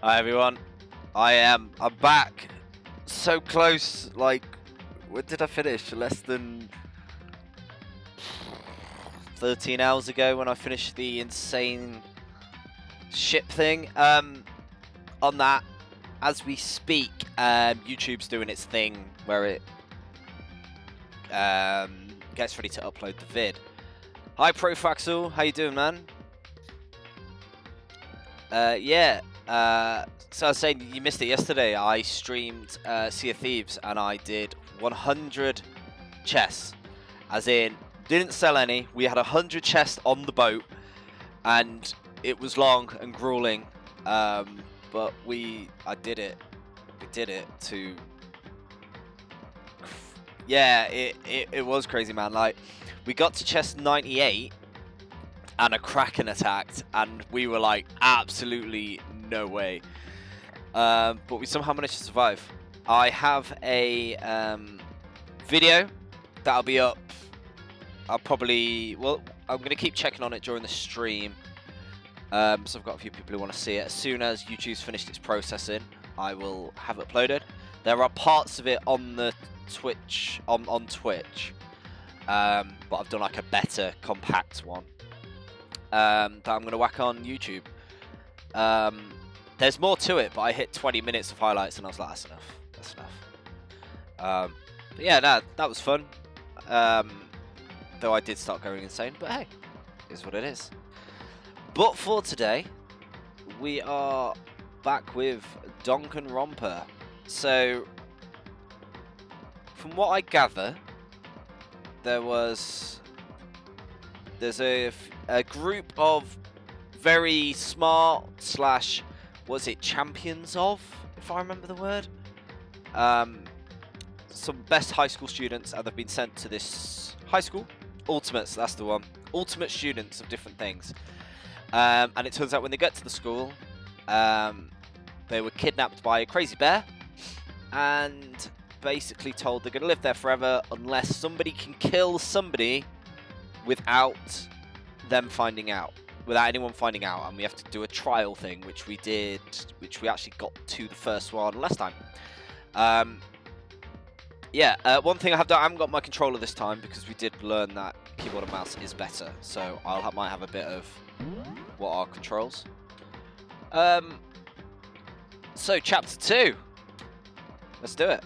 Hi everyone, I'm back. So close, like, when did I finish? Less than 13 hours ago when I finished the insane ship thing. On that, as we speak, YouTube's doing its thing where it gets ready to upload the vid. Hi Profaxel, how you doing, man? Yeah. So I was saying, you missed it yesterday. I streamed Sea of Thieves and I did 100 chests. As in, didn't sell any. We had 100 chests on the boat and it was long and grueling. But I did it. We did it to... Yeah, it was crazy, man. Like, we got to chest 98 and a Kraken attacked, and we were like, absolutely no way. But we somehow managed to survive. I have a video that'll be up. I'm going to keep checking on it during the stream. So I've got a few people who want to see it. As soon as YouTube's finished its processing, I will have it uploaded. There are parts of it on the Twitch, on Twitch, but I've done like a better compact one that I'm going to whack on YouTube. There's more to it, but I hit 20 minutes of highlights and I was like, that's enough. That's enough. But yeah, that was fun. Though I did start going insane, but hey, it is what it is. But for today, we are back with Danganronpa. So, from what I gather, there's a group of very smart / was it champions of, if I remember the word, some best high school students, and they've been sent to this high school. Ultimates, that's the one. Ultimate students of different things. And it turns out when they get to the school, they were kidnapped by a crazy bear and basically told they're going to live there forever unless somebody can kill somebody without them finding out, without anyone finding out. And we have to do a trial thing, which we did, which we actually got to the first one last time. Yeah, one thing I haven't got my controller this time because we did learn that keyboard and mouse is better. So might have a bit of what are controls. So chapter 2. Let's do it.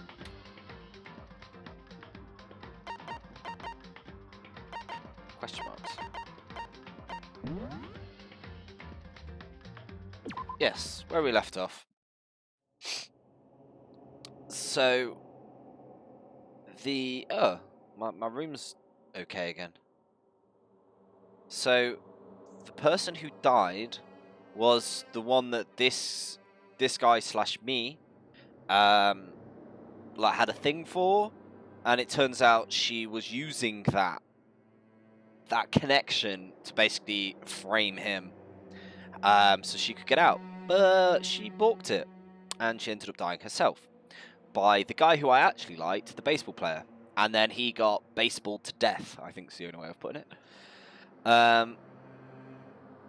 Question marks. Yes, where we left off. So my room's okay again. So the person who died was the one that this guy / me like had a thing for, and it turns out she was using that connection to basically frame him, so she could get out, but she balked it and she ended up dying herself by the guy who I actually liked, the baseball player, and then he got baseballed to death, I think is the only way of putting it. And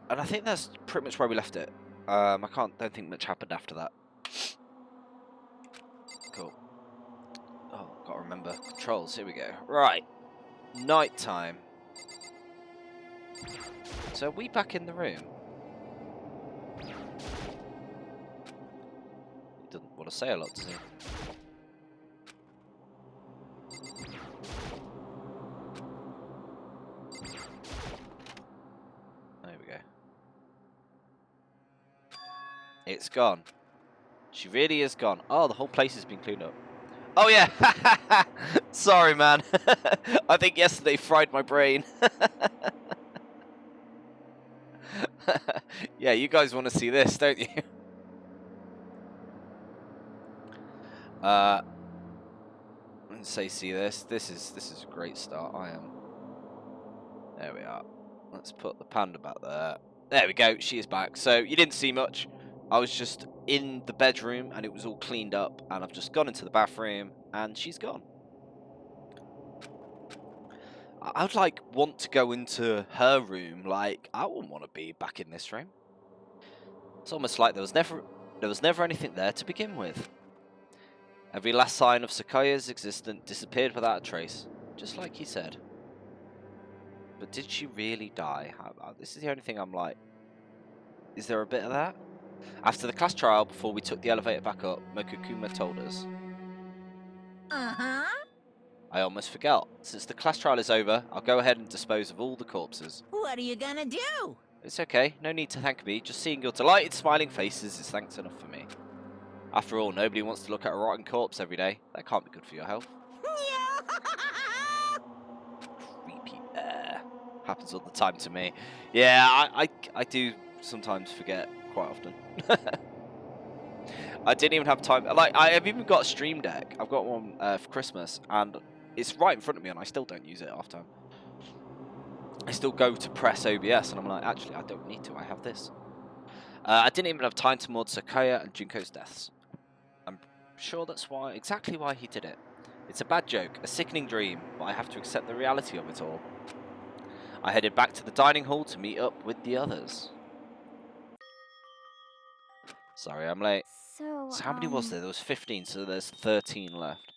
I think that's pretty much where we left it. I don't think much happened after that. Cool. Oh, gotta remember controls. Here we go. Right. Nighttime. So are we back in the room? He doesn't want to say a lot, does he? There we go. It's gone. She really is gone. Oh, the whole place has been cleaned up. Oh, yeah. Sorry, man. I think yesterday fried my brain. Yeah, you guys want to see this, don't you? Let's say see this. This is a great start. There we are. Let's put the panda back there. There we go. She is back. So you didn't see much. I was just in the bedroom and it was all cleaned up, and I've just gone into the bathroom and she's gone. I would want to go into her room. Like, I wouldn't want to be back in this room. It's almost like there there was never anything there to begin with. Every last sign of Sakaya's existence disappeared without a trace, just like he said. But did she really die? This is the only thing I'm like, is there a bit of that? After the class trial, before we took the elevator back up, Mokukuma told us. Uh-huh. I almost forgot. Since the class trial is over, I'll go ahead and dispose of all the corpses. What are you gonna do? It's okay, no need to thank me. Just seeing your delighted, smiling faces is thanks enough for me. After all, nobody wants to look at a rotten corpse every day. That can't be good for your health. Creepy air. Happens all the time to me. Yeah, I do sometimes forget quite often. I didn't even have time. Like, I've even got a Stream Deck. I've got one for Christmas, and it's right in front of me, and I still don't use it half time. I still go to press OBS, and I'm like, actually, I don't need to. I have this. I didn't even have time to mourn Sakaya and Junko's deaths. I'm sure that's exactly why he did it. It's a bad joke, a sickening dream, but I have to accept the reality of it all. I headed back to the dining hall to meet up with the others. Sorry, I'm late. So how many was there? There was 15, so there's 13 left.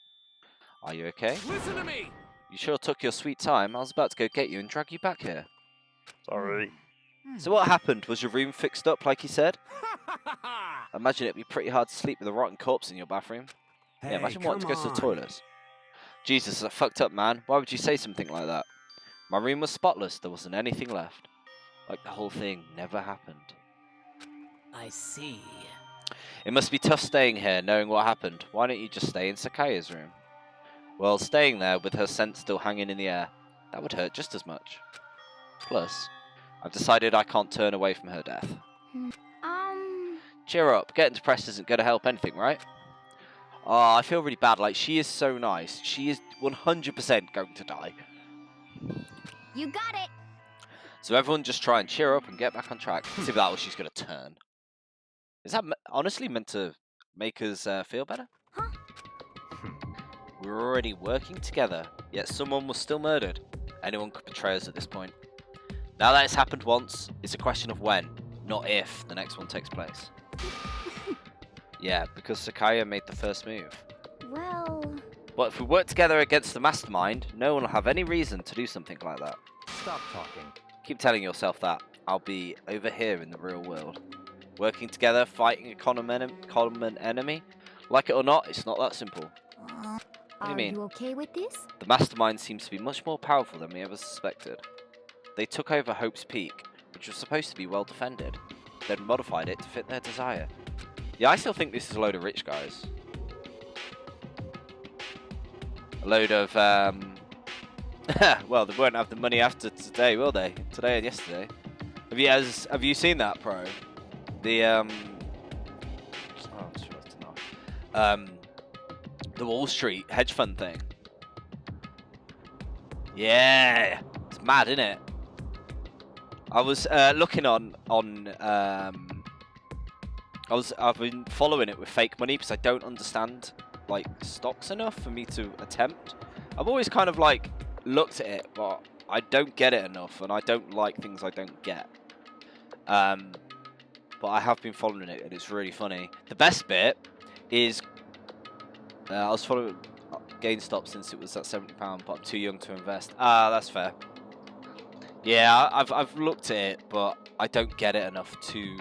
Are you okay? Listen to me! You sure took your sweet time. I was about to go get you and drag you back here. Sorry. So what happened? Was your room fixed up like he said? Imagine it'd be pretty hard to sleep with a rotten corpse in your bathroom. Hey, Yeah, imagine wanting to go to the come toilet. Jesus, I fucked up, man. Why would you say something like that? My room was spotless. There wasn't anything left. Like the whole thing never happened. I see. It must be tough staying here, knowing what happened. Why don't you just stay in Sakaya's room? Well, staying there with her scent still hanging in the air, that would hurt just as much. Plus, I've decided I can't turn away from her death. Cheer up. Getting depressed isn't going to help anything, right? Oh, I feel really bad. Like, she is so nice. She is 100% going to die. you got it. So everyone just try and cheer up and get back on track. See if that was she's going to turn. Is that honestly meant to make us feel better? Huh? We were already working together, yet someone was still murdered. Anyone could betray us at this point. Now that it's happened once, it's a question of when, not if, the next one takes place. Yeah, because Sakaya made the first move. Well... But if we work together against the mastermind, no one will have any reason to do something like that. Stop talking. Keep telling yourself that. I'll be over here in the real world. Working together, fighting a common enemy. Like it or not, it's not that simple. What do you mean? Are you okay with this? The mastermind seems to be much more powerful than we ever suspected. They took over Hope's Peak, which was supposed to be well defended, then modified it to fit their desire. Yeah, I still think this is a load of rich guys. A load of, well, they won't have the money after today, will they? Today and yesterday. Have you seen that, Pro? The, the Wall Street hedge fund thing. Yeah, it's mad, isn't it? I was looking I've been following it with fake money because I don't understand like stocks enough for me to attempt. I've always kind of like looked at it, but I don't get it enough, and I don't like things I don't get. But I have been following it, and it's really funny. The best bit is I was following GameStop since it was at £70, but I'm too young to invest. Ah, that's fair. Yeah, I've looked at it, but I don't get it enough to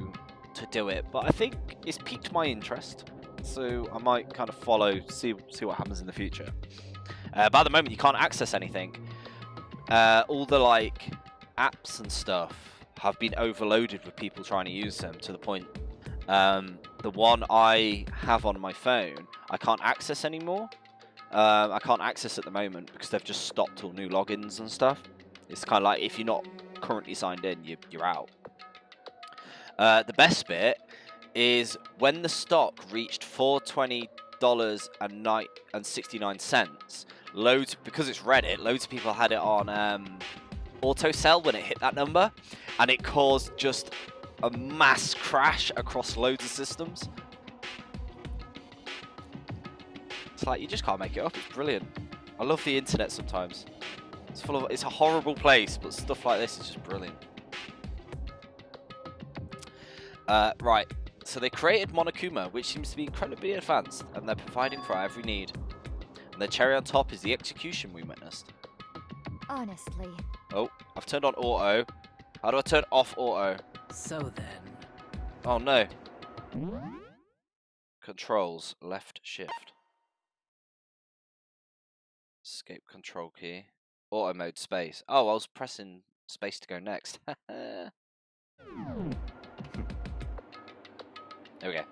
do it. But I think it's piqued my interest, so I might kind of follow, see what happens in the future. But at the moment, you can't access anything. All the like apps and stuff have been overloaded with people trying to use them to the point. The one I have on my phone, I can't access anymore. I can't access at the moment because they've just stopped all new logins and stuff. It's kind of like if you're not currently signed in, you're out. The best bit is when the stock reached $420.69. Because it's Reddit, loads of people had it on auto sell when it hit that number, and it caused just a mass crash across loads of systems. It's like you just can't make it up. It's brilliant. I love the internet sometimes. It's a horrible place, but stuff like this is just brilliant. Right, So they created Monokuma, which seems to be incredibly advanced, and they're providing for our every need. And the cherry on top is the execution we witnessed. Honestly. Oh, I've turned on auto. How do I turn off auto? So then. Oh no. Controls, left shift. Escape control key. Auto mode space. Oh, I was pressing space to go next. There we go.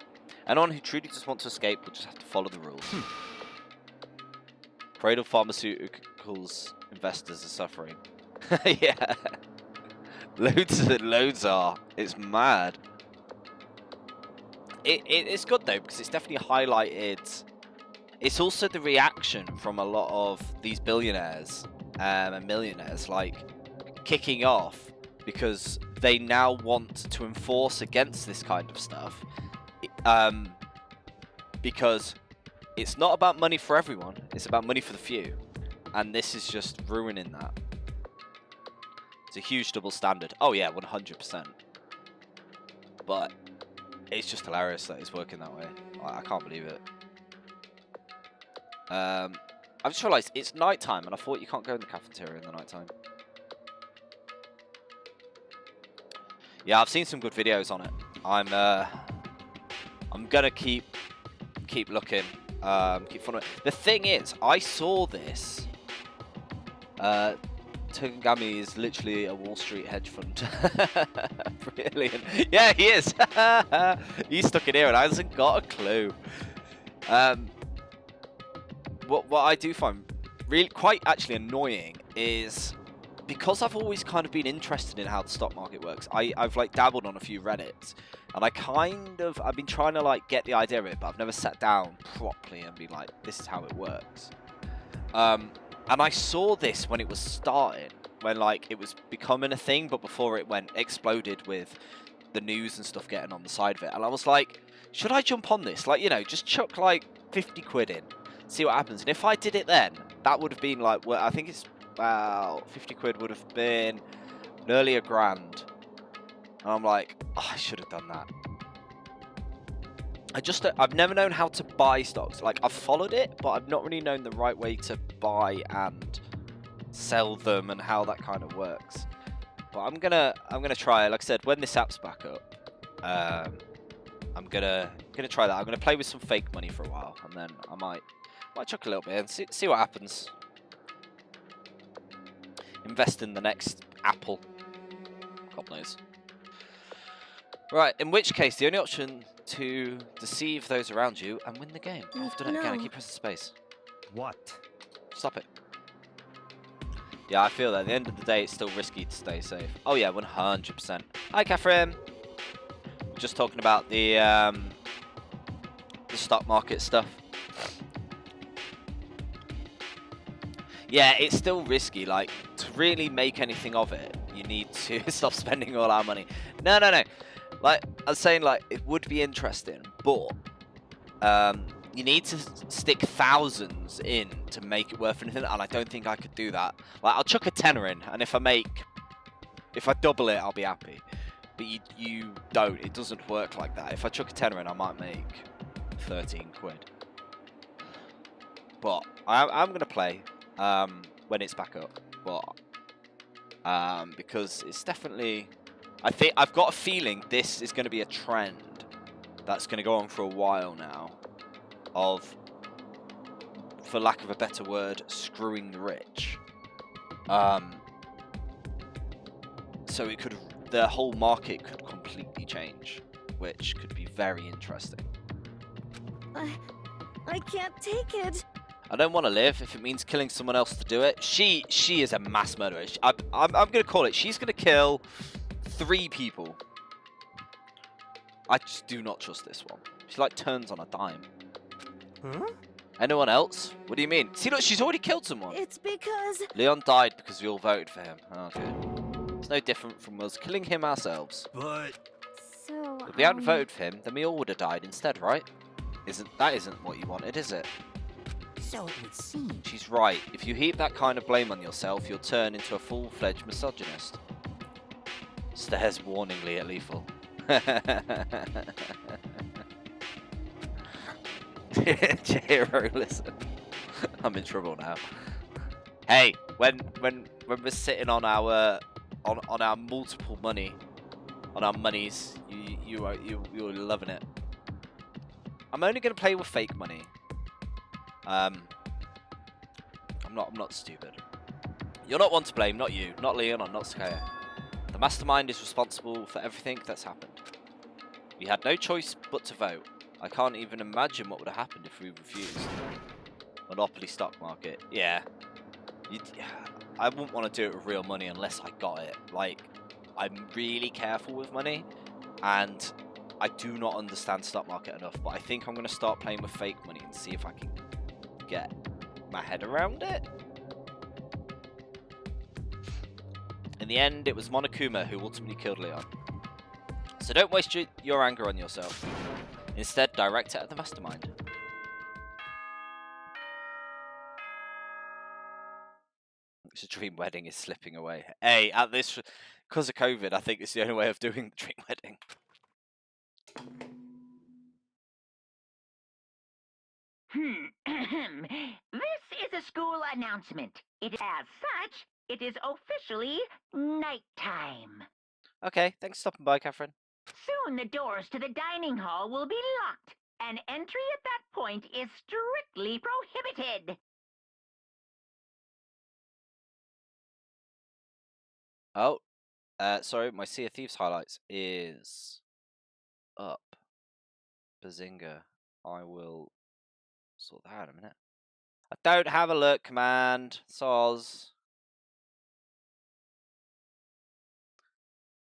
Anyone who truly just wants to escape will just have to follow the rules. Cradle Pharmaceuticals investors are suffering. Yeah. Loads are. It's mad. It's good though, because it's definitely highlighted. It's also the reaction from a lot of these billionaires and millionaires, like, kicking off because they now want to enforce against this kind of stuff. Because it's not about money for everyone, it's about money for the few. And this is just ruining that. It's a huge double standard. Oh yeah, 100%. But it's just hilarious that it's working that way. I can't believe it. I just realised it's nighttime, and I thought you can't go in the cafeteria in the nighttime. Yeah, I've seen some good videos on it. I'm gonna keep looking, keep following. The thing is, I saw this. Togami is literally a Wall Street hedge fund. Brilliant. Yeah, he is. He's stuck in here and hasn't got a clue. What I do find really quite actually annoying is, because I've always kind of been interested in how the stock market works, I've like dabbled on a few Reddits, and I've been trying to like get the idea of it, but I've never sat down properly and be like, this is how it works. And I saw this when it was starting, when like it was becoming a thing, but before it exploded with the news and stuff getting on the side of it, and I was like, should I jump on this? Like, you know, just chuck like 50 quid in, see what happens. And if I did it then, that would have been like, well, I think it's about 50 quid would have been nearly £1,000. And I'm like, oh, I should have done that. I've never known how to buy stocks. Like, I've followed it, but I've not really known the right way to buy and sell them and how that kind of works. But I'm gonna try it. Like I said, when this app's back up, I'm gonna try that. I'm gonna play with some fake money for a while, and then I might chuck a little bit and see what happens. Invest in the next Apple. God knows. Right, in which case, the only option to deceive those around you and win the game. Oh, I've done it again. I keep pressing space. What? Stop it. Yeah, I feel that at the end of the day, it's still risky to stay safe. Oh yeah, 100%. Hi, Catherine. We're just talking about the stock market stuff. Yeah, it's still risky. Like, to really make anything of it, you need to stop spending all our money. No. Like, I was saying, like, it would be interesting, but you need to stick thousands in to make it worth anything, and I don't think I could do that. Like, I'll chuck a tenner in, and if I double it, I'll be happy. But you don't. It doesn't work like that. If I chuck a tenner in, I might make 13 quid. But I'm going to play when it's back up. But because it's definitely... I've got a feeling this is going to be a trend that's going to go on for a while now of, for lack of a better word, screwing the rich. So the whole market could completely change, which could be very interesting. I can't take it. I don't want to live if it means killing someone else to do it. She is a mass murderer. I'm going to call it. She's going to kill 3 people. I just do not trust this one. She like turns on a dime. Huh? Anyone else? What do you mean? See, look, she's already killed someone. It's because... Leon died because we all voted for him. Okay. It's no different from us killing him ourselves. But... So, If we hadn't voted for him, then we all would have died instead, right? That isn't what you wanted, is it? So it would seem. She's right. If you heap that kind of blame on yourself, you'll turn into a full-fledged misogynist. Stares warningly at Lethal. Jiro, listen. I'm in trouble now. Hey, when we're sitting on our on our multiple money, on our monies, you're loving it. I'm only gonna play with fake money. I'm not stupid. You're not one to blame, not you, not Leon, or not Sakaya. The mastermind is responsible for everything that's happened. We had no choice but to vote. I can't even imagine what would have happened if we refused. Monopoly stock market, yeah. I wouldn't want to do it with real money unless I got it. Like, I'm really careful with money, and I do not understand stock market enough, but I think I'm going to start playing with fake money and see if I can get my head around it. In the end, it was Monokuma who ultimately killed Leon. So don't waste your anger on yourself. Instead, direct it at the mastermind. The dream wedding is slipping away. Hey, at this, because of COVID, I think it's the only way of doing the dream wedding. This is a school announcement. As such, it is officially nighttime. Okay, thanks for stopping by, Catherine. Soon the doors to the dining hall will be locked, and entry at that point is strictly prohibited. Oh, sorry, my Sea of Thieves highlights is up. Bazinga. I will sort that out in a minute. I don't have a alert command, Soz.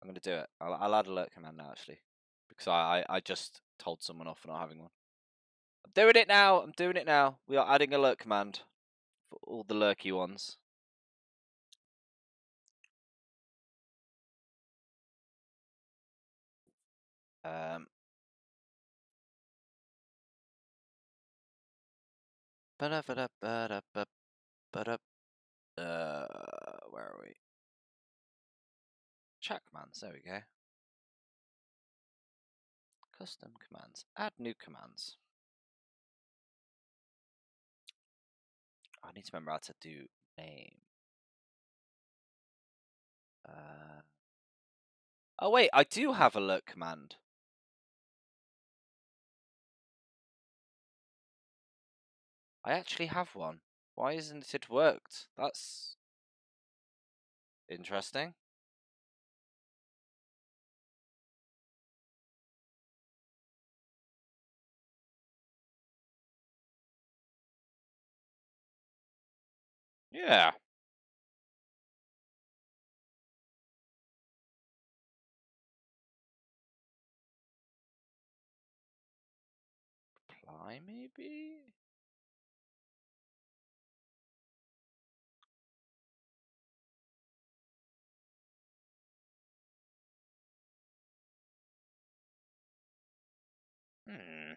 I'm going to do it. I'll add alert command now, actually. Because I just told someone off for not having one. I'm doing it now. I'm doing it now. We are adding alert command for all the lurky ones. Where are we? Chat commands. There we go. Custom commands. Add new commands. I need to remember how to do name. Oh wait, I do have alert command. I actually have one. Why isn't it worked? That's interesting. Yeah. Reply maybe? Hmm.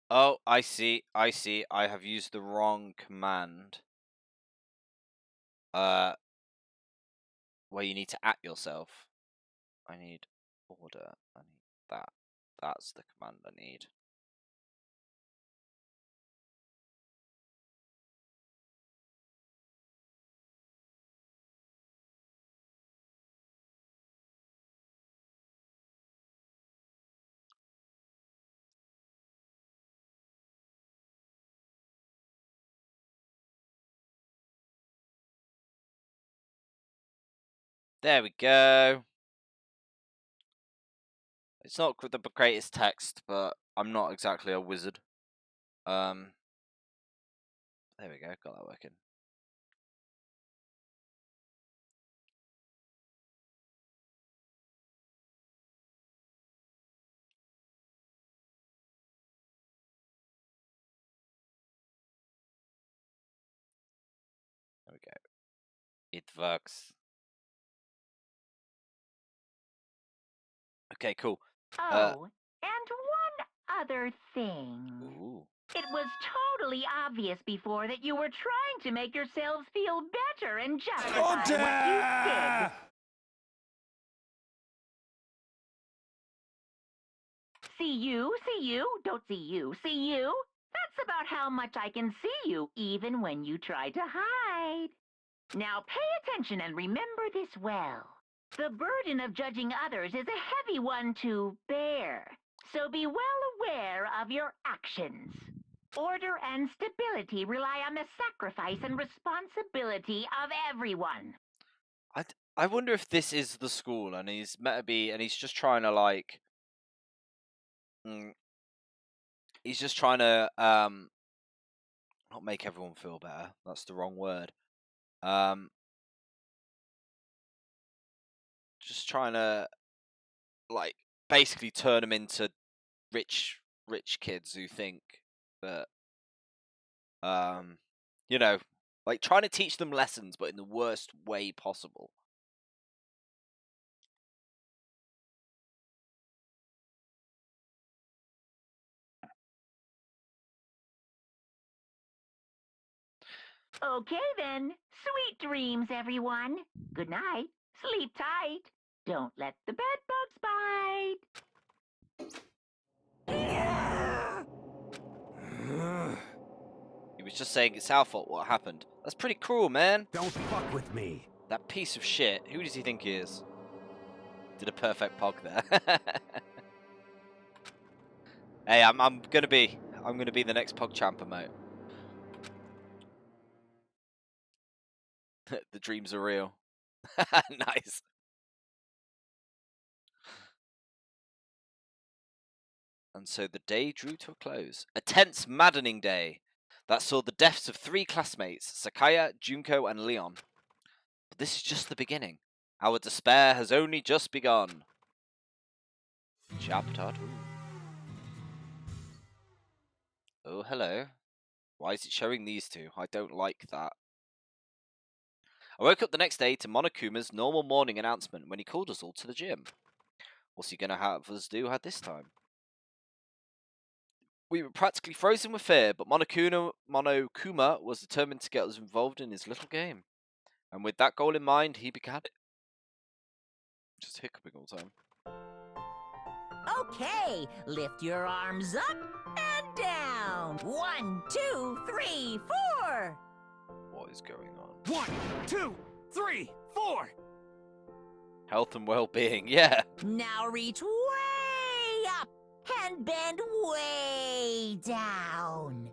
Oh, I see. I see. I have used the wrong command. Where you need to at yourself. I need order. I need that. That's the command I need. There we go. It's not the greatest text, but I'm not exactly a wizard. There we go. Got that working. There we go. It works. Okay, cool. Oh, and one other thing. Ooh. It was totally obvious before that you were trying to make yourselves feel better and justify what you did. See you, don't see you, see you. That's about how much I can see you, even when you try to hide. Now pay attention and remember this well. The burden of judging others is a heavy one to bear, so be well aware of your actions. Order and stability rely on the sacrifice and responsibility of everyone. I wonder if this is the school and he's meant to be, and he's just trying to like, he's just trying to not make everyone feel better. That's the wrong word. Just trying to like basically turn them into rich kids who think that you know, like trying to teach them lessons but in the worst way possible. Okay then, sweet dreams, everyone. Good night. Sleep tight. Don't let the bed bugs bite. He was just saying it's our fault what happened. That's pretty cruel, man. Don't fuck with me. That piece of shit. Who does he think he is? Did a perfect pog there. Hey, I'm gonna be the next pog champer, mate. The dreams are real. Nice. And so the day drew to a close. A tense, maddening day that saw the deaths of 3 classmates, Sakaya, Junko, and Leon. But this is just the beginning. Our despair has only just begun. Chapter 2. Oh, hello. Why is it showing these two? I don't like that. I woke up the next day to Monokuma's normal morning announcement when he called us all to the gym. What's he going to have us do this time? We were practically frozen with fear, but Monokuma was determined to get us involved in his little game. And with that goal in mind, he began it. Just hiccuping all the time. Okay, lift your arms up and down. 1, 2, 3, 4. What is going on? 1, 2, 3, 4. Health and well-being, yeah. Now reach way up and bend way down.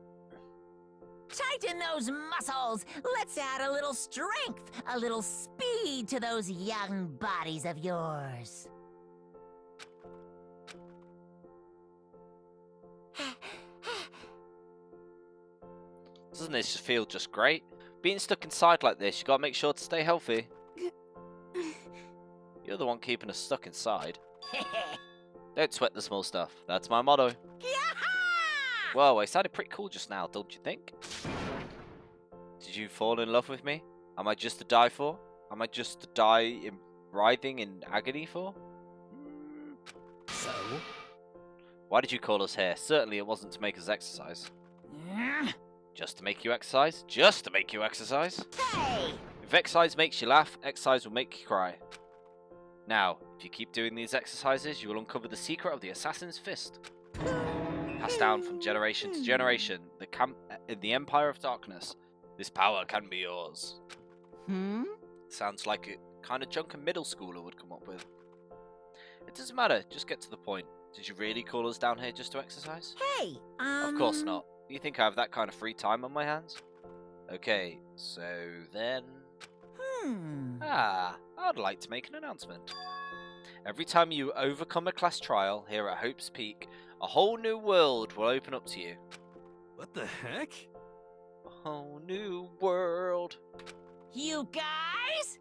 Tighten those muscles. Let's add a little strength, a little speed to those young bodies of yours. Doesn't this feel just great? Being stuck inside like this, you gotta make sure to stay healthy. You're the one keeping us stuck inside. Don't sweat the small stuff. That's my motto. Whoa, I sounded pretty cool just now, don't you think? Did you fall in love with me? Am I just to die for? Am I just to die writhing in agony for? So? Why did you call us here? Certainly it wasn't to make us exercise. Just to make you exercise? Just to make you exercise? Hey! If exercise makes you laugh, exercise will make you cry. Now, if you keep doing these exercises, you will uncover the secret of the Assassin's Fist. Passed down from generation to generation, in the Empire of Darkness, this power can be yours. Sounds like a kind of junk a middle schooler would come up with. It doesn't matter, just get to the point. Did you really call us down here just to exercise? Hey, Of course not. You think I have that kind of free time on my hands? Okay, so then... I'd like to make an announcement. Every time you overcome a class trial here at Hope's Peak, a whole new world will open up to you. What the heck? A whole new world. You guys?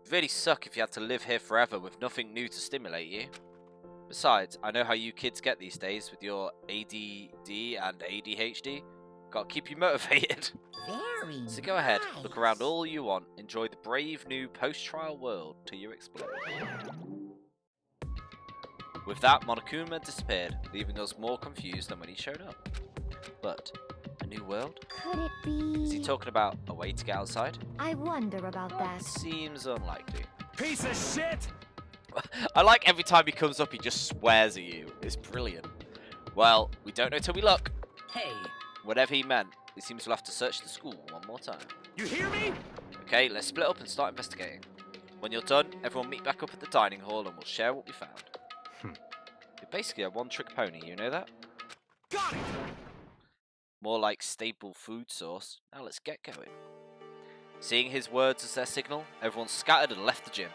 It'd really suck if you had to live here forever with nothing new to stimulate you. Besides, I know how you kids get these days with your ADD and ADHD. Gotta keep you motivated. Very So go ahead, nice. look around all you want, enjoy the brave new post-trial world till you explode. With that, Monokuma disappeared, leaving us more confused than when he showed up. But, a new world? Could it be? Is he talking about a way to get outside? I wonder about that. Seems unlikely. Piece of shit! I like every time he comes up, he just swears at you. It's brilliant. Well, we don't know till we look. Hey, Whatever he meant, it seems we'll have to search the school one more time. You hear me? Okay, let's split up and start investigating. When you're done, everyone meet back up at the dining hall and we'll share what we found. You're basically a one-trick pony, you know that? Got it! More like staple food source. Now let's get going. Seeing his words as their signal, everyone scattered and left the gym.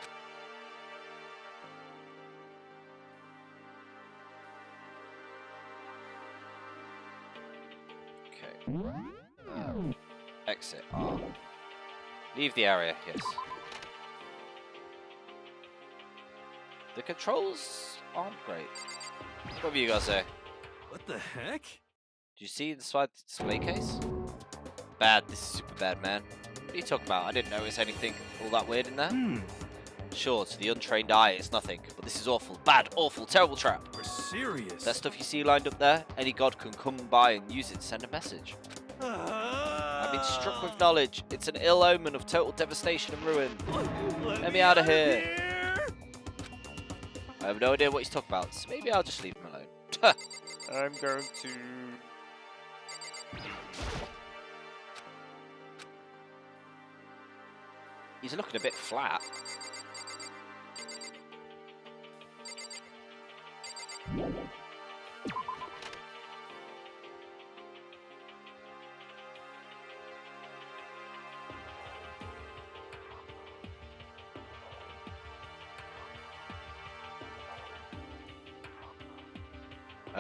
Okay. Exit R. Leave the area, yes. The controls aren't great. What do you guys say? What the heck? Do you see inside the display case? Bad, this is super bad, man. What are you talking about? I didn't notice anything all that weird in there. Sure, to the untrained eye, it's nothing. But this is awful. Bad, awful, terrible trap. We're serious. That stuff you see lined up there, any god can come by and use it to send a message. I've been struck with knowledge. It's an ill omen of total devastation and ruin. Let me out of here. I have no idea what he's talking about, so maybe I'll just leave him alone. I'm going to... He's looking a bit flat.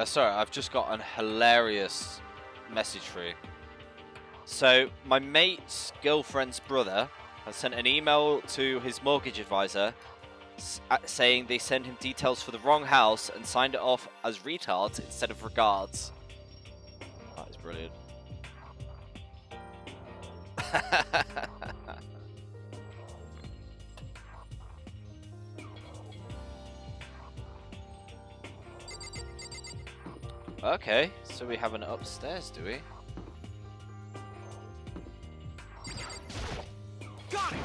Sorry, I've just got a hilarious message for you. So, my mate's girlfriend's brother has sent an email to his mortgage advisor saying they sent him details for the wrong house and signed it off as retards instead of regards. That is brilliant. Okay, so we have an upstairs, do we? Got it!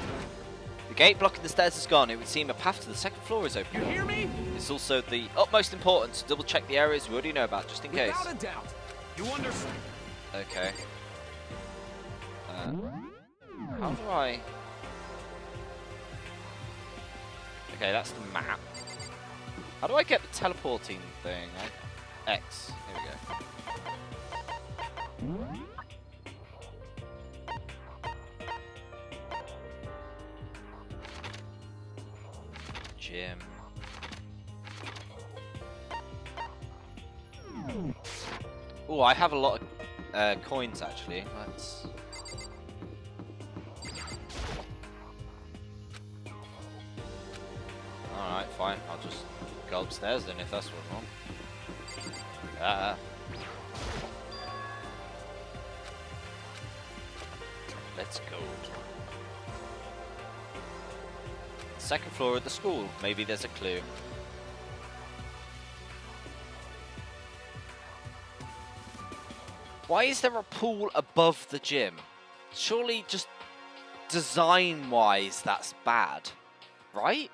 The gate blocking the stairs is gone. It would seem a path to the second floor is open. You hear me? It's also the utmost importance to double check the areas we already know about, just in case. Without a doubt. You understand? Okay. How do I... Okay, that's the map. How do I get the teleporting thing? X. Here we go. Gym. Oh, I have a lot of coins actually. Let's. Alright, fine. I'll just go upstairs then if that's what I want. Let's go. Second floor of the school. Maybe there's a clue. Why is there a pool above the gym? Surely just design-wise that's bad, right?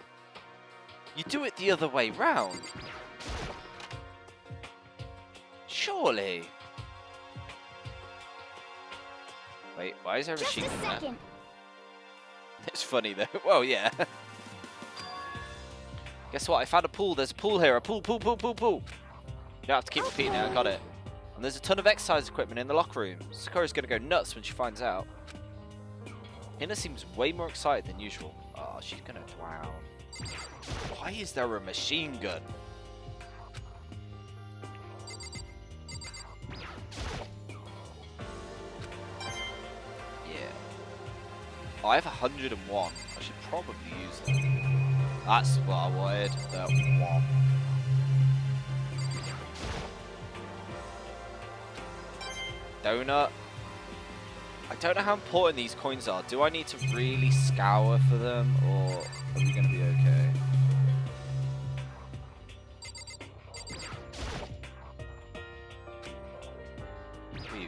You do it the other way round. Surely. Wait, why is there a machine gun there? It's funny though. Well, yeah. Guess what? I found a pool. There's a pool here. A pool, pool, pool, pool, pool. You don't have to keep repeating it. I got it. And there's a ton of exercise equipment in the locker room. Sakura's gonna go nuts when she finds out. Hina seems way more excited than usual. Oh, she's gonna drown. Why is there a machine gun? Yeah. Oh, I have 101. I should probably use them. That's what I wanted. That one. Donut. I don't know how important these coins are. Do I need to really scour for them, or are we going to be okay?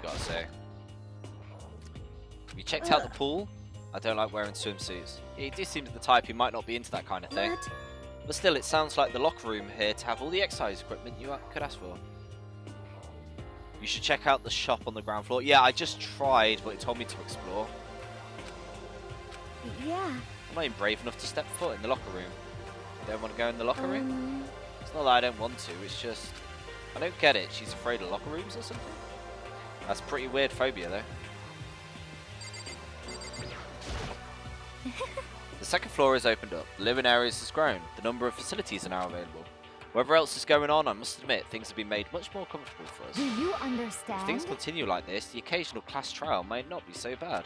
gotta say. Have you checked out the pool? I don't like wearing swimsuits. He just seems the type who might not be into that kind of thing. What? But still, it sounds like the locker room here to have all the exercise equipment you could ask for. You should check out the shop on the ground floor. Yeah, I just tried, but it told me to explore. Yeah. I'm not even brave enough to step foot in the locker room. You don't want to go in the locker room? It's not that I don't want to, it's just... I don't get it. She's afraid of locker rooms or something? That's a pretty weird phobia, though. The second floor is opened up. The living areas has grown. The number of facilities are now available. Whatever else is going on, I must admit, things have been made much more comfortable for us. Do you If understand? things continue like this, the occasional class trial may not be so bad.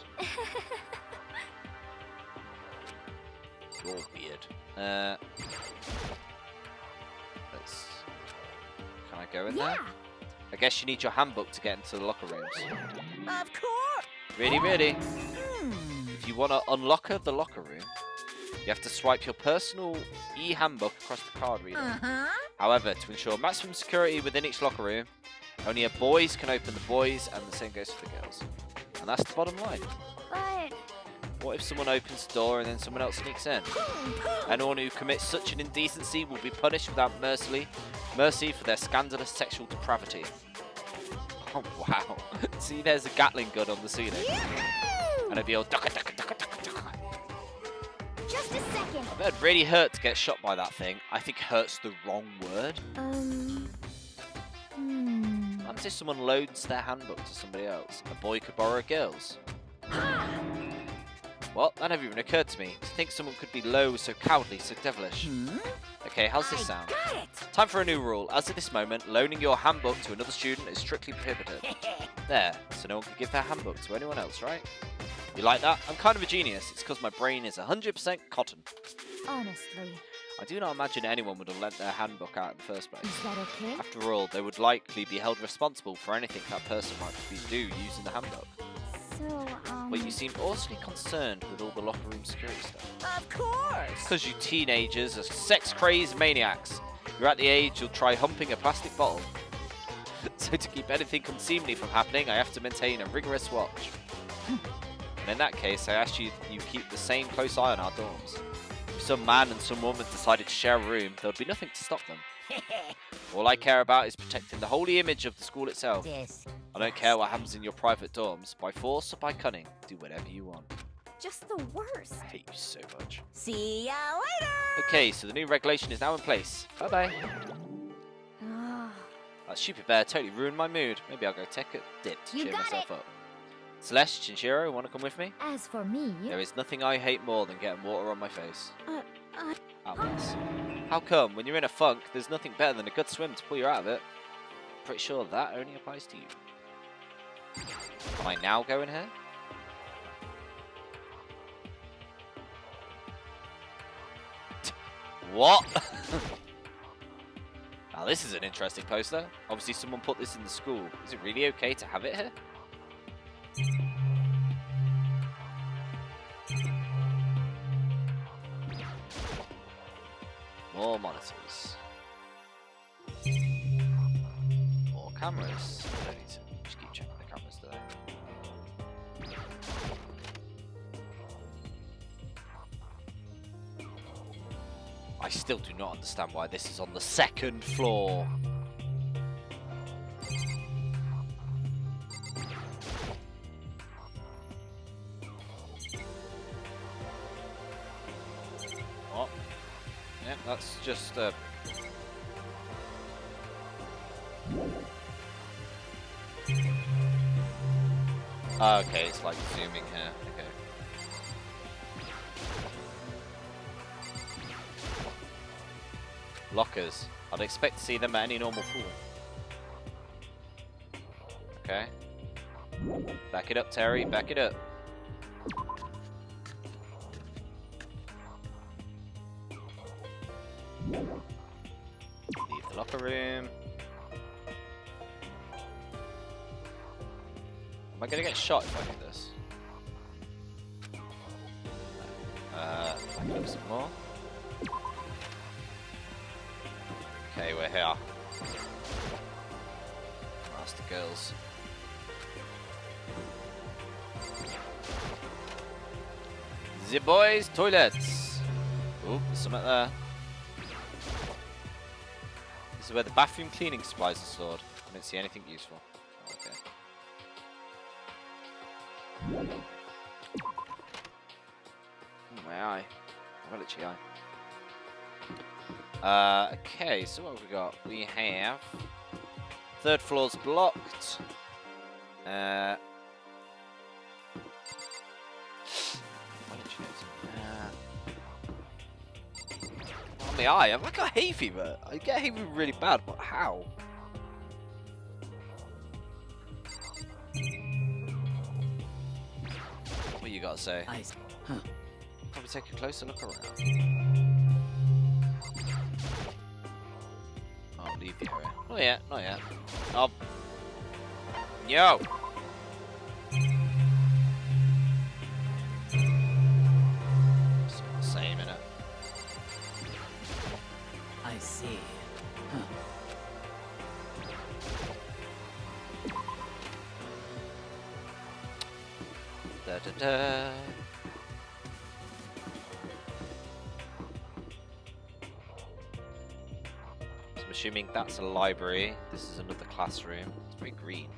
You're weird. Let's... Can I go in there? I guess you need your handbook to get into the locker rooms. Of course. Really? Hmm. If you want to unlock the locker room, you have to swipe your personal e-handbook across the card reader. Uh-huh. However, to ensure maximum security within each locker room, only a boys can open the boys, and the same goes for the girls. And that's the bottom line. But What if someone opens the door and then someone else sneaks in? Anyone who commits such an indecency will be punished without mercy for their scandalous sexual depravity. Oh wow! See, there's a Gatling gun on the ceiling, and it'd be all ducka ducka ducka ducka ducka. just a second. I bet it'd really hurt to get shot by that thing. I think hurt's the wrong word. What if someone loads their handbook to somebody else? A boy could borrow a girl's. What? That never even occurred to me. To think someone could be low, so cowardly, so devilish. Okay, how's this sound? Got it. Time for a new rule. As of this moment, loaning your handbook to another student is strictly prohibited. There, so no one can give their handbook to anyone else, right? You like that? I'm kind of a genius. It's because my brain is 100% cotton. Honestly, I do not imagine anyone would have lent their handbook out in the first place. is that okay? After all, they would likely be held responsible for anything that person might do using the handbook. So, But you seem awfully concerned with all the locker room security stuff. Of course. Because you teenagers are sex-crazed maniacs. You're at the age you'll try humping a plastic bottle. So to keep anything unseemly from happening, I have to maintain a rigorous watch. And in that case, I ask you keep the same close eye on our dorms. If some man and some woman decided to share a room, there would be nothing to stop them. All I care about is protecting the holy image of the school itself. I don't care what happens in your private dorms. By force or by cunning, do whatever you want. just the worst. I hate you so much. See ya later. Okay, so the new regulation is now in place. Bye-bye. Ah, That stupid bear totally ruined my mood. Maybe I'll go take a dip to You cheer got myself it. up. Celeste, Shinjiro, want to come with me? as for me, There is nothing I hate more than getting water on my face. uh, Outlets. How come? When you're in a funk, there's nothing better than a good swim to pull you out of it. Pretty sure that only applies to you. Can I now go in here? What? Now this is an interesting poster. Obviously someone put this in the school. Is it really okay to have it here? More monitors. More cameras. I don't need to just keep checking the cameras today. I still do not understand why this is on the second floor. What? Yeah, that's just okay, it's like zooming here. Okay. Lockers. I'd expect to see them at any normal pool. Okay. Back it up, Terry. Back it up. Leave the locker room. Am I gonna get shot if I do this? Back up some more. Okay, we're here. That's the girls. The boys' toilets. Oh, there's something there. This is where the bathroom cleaning supplies are stored. I didn't see anything useful. Okay. My eye. Well, itchy eye. Okay, so what have we got? We have... Third floor's blocked. Well, itchy on the eye. Have I got hay fever? I get hay fever really bad, but how? What you gotta say? Probably take a closer look around. I'll leave the area. Not yet, not yet. Oh. Yo! It's the same, innit? I see. Da da da. So I'm assuming that's a library. This is another classroom. It's very green.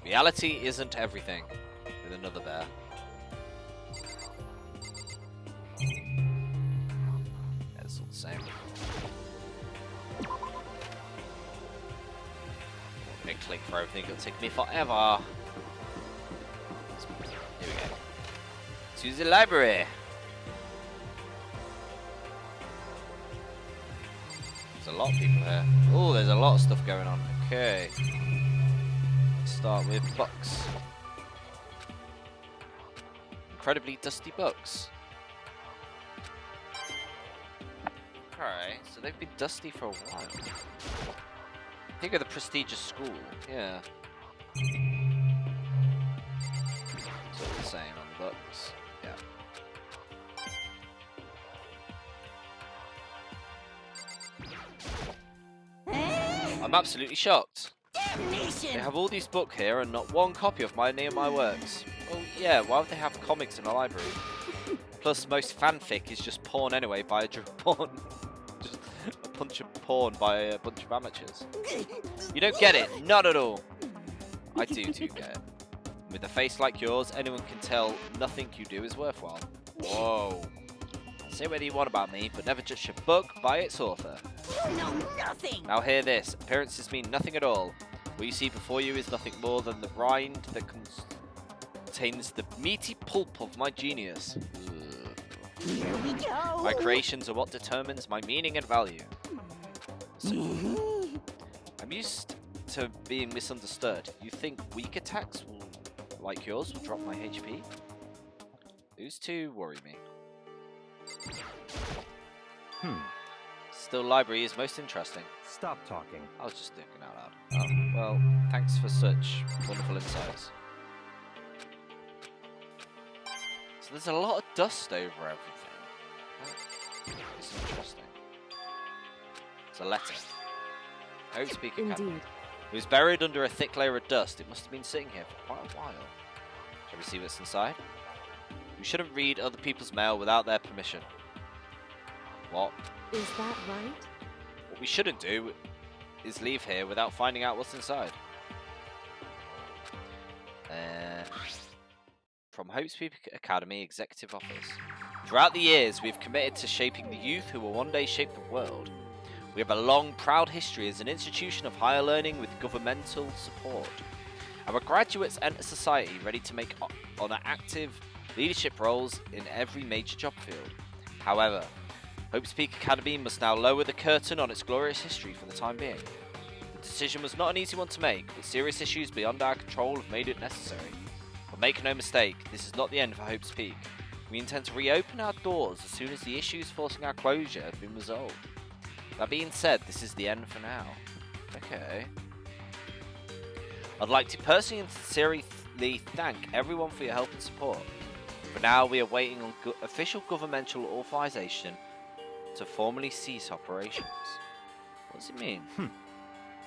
Reality isn't everything. With another bear. Yeah, it's all the same. I'm gonna click for everything. It'll take me forever. Here we go. To the library. There's a lot of people here. Oh, there's a lot of stuff going on. Okay. Let's start with books. Incredibly dusty books. Alright, so they've been dusty for a while. Think of the prestigious school, yeah. It's all the same on the books, yeah. I'm absolutely shocked. Damnation! They have all these books here and not one copy of my near my works. Well, yeah, why would they have comics in a library? Plus, most fanfic is just porn anyway by a porn. Just a bunch of porn by a bunch of amateurs. You don't get it, not at all. I do get it. With a face like yours, anyone can tell nothing you do is worthwhile. Whoa. Say whatever you want about me, but never judge a book by its author. You know nothing! Now hear this. Appearances mean nothing at all. What you see before you is nothing more than the rind that contains the meaty pulp of my genius. Ugh. Here we go! My creations are what determines my meaning and value. So, I'm used to being misunderstood. You think weak attacks like yours will drop my HP? Those two worry me. Still, library is most interesting. Stop talking. I was just thinking out loud. Oh, well, thanks for such wonderful insights. So there's a lot of dust over everything. It's interesting. It's a letter. Havoc Academy. Indeed. It was buried under a thick layer of dust. It must have been sitting here for quite a while. Shall we see what's inside? We shouldn't read other people's mail without their permission. What? Is that right? What we shouldn't do is leave here without finding out what's inside. From Havoc Academy Executive Office. Throughout the years, we've committed to shaping the youth who will one day shape the world. We have a long, proud history as an institution of higher learning with governmental support. Our graduates enter society ready to make on active leadership roles in every major job field. However, Hope's Peak Academy must now lower the curtain on its glorious history for the time being. The decision was not an easy one to make, but serious issues beyond our control have made it necessary. But make no mistake, this is not the end for Hope's Peak. We intend to reopen our doors as soon as the issues forcing our closure have been resolved. That being said, this is the end for now. Okay. I'd like to personally and sincerely thank everyone for your help and support. For now, we are waiting on official governmental authorization to formally cease operations. What does it mean?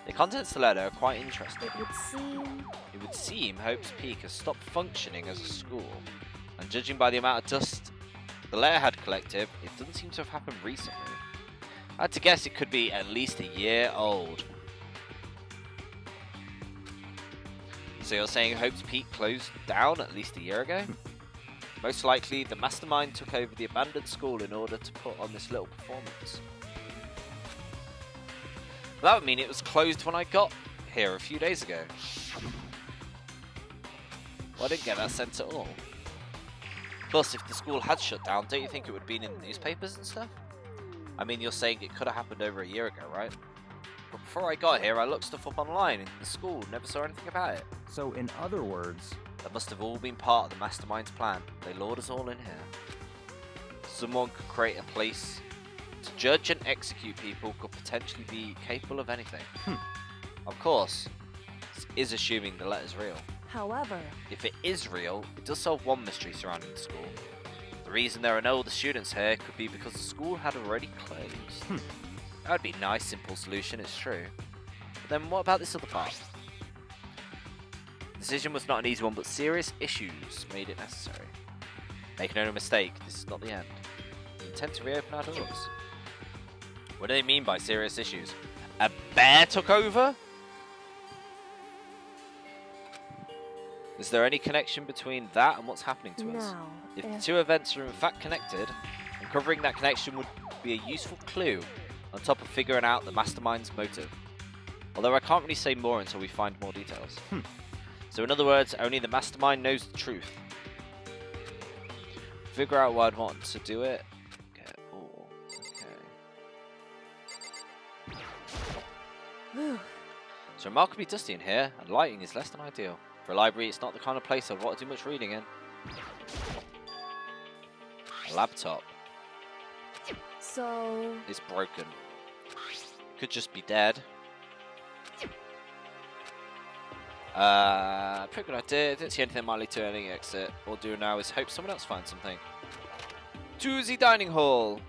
The contents of the letter are quite interesting. It It would seem Hope's Peak has stopped functioning as a school, and judging by the amount of dust the letter had collected, it doesn't seem to have happened recently. I had to guess it could be at least a year old. So you're saying Hope's Peak closed down at least a year ago? Most likely, the mastermind took over the abandoned school in order to put on this little performance. That would mean it was closed when I got here a few days ago. Well, I didn't get that sense at all. Plus, if the school had shut down, don't you think it would have been in the newspapers and stuff? I mean, you're saying it could have happened over a year ago, right? But before I got here, I looked stuff up online in the school, never saw anything about it. So, in other words, That must have all been part of the mastermind's plan. They lured us all in here. Someone could create a place to judge and execute people could potentially be capable of anything. Of course, this is assuming the letter's real. However, If it is real, it does solve one mystery surrounding the school. The reason there are no other students here could be because the school had already closed. That would be a nice, simple solution, it's true. But then what about this other part? The decision was not an easy one, but serious issues made it necessary. Make no mistake, this is not the end. We intend to reopen our doors. What do they mean by serious issues? A bear took over? Is there any connection between that and what's happening to us? now, If the two events are in fact connected, uncovering that connection would be a useful clue on top of figuring out the mastermind's motive. Although I can't really say more until we find more details. So in other words, only the mastermind knows the truth. Figure out why I'd want to do it. Okay. Ooh, okay. Whew. It's remarkably dusty in here, and lighting is less than ideal. For a library, it's not the kind of place I'd want to do much reading in. A laptop. So, It's broken. Could just be dead. Pretty good idea. Didn't see anything that might lead to any exit. All we'll do now is hope someone else finds something. To the dining hall.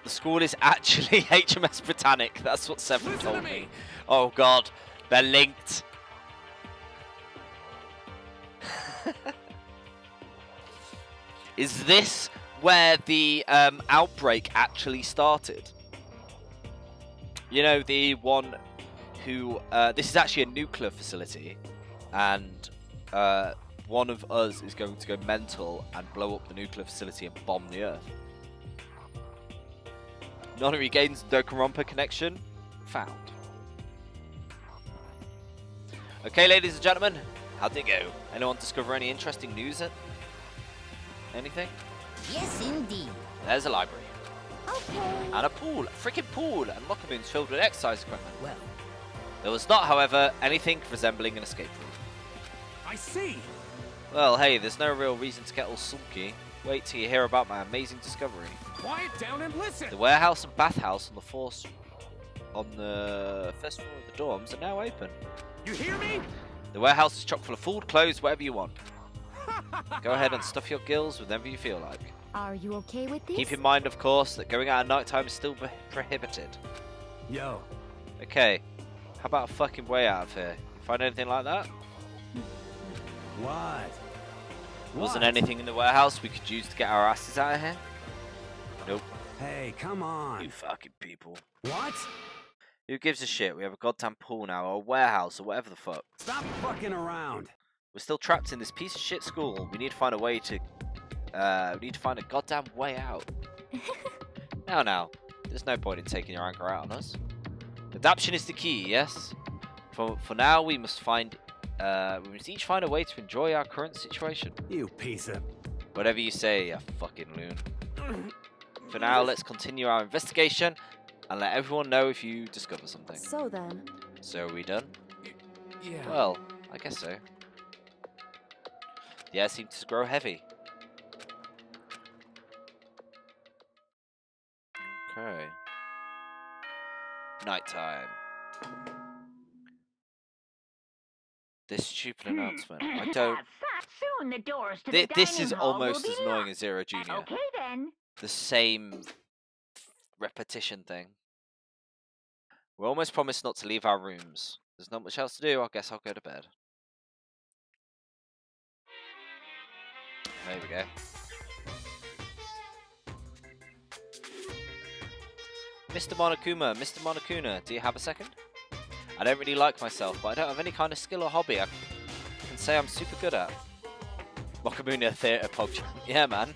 The school is actually HMS Britannic. That's what Seven Listen to told me. me. Oh god, they're linked. Is this where the outbreak actually started? You know, the one who... this is actually a nuclear facility, and one of us is going to go mental and blow up the nuclear facility and bomb the Earth. None regains Danganronpa connection found. Okay, ladies and gentlemen, how'd it go? Anyone discover any interesting news? Anything? Yes, indeed. There's a library. okay. And a pool, a freaking pool, and locker rooms filled with exercise equipment. Well, There was not, however, anything resembling an escape room. I see. Well, hey, there's no real reason to get all sulky. Wait till you hear about my amazing discovery. Quiet down and listen. The warehouse and bathhouse on the first floor of the dorms are now open. You hear me? The warehouse is chock full of food, clothes, whatever you want. Go ahead and stuff your gills whenever you feel like. Are you okay with this? Keep in mind, of course, that going out at night time is still prohibited. Yo, Okay, how about a fucking way out of here? Find anything like that? what? Wasn't anything in the warehouse we could use to get our asses out of here? Nope. Hey, come You on. fucking people. What? Who gives a shit? We have a goddamn pool now, or a warehouse, or whatever the fuck. Stop fucking around. We're still trapped in this piece of shit school. We need to find a way to... we need to find a goddamn way out. Now. There's no point in taking your anger out on us. Adaptation is the key, yes? For now, we must find... we must each find a way to enjoy our current situation. You piece of... Whatever you say, you fucking loon. For now, let's continue our investigation and let everyone know if you discover something. So then, So are we done? Yeah. Well, I guess so. The air seems to grow heavy. Okay. Nighttime. This stupid announcement. I don't... Soon the doors to the This dining is hall will almost be as annoying locked. as Zero Junior. Okay then. The same repetition thing. We almost promised not to leave our rooms. There's not much else to do. I guess I'll go to bed. There we go. Mr. Monokuma, do you have a second? I don't really like myself, but I don't have any kind of skill or hobby I can say I'm super good at. Mokamuna Theatre Pogchamp. Yeah, man.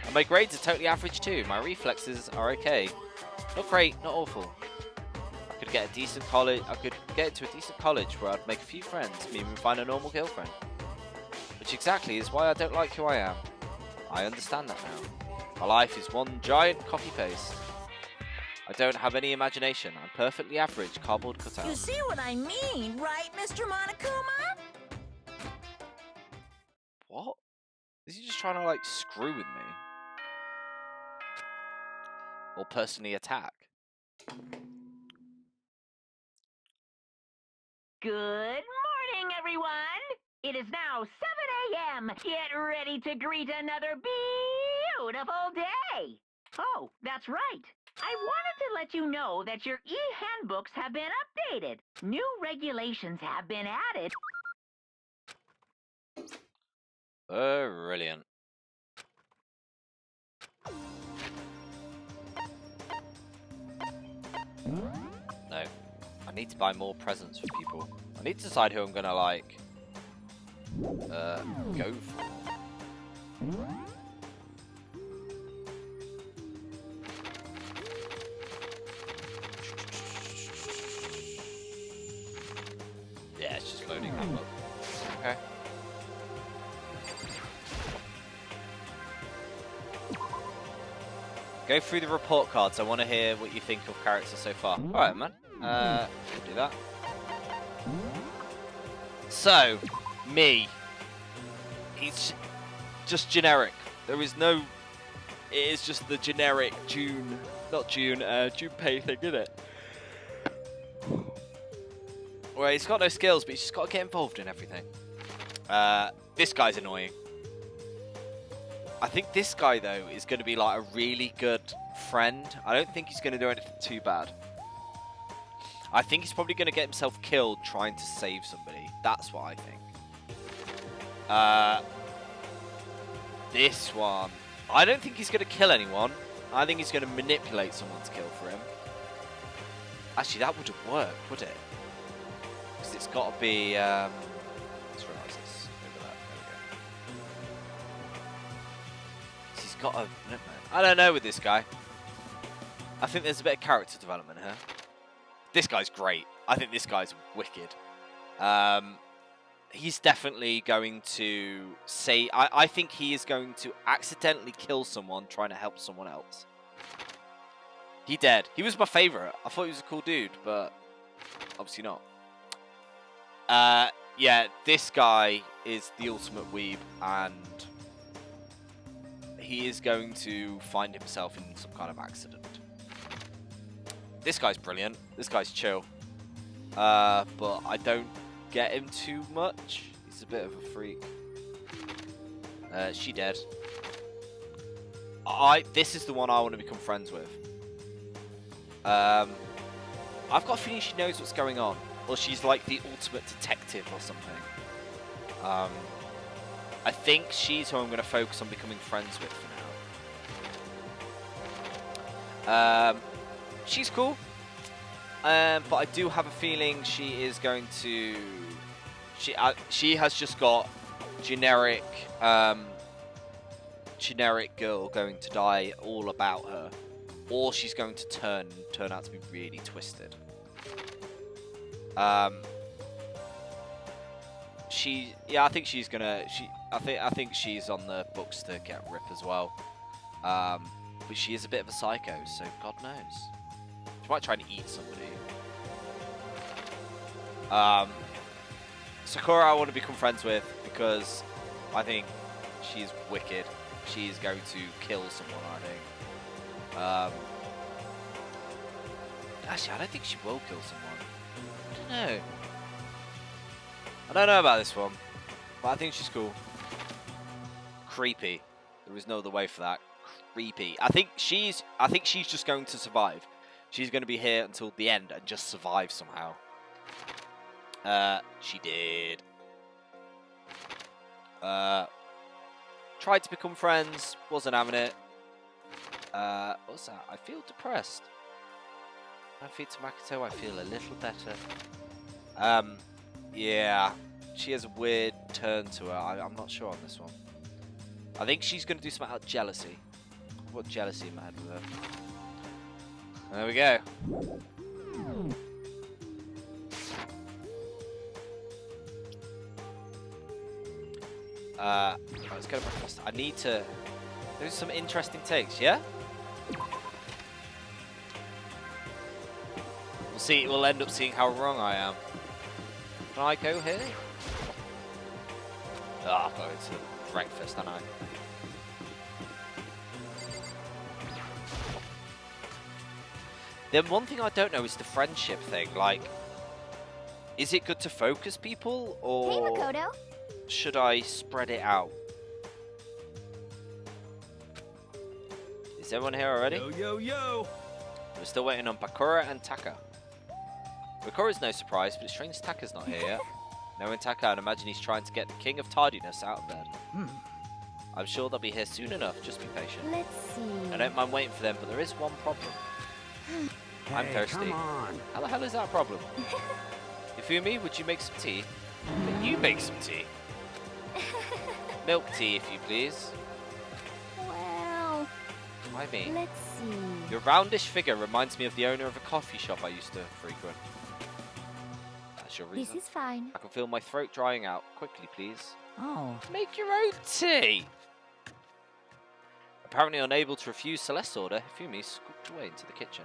And my grades are totally average too. My reflexes are okay. Not great, not awful. I could get a decent college. I could get into a decent college where I'd make a few friends, maybe even find a normal girlfriend. Which exactly is why I don't like who I am. I understand that now. My life is one giant copy paste. I don't have any imagination. I'm perfectly average, cardboard cutout. You see what I mean, right, Mr. Monokuma? What? Is he just trying to, like, screw with me? Or personally attack? Good morning, everyone! It is now 7 a.m. Get ready to greet another beautiful day! Oh, that's right. I wanted to let you know that your e-handbooks have been updated. New regulations have been added. Brilliant. No. I need to buy more presents for people. I need to decide who I'm gonna, like, go for. Yeah, it's just loading that up. Okay. Go through the report cards. I want to hear what you think of characters so far. Alright, man. We'll do that. So, me. He's just generic. There is no... It is just the generic June... Not June, Junpei thing, isn't it? Well, he's got no skills, but he's just got to get involved in everything. This guy's annoying. I think this guy, though, is going to be like a really good friend. I don't think he's going to do anything too bad. I think he's probably going to get himself killed trying to save somebody. That's what I think. This one, I don't think he's going to kill anyone. I think he's going to manipulate someone to kill for him. Actually, that wouldn't work, would it? Because it's got to be... let's realise this. Over that. There we go. He's got a... I don't know with this guy. I think there's a bit of character development here. This guy's great. I think this guy's wicked. He's definitely going to say... I think he is going to accidentally kill someone trying to help someone else. He dead. He was my favourite. I thought he was a cool dude, but obviously not. Yeah, this guy is the ultimate weeb, and he is going to find himself in some kind of accident. This guy's brilliant. This guy's chill. But I don't get him too much. He's a bit of a freak. She dead. This is the one I want to become friends with. I've got a feeling she knows what's going on. Or she's like the ultimate detective or something. I think she's who I'm going to focus on becoming friends with for now. She's cool. But I do have a feeling she is going to... She has just got generic girl going to die all about her. Or she's going to turn out to be really twisted. I think she's gonna. I think she's on the books to get Rip as well. But she is a bit of a psycho, so God knows. She might try to eat somebody. Sakura, I want to become friends with because I think she's wicked. She's going to kill someone, I think. Actually, I don't think she will kill someone. I don't know. I don't know about this one, but I think she's cool. Creepy. There is no other way for that. Creepy. I think she's just going to survive. She's going to be here until the end and just survive somehow. She did. Tried to become friends, wasn't having it. What's that? I feel depressed. My feet to Makoto, I feel a little better. Yeah, she has a weird turn to her. I'm not sure on this one. I think she's going to do something about jealousy. What jealousy in my head with her. There we go. Let's go to breakfast. I need to... There's some interesting takes, yeah? We'll see. We'll end up seeing how wrong I am. Can I go here? Ah, I've got to go to breakfast, haven't I? Then one thing I don't know is the friendship thing. Like, is it good to focus people, Hey, or Makoto. should I spread it out? Is everyone here already? Yo, yo, yo! We're still waiting on Bakura and Taka. Bakura's no surprise, but it strange Taka's not here yet. Knowing Taka, I'd imagine he's trying to get the king of tardiness out of bed. I'm sure they'll be here soon enough, just be patient. Let's see. I don't mind waiting for them, but there is one problem. I'm Hey, thirsty. come on. How the hell is that a problem? Ifumi, would you make some tea? Can you make some tea? Milk tea, if you please. Well, Why me? let's see. Your roundish figure reminds me of the owner of a coffee shop I used to frequent. That's your reason. This is fine. I can feel my throat drying out. Quickly, please. Oh. Make your own tea! Apparently unable to refuse Celeste's order, Ifumi scooped away into the kitchen.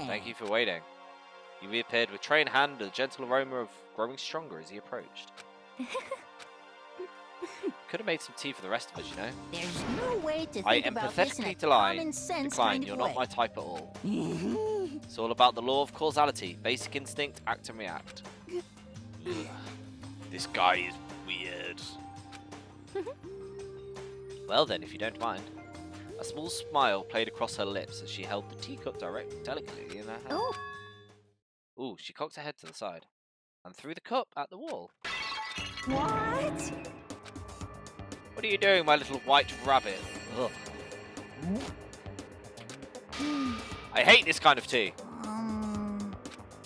Thank you for waiting. He reappeared with tray in hand and a gentle aroma of growing stronger as he approached. Could have made some tea for the rest of us, you know. There's no way to I think about this in a empathetically common sense decline. kind You're of not way. my type at all. It's all about the law of causality. Basic instinct, act and react. Ugh. This guy is weird. Well then, if you don't mind. A small smile played across her lips as she held the teacup delicately in her hand. Oh, Ooh, she cocked her head to the side and threw the cup at the wall. What? What are you doing, my little white rabbit? Ugh. I hate this kind of tea.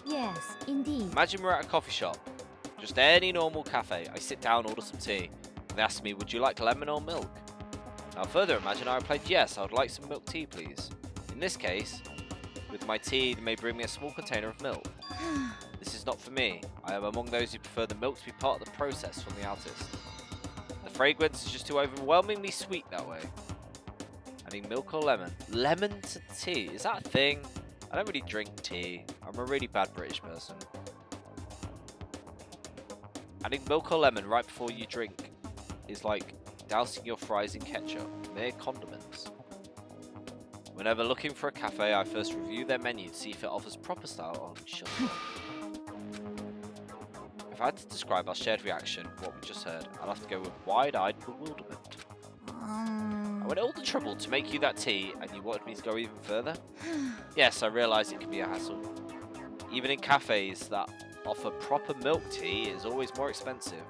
yes, indeed. Imagine we're at a coffee shop. Just any normal cafe. I sit down, order some tea. They ask me, would you like lemon or milk? Now further imagine I replied, yes, I would like some milk tea, please. In this case, with my tea, they may bring me a small container of milk. This is not for me. I am among those who prefer the milk to be part of the process from the artist. The fragrance is just too overwhelmingly sweet that way. Adding milk or lemon. Lemon to tea, is that a thing? I don't really drink tea. I'm a really bad British person. Adding milk or lemon right before you drink is like dousing your fries in ketchup. Mere condiments. Whenever looking for a cafe, I first review their menu to see if it offers proper style. Oh, shut up. If I had to describe our shared reaction, what we just heard, I'd have to go with wide-eyed bewilderment. I went all the trouble to make you that tea, and you wanted me to go even further? Yes, I realise it can be a hassle. Even in cafes that offer proper milk tea is always more expensive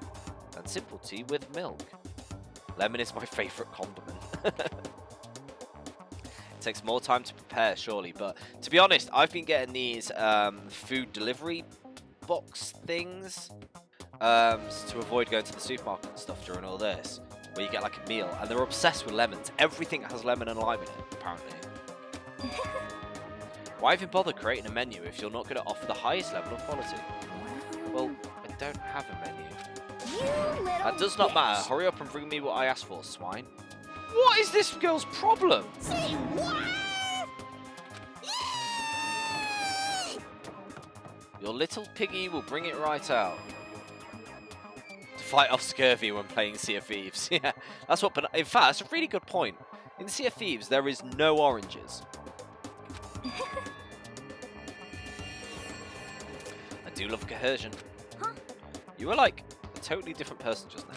than simple tea with milk. Lemon is my favourite condiment. It takes more time to prepare, surely, but to be honest, I've been getting these food delivery box things to avoid going to the supermarket and stuff during all this, where you get like a meal, and they're obsessed with lemons. Everything has lemon and lime in it, apparently. Why even bother creating a menu if you're not going to offer the highest level of quality? Well, I don't have a menu. That does not matter. Hurry up and bring me what I asked for, swine. What is this girl's problem? Say what? Your little piggy will bring it right out. To fight off scurvy when playing Sea of Thieves. Yeah, that's what. But in fact, that's a really good point. In Sea of Thieves, there is no oranges. I do love coercion. Huh? You were like a totally different person just now.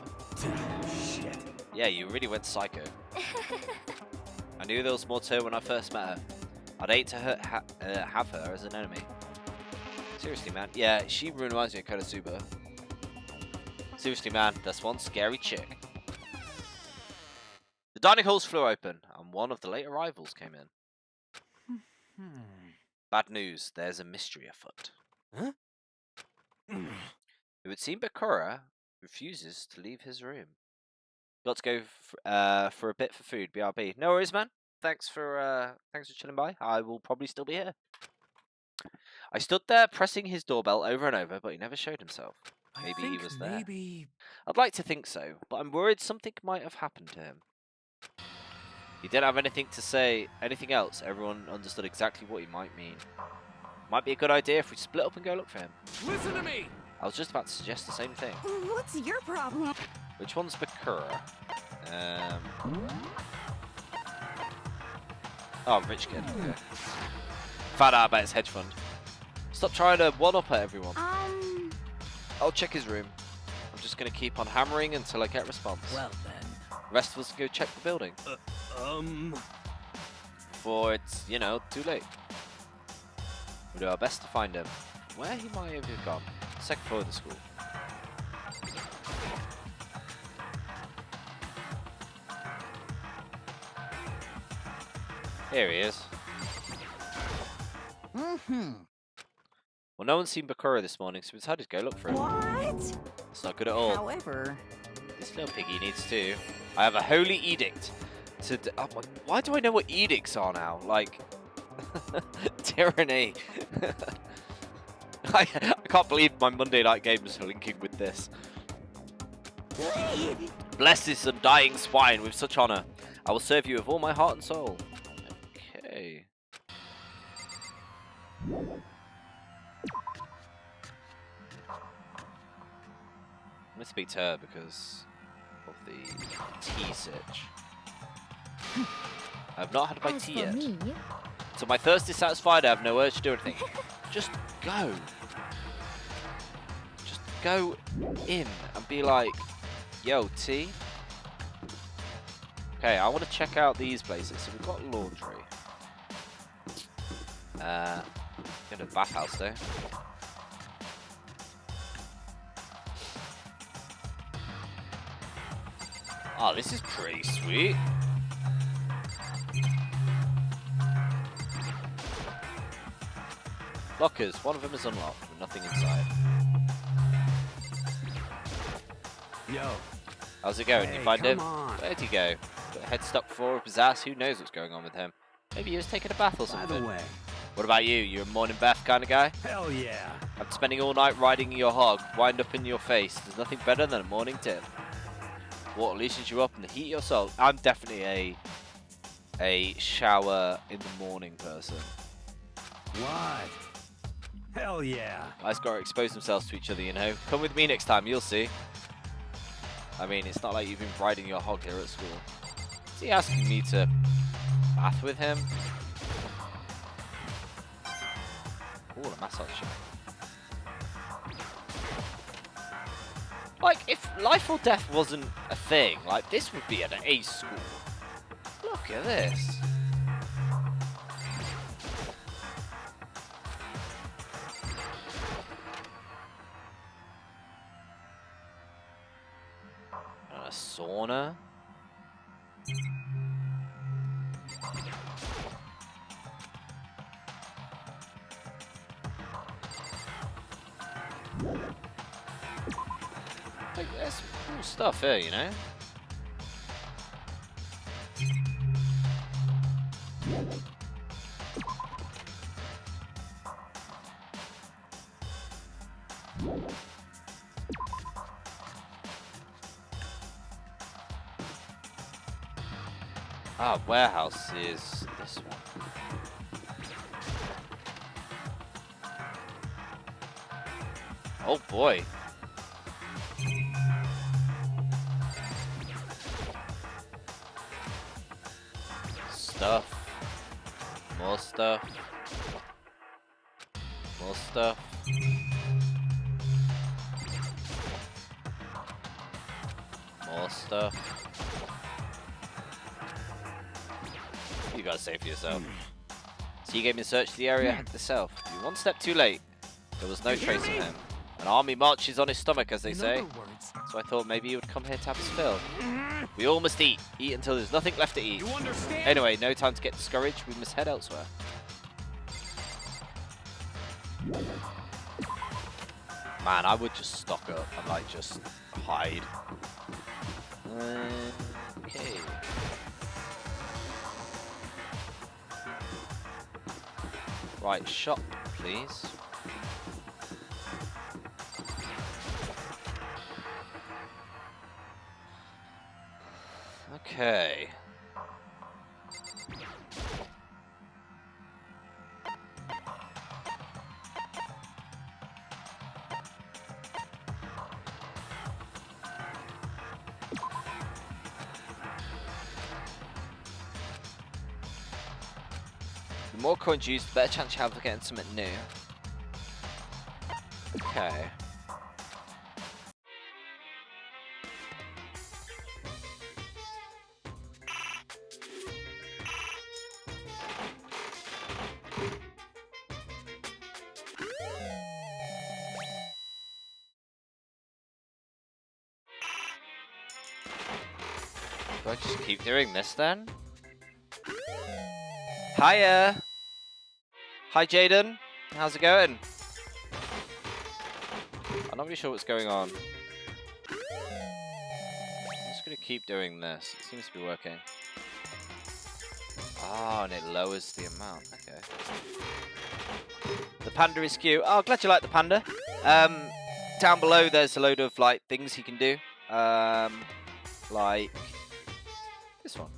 Shit. Yeah, you really went psycho. I knew there was more to her when I first met her. I'd hate to have her as an enemy. Seriously, man. Yeah, she reminds me of Konosuba. Seriously, man, that's one scary chick. The dining halls flew open, and one of the late arrivals came in. Bad news, there's a mystery afoot. Huh? It would seem Bakura refuses to leave his room. Got to go for a bit for food, BRB. No worries, man. Thanks for chilling by. I will probably still be here. I stood there pressing his doorbell over and over, but he never showed himself. Maybe he was there. Maybe. I'd like to think so, but I'm worried something might have happened to him. He didn't have anything to say, anything else. Everyone understood exactly what he might mean. Might be a good idea if we split up and go look for him. Listen to me. I was just about to suggest the same thing. What's your problem? Which one's Bakura? Oh, rich kid. Okay. Found out about his hedge fund. Stop trying to one-up at everyone. I'll check his room. I'm just going to keep on hammering until I get a response. Well then. The rest of us can go check the building. Before it's, you know, too late. We'll do our best to find him. Where he might have gone. Second floor of the school. Here he is. Well, no one's seen Bakura this morning, so we decided to go look for him. What? It's not good at all. However, This little piggy needs to. I have a holy edict to. Why do I know what edicts are now? Like, tyranny. I can't believe my Monday night games are linking with this. Bless this undying swine with such honor. I will serve you with all my heart and soul. Okay. I'm gonna speak to her because of the tea sitch. I've not had my as tea for yet. me, So my thirst is satisfied, I have no urge to do anything. Just go. Just go in and be like, yo, tea? Okay, I want to check out these places. So we've got laundry. Go to the bathhouse though. Oh, this is pretty sweet. Lockers, one of them is unlocked with nothing inside. Yo. How's it going? Hey, You find him? come on. Where'd he go? Got a head stuck floor of his ass? Who knows what's going on with him? Maybe he was taking a bath or By something. the way. What about you? You're a morning bath kind of guy? Hell yeah. After spending all night riding your hog, wind up in your face. There's nothing better than a morning tip. Water loosens you up in the heat of your soul. I'm definitely a shower in the morning person. What? Hell yeah. Guys gotta expose themselves to each other, you know. Come with me next time, you'll see. I mean, it's not like you've been riding your hog here at school. Is he asking me to bath with him? Ooh, a massage. Like, if life or death wasn't a thing, like, this would be at an A school. Look at this. And a sauna. Like, there's some cool stuff here, you know? Ah, warehouse is this one. Oh boy. Stuff. More stuff. More stuff. More stuff. You gotta say for yourself. So you gave me a search of the area itself. You're one step too late. There was no trace of him. An army marches on his stomach, as they say. So I thought maybe you would come here to have his fill. We all must eat. Eat until there's nothing left to eat. You understand? Anyway, no time to get discouraged. We must head elsewhere. Man, I would just stock up and like just hide. Okay. Right, shop, please. Okay. The more coins used, the better chance you have of getting something new. Okay. Do I just keep doing this then? Hiya! Hi Jaden, how's it going? I'm not really sure what's going on. I'm just gonna keep doing this. It seems to be working. Ah, and it lowers the amount. Okay. The panda is cute. Oh, glad you like the panda. Down below there's a load of like things he can do. Like this one.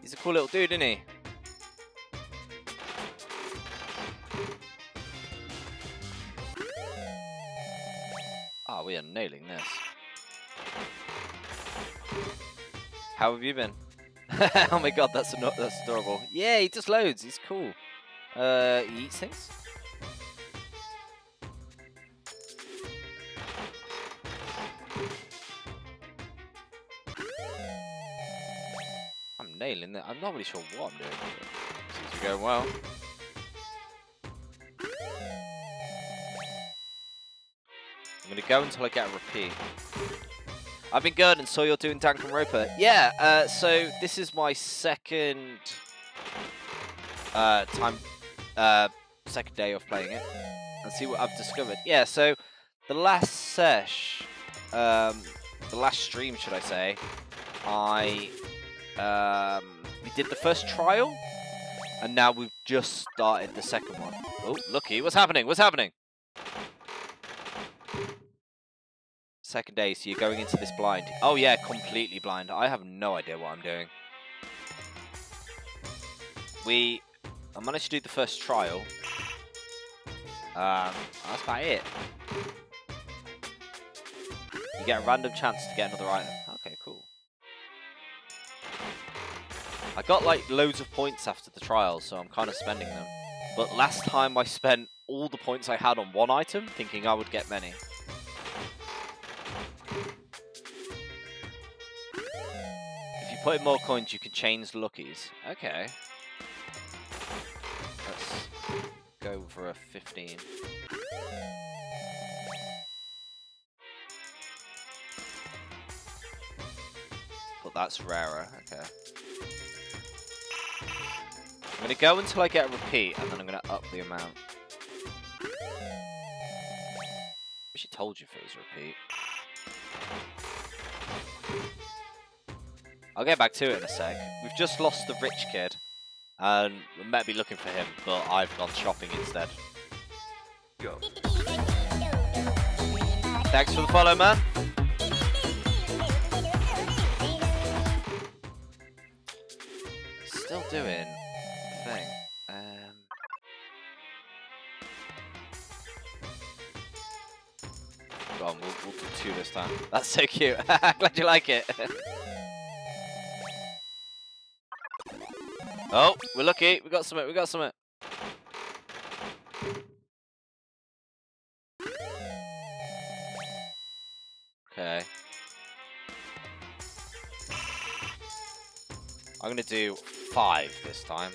He's a cool little dude, isn't he? Oh, we are nailing this. How have you been? Oh my god, that's adorable. Yeah, he just loads. He's cool. He eats things. I'm nailing that. I'm not really sure what I'm doing. Seems to be going well. I'm gonna go until I get a repeat. I've been good and saw you're doing Danganronpa. Yeah, so this is my second second day of playing it. And see what I've discovered. Yeah, so the last the last stream, should I say, we did the first trial, and now we've just started the second one. Oh, looky, what's happening? What's happening? Second day, so you're going into this blind. Oh yeah, completely blind. I have no idea what I'm doing. I managed to do the first trial. That's about it. You get a random chance to get another item. Okay, cool. I got like loads of points after the trial, so I'm kind of spending them. But last time I spent all the points I had on one item, thinking I would get many. If you put in more coins, you can change luckies. Okay. Let's go for a 15. But that's rarer. Okay. I'm going to go until I get a repeat, and then I'm going to up the amount. I wish I told you if it was a repeat. I'll get back to it in a sec. We've just lost the rich kid, and we might be looking for him, but I've gone shopping instead. Go. Thanks for the follow, man. Still doing the thing. Go on, we'll do 2 this time. That's so cute. Glad you like it. Oh, we're lucky. We got something. We got something. Okay. I'm gonna do 5 this time.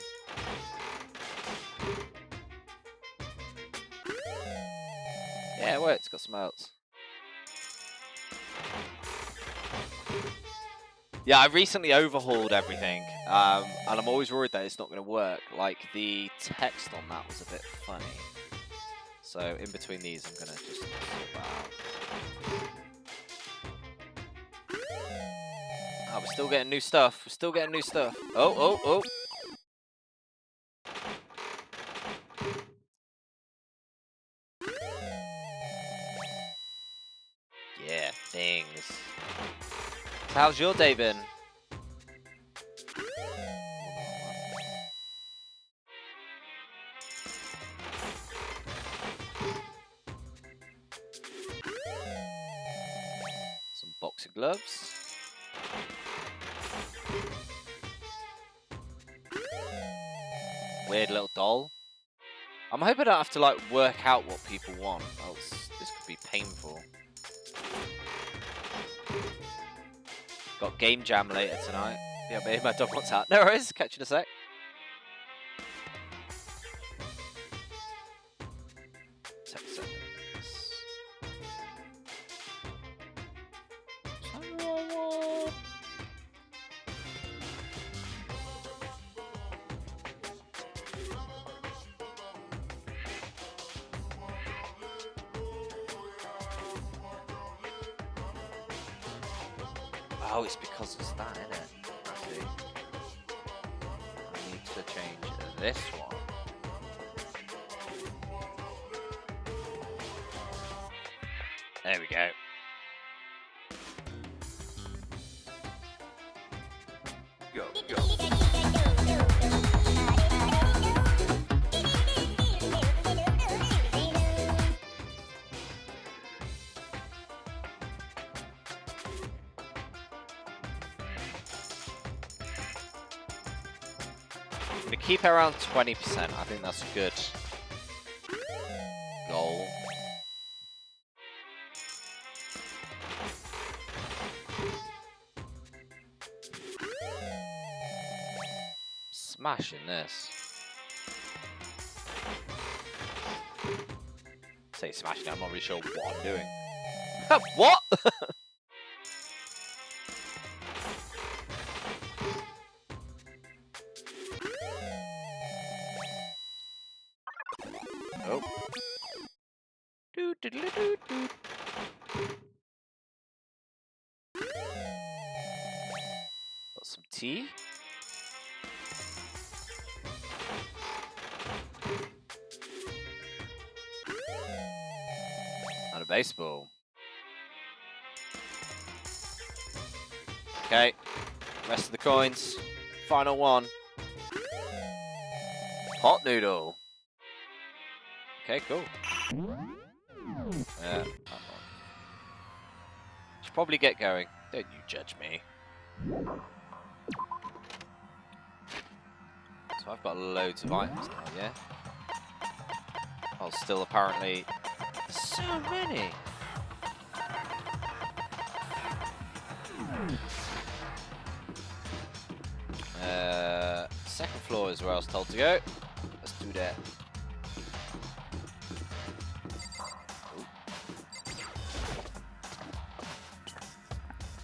Yeah, wait, it's got some else. Yeah, I recently overhauled everything, and I'm always worried that it's not going to work. Like, the text on that was a bit funny. So, in between these, I'm going to just sort that out. Oh, we're still getting new stuff. We're still getting new stuff. Oh, oh, oh. Yeah, things. So how's your day been? Some boxing gloves. Weird little doll. I'm hoping I don't have to like work out what people want, else this could be painful. Got game jam later tonight. Yeah, maybe my dog wants out. No worries, catch you in a sec. Oh, it's because it's that, isn't it? I see. I need to change this one. There we go. Go. I'm gonna keep it around 20%. I think that's a good goal. Smashing this. Say smashing, I'm not really sure what I'm doing. What? Oh. Got some tea. And a baseball. Okay. Rest of the coins. Final one. Hot noodle. Okay, cool. Yeah. Should probably get going. Don't you judge me. So I've got loads of items now, yeah? Oh, still apparently... So many! Second floor is where I was told to go. Let's do that. Ooh.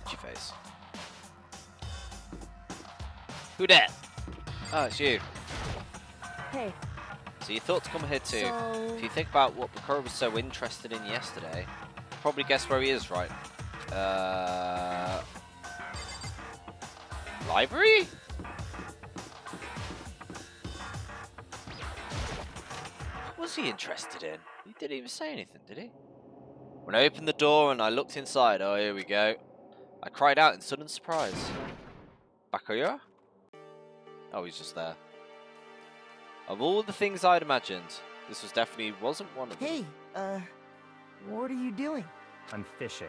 What's your face? Who that? Oh, it's you. Hey. So you thought to come here too. So... If you think about what Bakura was so interested in yesterday, probably guess where he is, right? Library? What was he interested in? He didn't even say anything, did he? When I opened the door and I looked inside, oh, here we go. I cried out in sudden surprise. Bakura? Oh, he's just there. Of all the things I'd imagined, this was definitely wasn't one of them. Hey, what are you doing? I'm fishing.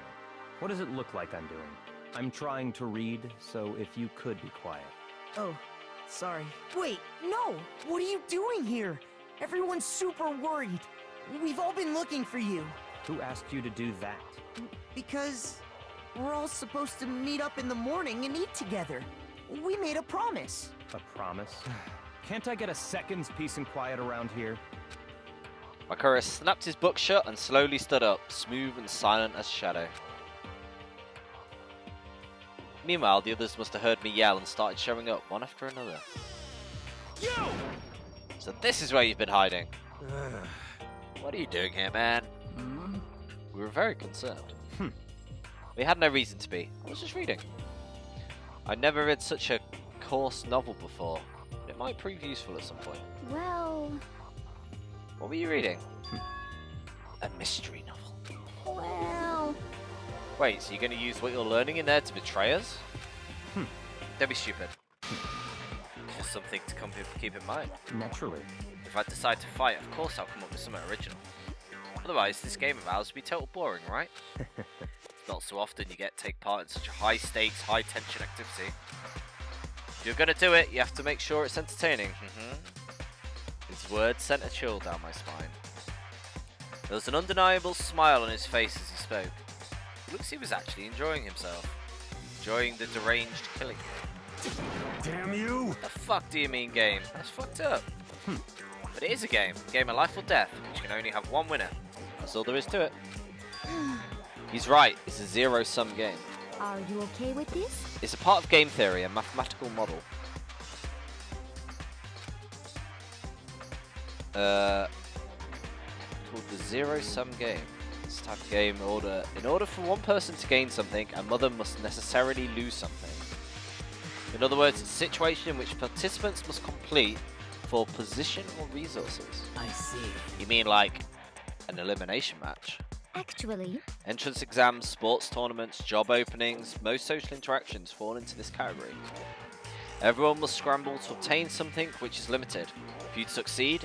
What does it look like I'm doing? I'm trying to read, so if you could be quiet. Oh, sorry. Wait, no! What are you doing here? Everyone's super worried. We've all been looking for you. Who asked you to do that? Because we're all supposed to meet up in the morning and eat together. We made a promise. A promise? Can't I get a second's peace and quiet around here? Makura snapped his book shut and slowly stood up, smooth and silent as shadow. Meanwhile, the others must have heard me yell and started showing up, one after another. You! So this is where you've been hiding. What are you doing here, man? We were very concerned. We had no reason to be. I was just reading. I'd never read such a coarse novel before. But it might prove useful at some point. Well, What were you reading? A mystery novel. well... Wait, so you're going to use what you're learning in there to betray us? Don't be stupid. Just something to keep in mind. Naturally. If I decide to fight, of course I'll come up with something original. Otherwise, this game of ours would be total boring, right? It's not so often you get to take part in such a high-stakes, high-tension activity. If you're going to do it, you have to make sure it's entertaining. His words sent a chill down my spine. There was an undeniable smile on his face as he spoke. It looks he was actually enjoying himself. Enjoying the deranged killing game. Damn you! The fuck do you mean game? That's fucked up. But it is a game of life or death, which can only have one winner. That's all there is to it. He's right, it's a zero-sum game. Are you okay with this? It's a part of game theory, a mathematical model. Called the zero-sum game. This type of game, in order for one person to gain something, another must necessarily lose something. In other words, it's a situation in which participants must complete for position or resources. I see. You mean like an elimination match? Actually, Entrance exams, sports tournaments, job openings, most social interactions fall into this category. Everyone must scramble to obtain something which is limited. If you succeed,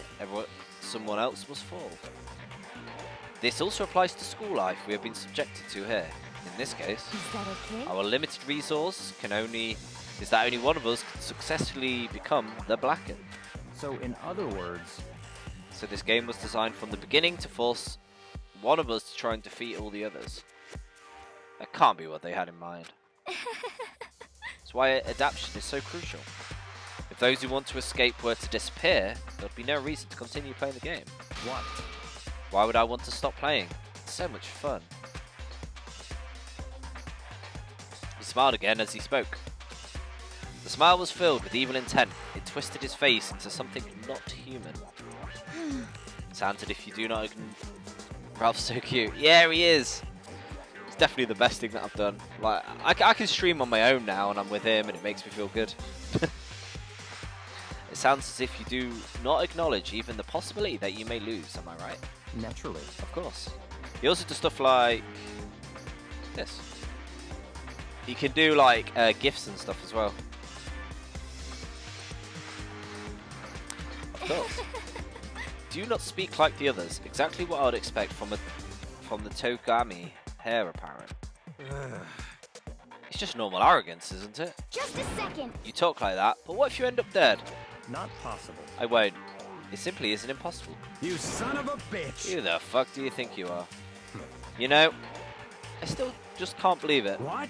someone else must fall. This also applies to school life we have been subjected to here. In this case, is that okay? our limited resource is that only one of us can successfully become the Blacken. So, in other words, So this game was designed from the beginning to force one of us to try and defeat all the others. That can't be what they had in mind. That's why adaptation is so crucial. If those who want to escape were to disappear, there'd be no reason to continue playing the game. what? Why would I want to stop playing? It's so much fun. He smiled again as he spoke. The smile was filled with evil intent. It twisted his face into something not human. Sounded if you do not... Ralph's so cute. Yeah, he is. It's definitely the best thing that I've done. Like, I can stream on my own now and I'm with him and it makes me feel good. It sounds as if you do not acknowledge even the possibility that you may lose, am I right? Naturally. Of course. He also does stuff like this. He can do like gifts and stuff as well. Of course. Do not speak like the others. Exactly what I would expect from the Togami heir apparent. It's just normal arrogance, isn't it? Just a second. You talk like that, but what if you end up dead? Not possible. I won't. It simply isn't impossible. You son of a bitch! Who the fuck do you think you are? You know, I still just can't believe it. What?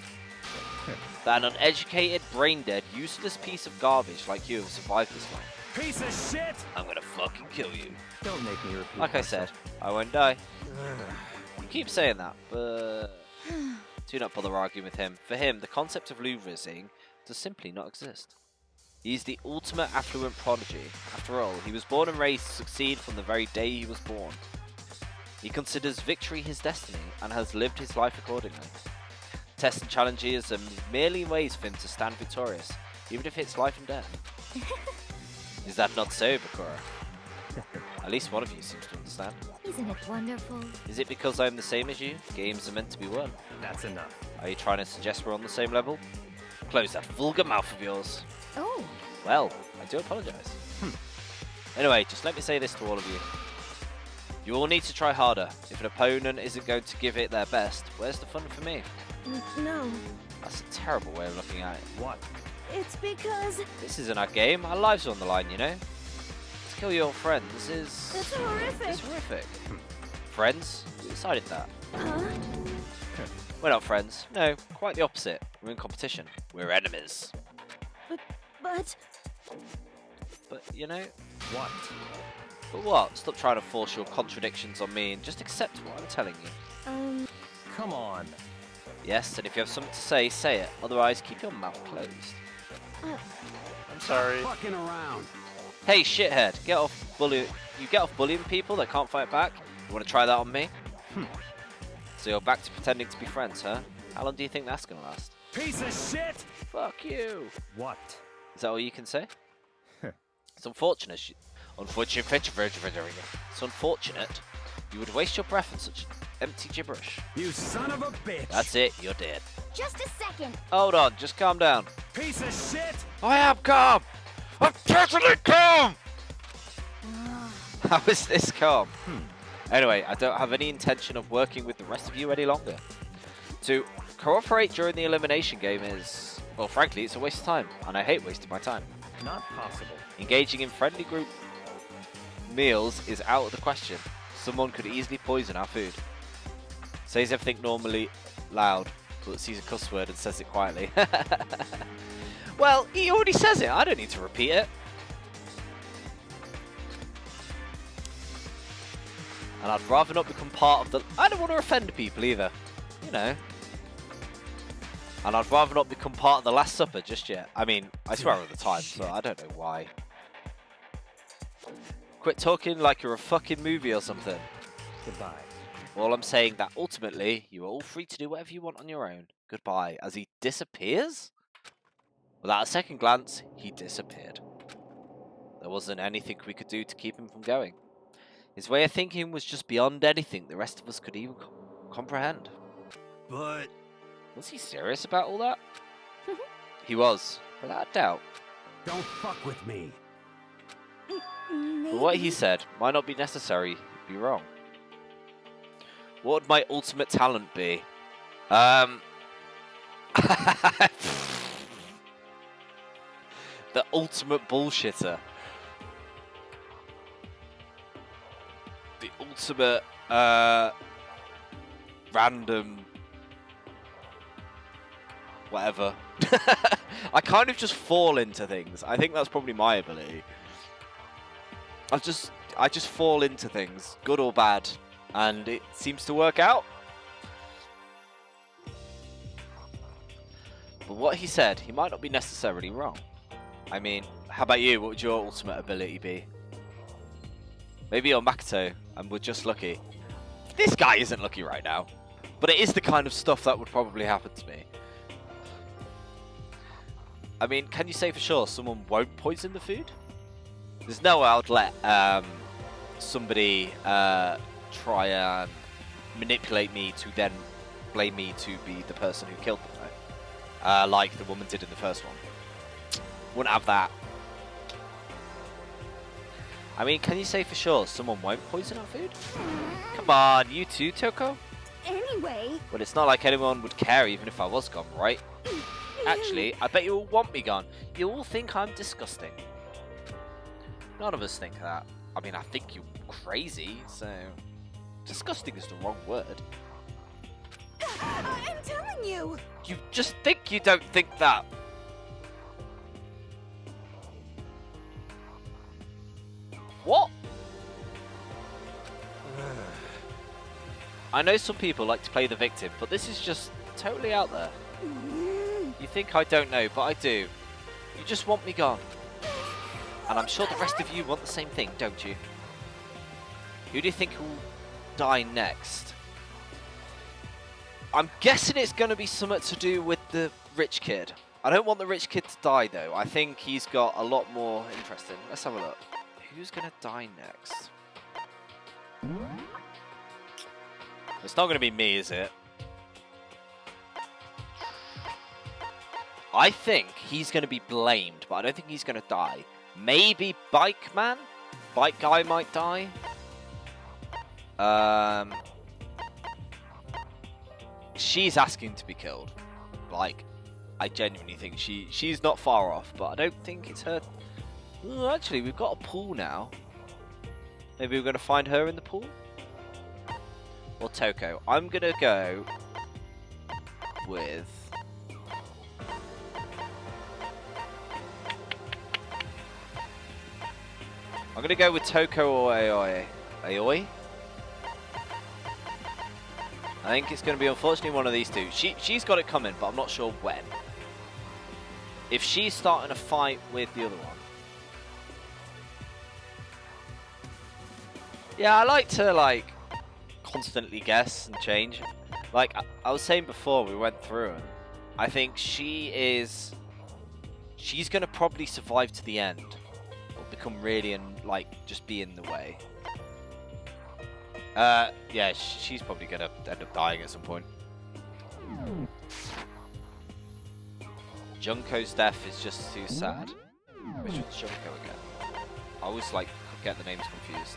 That an uneducated, brain-dead, useless piece of garbage like you have survived this long. Piece of shit! I'm gonna fucking kill you. Don't make me repeat Like I myself. said, I won't die. You keep saying that, but do not bother arguing with him. For him, the concept of losing does simply not exist. He is the ultimate affluent prodigy. After all, he was born and raised to succeed from the very day he was born. He considers victory his destiny and has lived his life accordingly. Tests and challenges are merely ways for him to stand victorious, even if it's life and death. Is that not so, Bakura? At least one of you seems to understand. Isn't it wonderful? Is it because I'm the same as you? Games are meant to be won. That's enough. Are you trying to suggest we're on the same level? Close that vulgar mouth of yours. Oh, Well, I do apologise. Anyway, just let me say this to all of you. You all need to try harder. If an opponent isn't going to give it their best, where's the fun for me? no. That's a terrible way of looking at it. What? It's because This isn't our game. Our lives are on the line, you know? To kill your friends is... it's horrific. It's horrific. Friends? We decided that. Huh? We're not friends. No, quite the opposite. We're in competition. We're enemies. But But, you know, What? but what? Stop trying to force your contradictions on me and just accept what I'm telling you. Come on. Yes, and if you have something to say, say it. Otherwise, keep your mouth closed. I'm sorry. Fucking around. Hey, shithead, get off bullying people that can't fight back? You want to try that on me? So you're back to pretending to be friends, huh? How long do you think that's gonna last? Piece of shit. Fuck you. What? Is that all you can say? It's unfortunate. It's unfortunate you would waste your breath on such empty gibberish. You son of a bitch. That's it. You're dead. just a second. Hold on. Just calm down. Piece of shit. I am calm. I'm totally calm. How is this calm? Anyway, I don't have any intention of working with the rest of you any longer. To cooperate during the elimination game is, well, frankly, it's a waste of time, and I hate wasting my time. Not possible. Engaging in friendly group meals is out of the question. Someone could easily poison our food. Says everything normally loud, but sees a cuss word and says it quietly. Well, he already says it. I don't need to repeat it. And I'd rather not become part of the... I don't want to offend people either. You know. And I'd rather not become part of the Last Supper just yet. I mean, I swear all the time, but I don't know why. Quit talking like you're a fucking movie or something. Goodbye. Well, I'm saying that ultimately, you are all free to do whatever you want on your own. Goodbye. As he disappears? Without a second glance, he disappeared. There wasn't anything we could do to keep him from going. His way of thinking was just beyond anything the rest of us could even comprehend. But Was he serious about all that? He was, without a doubt. don't fuck with me. But what he said might not be necessary, he'd be wrong. What would my ultimate talent be? The ultimate bullshitter. The ultimate, random... whatever. I kind of just fall into things. I think that's probably my ability. I just fall into things, good or bad, and it seems to work out. But what he said, he might not be necessarily wrong. I mean, how about you? What would your ultimate ability be? Maybe you're Makoto, and we're just lucky. This guy isn't lucky right now, but it is the kind of stuff that would probably happen to me. I mean, can you say for sure someone won't poison the food? There's no way I'd let somebody try and manipulate me to then blame me to be the person who killed them, though. Like the woman did in the first one. Wouldn't have that. I mean, can you say for sure someone won't poison our food? Come on, you too, Toko? Anyway. But it's not like anyone would care even if I was gone, right? Actually, I bet you all want me gone. You all think I'm disgusting. None of us think that. I mean, I think you're crazy, so... Disgusting is the wrong word. I'm telling you. You just think you don't think that. What? I know some people like to play the victim, but this is just totally out there. You think I don't know, but I do. You just want me gone. And I'm sure the rest of you want the same thing, don't you? Who do you think will die next? I'm guessing it's going to be something to do with the rich kid. I don't want the rich kid to die, though. I think he's got a lot more interesting. Let's have a look. Who's going to die next? It's not going to be me, is it? I think he's going to be blamed, but I don't think he's going to die. Maybe Bike Man? Bike Guy might die. She's asking to be killed. Like, I genuinely think she's not far off, but I don't think it's her. Ooh, actually, we've got a pool now. Maybe we're going to find her in the pool? Or Toko. I'm going to go with... I'm gonna go with Toko or Aoi. Aoi? I think it's gonna be unfortunately one of these two. She's got it coming, but I'm not sure when. If she's starting a fight with the other one. Yeah, I like to like constantly guess and change. Like I was saying before, we went through it. I think she's gonna probably survive to the end, or become really and like just be in the way. Yeah, she's probably gonna end up dying at some point. Junko's death is just too sad. Which one's Junko again? I always like get the names confused.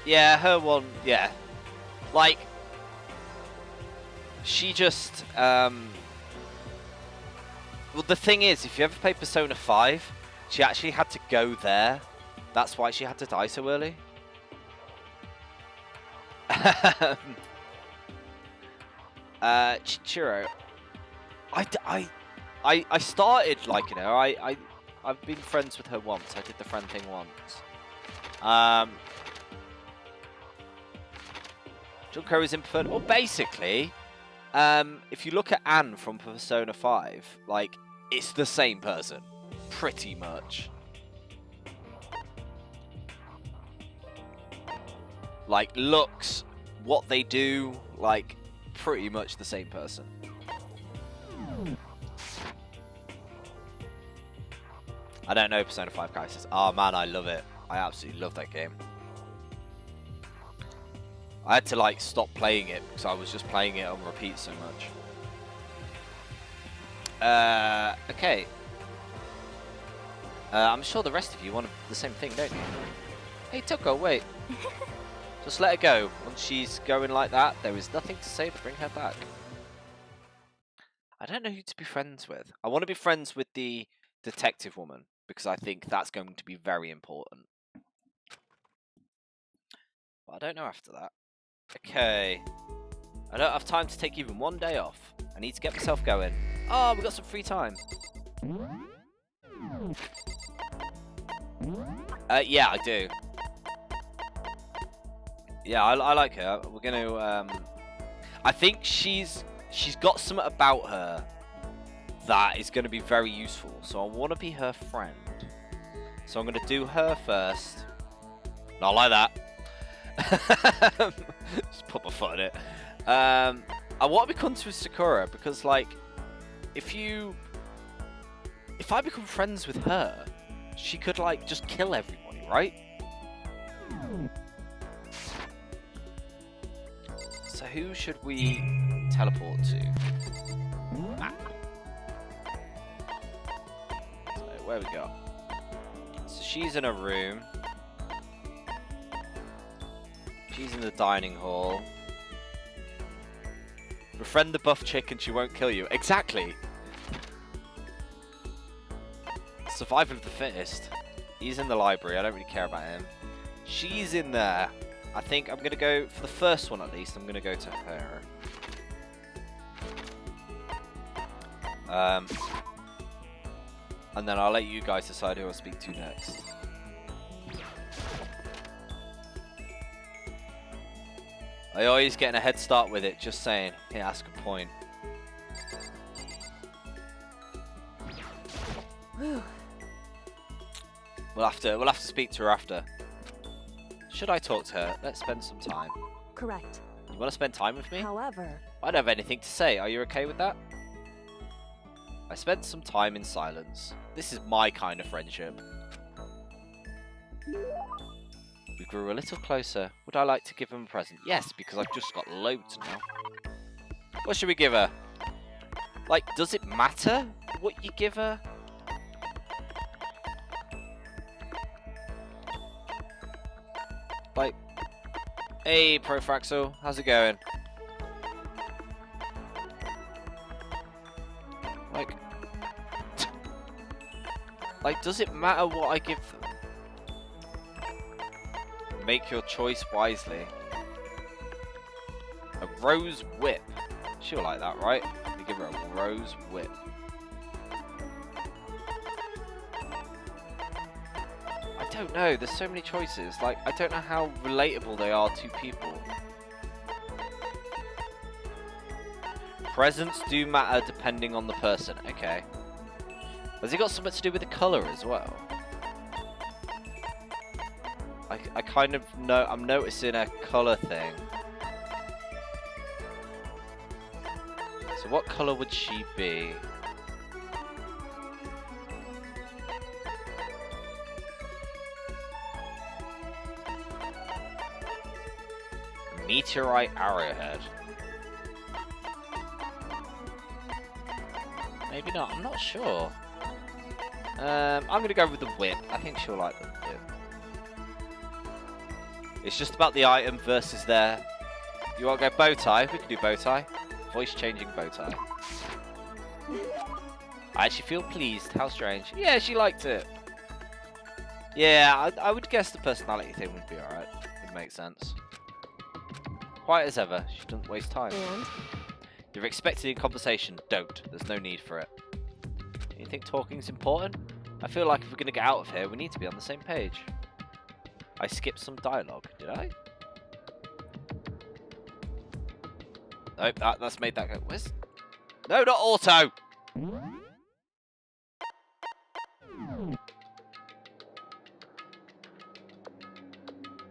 Yeah, her one, yeah. Like, she just, well, the thing is, if you ever play Persona 5, she actually had to go there. That's why she had to die so early. Chichiro. I started liking her. I've been friends with her once. I did the friend thing once. Junko is inferred. Well, basically, if you look at Anne from Persona 5, like, it's the same person. Pretty much. Like, looks, what they do, like, pretty much the same person. I don't know Persona 5 characters. Oh man, I love it. I absolutely love that game. I had to like stop playing it because I was just playing it on repeat so much. Okay. I'm sure the rest of you want the same thing, don't you? Hey Toko, wait. Just let her go. Once she's going like that, there is nothing to say to bring her back. I don't know who to be friends with. I want to be friends with the detective woman because I think that's going to be very important. But I don't know after that. Okay. I don't have time to take even one day off. I need to get myself going. Oh, we got some free time. Yeah, I do. Yeah, I like her. We're gonna. I think she's got something about her that is going to be very useful. So I want to be her friend. So I'm going to do her first. Not like that. Just put my foot in it. I want to become with Sakura because, like, if I become friends with her, she could, like, just kill everybody, right? So who should we teleport to? Ah. So where we go? So she's in a room. She's in the dining hall. Befriend the buff chick and she won't kill you. Exactly. Survival of the fittest. He's in the library. I don't really care about him. She's in there. I think I'm going to go, for the first one at least, I'm going to go to her. And then I'll let you guys decide who I'll speak to next. I always getting a head start with it, just saying. Yeah, that's a good point. We'll have to speak to her after. Should I talk to her? Let's spend some time. Correct. You want to spend time with me? However, I don't have anything to say. Are you okay with that? I spent some time in silence. This is my kind of friendship. We grew a little closer. Would I like to give him a present? Yes, because I've just got loads now. What should we give her? Like, does it matter what you give her? Like, hey, Profraxel, how's it going? Like, does it matter what I give them? Make your choice wisely. A rose whip. She'll like that, right? We give her a rose whip. don't know. There's so many choices. Like, I don't know how relatable they are to people. Presents do matter depending on the person. Okay. Has it got something to do with the colour as well? I kind of know. I'm noticing a colour thing. So what colour would she be? Meteorite arrowhead. Maybe not. I'm not sure. I'm gonna go with the whip. I think she'll like the whip. It's just about the item versus their. You want to go bow tie? We can do bow tie. Voice changing bow tie. I actually feel pleased. How strange. Yeah, she liked it. Yeah, I would guess the personality thing would be alright. Would make sense. Quiet as ever. She doesn't waste time. And? You're expecting a conversation. Don't. There's no need for it. You think talking's important? I feel like if we're going to get out of here, we need to be on the same page. I skipped some dialogue, did I? Nope, that's made that go. Where's... No, not auto!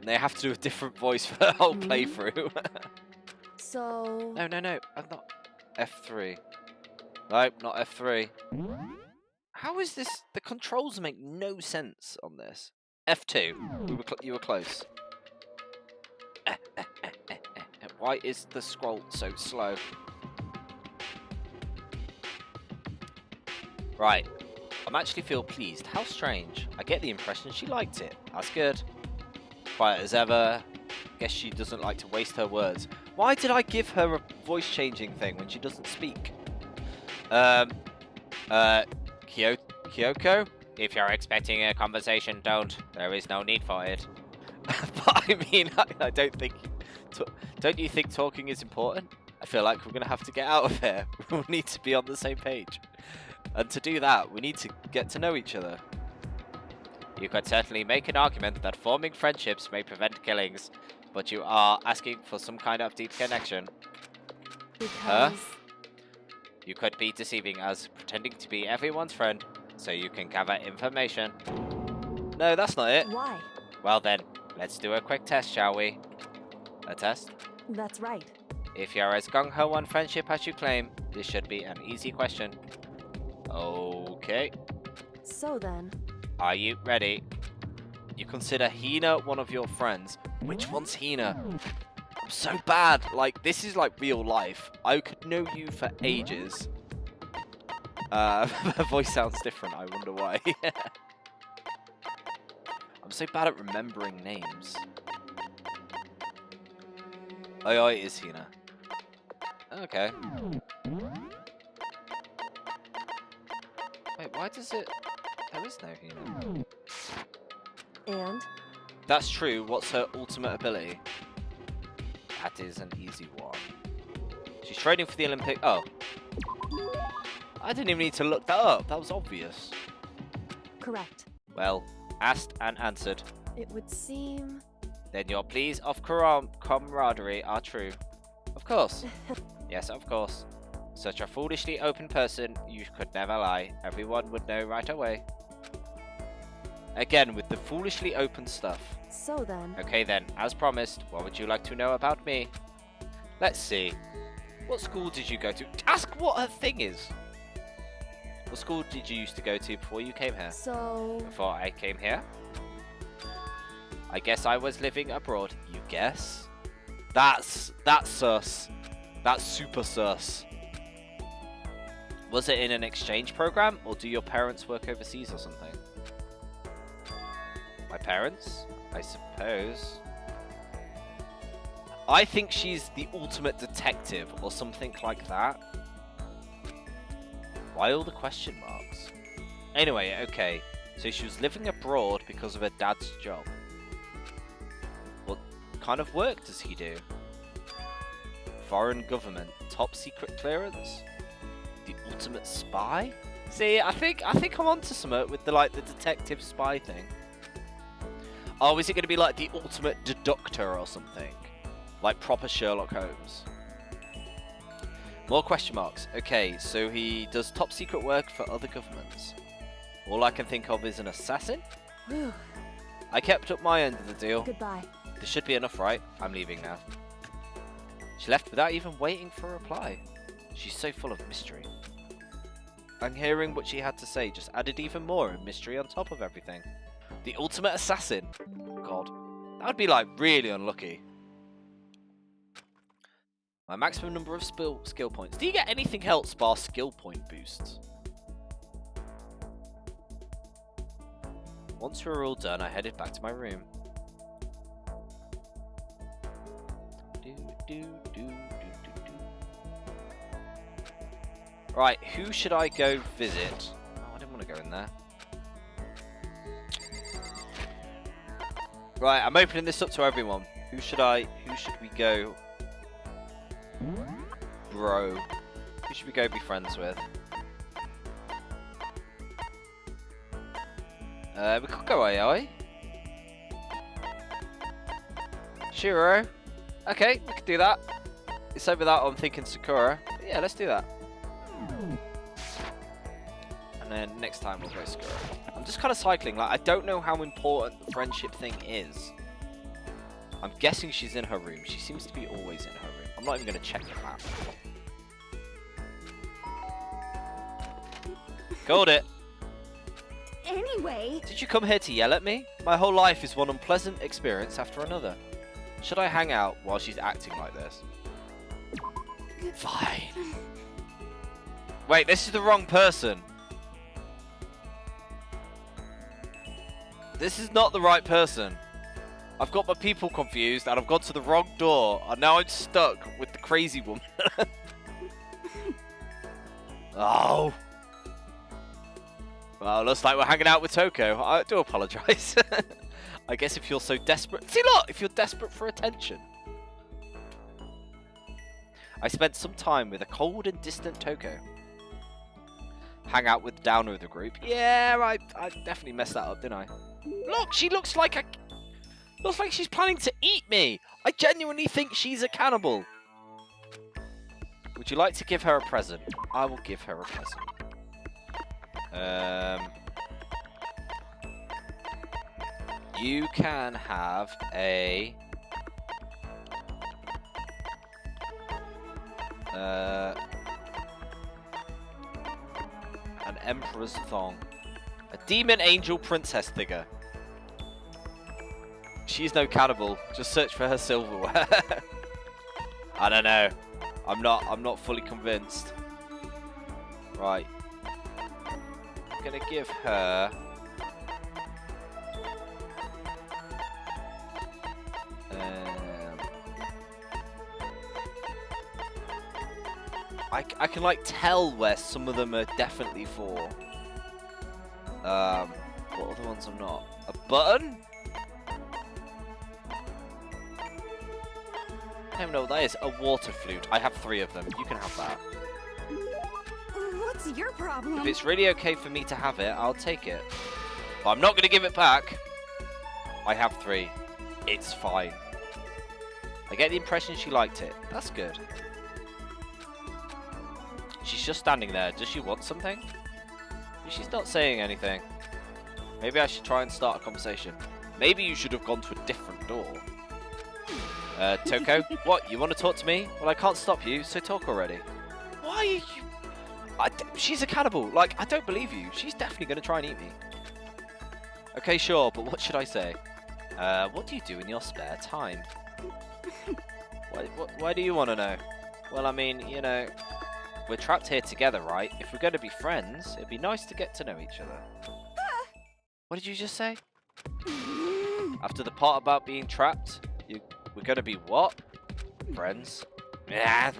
They have to do a different voice for the whole playthrough. So... No, I'm not... F3. Nope, not F3. How is this? The controls make no sense on this. F2. You were close. Why is the scroll so slow? Right. I'm actually feel pleased. How strange. I get the impression she liked it. That's good. Quiet as ever. Guess she doesn't like to waste her words. Why did I give her a voice changing thing when she doesn't speak? Kyoko? If you're expecting a conversation, don't. There is no need for it. But I mean, I don't think... Don't you think talking is important? I feel like we're going to have to get out of here. We need to be on the same page. And to do that, we need to get to know each other. You could certainly make an argument that forming friendships may prevent killings, but you are asking for some kind of deep connection. Because... Huh? You could be deceiving us, pretending to be everyone's friend, so you can gather information. No, that's not it. Why? Well then, let's do a quick test, shall we? A test? That's right. If you're as gung-ho on friendship as you claim, this should be an easy question. Okay. So then... Are you ready? You consider Hina one of your friends. Which one's Hina? I'm so bad. Like, this is like real life. I could know you for ages. Her voice sounds different. I wonder why. I'm so bad at remembering names. Oh, it is Hina. Okay. Wait, why does it... There is no Hina. And? That's true. What's her ultimate ability? That is an easy one. She's training for the Olympic... Oh. I didn't even need to look that up. That was obvious. Correct. Well, asked and answered. It would seem... Then your pleas of camaraderie are true. Of course. Yes, of course. Such a foolishly open person, you could never lie. Everyone would know right away. Again, with the foolishly open stuff. So then... Okay then, as promised, what would you like to know about me? Let's see. What school did you go to? Ask what her thing is. What school did you used to go to before you came here? So... Before I came here? I guess I was living abroad. You guess? That's sus. That's super sus. Was it in an exchange program, or do your parents work overseas or something? My parents? I suppose. I think she's the ultimate detective, or something like that. Why all the question marks? Anyway, okay. So she was living abroad because of her dad's job. What kind of work does he do? Foreign government. Top secret clearance? The ultimate spy? See, I think I'm onto something with the detective spy thing. Oh, is it going to be like the ultimate deductor or something? Like proper Sherlock Holmes? More question marks. Okay, so he does top secret work for other governments. All I can think of is an assassin? Whew. I kept up my end of the deal. Goodbye. This should be enough, right? I'm leaving now. She left without even waiting for a reply. She's so full of mystery. And hearing what she had to say just added even more mystery on top of everything. The ultimate assassin? God. That would be like really unlucky. My maximum number of skill points. Do you get anything else bar skill point boosts? Once we were all done, I headed back to my room. Right, who should I go visit? Oh, I didn't want to go in there. Right, I'm opening this up to everyone. Who should we go? Bro. Who should we go be friends with? We could go AI. Shiro. Okay, we could do that. It's over that I'm thinking Sakura. But yeah, let's do that. And then next time we'll go Sakura. I'm just kind of cycling. Like, I don't know how important the friendship thing is. I'm guessing she's in her room. She seems to be always in her room. I'm not even going to check the map. Called it. Anyway. Did you come here to yell at me? My whole life is one unpleasant experience after another. Should I hang out while she's acting like this? Fine. Wait, this is the wrong person. This is not the right person. I've got my people confused and I've gone to the wrong door and now I'm stuck with the crazy woman. Oh. Well, looks like we're hanging out with Toko. I do apologise. I guess if you're so desperate... See, look! If you're desperate for attention. I spent some time with a cold and distant Toko. Hang out with the downer of the group. Yeah, I definitely messed that up, didn't I? Look, she looks like a... Looks like she's planning to eat me. I genuinely think she's a cannibal. Would you like to give her a present? I will give her a present. You can have an Emperor's Thong. A Demon Angel Princess figure. She's no cannibal. Just search for her silverware. I don't know. I'm not fully convinced. Right. I'm gonna give her I can like tell where some of them are definitely for. What other ones I'm not? A button? I don't know what that is. A water flute. I have 3 of them. You can have that. What's your problem? If it's really okay for me to have it, I'll take it. But I'm not going to give it back. I have 3. It's fine. I get the impression she liked it. That's good. She's just standing there. Does she want something? She's not saying anything. Maybe I should try and start a conversation. Maybe you should have gone to a different door. Toko, what? You want to talk to me? Well, I can't stop you, so talk already. Why are you... she's a cannibal. Like, I don't believe you. She's definitely going to try and eat me. Okay, sure, but what should I say? What do you do in your spare time? Why do you want to know? Well, I mean, you know, we're trapped here together, right? If we're going to be friends, it'd be nice to get to know each other. What did you just say? After the part about being trapped, we're going to be what? Friends? I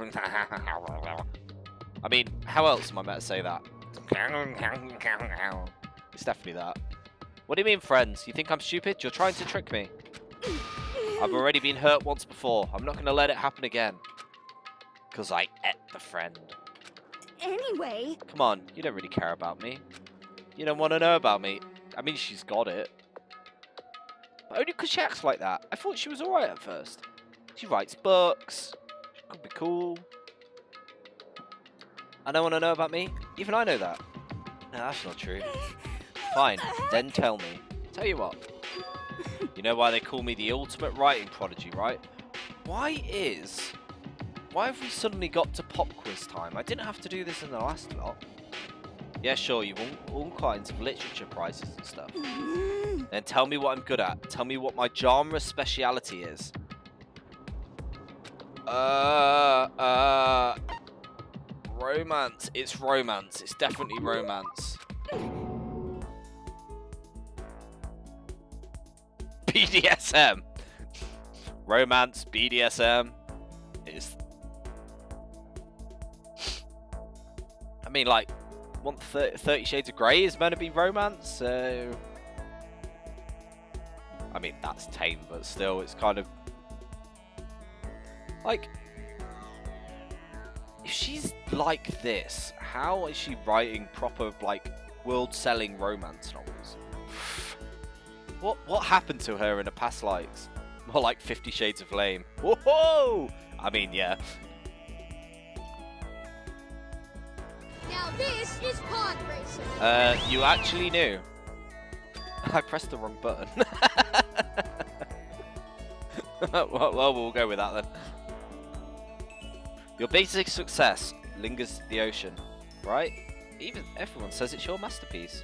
mean, how else am I meant to say that? It's definitely that. What do you mean, friends? You think I'm stupid? You're trying to trick me. I've already been hurt once before. I'm not going to let it happen again. Because I ate the friend. Anyway. Come on, you don't really care about me. You don't want to know about me. I mean, she's got it. But only because she acts like that. I thought she was alright at first. She writes books. She could be cool. I don't want to know about me. Even I know that. No, that's not true. Fine, then tell me. Tell you what. You know why they call me the ultimate writing prodigy, right? Why have we suddenly got to pop quiz time? I didn't have to do this in the last lot. Yeah, sure, you won all kinds of literature prizes and stuff. Then tell me what I'm good at. Tell me what my genre speciality is. Romance. It's romance. It's definitely romance. BDSM. Romance, BDSM. Is. I mean, like, 30 Shades of Grey is meant to be romance, so. I mean, that's tame, but still, it's kind of. Like. If she's like this, how is she writing proper, like, world-selling romance novels? What happened to her in her past lives? More like 50 Shades of Lame. Whoa! I mean, yeah. Now this is pod racing. You actually knew. I pressed the wrong button. well, we'll go with that then. Your basic success lingers the ocean, right? Even everyone says it's your masterpiece.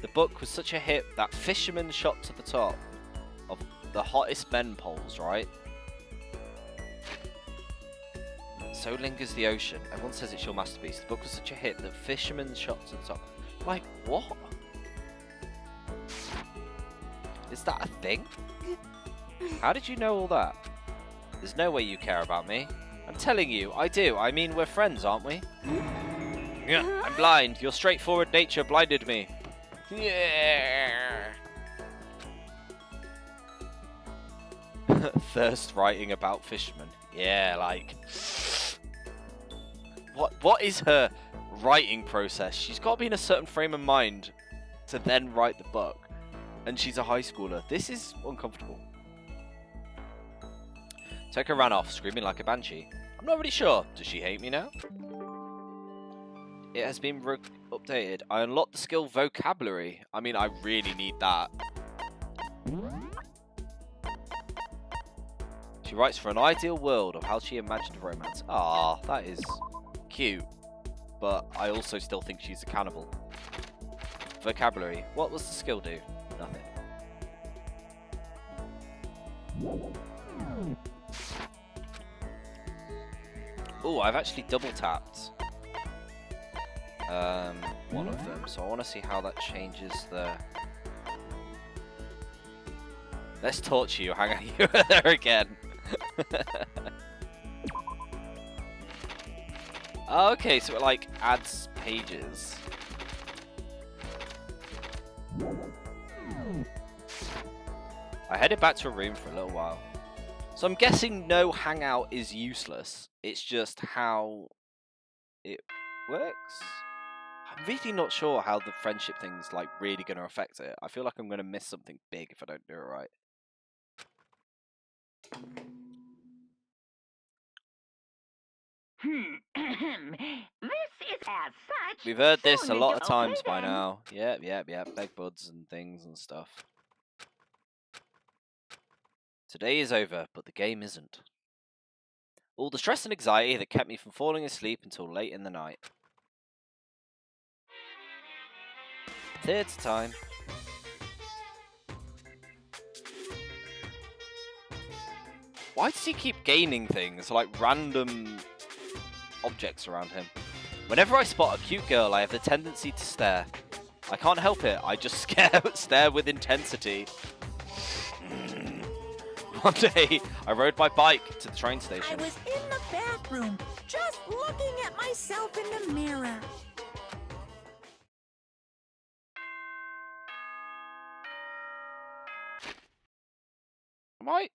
The book was such a hit that fishermen shot to the top of the hottest men polls, right? So lingers the ocean. Everyone says it's your masterpiece. The book was such a hit that fishermen shot to the top. Like, what? Is that a thing? How did you know all that? There's no way you care about me. I'm telling you, I do. I mean, we're friends, aren't we? Yeah, I'm blind. Your straightforward nature blinded me. Yeah. Thirst writing about fishermen. Yeah, like. What is her writing process? She's got to be in a certain frame of mind to then write the book. And she's a high schooler. This is uncomfortable. Toka ran off, screaming like a banshee. I'm not really sure. Does she hate me now? It has been updated. I unlocked the skill vocabulary. I mean, I really need that. She writes for an ideal world of how she imagined romance. Ah, that is cute. But I also still think she's a cannibal. Vocabulary. What does the skill do? Nothing. Oh, I've actually double tapped one of them, so I want to see how that changes the. Let's torture you. Hang on, you there again. Oh, okay, so it like adds pages. I headed back to a room for a little while. So I'm guessing no hangout is useless. It's just how it works. I'm really not sure how the friendship thing's like really going to affect it. I feel like I'm going to miss something big if I don't do it right. This is as such. We've heard this so a lot of okay times by then. now. Yep. Beg buds and things and stuff. Today is over, but the game isn't. All the stress and anxiety that kept me from falling asleep until late in the night. Theatre time. Why does he keep gaining things, like random objects around him? Whenever I spot a cute girl, I have the tendency to stare. I can't help it, I just stare with intensity. One day, I rode my bike to the train I station. was in the bathroom, just looking at myself in the mirror. Am I?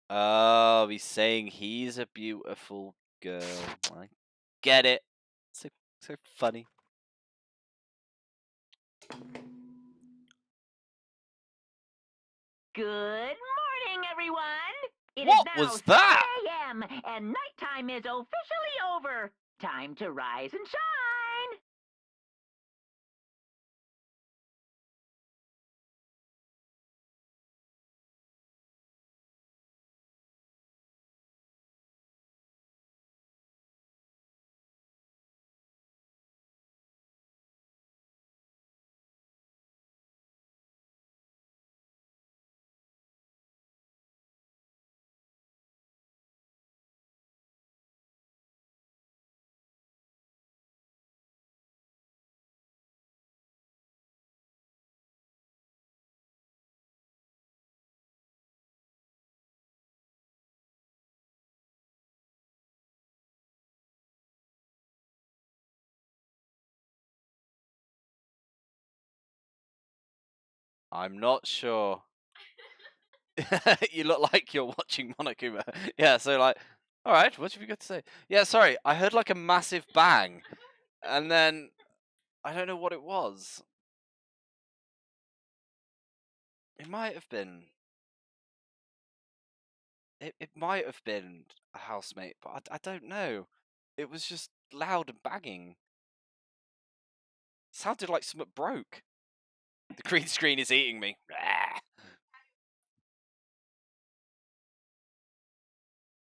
Oh, he's saying he's a beautiful girl. I get it. So funny. Good morning, everyone. It What is now was that? 6 a.m. and nighttime is officially over. Time to rise and shine. I'm not sure. You look like you're watching Monokuma. Yeah, so like, all right, what have you got to say? Yeah, sorry, I heard like a massive bang, and then I don't know what it was. It might have been. It might have been a housemate, but I don't know. It was just loud and banging. Sounded like something broke. The green screen is eating me.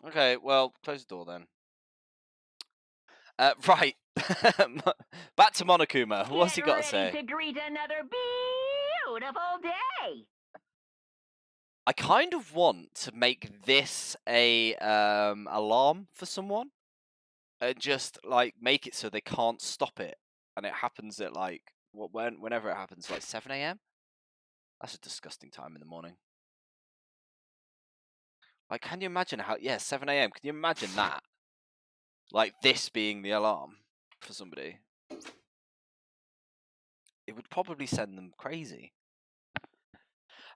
Okay, well, close the door then. Right. Back to Monokuma. What's he got to say? Get ready to greet another beautiful day. I kind of want to make this a alarm for someone, and just like make it so they can't stop it, and it happens at like whenever it happens, like 7 a.m. That's a disgusting time in the morning. Like, can you imagine how? Yeah, 7 a.m. Can you imagine that? Like this being the alarm for somebody, it would probably send them crazy.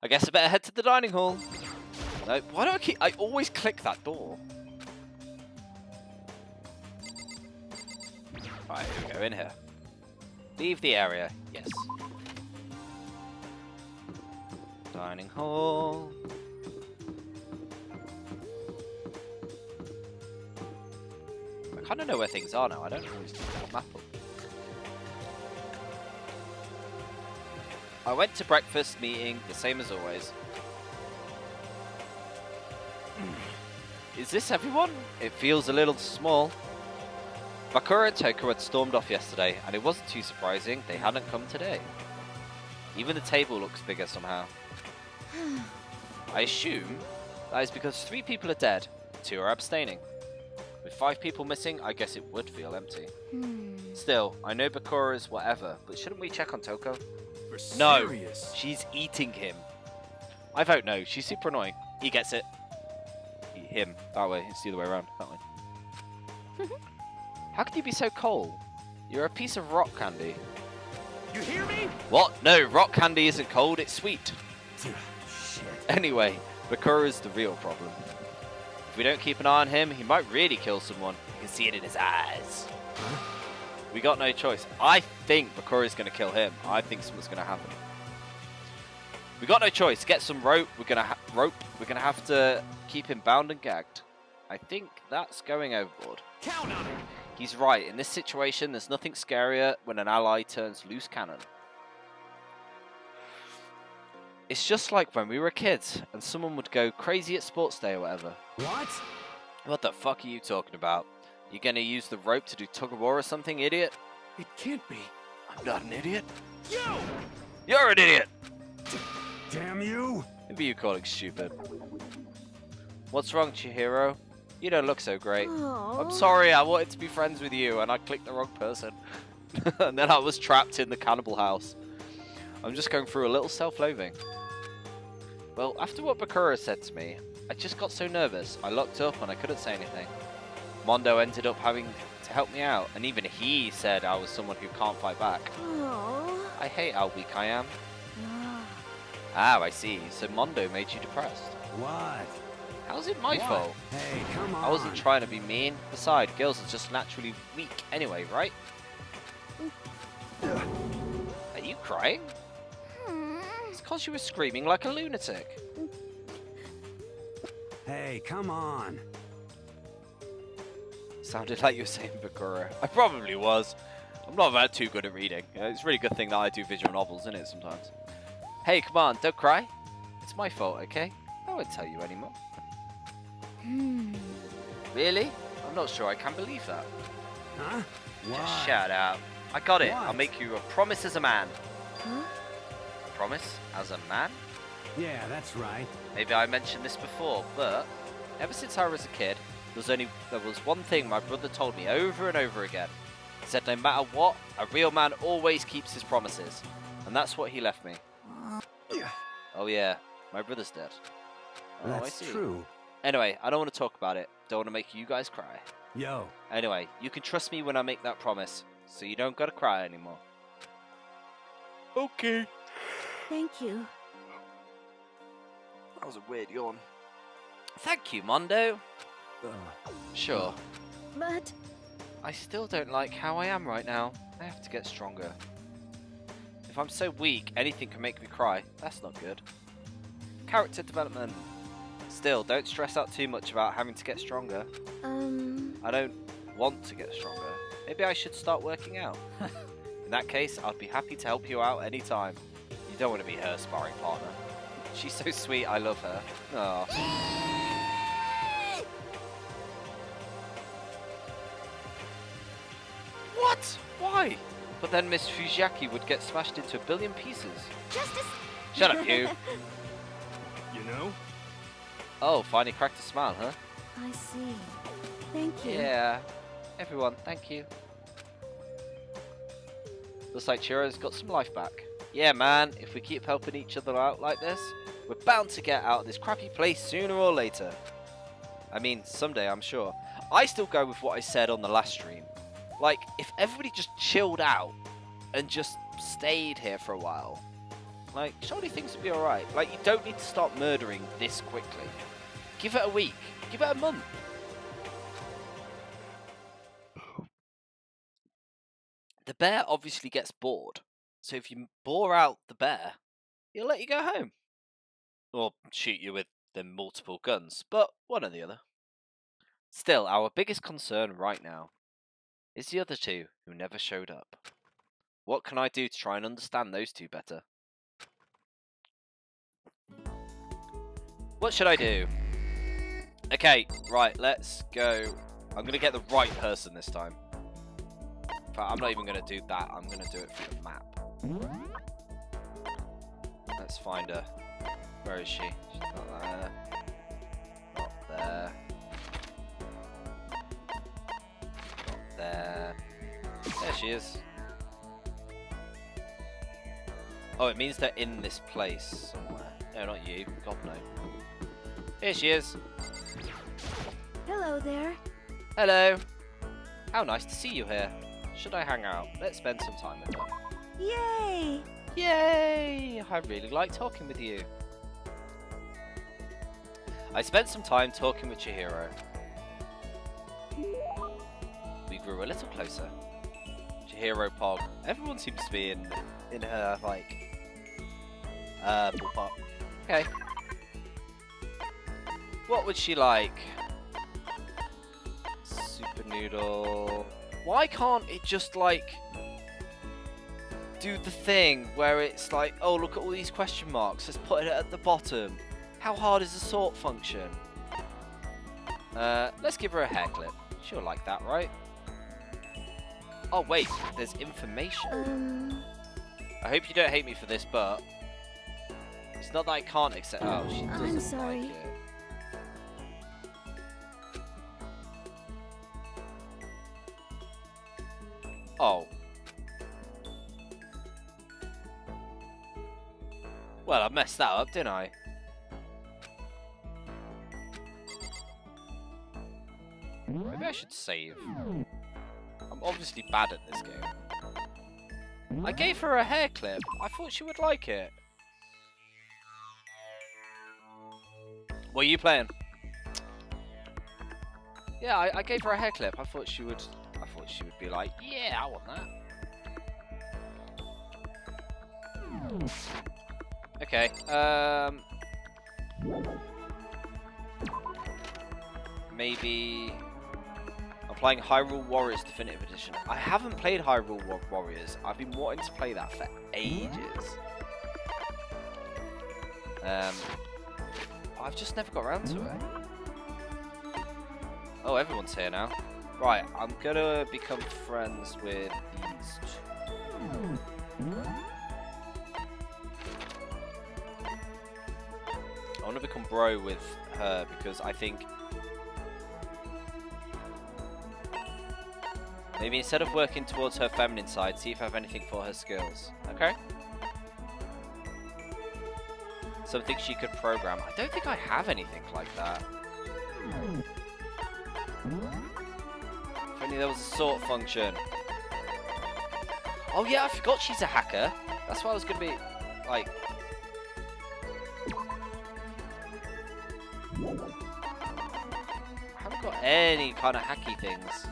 I guess I better head to the dining hall. No, why do I always click that door? Right, here we go, in here. Leave the area, yes. Dining hall. I kind of know where things are now, I don't always do the map up. I went to breakfast meeting, the same as always. Is this everyone? It feels a little small. Bakura and Toko had stormed off yesterday, and it wasn't too surprising they hadn't come today. Even the table looks bigger somehow. I assume that is because 3 people are dead, 2 are abstaining. With 5 people missing, I guess it would feel empty. Still, I know Bakura's whatever, but shouldn't we check on Toko? No, she's eating him. I vote no, she's super annoying. He gets it. Him, that way, it's the other way around, that way. How can you be so cold? You're a piece of rock candy. You hear me? What? No, rock candy isn't cold, it's sweet. Shit. Anyway, Bakura's the real problem. If we don't keep an eye on him, he might really kill someone. You can see it in his eyes. Huh? We got no choice. I think Bakura's going to kill him. I think something's going to happen. We got no choice. Get some rope. We're going to have to keep him bound and gagged. I think that's going overboard. Count on it. He's right. In this situation, there's nothing scarier when an ally turns loose cannon. It's just like when we were kids and someone would go crazy at sports day or whatever. What? What the fuck are you talking about? You gonna use the rope to do tug-of-war or something, idiot? It can't be. I'm not an idiot. You! You're an idiot! Damn you! Maybe you call it stupid. What's wrong, Chihiro? You don't look so great. I'm sorry, I wanted to be friends with you and I clicked the wrong person. And then I was trapped in the cannibal house. I'm just going through a little self-loathing. Well, after what Bakura said to me, I just got so nervous, I locked up and I couldn't say anything. Mondo ended up having to help me out, and even he said I was someone who can't fight back. I hate how weak I am. Ah, I see. So Mondo made you depressed. What? How's it my fault? Hey, come on. I wasn't trying to be mean. Besides, girls are just naturally weak anyway, right? Are you crying? It's because you were screaming like a lunatic. Hey, come on. Sounded like you were saying Bakura. I probably was. I'm not that too good at reading. It's a really good thing that I do visual novels, isn't it, sometimes? Hey, come on, don't cry. It's my fault, okay? I won't tell you anymore. Really? I'm not sure I can believe that. Huh? Why? Just shut up. I got it. What? I'll make you a promise as a man. Huh? A promise as a man? Yeah, that's right. Maybe I mentioned this before, but ever since I was a kid, there was one thing my brother told me over and over again. He said no matter what, a real man always keeps his promises. And that's what he left me. Oh yeah, my brother's dead. Oh, I That's see. true. Anyway, I don't want to talk about it. Don't want to make you guys cry. Yo. Anyway, you can trust me when I make that promise, so you don't gotta cry anymore. Okay. Thank you. That was a weird yawn. Thank you, Mondo. Sure. But I still don't like how I am right now. I have to get stronger. If I'm so weak, anything can make me cry. That's not good. Character development. Still, don't stress out too much about having to get stronger. I don't want to get stronger. Maybe I should start working out. In that case, I'd be happy to help you out anytime. You don't want to be her sparring partner. She's so sweet, I love her. Aww. What? Why? But then Miss Fujiaki would get smashed into a billion pieces. Justice. Shut up, you. You know? Oh, finally cracked a smile, huh? I see. Thank you. Yeah. Everyone, thank you. Looks like Chihiro's got some life back. Yeah, man, if we keep helping each other out like this, we're bound to get out of this crappy place sooner or later. I mean, someday, I'm sure. I still go with what I said on the last stream. Like, if everybody just chilled out and just stayed here for a while, like, surely things would be alright. Like, you don't need to start murdering this quickly. Give it a week. Give it a month. The bear obviously gets bored. So if you bore out the bear, he'll let you go home. Or shoot you with the multiple guns, but one or the other. Still, our biggest concern right now is the other two who never showed up. What can I do to try and understand those two better? What should I do? Okay, right, let's go. I'm going to get the right person this time. In fact, I'm not even going to do that. I'm going to do it for the map. Let's find her. Where is she? She's not there. Not there. Not there. There she is. Oh, it means they're in this place somewhere. No, not you. God, no. Here she is. Hello there. Hello. How nice to see you here. Should I hang out? Let's spend some time with her. Yay! Yay! I really like talking with you. I spent some time talking with Chihiro. We grew a little closer. Chihiro Pog. Everyone seems to be in her, like, ballpark. Okay. What would she like? Super Noodle. Why can't it just, like, do the thing where it's like, oh, look at all these question marks, let's put it at the bottom. How hard is the sort function? Let's give her a hair clip. She'll like that, right? Oh, wait, there's information. I hope you don't hate me for this, but it's not that I can't accept. Oh, she doesn't I'm sorry. like it. Oh. Well, I messed that up, didn't I? Maybe I should save. I'm obviously bad at this game. I gave her a hair clip. I thought she would like it. What are you playing? Yeah, I gave her a hair clip. I thought she would be like, yeah, I want that. Okay. Maybe I'm playing Hyrule Warriors Definitive Edition. I haven't played Hyrule Warriors. I've been wanting to play that for ages. I've just never got around to it. Oh, everyone's here now. Right, I'm gonna become friends with these two. I want to become bro with her because I think maybe instead of working towards her feminine side, see if I have anything for her skills. Okay? Something she could program. I don't think I have anything like that. If only there was a sort function. Oh yeah, I forgot she's a hacker. That's why I was going to be like... I haven't got any kind of hacky things.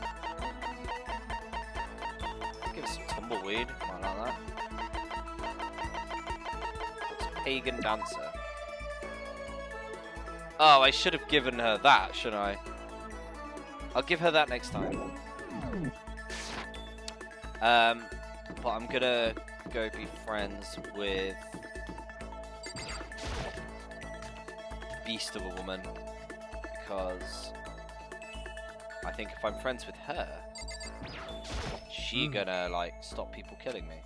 Give us some tumbleweed. I like that. What's pagan dancer? Oh, I should have given her that, shouldn't I? I'll give her that next time. But I'm gonna go be friends with Beast of a Woman because I think if I'm friends with her, she gonna like stop people killing me.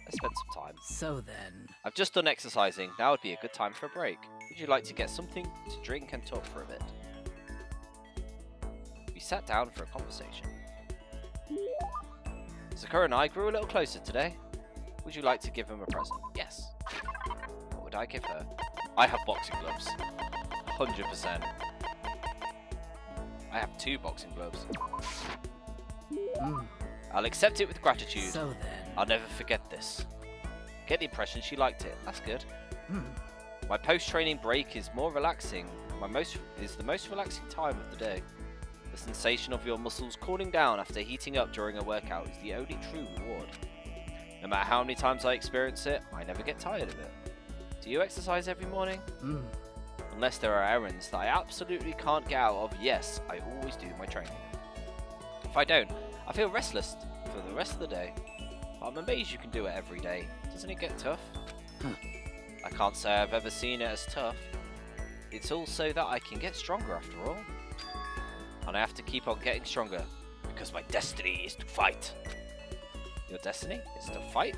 Let's spend some time. So then... I've just done exercising. Now would be a good time for a break. Would you like to get something to drink and talk for a bit? We sat down for a conversation. Sakura and I grew a little closer today. Would you like to give him a present? Yes. What would I give her? I have boxing gloves. 100%. I have 2 boxing gloves. I'll accept it with gratitude. So then... I'll never forget this. Get the impression she liked it. That's good. My post-training break is more relaxing. Is the most relaxing time of the day. The sensation of your muscles cooling down after heating up during a workout is the only true reward. No matter how many times I experience it, I never get tired of it. Do you exercise every morning? Unless there are errands that I absolutely can't get out of, yes, I always do my training. If I don't, I feel restless for the rest of the day. But I'm amazed you can do it every day. Doesn't it get tough? I can't say I've ever seen it as tough. It's all so that I can get stronger after all. And I have to keep on getting stronger, because my destiny is to fight. Your destiny is to fight?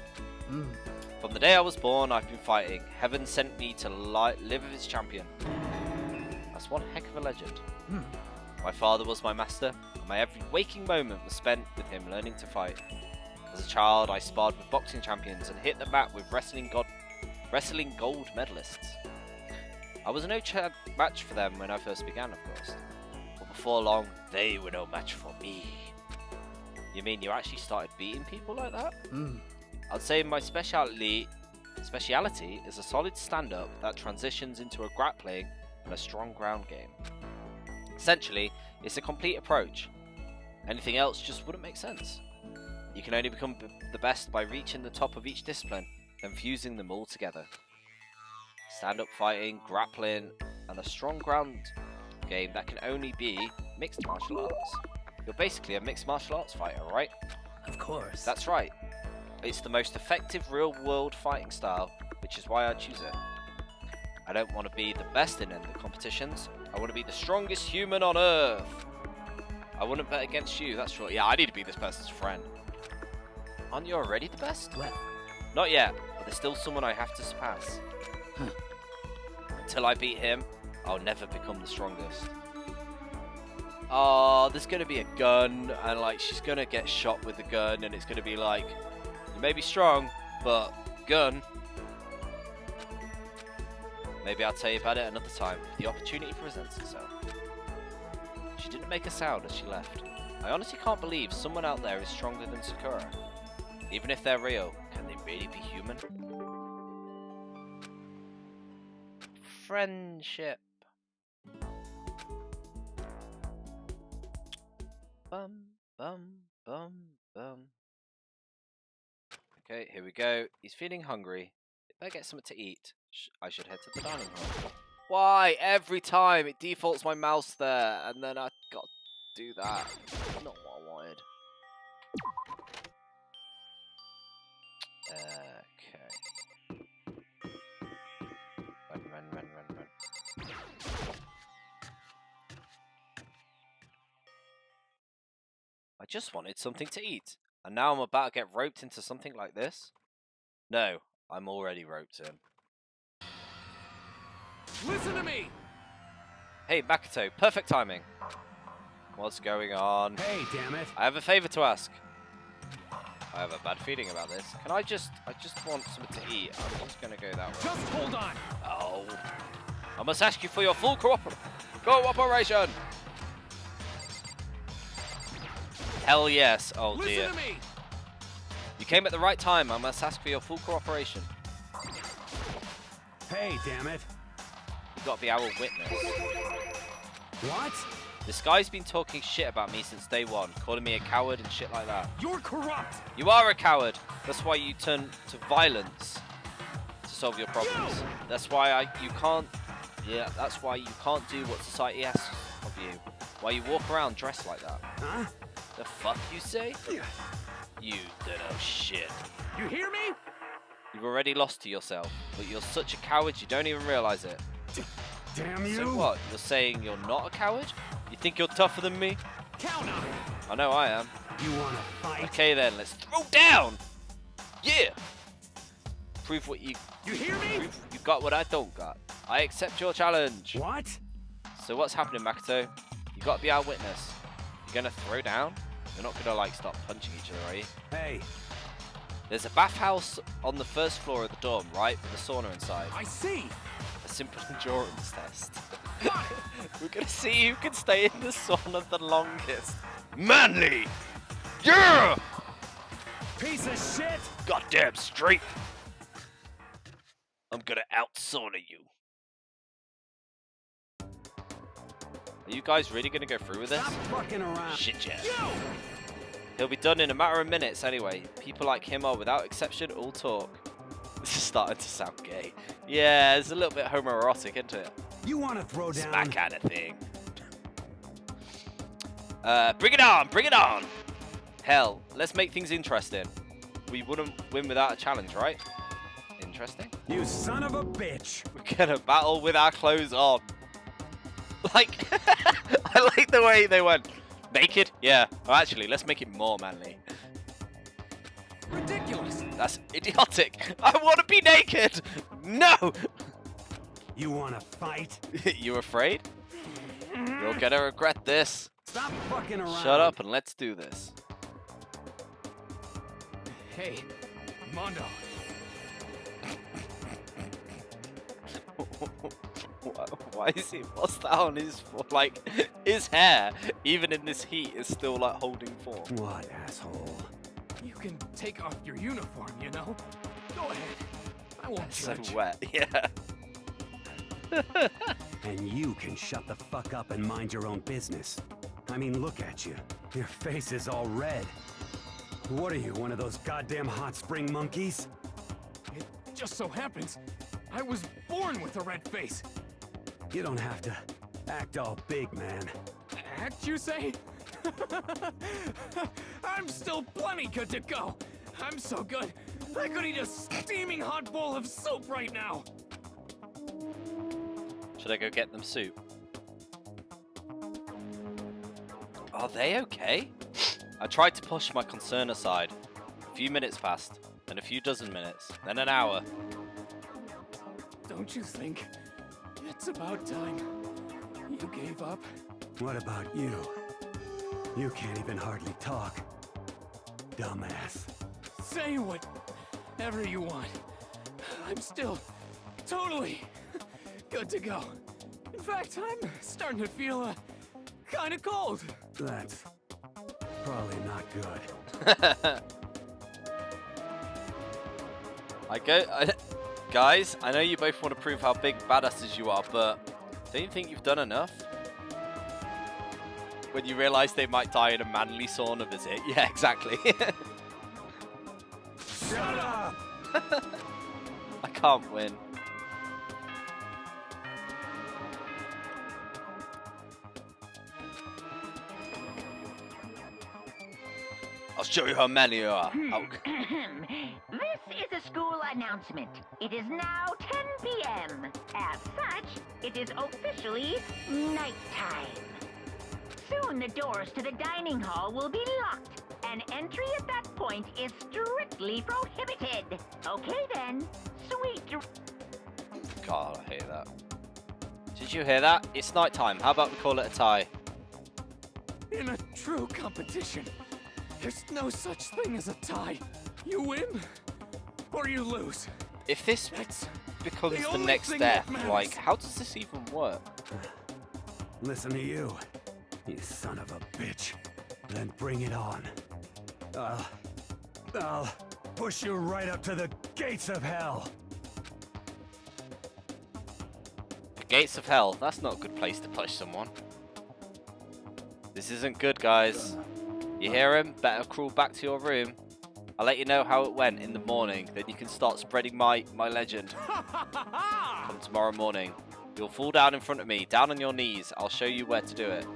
From the day I was born, I've been fighting. Heaven sent me to live as its champion. That's one heck of a legend. My father was my master, and my every waking moment was spent with him learning to fight. As a child, I sparred with boxing champions and hit the mat with wrestling gold medalists. I was no match for them when I first began, of course. But before long, they were no match for me. You mean you actually started beating people like that? I'd say my speciality is a solid stand-up that transitions into a grappling and a strong ground game. Essentially, it's a complete approach. Anything else just wouldn't make sense. You can only become the best by reaching the top of each discipline and fusing them all together. Stand-up fighting, grappling, and a strong ground game that can only be mixed martial arts. You're basically a mixed martial arts fighter, right? Of course. That's right. It's the most effective real-world fighting style, which is why I choose it. I don't want to be the best in any of the competitions. I want to be the strongest human on Earth. I wouldn't bet against you, that's right. Yeah, I need to be this person's friend. Aren't you already the best? Well... Not yet, but there's still someone I have to surpass. Until I beat him, I'll never become the strongest. Oh, there's going to be a gun, and like she's going to get shot with the gun, and it's going to be like, you may be strong, but gun. Maybe I'll tell you about it another time, if the opportunity presents itself. She didn't make a sound as she left. I honestly can't believe someone out there is stronger than Sakura. Even if they're real, can they really be human? Friendship. Bum, bum, bum, bum. Okay, here we go. He's feeling hungry. better get something to eat. I should head to the dining hall. Why? Every time it defaults my mouse there, and then I got to do that. Not what I wanted. Okay. Run. I just wanted something to eat, and now I'm about to get roped into something like this? No, I'm already roped in. Listen to me! Hey, Makoto, perfect timing. What's going on? Hey, damn it! I have a favor to ask. I have a bad feeling about this. Can I just want something to eat. I'm just gonna go that way. Just hold on! Oh. I must ask you for your full cooperation! Hell yes. Oh dear. Listen to me! You came at the right time. I must ask for your full cooperation. Hey, damn it! You've got to be our witness. What? This guy's been talking shit about me since day one, calling me a coward and shit like that. You're corrupt! You are a coward. That's why you turn to violence to solve your problems. That's why you can't do what society asks of you. Why you walk around dressed like that. Huh? The fuck you say? You don't know shit. You hear me? You've already lost to yourself, but you're such a coward you don't even realize it. Damn you! So what? You're saying you're not a coward? You think you're tougher than me? Count on it! I know I am. You wanna fight? Okay then, let's throw down! Yeah! Prove what you hear me? Prove you got what I don't got. I accept your challenge. What? So what's happening, Makoto? You gotta be our witness. You're gonna throw down? You're not gonna like stop punching each other, are you? Hey, There's a bathhouse on the first floor of the dorm, right? With a sauna inside. I see! A simple endurance test. Got it! We're gonna see who can stay in the sauna the longest. Manly! Yeah! Piece of shit! Goddamn straight! I'm gonna out-sauna you. Are you guys really gonna go through with this? Stop fucking around! Shit, yeah. You! He'll be done in a matter of minutes anyway. People like him are, without exception, all talk. This is starting to sound gay. Yeah, it's a little bit homoerotic, isn't it? You wanna throw down? That kind of thing. Bring it on! Bring it on! Hell, let's make things interesting. We wouldn't win without a challenge, right? Interesting. You son of a bitch! We're gonna battle with our clothes on. Like, I like the way they went. Naked? Yeah. Oh, actually, let's make it more manly. Ridiculous! That's idiotic. I want to be naked. No. You wanna fight? You afraid? You're gonna regret this. Stop fucking around! Shut up and let's do this. Hey, Mondo. Why is he? What's that on his like? His hair, even in this heat, is still like holding form. What, asshole? You can take off your uniform, you know? Go ahead. I won't It's so judge. wet. Yeah. And you can shut the fuck up and mind your own business. I mean, look at you. Your face is all red. What are you, one of those goddamn hot spring monkeys? It just so happens I was born with a red face. You don't have to act all big, man. Act, you say? I'm still plenty good to go. I'm so good, I could eat a steaming hot bowl of soup right now. Should I go get them soup? Are they okay? I tried to push my concern aside. A few minutes passed, then a few dozen minutes, then an hour. Don't you think it's about time you gave up? What about you? You can't even hardly talk. Dumbass. Say whatever you want. I'm still totally good to go. In fact, I'm starting to feel kind of cold. That's probably not good. Guys, I know you both want to prove how big badasses you are, but don't you think you've done enough? When you realise they might die in a manly sauna visit. Yeah, exactly. Shut up! I can't win. I'll show you how many you are. This is a school announcement. It is now 10 p.m. As such, it is officially nighttime. Soon the doors to the dining hall will be locked, and entry at that point is strictly prohibited. Okay then, sweet. God, I hate that. Did you hear that? It's nighttime. How about we call it a tie? In a true competition, there's no such thing as a tie. You win, or you lose. If this That's becomes the the only next thing that death, matters. like, how does this even work? Listen to you, you son of a bitch. Then bring it on. I'll push you right up to the gates of hell. The gates of hell. That's not a good place to push someone. This isn't good, guys. You hear him? Better crawl back to your room. I'll let you know how it went in the morning. Then you can start spreading my legend. Come tomorrow morning. You'll fall down in front of me, down on your knees. I'll show you where to do it.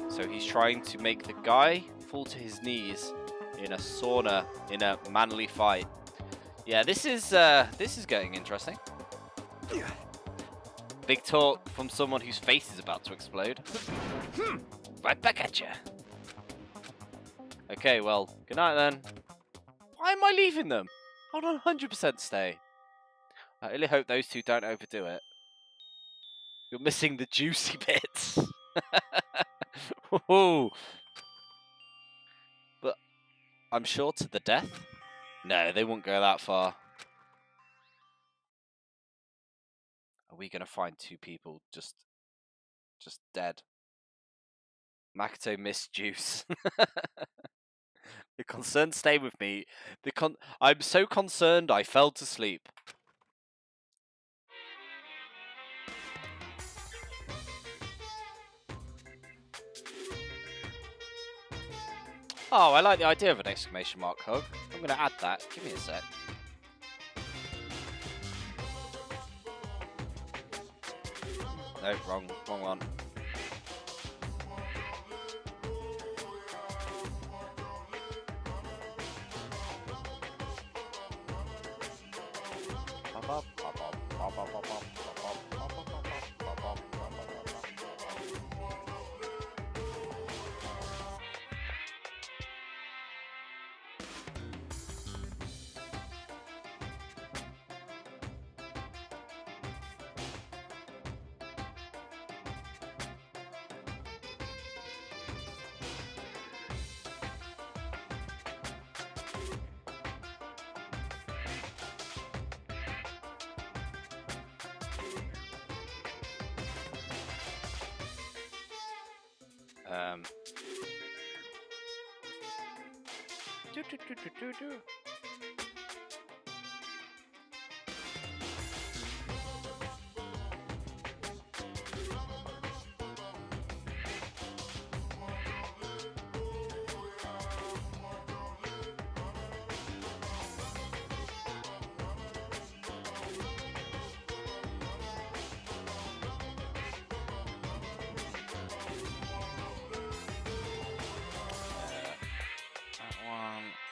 So he's trying to make the guy fall to his knees in a sauna in a manly fight. Yeah, this is getting interesting. Big talk from someone whose face is about to explode. Right back at you. Okay, well, good night then. Why am I leaving them? I'll 100% stay. I really hope those two don't overdo it. You're missing the juicy bits. Ooh. But I'm sure to the death? No, they won't go that far. Are we gonna find two people just dead? Makoto missed juice. The concern stay with me. I'm so concerned I fell to sleep. Oh, I like the idea of an exclamation mark hug. I'm gonna add that. Give me a sec. No, wrong one.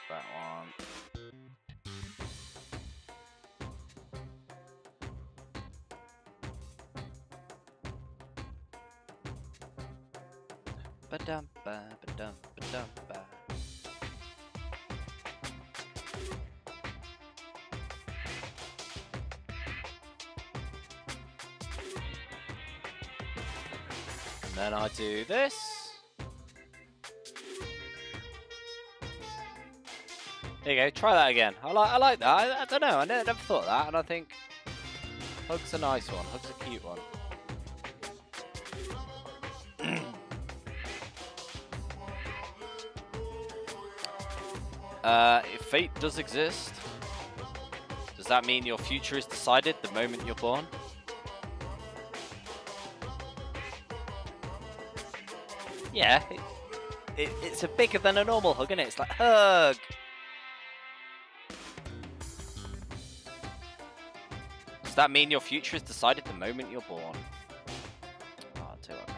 That one. Ba-dum ba ba-dum ba-dum ba. And then I do this. There you go, try that again. I like that. I don't know, I never thought of that, and I think Hug's a nice one. Hug's a cute one. If fate does exist, does that mean your future is decided the moment you're born? Yeah, it's a bigger than a normal hug, isn't it? It's like, hug! that mean your future is decided the moment you're born? Oh, I'll tell you what I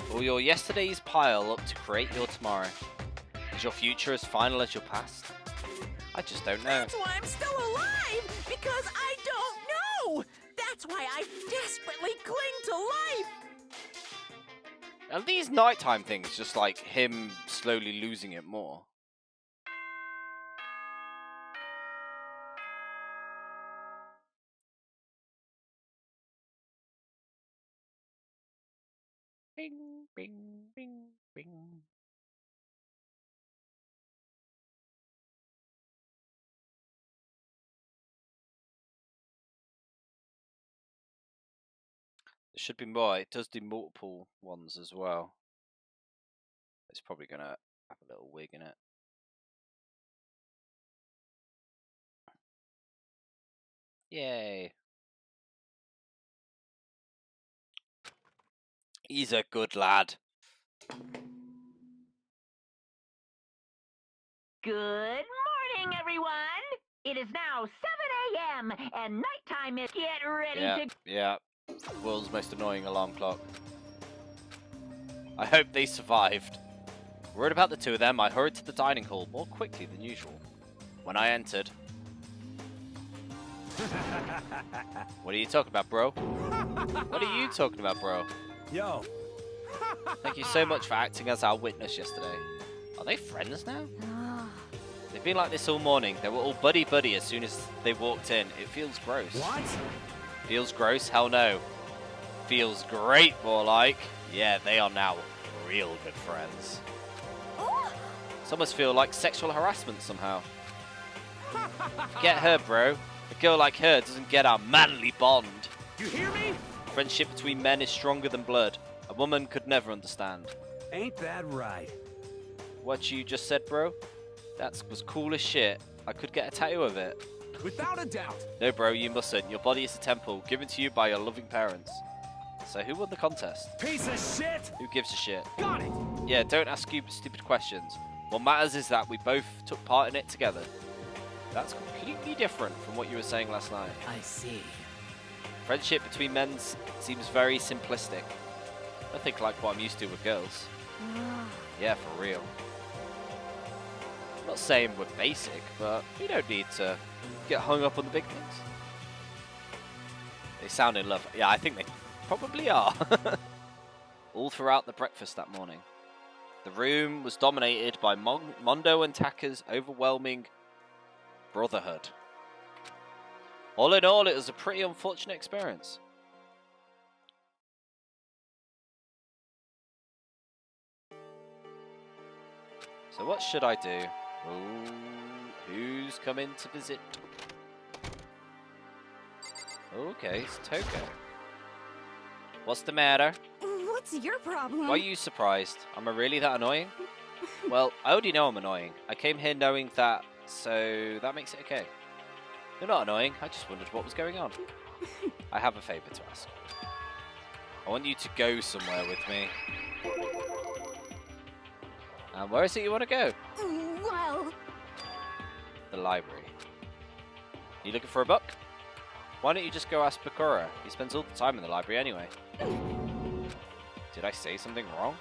know. Will your yesterdays pile up to create your tomorrow? Is your future as final as your past? I just don't know. That's why I'm still alive, because I don't know. That's why I desperately cling to life. Are these nighttime things just like him slowly losing it more? Bing, bing, bing, bing. There should be more. It does do multiple ones as well. It's probably going to have a little wig in it. Yay. He's a good lad. Good morning, everyone. It is now 7 a.m. and nighttime is get ready to... Yeah. World's most annoying alarm clock. I hope they survived. Worried about the two of them, I hurried to the dining hall more quickly than usual. When I entered... What are you talking about, bro? What are you talking about, bro? Yo. Thank you so much for acting as our witness yesterday. Are they friends now? They've been like this all morning. They were all buddy-buddy as soon as they walked in. It feels gross. What? Feels gross? Hell no. Feels great, more like. Yeah, they are now real good friends. Some must feel like sexual harassment somehow. Forget her, bro. A girl like her doesn't get our manly bond. You hear me? Friendship between men is stronger than blood. A woman could never understand. Ain't that right? What you just said, bro? That was cool as shit. I could get a tattoo of it. Without a doubt. No, bro, you mustn't. Your body is a temple given to you by your loving parents. So who won the contest? Piece of shit! Who gives a shit? Got it! Yeah, don't ask stupid questions. What matters is that we both took part in it together. That's completely different from what you were saying last night. I see. Friendship between men seems very simplistic. Nothing like what I'm used to with girls. Yeah, for real. I'm not saying we're basic, but we don't need to get hung up on the big things. They sound in love. Yeah, I think they probably are. All throughout the breakfast that morning. The room was dominated by Mondo and Taka's overwhelming brotherhood. All in all, it was a pretty unfortunate experience. So what should I do? Ooh, who's coming to visit? Okay, it's Toko. What's the matter? What's your problem? Why are you surprised? Am I really that annoying? Well, I already know I'm annoying. I came here knowing that, so that makes it okay. You're not annoying, I just wondered what was going on. I have a favour to ask. I want you to go somewhere with me. And where is it you want to go? Well... The library. You looking for a book? Why don't you just go ask Bakura? He spends all the time in the library anyway. Did I say something wrong?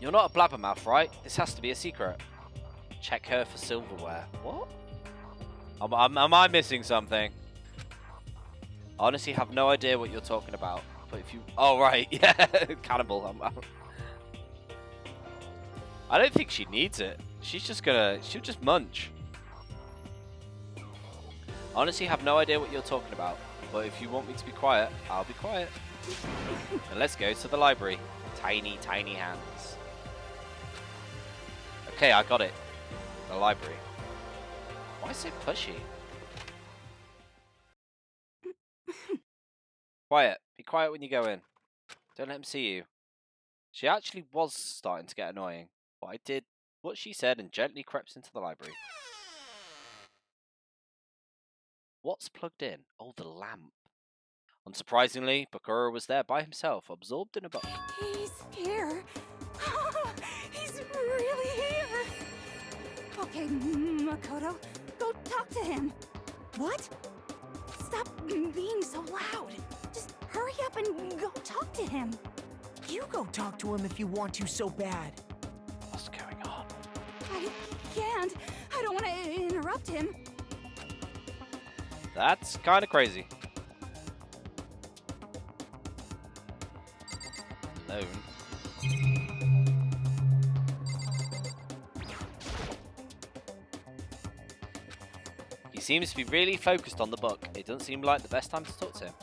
You're not a blabbermouth, right? This has to be a secret. Check her for silverware. What? Am I missing something? I honestly have no idea what you're talking about. But if you... Oh, right. Yeah. Cannibal. I don't think she needs it. She's just gonna... She'll just munch. I honestly have no idea what you're talking about. But if you want me to be quiet, I'll be quiet. And let's go to the library. Tiny, tiny hands. Okay, I got it. The library. Why so pushy? Quiet. Be quiet when you go in. Don't let him see you. She actually was starting to get annoying. But I did what she said and gently crept into the library. What's plugged in? Oh, the lamp. Unsurprisingly, Bakura was there by himself, absorbed in a book. He's here. Okay, Makoto, go talk to him. What? Stop being so loud. Just hurry up and go talk to him. You go talk to him if you want to so bad. What's going on? I can't. I don't want to interrupt him. That's kind of crazy. Alone. He seems to be really focused on the book. It doesn't seem like the best time to talk to him.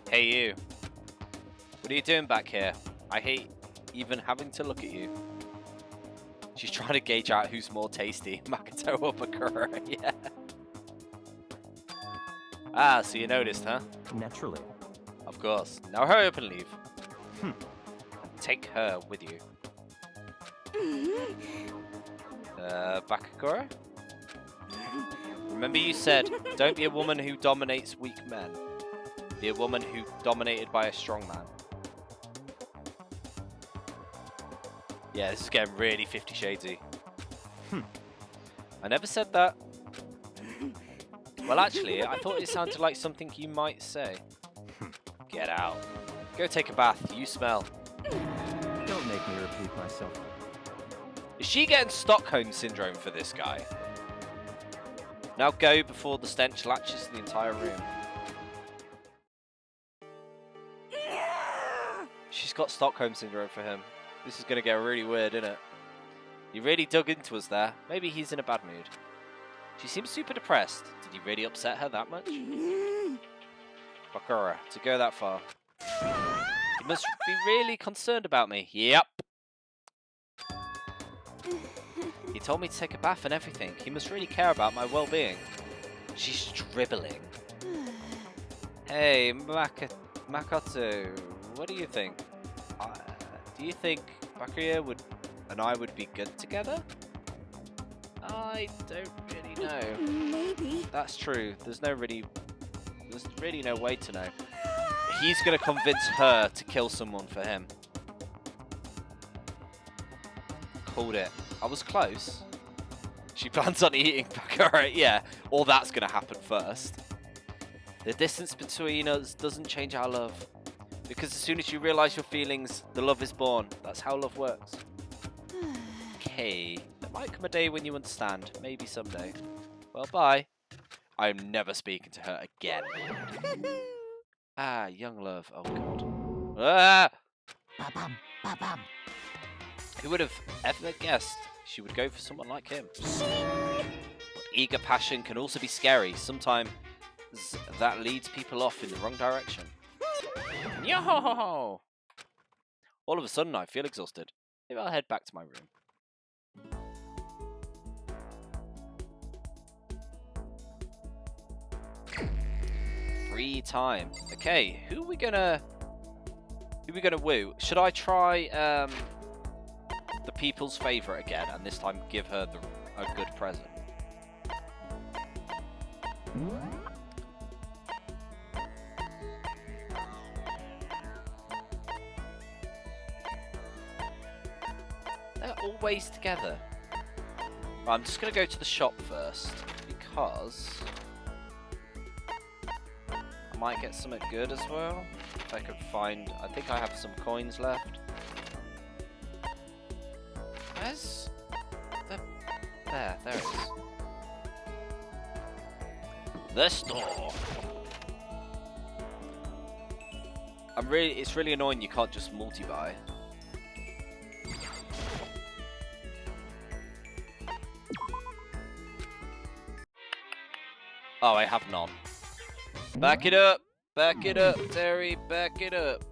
Hey you. What are you doing back here? I hate even having to look at you. She's trying to gauge out who's more tasty, Makoto or Bakura. Yeah. Ah, so you noticed, huh? Naturally. Of course. Now hurry up and leave. Take her with you. Bakura? Remember you said, don't be a woman who dominates weak men. Be a woman who dominated by a strong man. Yeah, this is getting really 50 Shadesy. I never said that. Well, actually, I thought it sounded like something you might say. Get out. Go take a bath. You smell. Don't make me repeat myself. Is she getting Stockholm Syndrome for this guy? Now go before the stench latches the entire room. She's got Stockholm Syndrome for him. This is going to get really weird, isn't it? He really dug into us there. Maybe he's in a bad mood. She seems super depressed. Did he really upset her that much? Bakura, to go that far. He must be really concerned about me. Yep. He told me to take a bath and everything. He must really care about my well-being. She's dribbling. Hey, Makoto, what do you think? Do you think Bakura and I would be good together? I don't really know. Maybe. That's true. There's really no way to know. He's gonna convince her to kill someone for him. Called it. I was close. She plans on eating Bakura, yeah. Or that's gonna happen first. The distance between us doesn't change our love. Because as soon as you realize your feelings, the love is born. That's how love works. Okay. There might come a day when you understand. Maybe someday. Well, bye. I'm never speaking to her again. Ah, young love. Oh, God. Ah! Ba-bum, ba-bum. Who would have ever guessed she would go for someone like him? But eager passion can also be scary. Sometimes that leads people off in the wrong direction. Yo! All of a sudden, I feel exhausted. Maybe I'll head back to my room. Free time. Okay, who are we gonna woo? Should I try the people's favorite again, and this time give her a good present? They're always together. I'm just going to go to the shop first, because I might get something good as well. If I could find... I think I have some coins left. Where's... There it is. The store! It's really annoying you can't just multi-buy. Oh, I have none. Back it up! Back it up, Terry! Back it up!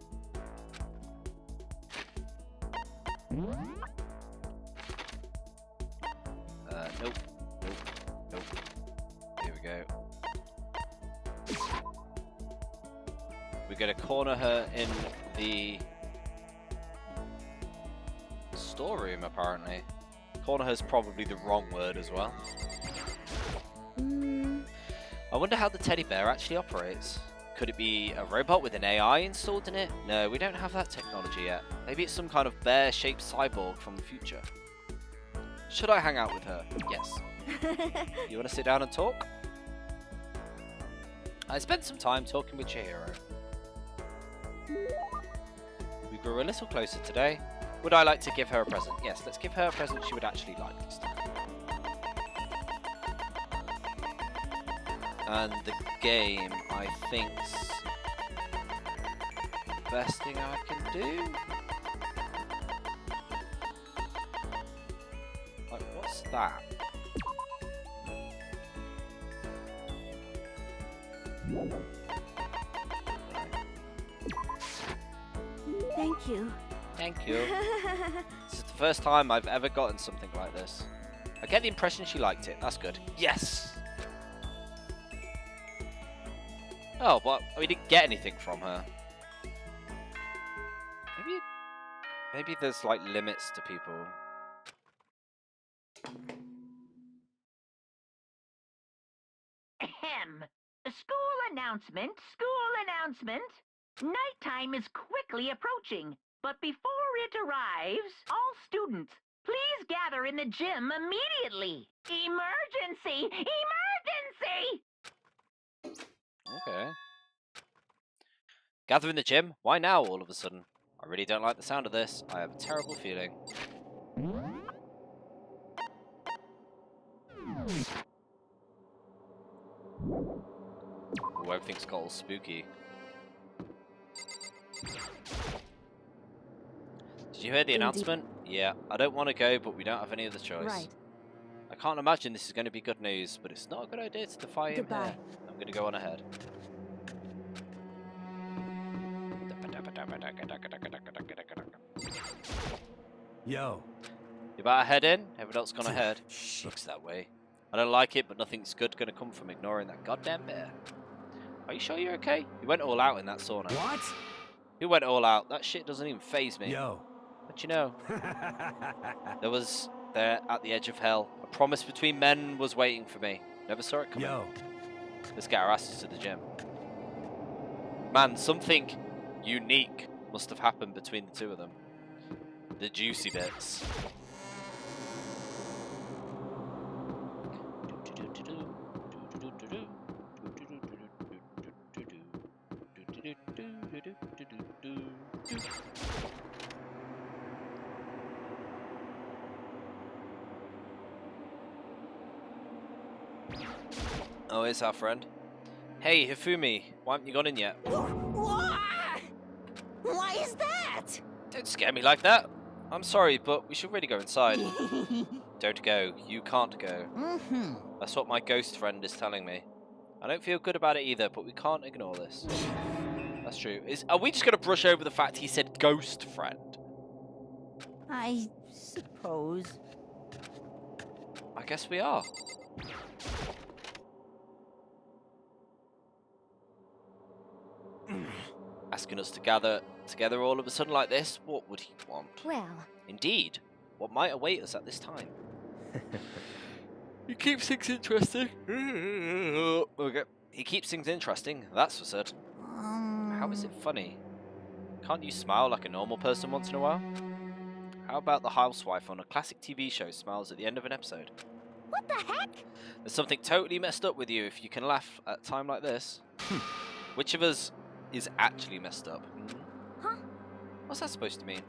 Nope. Nope. Here we go. We're gonna corner her in the storeroom, apparently. Corner her's probably the wrong word as well. I wonder how the teddy bear actually operates. Could it be a robot with an AI installed in it? No, we don't have that technology yet. Maybe it's some kind of bear-shaped cyborg from the future. Should I hang out with her? Yes. You want to sit down and talk? I spent some time talking with Chihiro. We grew a little closer today. Would I like to give her a present? Yes, let's give her a present she would actually like this time. And the game, I think's the best thing I can do. Like, what's that? Thank you. Thank you. This is the first time I've ever gotten something like this. I get the impression she liked it. That's good. Yes! Oh, but we didn't get anything from her. Maybe there's like limits to people. Ahem. School announcement, school announcement. Nighttime is quickly approaching, but before it arrives, all students, please gather in the gym immediately. Emergency! Emergency! Okay. Gather in the gym? Why now all of a sudden? I really don't like the sound of this. I have a terrible feeling. Ooh, everything's got all spooky. Did you hear the announcement? Yeah, I don't want to go, but we don't have any other choice. Right. I can't imagine this is going to be good news, but it's not a good idea to defy him Goodbye. here. I'm going to go on ahead. Yo. You better head in. Everyone else gone ahead. Shit. Looks that way. I don't like it, but nothing's good going to come from ignoring that goddamn bear. Are you sure you're okay? You went all out in that sauna. What? You went all out. That shit doesn't even faze me. Yo. But you know, there was there at the edge of hell. A promise between men was waiting for me. Never saw it coming. Yo. Let's get our asses to the gym. Man, something unique must have happened between the two of them. The juicy bits. Oh, it's our friend. Hey, Hifumi, why haven't you gone in yet? Why is that? Don't scare me like that. I'm sorry, but we should really go inside. Don't go. You can't go. That's what my ghost friend is telling me. I don't feel good about it either, but we can't ignore this. That's true. Are we just going to brush over the fact he said ghost friend? I suppose. I guess we are. Asking us to gather together all of a sudden like this, what would he want? Well. Indeed. What might await us at this time? He keeps things interesting. Okay. He keeps things interesting, that's for certain. How is it funny? Can't you smile like a normal person once in a while? How about the housewife on a classic TV show smiles at the end of an episode? What the heck? There's something totally messed up with you if you can laugh at a time like this. Which of us is actually messed up? Huh? What's that supposed to mean?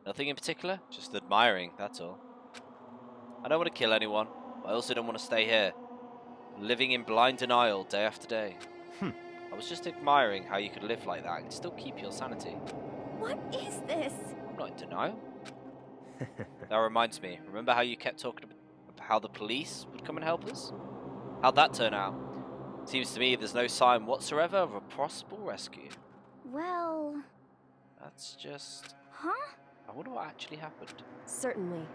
Nothing in particular, just admiring, that's all. I don't want to kill anyone, but I also don't want to stay here, living in blind denial day after day. I was just admiring how you could live like that and still keep your sanity. What is this? I'm not in denial. That reminds me, remember how you kept talking about how the police would come and help us? How'd that turn out? Seems to me there's no sign whatsoever of a possible rescue. Well... That's just... Huh? I wonder what actually happened. Certainly.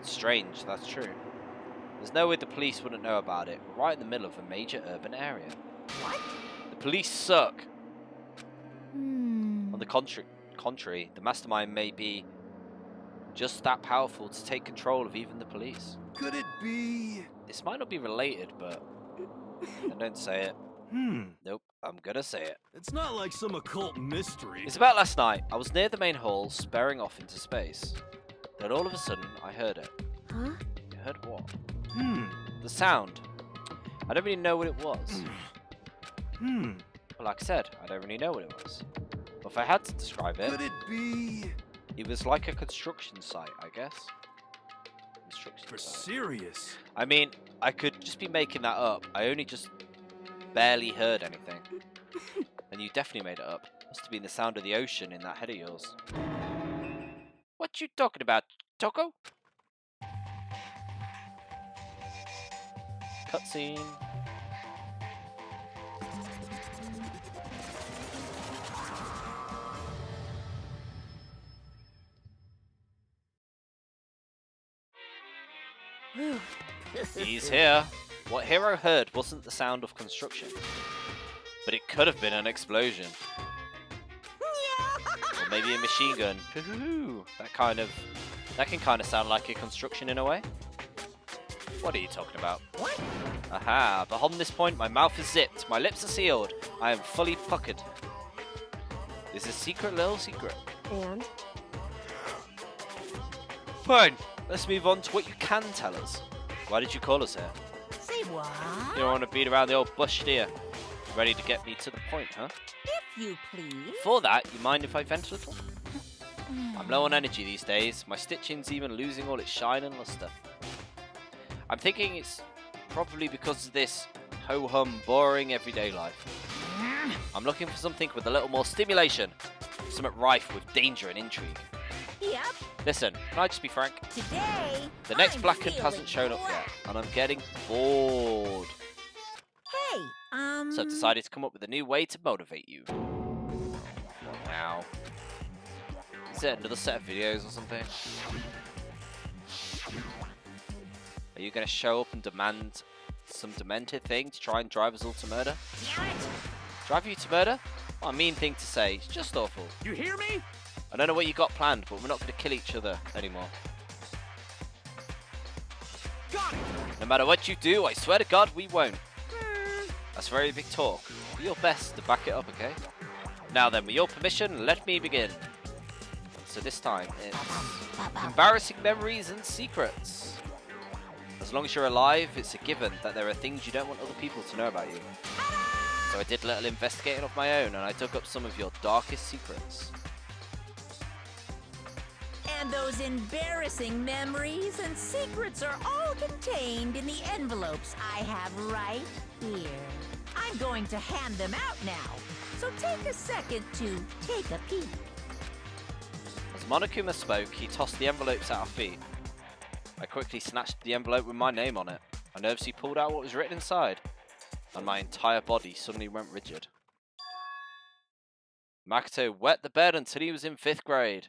It's strange, that's true. There's no way the police wouldn't know about it. We're right in the middle of a major urban area. What? The police suck. Hmm. On the contrary, the mastermind may be just that powerful to take control of even the police. Could it be? This might not be related, but... I don't say it. Nope, I'm gonna say it. It's not like some occult mystery. It's about last night. I was near the main hall, sparing off into space. Then all of a sudden, I heard it. Huh? You heard what? The sound. I don't really know what it was. Well, like I said, I don't really know what it was. But if I had to describe it... Could it be... It was like a construction site, I guess. Construction For site. serious? I mean, I could just be making that up. I only just barely heard anything. And you definitely made it up. Must have been the sound of the ocean in that head of yours. What you talking about, Toko? Cutscene. He's here. What Hero heard wasn't the sound of construction, but it could have been an explosion. Or maybe a machine gun. That can kind of sound like a construction in a way. What are you talking about? What? Aha, beyond this point, my mouth is zipped, my lips are sealed, I am fully puckered. This is a secret little secret. And? Fine, let's move on to what you can tell us. Why did you call us here? Say what? You don't want to beat around the old bush, do you? Ready to get me to the point, huh? If you please. Before that, you mind if I vent a little? I'm low on energy these days. My stitching's even losing all its shine and luster. I'm thinking it's probably because of this ho-hum, boring everyday life. I'm looking for something with a little more stimulation. Something rife with danger and intrigue. Yep. Listen, can I just be frank? Today, The next I'm Blackened feeling hasn't shown up yet, and I'm getting bored. Hey, So I've decided to come up with a new way to motivate you. What now? Is it another set of videos or something? Are you going to show up and demand some demented thing to try and drive us all to murder? Damn it. Drive you to murder? What a mean thing to say. It's just awful. You hear me? I don't know what you got planned, but we're not going to kill each other anymore. Got it! No matter what you do, I swear to God, we won't. That's very big talk. Do your best to back it up, okay? Now then, with your permission, let me begin. So this time, it's embarrassing memories and secrets. As long as you're alive, it's a given that there are things you don't want other people to know about you. So I did a little investigating of my own, and I dug up some of your darkest secrets. And those embarrassing memories and secrets are all contained in the envelopes I have right here. I'm going to hand them out now, so take a second to take a peek. As Monokuma spoke, he tossed the envelopes at our feet. I quickly snatched the envelope with my name on it. I nervously pulled out what was written inside, and my entire body suddenly went rigid. Makoto wet the bed until he was in 5th grade.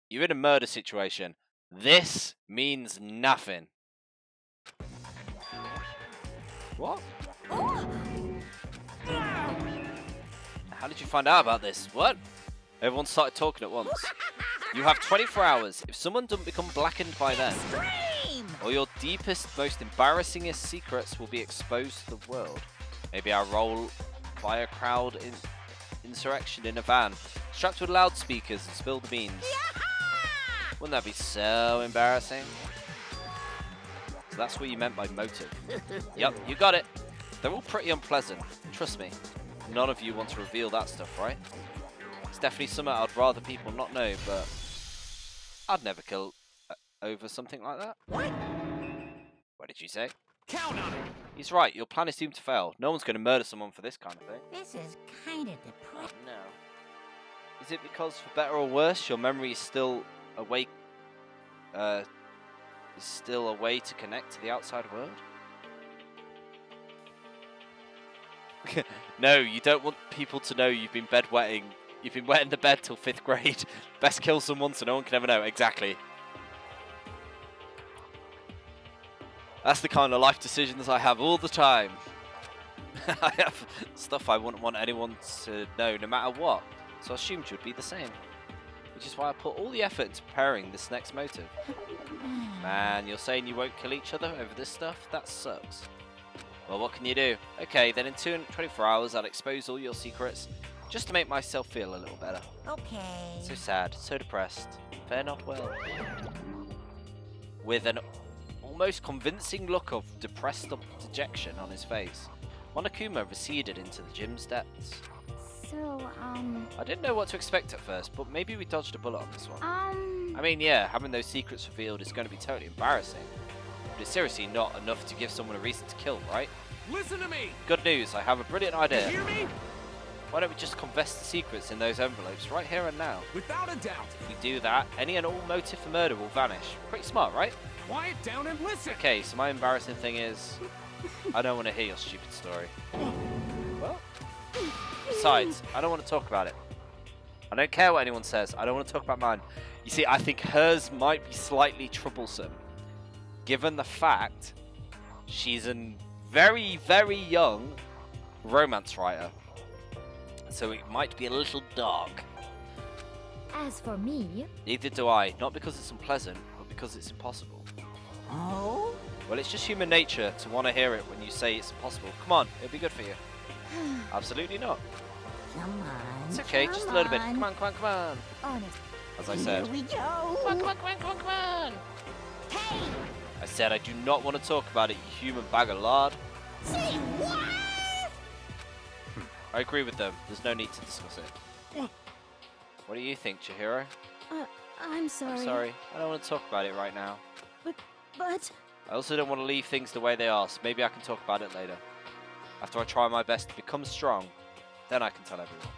You're in a murder situation. This means nothing. What? How did you find out about this? What? Everyone started talking at once. You have 24 hours. If someone doesn't become blackened by then, all your deepest, most embarrassingest secrets will be exposed to the world. Maybe I'll roll by a crowd insurrection in a van, strapped with loudspeakers and spill the beans. Wouldn't that be so embarrassing? So that's what you meant by motive. Yep, you got it. They're all pretty unpleasant. Trust me. None of you want to reveal that stuff, right? It's definitely something I'd rather people not know, but I'd never kill over something like that. What? What did you say? Count on it! He's right. Your plan is doomed to fail. No one's going to murder someone for this kind of thing. This is kind of depressing. Oh, no. Is it because, for better or worse, your memory is still awake? Is still a way to connect to the outside world? No, you don't want people to know you've been bedwetting. You've been wetting the bed till 5th grade. Best kill someone so no one can ever know. Exactly. That's the kind of life decisions I have all the time. I have stuff I wouldn't want anyone to know no matter what. So I assumed you'd be the same. Which is why I put all the effort into preparing this next motive. Man, you're saying you won't kill each other over this stuff? That sucks. Well, what can you do? Okay, then in 24 hours I'll expose all your secrets, just to make myself feel a little better. Okay. So sad, so depressed. Fare not well. with an almost convincing look of depressed dejection on his face. Monokuma receded into the gym's depths. So, I didn't know what to expect at first, but maybe we dodged a bullet on this one. I I mean, yeah, having those secrets revealed is going to be totally embarrassing. But it's seriously not enough to give someone a reason to kill, right? Listen to me! Good news, I have a brilliant You idea. hear me? Why don't we just confess the secrets in those envelopes right here and now? Without a doubt. If we do that, any and all motive for murder will vanish. Pretty smart, right? Quiet down and listen. Okay, so my embarrassing thing is, I don't want to hear your stupid story. Well, besides, I don't want to talk about it. I don't care what anyone says. I don't want to talk about mine. You see, I think hers might be slightly troublesome, given the fact she's a very, very young romance writer. So it might be a little dark. as for me, Neither do I. Not because it's unpleasant, but because it's impossible. Oh? Well, it's just human nature to want to hear it when you say it's impossible. Come on, it'll be good for you. Absolutely not. Come on. It's okay, just a little bit. Come on, come on, come on. honest. As I said. Here we go. Come on, come on, come on, come on, come on. Hey! I said I do not want to talk about it, you human bag of lard. Say what? I agree with them. There's no need to discuss it. What do you think, Chihiro? I'm sorry. I'm sorry. I don't want to talk about it right now. But I also don't want to leave things the way they are, so maybe I can talk about it later. After I try my best to become strong, then I can tell everyone.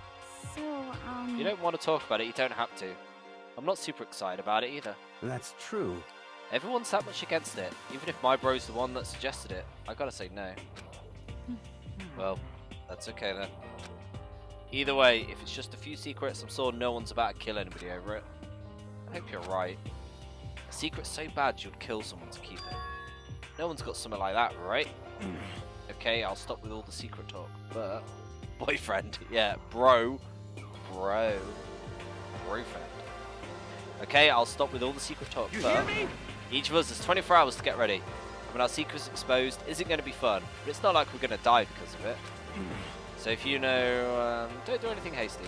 so, If you don't want to talk about it, you don't have to. I'm not super excited about it either. That's true. Everyone's that much against it. Even if my bro's the one that suggested it, I gotta say no. Well, that's okay then. Either way, if it's just a few secrets, I'm sure no one's about to kill anybody over it. I hope you're right. A secret's so bad you'd kill someone to keep it. No one's got something like that, right? Okay, I'll stop with all the secret talk, but... Boyfriend, yeah, bro. Boyfriend. Okay, I'll stop with all the secret talk, You but... hear me? Each of us has 24 hours to get ready. When our secret's exposed, isn't going to be fun, but it's not like we're going to die because of it. So if you know, don't do anything hasty.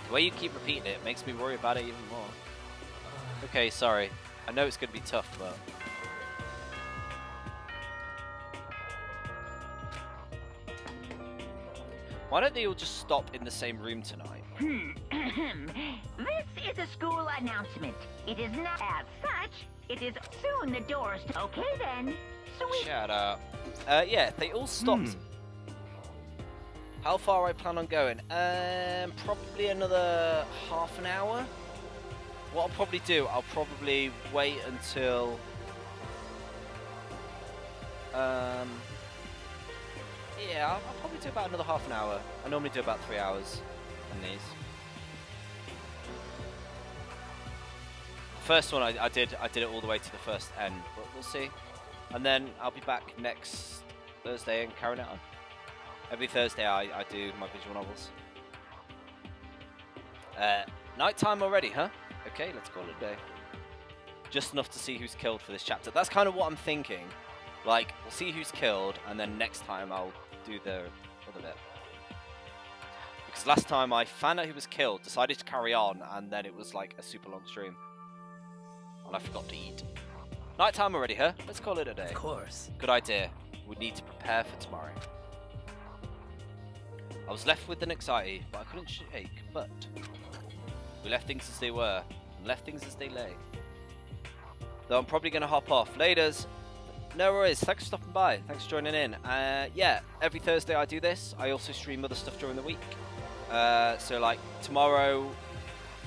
The way you keep repeating it makes me worry about it even more. Okay, sorry. I know it's going to be tough, but... Why don't they all just stop in the same room tonight? This is a school announcement. It is not as such. It is soon the doors. Okay then. Sweet. Shut up. Yeah, they all stopped. How far I plan on going? Probably another half an hour. What I'll probably do, I'll probably wait until... Yeah, I'll probably do about another half an hour. I normally do about 3 hours on these. First one I did it all the way to the first end, but we'll see. And then I'll be back next Thursday and carrying it on. Every Thursday I do my visual novels. Nighttime already, huh? Okay, let's call it a day. Just enough to see who's killed for this chapter. That's kind of what I'm thinking. Like, we'll see who's killed, and then next time I'll do the other bit. Because last time I found out who was killed, decided to carry on, and then it was like a super long stream. And I forgot to eat. Nighttime already, huh? Let's call it a day. Of course. Good idea. We need to prepare for tomorrow. I was left with an anxiety, but I couldn't shake. But we left things as they were, and left things as they lay. Though I'm probably going to hop off. Laters. No worries. Thanks for stopping by. Thanks for joining in. Yeah, every Thursday I do this. I also stream other stuff during the week. So like tomorrow,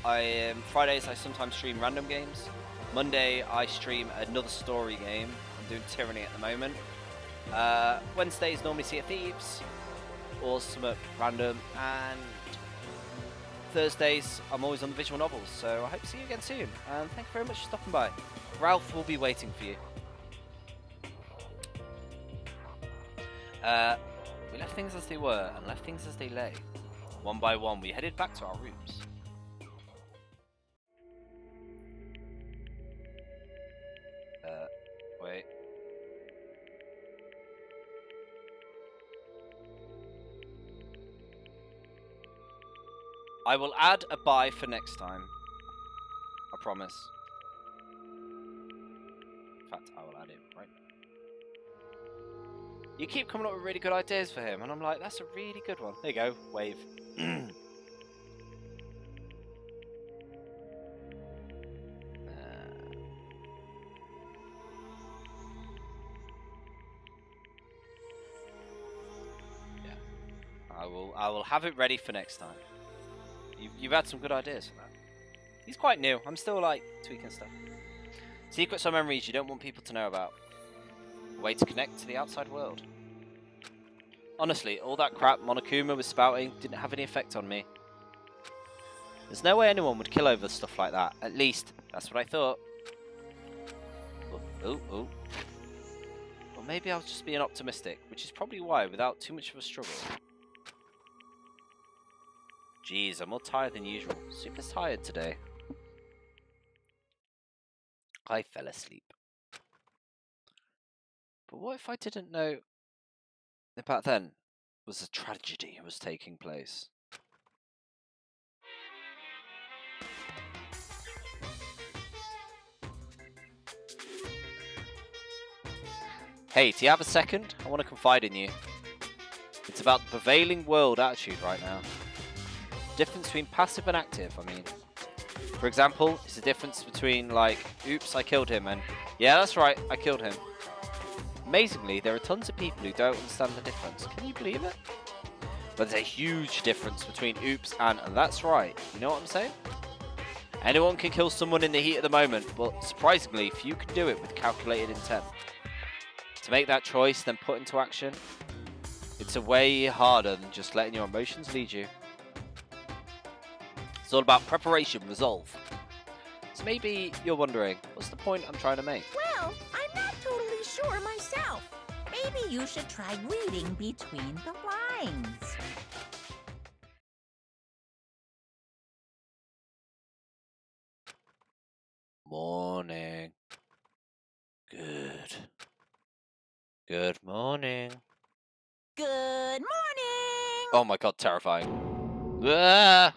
Fridays I sometimes stream random games. Monday I stream another story game. I'm doing Tyranny at the moment. Wednesdays normally Sea of Thieves or something random, and Thursdays I'm always on the visual novels. So I hope to see you again soon. And thank you very much for stopping by. Ralph will be waiting for you. We left things as they were and left things as they lay. One by one, we headed back to our rooms. Wait. I will add a buy for next time. I promise. In fact, I will add him right now. You keep coming up with really good ideas for him, and I'm like, that's a really good one. There you go, wave. I will have it ready for next time. You've had some good ideas for that. He's quite new. I'm still like tweaking stuff. Secrets or memories you don't want people to know about. A way to connect to the outside world. Honestly, all that crap Monokuma was spouting didn't have any effect on me. There's no way anyone would kill over stuff like that. At least, that's what I thought. Oh. Well, maybe I was just being optimistic, which is probably why, without too much of a struggle. Jeez, I'm more tired than usual. Super tired today. I fell asleep. But what if I didn't know that back then was a tragedy was taking place? Hey, do you have a second? I want to confide in you. It's about the prevailing world attitude right now. Difference between passive and active, I mean. For example, it's the difference between, like, oops, I killed him, and yeah, that's right, I killed him. Amazingly, there are tons of people who don't understand the difference. Can you believe it? But there's a huge difference between oops and that's right. You know what I'm saying? Anyone can kill someone in the heat of the moment, but surprisingly, few can do it with calculated intent. To make that choice, then put into action, it's a way harder than just letting your emotions lead you. It's all about preparation, resolve. So maybe you're wondering, what's the point I'm trying to make? Well, I'm not totally sure myself. Maybe you should try reading between the lines. Morning. Good morning. Good morning! Oh my god, terrifying. Ah!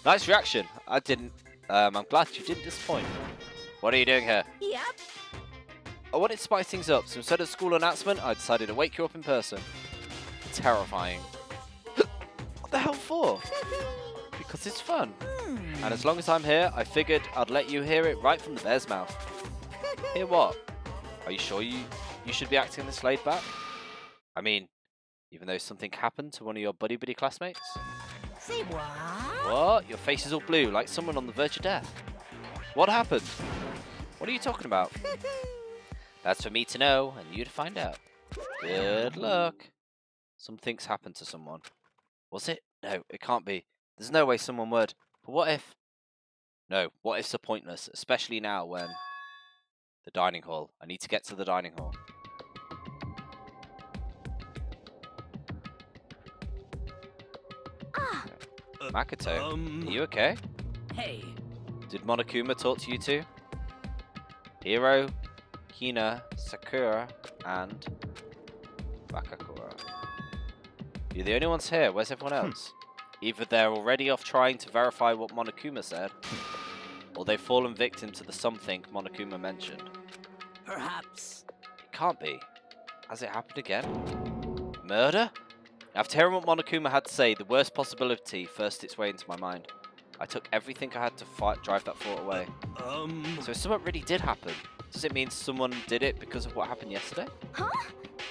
Nice reaction. I didn't. I'm glad you didn't disappoint. What are you doing here? Yep. I wanted to spice things up, so instead of school announcement, I decided to wake you up in person. Terrifying. What the hell for? Because it's fun. And as long as I'm here, I figured I'd let you hear it right from the bear's mouth. Hear what? Are you sure you should be acting this laid back? I mean, even though something happened to one of your buddy classmates? Say what? What? Your face is all blue, like someone on the verge of death. What happened? What are you talking about? That's for me to know, and you to find out. Good luck. Something's happened to someone. Was it? No, it can't be. There's no way someone would. But what if? No, what ifs are pointless, especially now when... The dining hall. I need to get to the dining hall. Makoto, are you okay? Hey. Did Monokuma talk to you two? Hiro, Hina, Sakura, and Bakakura. You're the only ones here. Where's everyone else? Either they're already off trying to verify what Monokuma said, or they've fallen victim to the something Monokuma mentioned. Perhaps. It can't be. Has it happened again? Murder? After hearing what Monokuma had to say, the worst possibility forced its way into my mind. I took everything I had to drive that thought away. So if something really did happen, does it mean someone did it because of what happened yesterday? Huh?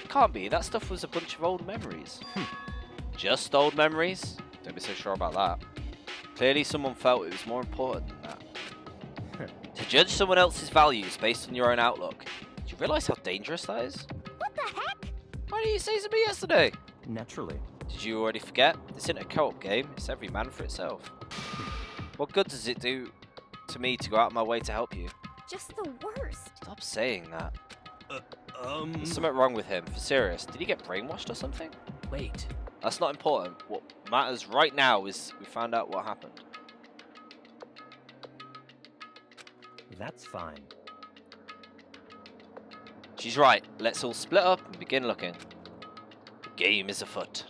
It can't be. That stuff was a bunch of old memories. Just old memories? Don't be so sure about that. Clearly someone felt it was more important than that. To judge someone else's values based on your own outlook. Do you realise how dangerous that is? What the heck? Why didn't you say to me yesterday? Naturally. Did you already forget? This isn't a co-op game, it's every man for itself. What good does it do to me to go out of my way to help you? Just the worst. Stop saying that. There's something wrong with him, for serious. Did he get brainwashed or something? Wait. That's not important. What matters right now is we found out what happened. That's fine. She's right. Let's all split up and begin looking. The game is afoot.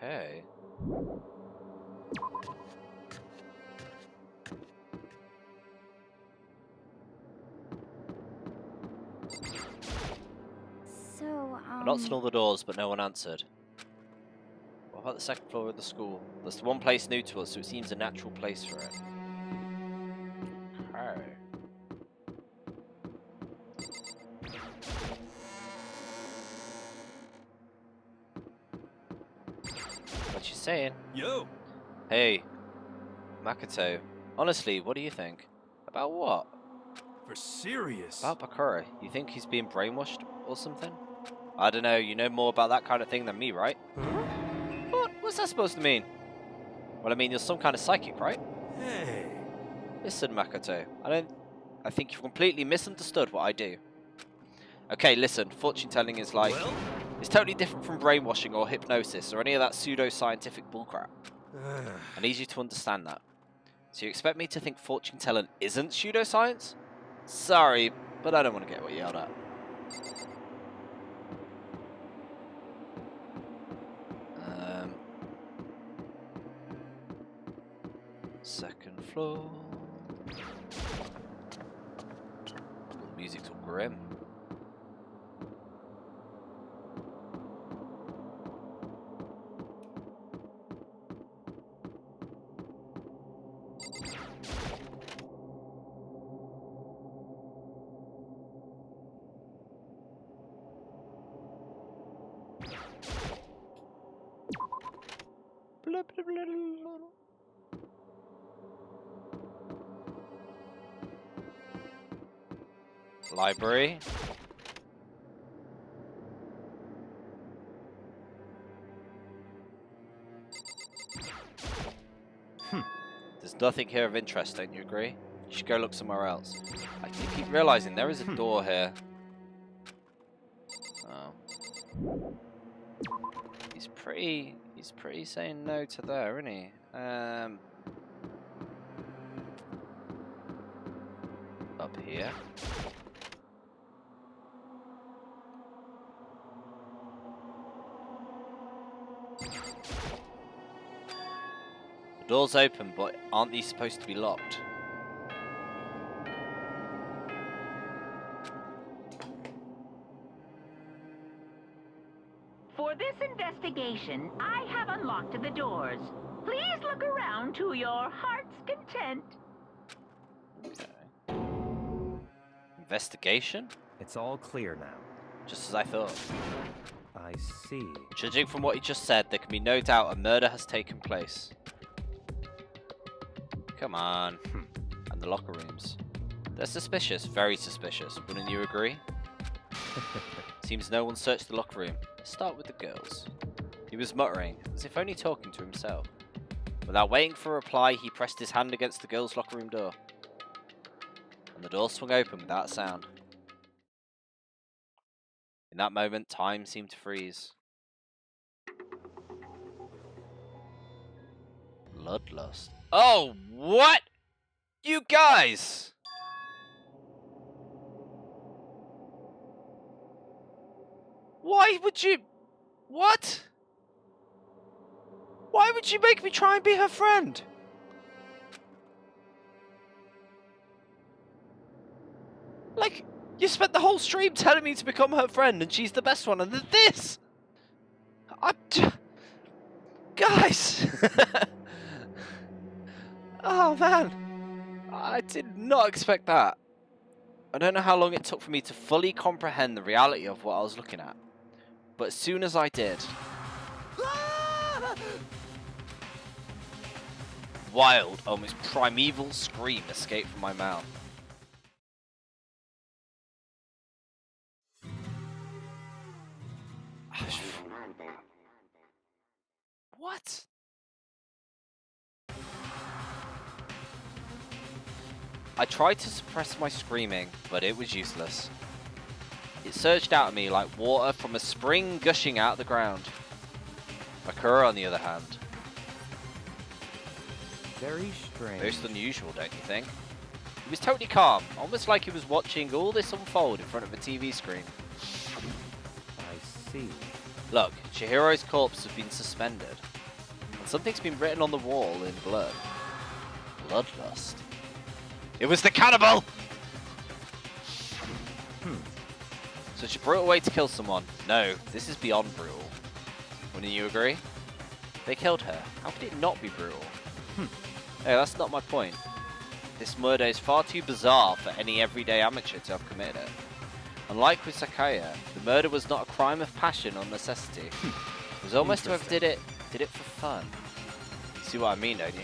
Okay. So, I knocked on all the doors, but no one answered. What about the second floor of the school? That's the one place new to us, so it seems a natural place for it. Okay. What you saying? Yo! Hey, Makoto. Honestly, what do you think? About what? For serious? About Bakura. You think he's being brainwashed or something? I don't know, you know more about that kind of thing than me, right? Huh? What? What's that supposed to mean? Well, I mean, you're some kind of psychic, right? Hey! Listen, Makoto. I think you've completely misunderstood what I do. Okay, listen, fortune telling is like... Well? It's totally different from brainwashing or hypnosis or any of that pseudo-scientific bullcrap. I need you to understand that. So you expect me to think fortune telling isn't pseudoscience? Sorry, but I don't want to get yelled at. Second floor. The music's all grim. Blah, blah, blah, blah. Library. There's nothing here of interest, don't you agree? You should go look somewhere else. I keep realizing there is a door here. Oh. He's pretty saying no to there, isn't he? Up here. The door's open, but aren't these supposed to be locked? For this investigation, I have unlocked the doors. Please look around to your heart's content. Okay. Investigation? It's all clear now. Just as I thought. I see. Judging from what he just said, there can be no doubt a murder has taken place. Come on. And the locker rooms. They're suspicious, very suspicious. Wouldn't you agree? Seems no one searched the locker room. Let's start with the girls. He was muttering, as if only talking to himself. Without waiting for a reply, he pressed his hand against the girls' locker room door. And the door swung open without a sound. In that moment, time seemed to freeze. Bloodlust. Oh, what? You guys! Why would you... What? Why would you make me try and be her friend? Like, you spent the whole stream telling me to become her friend and she's the best one, and then this! Guys! Oh man, I did not expect that. I don't know how long it took for me to fully comprehend the reality of what I was looking at. But as soon as I did... Wild, almost primeval scream escaped from my mouth. What? I tried to suppress my screaming, but it was useless. It surged out of me like water from a spring gushing out of the ground. Bakura, on the other hand. Very strange. Most unusual, don't you think? He was totally calm, almost like he was watching all this unfold in front of a TV screen. I see. Look, Chihiro's corpse has been suspended. Something's been written on the wall in blood. Bloodlust. It was the cannibal! Such a brutal way to kill someone. No, this is beyond brutal. Wouldn't you agree? They killed her. How could it not be brutal? Hey, that's not my point. This murder is far too bizarre for any everyday amateur to have committed it. Unlike with Sakaya, the murder was not a crime of passion or necessity. It was almost whoever did it for fun. See what I mean, don't you?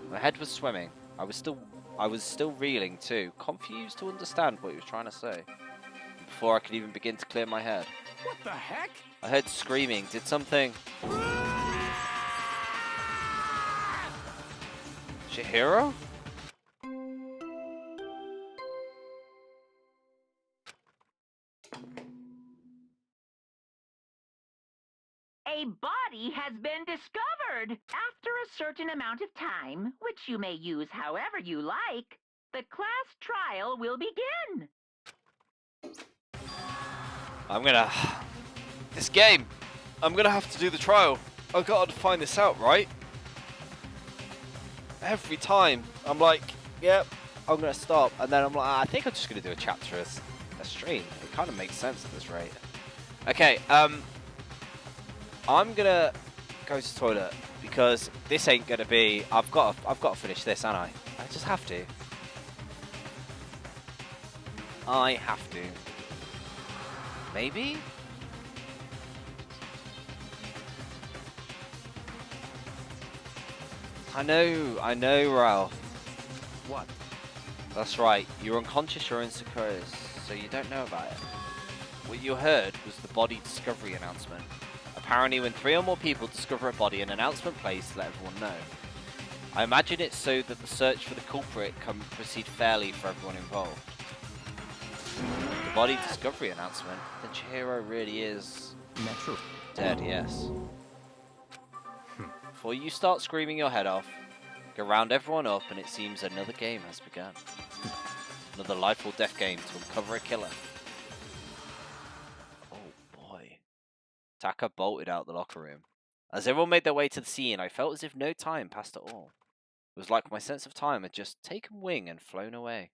My head was swimming. I was still reeling too, confused to understand what he was trying to say. Before I could even begin to clear my head. What the heck? I heard screaming. Did something... Chihiro? A body has been discovered. After a certain amount of time, which you may use however you like, the class trial will begin. This game! I'm gonna have to do the trial. I've got to find this out, right? Every time, I'm like, yep, I'm gonna stop. And then I'm like, I think I'm just gonna do a chapter as a stream. It kind of makes sense at this rate. Okay, I'm gonna go to the toilet because this ain't gonna be. I've got to finish this, ain't I? I just have to. I have to. Maybe. I know, Ralph. What? That's right. You're unconscious. You're in Sakura's, so you don't know about it. What you heard was the body discovery announcement. Apparently, when 3 or more people discover a body, an announcement plays to let everyone know. I imagine it's so that the search for the culprit can proceed fairly for everyone involved. The body discovery announcement? Then Chihiro really is... Natural. Dead, yes. Before you start screaming your head off, go round everyone up and it seems another game has begun. Another life or death game to uncover a killer. Taka bolted out the locker room. As everyone made their way to the scene, I felt as if no time passed at all. It was like my sense of time had just taken wing and flown away.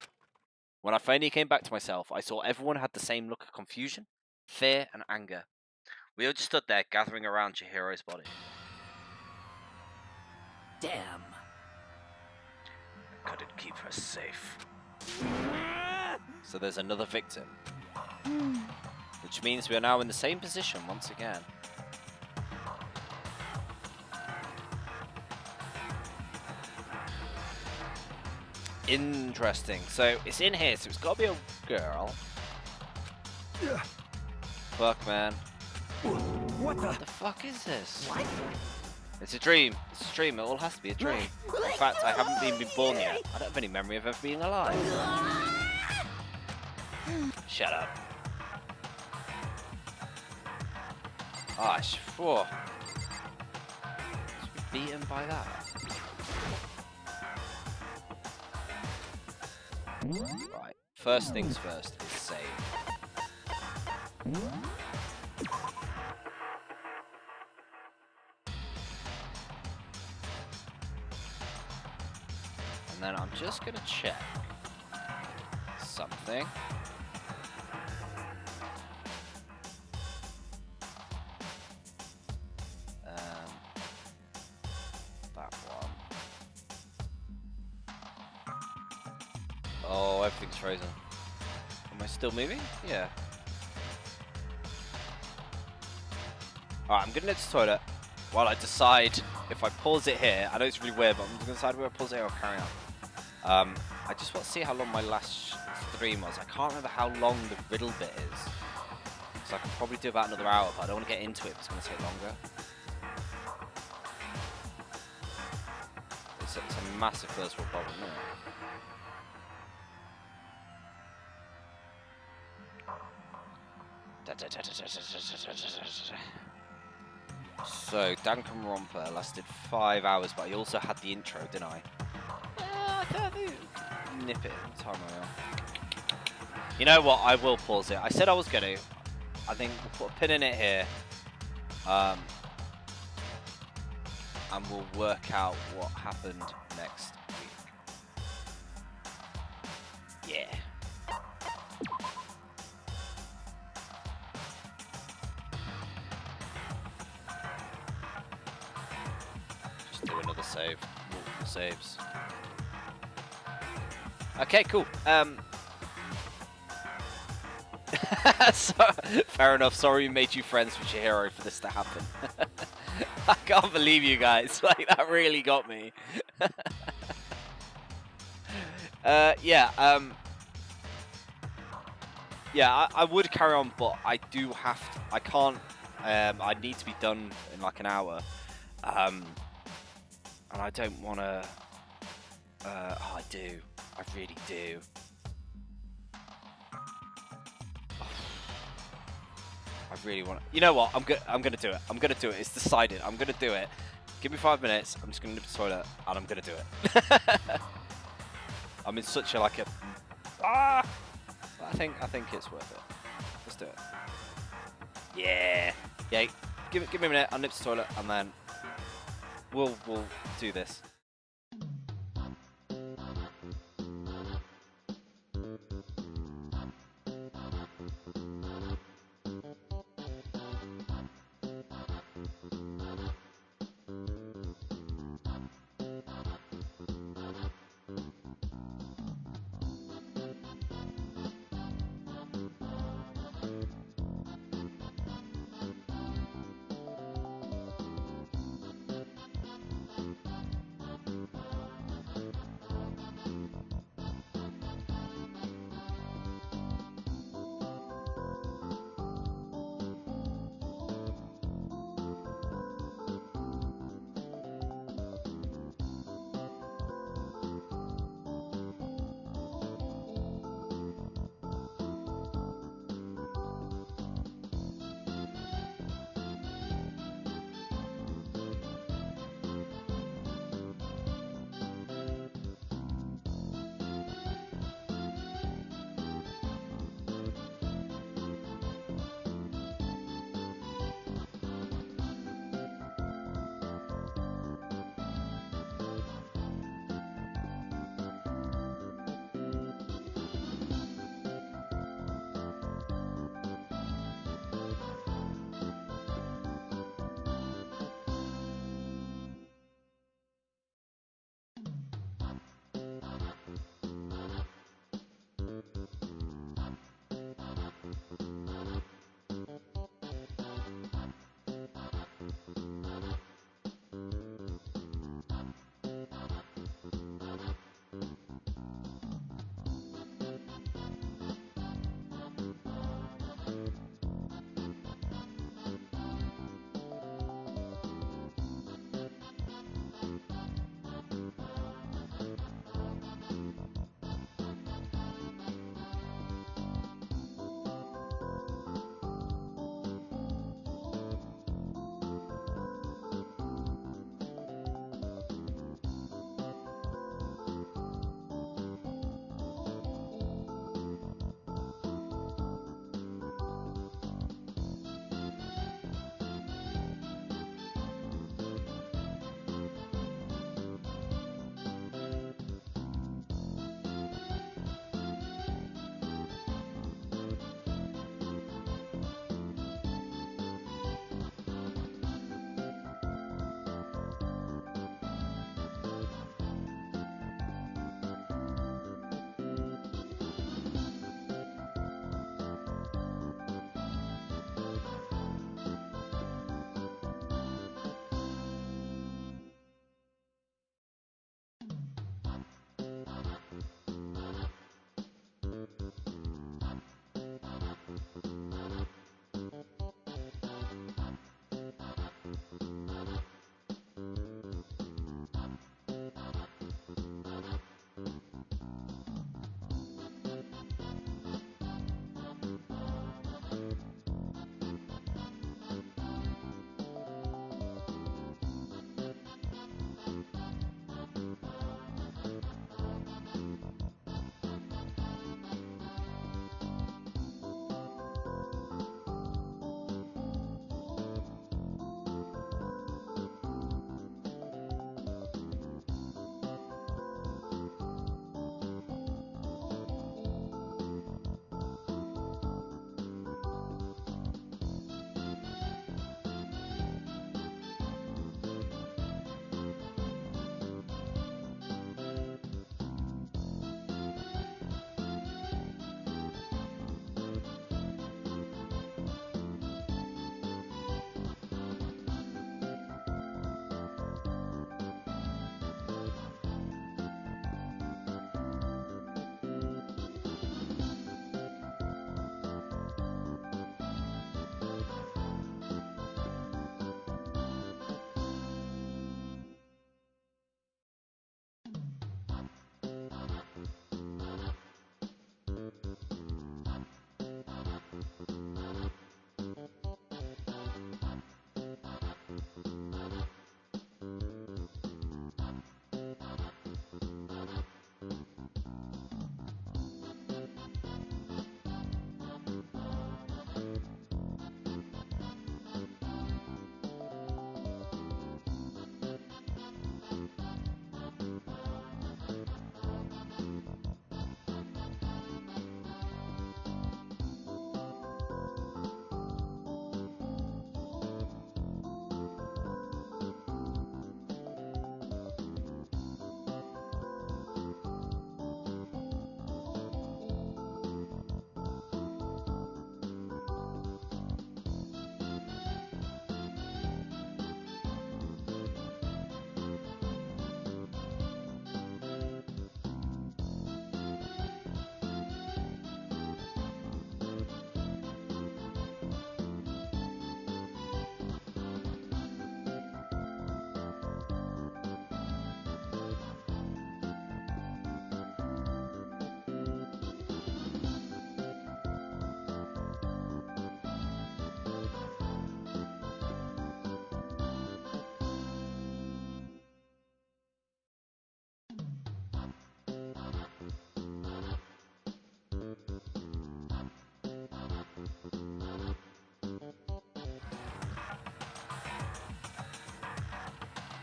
When I finally came back to myself, I saw everyone had the same look of confusion, fear, and anger. We all just stood there, gathering around Chihiro's body. Damn. I couldn't keep her safe. So there's another victim. Which means we are now in the same position once again. Interesting. So it's in here, so it's got to be a girl. Fuck, man. What the fuck is this? What? It's a dream. It's a dream. It all has to be a dream. In fact, I haven't been born yet. I don't have any memory of ever being alive. Shut up. Gosh, whoa. Just be beaten by that. Right, first things first is save. And then I'm just gonna check something. That one. Oh, everything's frozen. Am I still moving? Yeah. Alright, I'm gonna go to the toilet while I decide if I pause it here. I know it's really weird, but I'm gonna decide whether I pause it or carry on. I just want to see how long my last stream was. I can't remember how long the riddle bit is. So I can probably do about another hour, but I don't want to get into it, it's going to take longer. It's a massive first world problem, isn't it? So, Danganronpa lasted 5 hours, but I also had the intro, didn't I? Nip it time around. You know what? I will pause it. I said I was going to. I think we'll put a pin in it here. and we'll work out what happened next week. Yeah. Just do another save. Multiple saves. Okay, cool. So, fair enough. Sorry we made you friends with your hero for this to happen. I can't believe you guys. Like, that really got me. Yeah, yeah, I would carry on, but I do have to, I can't, I need to be done in like an hour. And I don't want to, oh, I do. I really do. I really want to. You know what? I'm gonna do it. I'm gonna do it. It's decided. I'm gonna do it. Give me 5 minutes. I'm just gonna nip to the toilet and I'm gonna do it. I'm in such a like a. I think it's worth it. Let's do it. Yeah. Yeah. Give me a minute. I'll nip to the toilet and then we'll do this.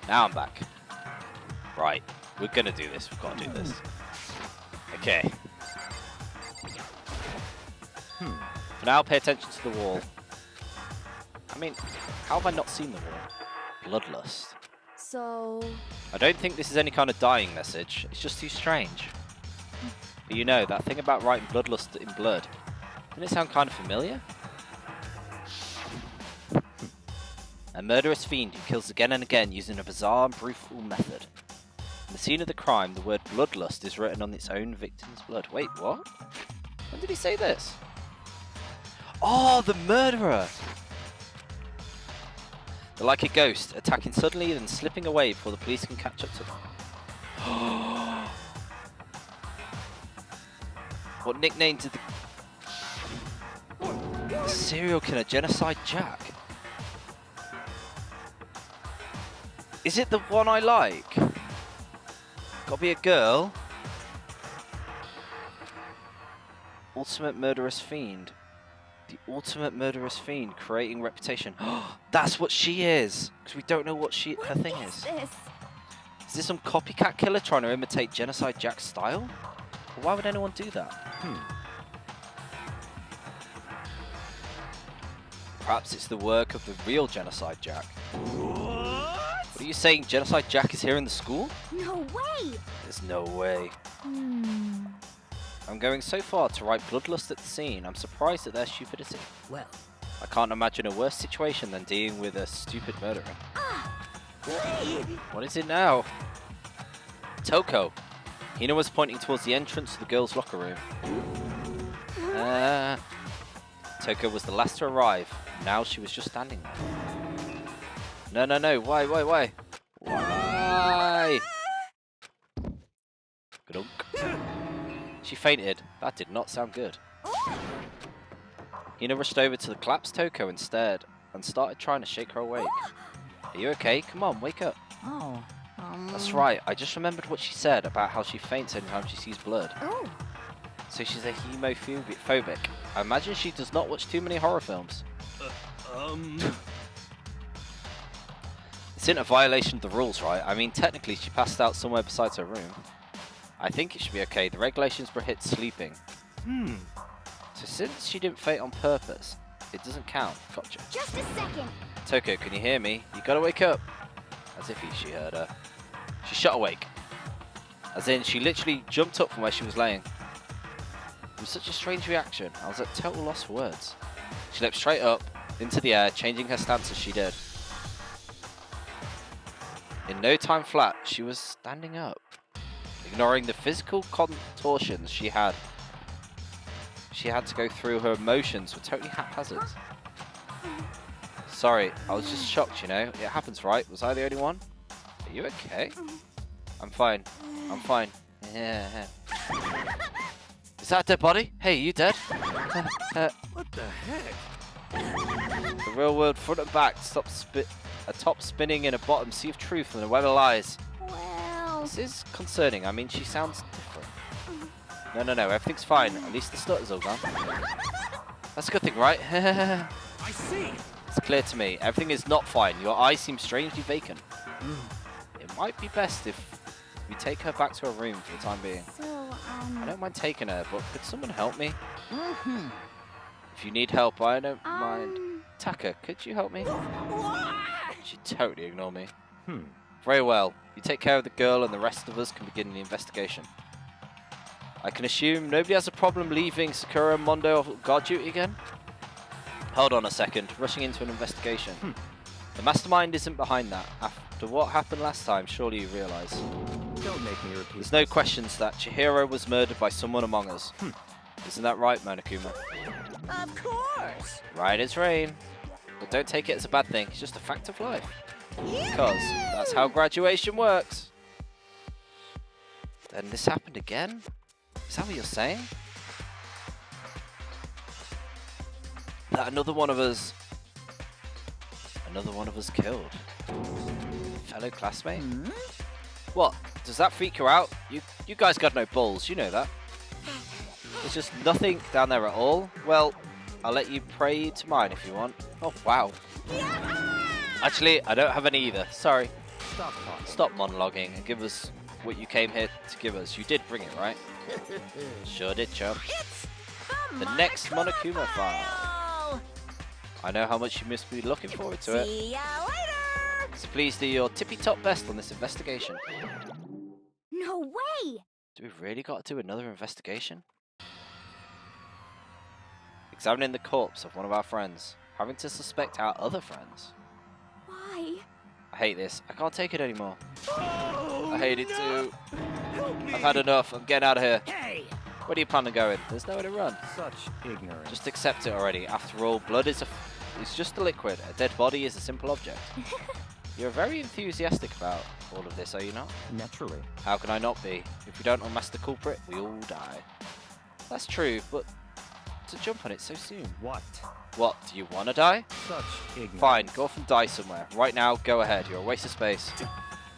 Now I'm back. Right, we're gonna do this. We've got to do this. Okay. For now, pay attention to the wall. I mean, how have I not seen the wall? Bloodlust. So... I don't think this is any kind of dying message. It's just too strange. But you know, that thing about writing bloodlust in blood, doesn't it sound kind of familiar? A murderous fiend who kills again and again using a bizarre and brutal method. In the scene of the crime, the word bloodlust is written on its own victim's blood. Wait, what? When did he say this? Oh, the murderer! They're like a ghost, attacking suddenly and slipping away before the police can catch up to them. What nickname did the serial killer Genocide Jack? Is it the one I like? Gotta be a girl. Ultimate murderous fiend. The ultimate murderous fiend, creating reputation. That's what she is. Because we don't know what her thing is. This? Is this some copycat killer trying to imitate Genocide Jack's style? Or why would anyone do that? Perhaps it's the work of the real Genocide Jack. What are you saying? Genocide Jack is here in the school? No way! There's no way. I'm going so far to write bloodlust at the scene. I'm surprised at their stupidity. Well, I can't imagine a worse situation than dealing with a stupid murderer. What is it now? Toko. Hina was pointing towards the entrance to the girls' locker room. Toko was the last to arrive. Now she was just standing there. No. Why? Why? Gdunk. She fainted. That did not sound good. Hina rushed over to the collapsed Toko instead and started trying to shake her awake. Are you okay? Come on, wake up. oh, That's right. I just remembered what she said about how she faints anytime she sees blood. Oh. So she's a hemophobic. I imagine she does not watch too many horror films. It's in a violation of the rules, right? I mean, technically she passed out somewhere besides her room. I think it should be okay. The regulations prohibit sleeping. So since she didn't faint on purpose, it doesn't count. Gotcha. Just a second. Toko, can you hear me? You gotta wake up. As if she heard her. She shot awake. As in, she literally jumped up from where she was laying. It was such a strange reaction. I was at total loss for words. She leapt straight up, into the air, changing her stance as she did. In no time flat, she was standing up. Ignoring the physical contortions she had to go through, her emotions were totally haphazard. Sorry, I was just shocked, you know. It happens, right? Was I the only one? Are you okay? I'm fine. Yeah. Is that a dead body? Hey, you dead? What the heck? The real world front and back, a top spinning in a bottom, sea of truth and a web of lies. Well... This is concerning. I mean, she sounds different. No, everything's fine. At least the stutter's all gone. That's a good thing, right? I see. It's clear to me. Everything is not fine. Your eyes seem strangely vacant. It might be best if we take her back to her room for the time being. So, I don't mind taking her, but could someone help me? If you need help, I don't mind. Taka, could you help me? She'd totally ignore me. Very well. You take care of the girl and the rest of us can begin the investigation. I can assume nobody has a problem leaving Sakura and Mondo off guard duty again? Hold on a second. Rushing into an investigation. The mastermind isn't behind that. After what happened last time, surely you realise. Don't make me repeat. There's no questions that Chihiro was murdered by someone among us. Isn't that right, Monokuma? Of course. Right as rain. But don't take it as a bad thing. It's just a fact of life. Because that's how graduation works. Then this happened again? Is that what you're saying? That another one of us killed. Fellow classmate? What? Does that freak you out? You guys got no balls, you know that. There's just nothing down there at all. Well, I'll let you pray to mine if you want. Oh, wow. Actually, I don't have any either. Sorry. Stop monologuing and give us what you came here to give us. You did bring it, right? Sure did, chump. It's The next Monokuma file. I know how much you must be looking forward to it. See ya later! So please do your tippy-top best on this investigation. No way! Do we really got to do another investigation? Examining the corpse of one of our friends. Having to suspect our other friends. Why? I hate this. I can't take it anymore. I hate it too. I've had enough. I'm getting out of here. Where do you plan on going? There's nowhere to run. Such ignorance. Just accept it already. After all, blood is just a liquid. A dead body is a simple object. You're very enthusiastic about all of this, are you not? Naturally. How can I not be? If we don't unmask the culprit, we all die. That's true, but to jump on it so soon. What? What, do you want to die? Such ignorance. Fine, go off and die somewhere. Right now, go ahead. You're a waste of space.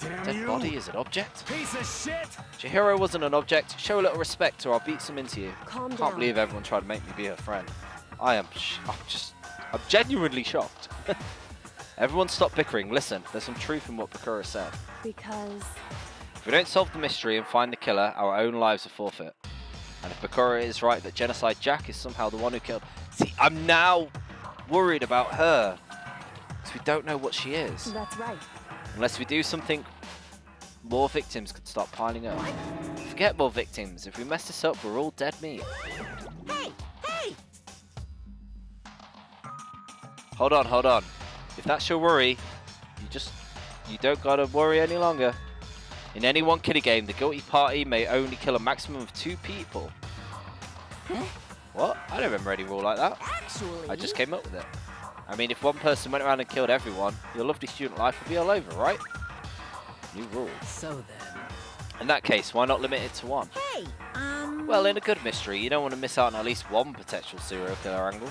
Damn Dead you! body is an object? Piece of shit! Chihiro wasn't an object. Show a little respect or I'll beat some into you. Calm Can't down. believe everyone tried to make me be her friend. I'm genuinely shocked. Everyone stop bickering. Listen, there's some truth in what Bakura said. Because... If we don't solve the mystery and find the killer, our own lives are forfeit. And if Bakura is right that Genocide Jack is somehow the one who killed... See, I'm now worried about her. Because we don't know what she is. That's right. Unless we do something, more victims could start piling up. Forget more victims. If we mess this up, we're all dead meat. Hey! Hey! Hold on, hold on. If that's your worry, you don't gotta worry any longer. In any one kiddie game, the guilty party may only kill a maximum of 2 people. Huh? What? I don't remember any rule like that. Actually... I just came up with it. I mean, if one person went around and killed everyone, your lovely student life would be all over, right? New rule. So then... In that case, why not limit it to 1? Hey, Well, in a good mystery, you don't want to miss out on at least one potential serial killer angle.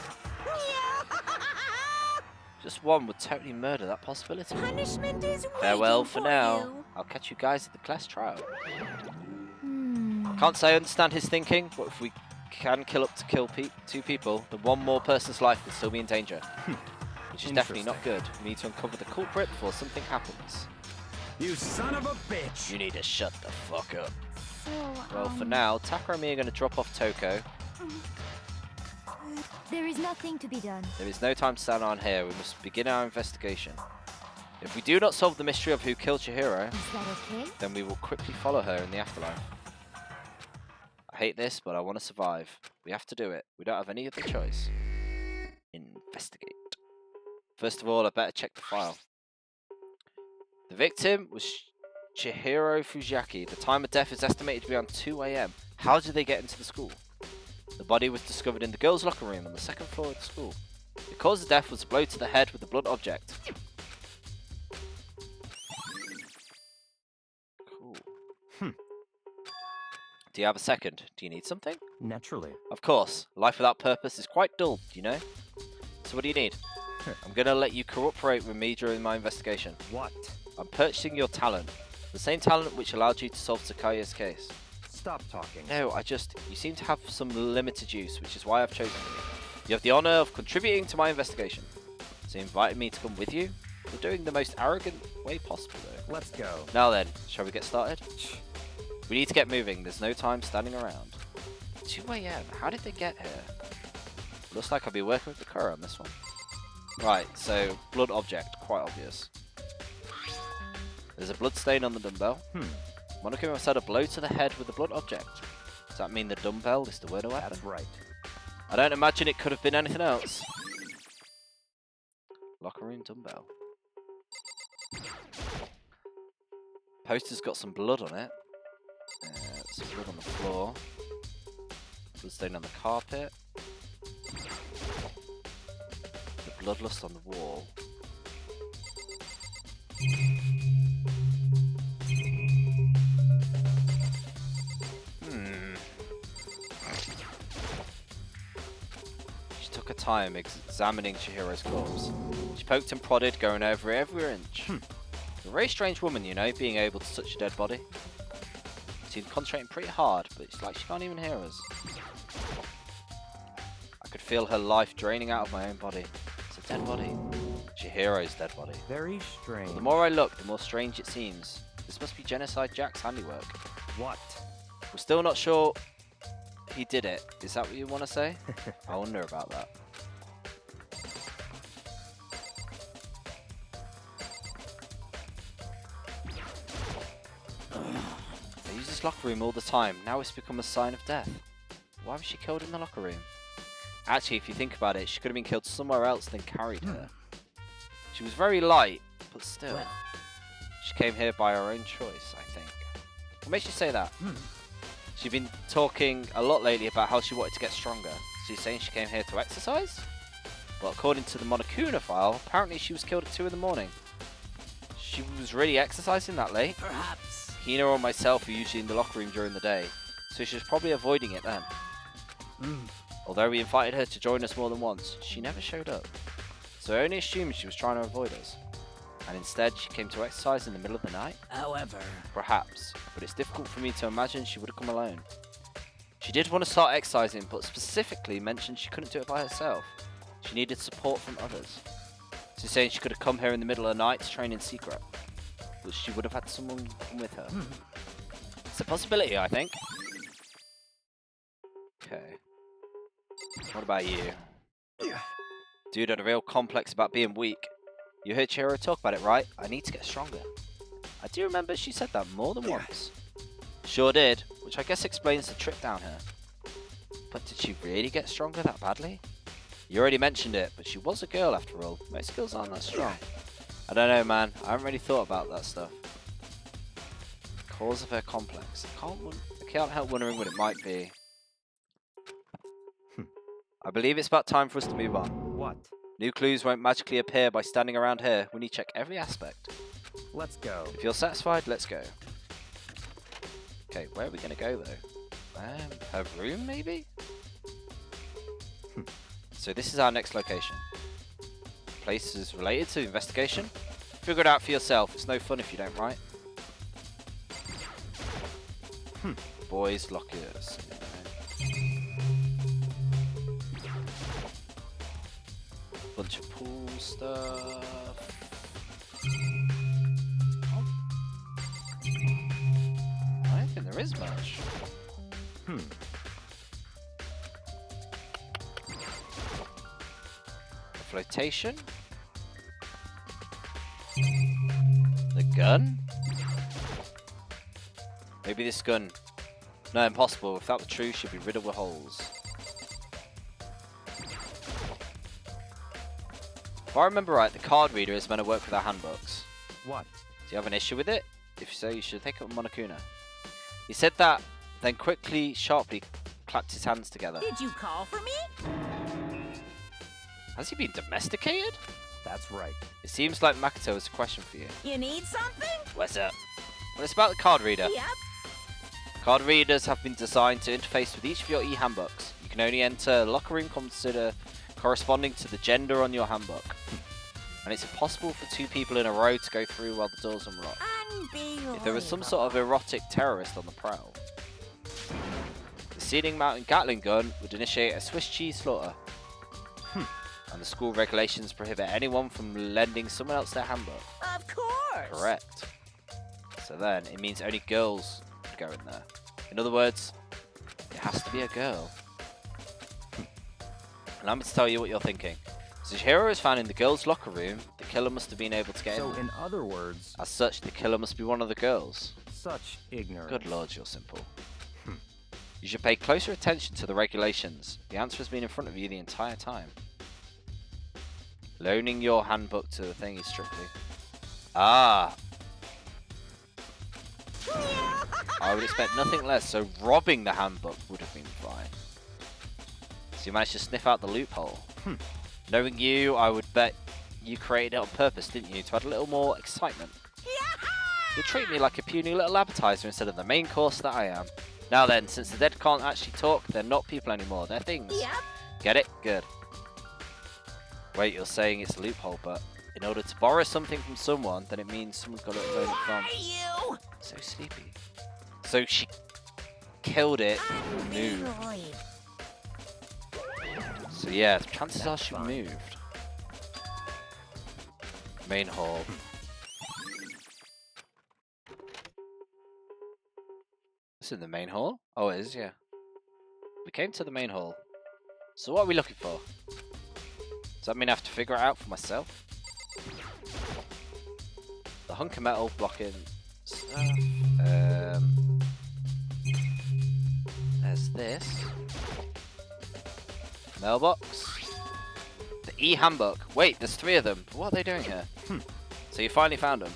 Just one would totally murder that possibility. Punishment is Farewell waiting for for now. you. I'll catch you guys at the class trial. Hmm. Can't say I understand his thinking, but if we can kill up to kill 2 people, then one more person's life could still be in danger. Which is definitely not good. We need to uncover the culprit before something happens. You son of a bitch! You need to shut the fuck up. So, Well, for now, Takara and me are going to drop off Toko. there is nothing to be done. There is no time to stand on here. We must begin our investigation. If we do not solve the mystery of who killed Chihiro, Is that okay? then we will quickly follow her in the afterlife. I hate this, but I want to survive. We have to do it. We don't have any other choice. Investigate. First of all, I better check the file. The victim was Chihiro Fujaki. The time of death is estimated to be around 2 AM. How did they get into the school? The body was discovered in the girls' locker room on the 2nd floor of the school. The cause of death was a blow to the head with a blunt object. Cool. Do you have a second? Do you need something? Naturally. Of course. Life without purpose is quite dull, you know? So what do you need? I'm gonna let you cooperate with me during my investigation. What? I'm purchasing your talent. The same talent which allowed you to solve Sakaya's case. Stop talking. No, you seem to have some limited use, which is why I've chosen you. You have the honor of contributing to my investigation. So you invited me to come with you? You're doing the most arrogant way possible, though. Let's go. Now then, shall we get started? We need to get moving. There's no time standing around. 2 AM? How did they get here? Looks like I'll be working with the Bakura on this one. Right, so blood object, quite obvious. There's a blood stain on the dumbbell. Monokuma said a blow to the head with a blood object. Does that mean the dumbbell is the murder weapon? That's right. I don't imagine it could have been anything else. Locker room dumbbell. Poster's got some blood on it. Some blood on the floor. Blood stain on the carpet. The bloodlust on the wall. She took her time examining Chihiro's corpse. She poked and prodded, going over every inch. You're a very strange woman, you know, being able to touch a dead body. She's concentrating pretty hard, but it's like she can't even hear us. I could feel her life draining out of my own body. So Dead body. Chihiro's dead body. Very strange. The more I look, the more strange it seems. This must be Genocide Jack's handiwork. What? We're still not sure he did it. Is that what you want to say? I wonder about that. They use this locker room all the time. Now it's become a sign of death. Why was she killed in the locker room? Actually, if you think about it, she could have been killed somewhere else than carried her. She was very light, but still. She came here by her own choice, I think. What makes you say that? She's been talking a lot lately about how she wanted to get stronger. So you're saying she came here to exercise? Well, according to the Monokuna file, apparently she was killed at 2 in the morning. She was really exercising that late? Perhaps. Hina or myself are usually in the locker room during the day, so she was probably avoiding it then. Although we invited her to join us more than once, she never showed up. So I only assumed she was trying to avoid us. And instead, she came to exercise in the middle of the night? However, Perhaps, but it's difficult for me to imagine she would have come alone. She did want to start exercising, but specifically mentioned she couldn't do it by herself. She needed support from others. She's saying she could have come here in the middle of the night to train in secret, but she would have had someone come with her. It's a possibility, I think. Okay. What about you? Dude had a real complex about being weak. You heard Chihiro talk about it, right? I need to get stronger. I do remember she said that more than once. Sure did, which I guess explains the trip down here. But did she really get stronger that badly? You already mentioned it, but she was a girl after all. Most girls aren't that strong. I don't know, man. I haven't really thought about that stuff. Cause of her complex. I can't help wondering what it might be. I believe it's about time for us to move on. What? New clues won't magically appear by standing around here. We need to check every aspect. Let's go. If you're satisfied, let's go. Okay, where are we going to go, though? Her room, maybe? So this is our next location. Place is related to investigation. Figure it out for yourself. It's no fun if you don't, right? Boys' lockers. Bunch of pool stuff. I don't think there is much. A flotation. The gun? Maybe this gun. No, impossible. If that were true, she'd be riddled with holes. If I remember right, the card reader is meant to work with our handbooks. What? Do you have an issue with it? If so, you should take it with Monokuna. He said that, then quickly, sharply clapped his hands together. Did you call for me? Has he been domesticated? That's right. It seems like Makoto has a question for you. You need something? What's up? Well, it's about the card reader. Yep. Card readers have been designed to interface with each of your e-handbooks. You can only enter locker room corresponding to the gender on your handbook. And it's impossible for 2 people in a row to go through while the doors unlock. Unbelievable. If there was some sort of erotic terrorist on the prowl. The ceiling-mounted Gatling gun would initiate a Swiss cheese slaughter. And the school regulations prohibit anyone from lending someone else their handbook. Of course. Correct. So then, it means only girls could go in there. In other words, it has to be a girl. Allow me to tell you what you're thinking. Chihiro is found in the girls' locker room. The killer must have been able to get in. So, in other words... As such, the killer must be one of the girls. Such ignorance. Good lord, you're simple. You should pay closer attention to the regulations. The answer has been in front of you the entire time. Loaning your handbook to the thing is strictly... Ah! I would expect nothing less, so robbing the handbook would have been fine. So you managed to sniff out the loophole. Knowing you, I would bet you created it on purpose, didn't you? To add a little more excitement. You treat me like a puny little appetizer instead of the main course that I am. Now then, since the dead can't actually talk, they're not people anymore, they're things. Yep. Get it? Good. Wait, you're saying it's a loophole, but in order to borrow something from someone, then it means someone's got to loan it from. You? So sleepy. So she killed it and moved. So yeah, the chances are she moved. Main hall. This is the main hall? Oh, it is, yeah. We came to the main hall. So what are we looking for? Does that mean I have to figure it out for myself? The hunk of metal blocking stuff. There's this. Mailbox. The E-handbook. Wait, there's 3 of them. What are they doing here? So you finally found them.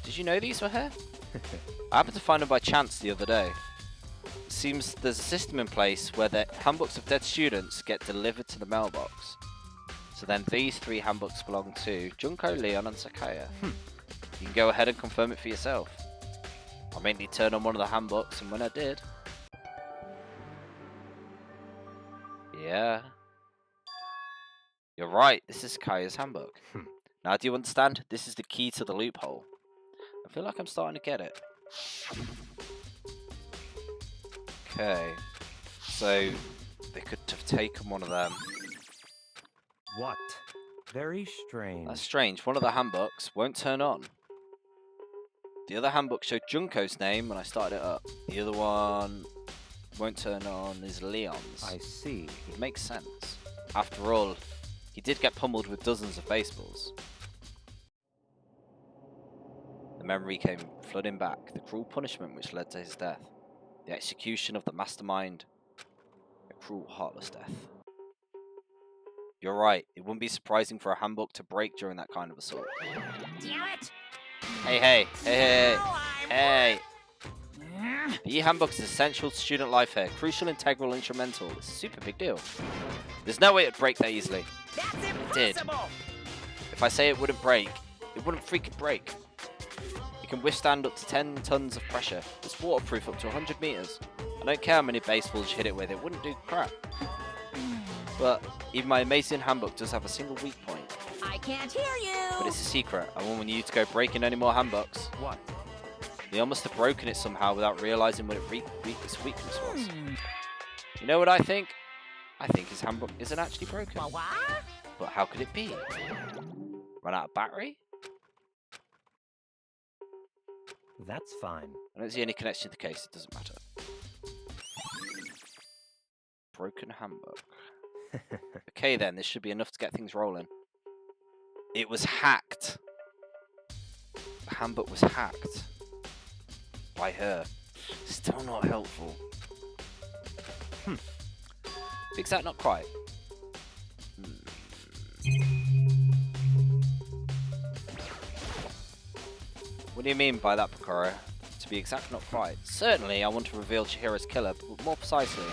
Did you know these were here? I happened to find them by chance the other day. It seems there's a system in place where the handbooks of dead students get delivered to the mailbox. So then these 3 handbooks belong to Junko, Leon, and Sakaya. You can go ahead and confirm it for yourself. I mainly turned on one of the handbooks, and when I did... Yeah. You're right, this is Sakaya's handbook. Now do you understand? This is the key to the loophole. I feel like I'm starting to get it. Okay. So, they could have taken one of them. What? Very strange. That's strange. One of the handbooks won't turn on. The other handbook showed Junko's name when I started it up. The other one won't turn on is Leon's. I see. It makes sense. After all, he did get pummeled with dozens of baseballs. The memory came flooding back. The cruel punishment which led to his death. The execution of the mastermind. A cruel, heartless death. You're right. It wouldn't be surprising for a handbook to break during that kind of assault. Damn it! Hey. The e-handbook is essential to student life here. Crucial, integral, instrumental. It's a super big deal. There's no way it'd break that easily. That's It did. If I say it wouldn't break, it wouldn't freaking break. It can withstand up to 10 tons of pressure. It's waterproof up to 100 meters. I don't care how many baseballs you hit it with, it wouldn't do crap. But even my amazing handbook does have a single weak point. I can't hear you! But it's a secret. I won't want you to go breaking any more handbooks. What? Leon must have broken it somehow without realizing what its weakness was. You know what I think? I think his handbook isn't actually broken. What? But how could it be? Run out of battery? That's fine. I don't see any connection to the case, it doesn't matter. Broken handbook. Okay then, this should be enough to get things rolling. It was hacked. The handbook was hacked. By her. Still not helpful. Fix that, not quite. What do you mean by that, Picoro? To be exact, not quite. Certainly, I want to reveal Chihira's killer, but more precisely,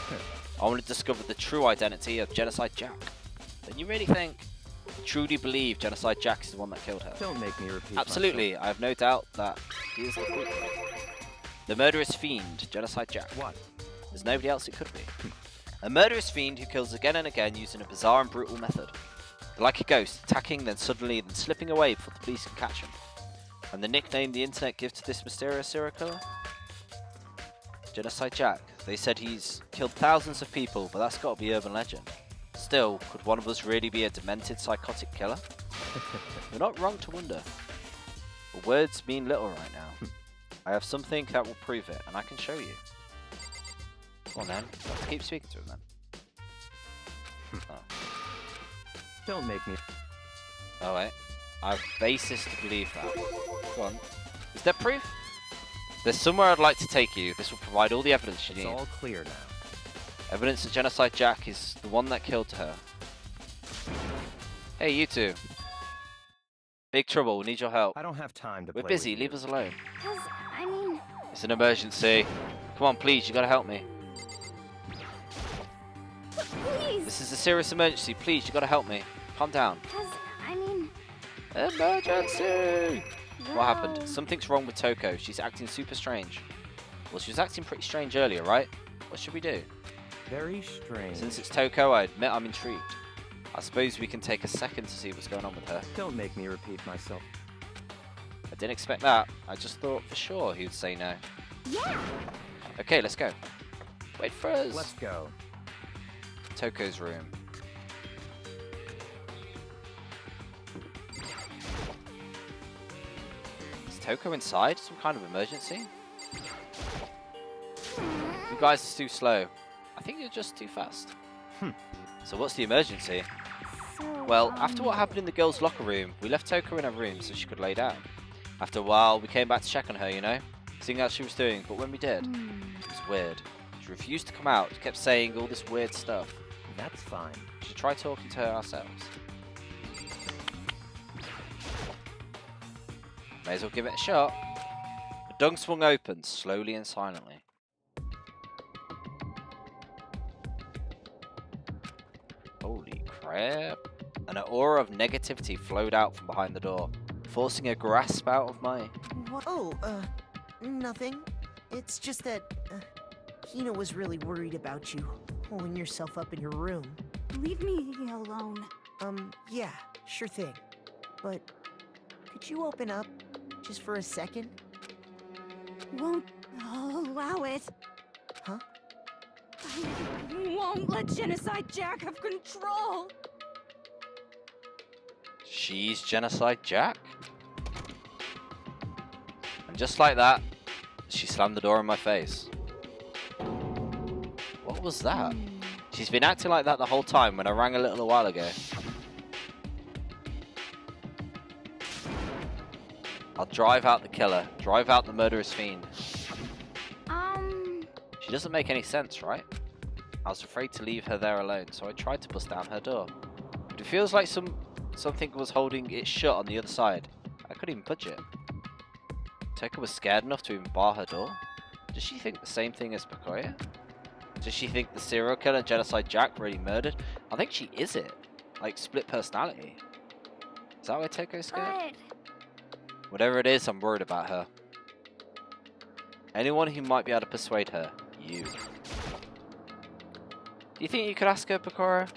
I want to discover the true identity of Genocide Jack. Then you really think, truly believe Genocide Jack is the one that killed her? Don't make me repeat Absolutely, I have no doubt that he is the culprit. The murderous fiend, Genocide Jack. What? There's nobody else it could be. A murderous fiend who kills again and again using a bizarre and brutal method. Like a ghost, attacking, then slipping away before the police can catch him. And the nickname the internet gives to this mysterious serial killer? Genocide Jack. They said he's killed thousands of people, but that's got to be urban legend. Still, could one of us really be a demented, psychotic killer? You're not wrong to wonder. But words mean little right now. I have something that will prove it, and I can show you. Come on then, let's keep speaking to him then. Don't make me... Oh wait, I have basis to believe that. Go on. Is there proof? There's somewhere I'd like to take you. This will provide all the evidence you need. It's all clear now. Evidence that Genocide Jack is the one that killed her. Hey, you two. Big trouble, we need your help. I don't have time to We're play busy, with leave you. us alone. I mean... It's an emergency. Come on, please, you gotta help me. Please! This is a serious emergency, please, you gotta help me. Calm down. I mean... Emergency! What happened? No. Something's wrong with Toko. She's acting super strange. Well, she was acting pretty strange earlier, right? What should we do? Very strange. Since it's Toko, I admit I'm intrigued. I suppose we can take a second to see what's going on with her. Don't make me repeat myself. I didn't expect that. I just thought for sure he would say no. Yeah! Okay, let's go. Wait for us. Let's go. Toko's room. Toko inside? Some kind of emergency? You guys are too slow. I think you're just too fast. So what's the emergency? So, Well, after what happened in the girls' locker room, we left Toko in her room so she could lay down. After a while, we came back to check on her, you know, seeing how she was doing, but when we did, it was weird. She refused to come out, she kept saying all this weird stuff. That's fine. We should try talking to her ourselves. May as well give it a shot. The dung swung open, slowly and silently. Holy crap. And an aura of negativity flowed out from behind the door, forcing a grasp out of my... What? Oh, nothing. It's just that, Hina was really worried about you, holding yourself up in your room. leave me alone. Yeah, sure thing. But, could you open up, just for a second? Won't allow it. Huh? I won't let Genocide Jack have control. She's Genocide Jack? And just like that, she slammed the door in my face. What was that? She's been acting like that the whole time when I rang a little while ago. I'll drive out the killer. Drive out the murderous fiend. She doesn't make any sense, right? I was afraid to leave her there alone, so I tried to bust down her door. But it feels like something was holding it shut on the other side. I couldn't even budge it. Toko was scared enough to even bar her door? Does she think the same thing as Bakoya? Does she think the serial killer Genocide Jack really murdered? I think she is it. Like, split personality. Is that why Toko's scared? Whatever it is, I'm worried about her. Anyone who might be able to persuade her. You. Do you think you could ask her, Bakura?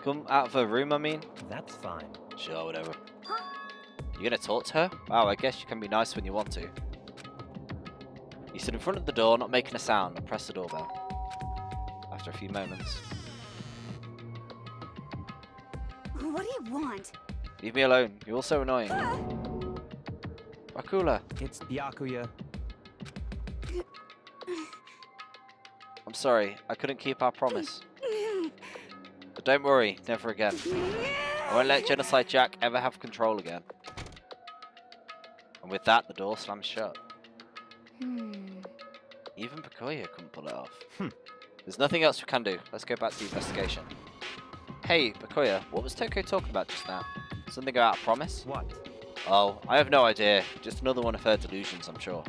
Come out of her room, I mean? That's fine. Sure, whatever. You gonna talk to her? Wow, I guess you can be nice when you want to. You stood in front of the door, not making a sound, and pressed the doorbell. After a few moments. What do you want? Leave me alone. You're also annoying. Bakula. It's Byakuya. I'm sorry, I couldn't keep our promise. But don't worry, never again. I won't let Genocide Jack ever have control again. And with that, the door slammed shut. Even Bakoya couldn't pull it off. There's nothing else we can do. Let's go back to the investigation. Hey, Bakoya, what was Toko talking about just now? Something about a promise? What? Oh, I have no idea. Just another one of her delusions, I'm sure.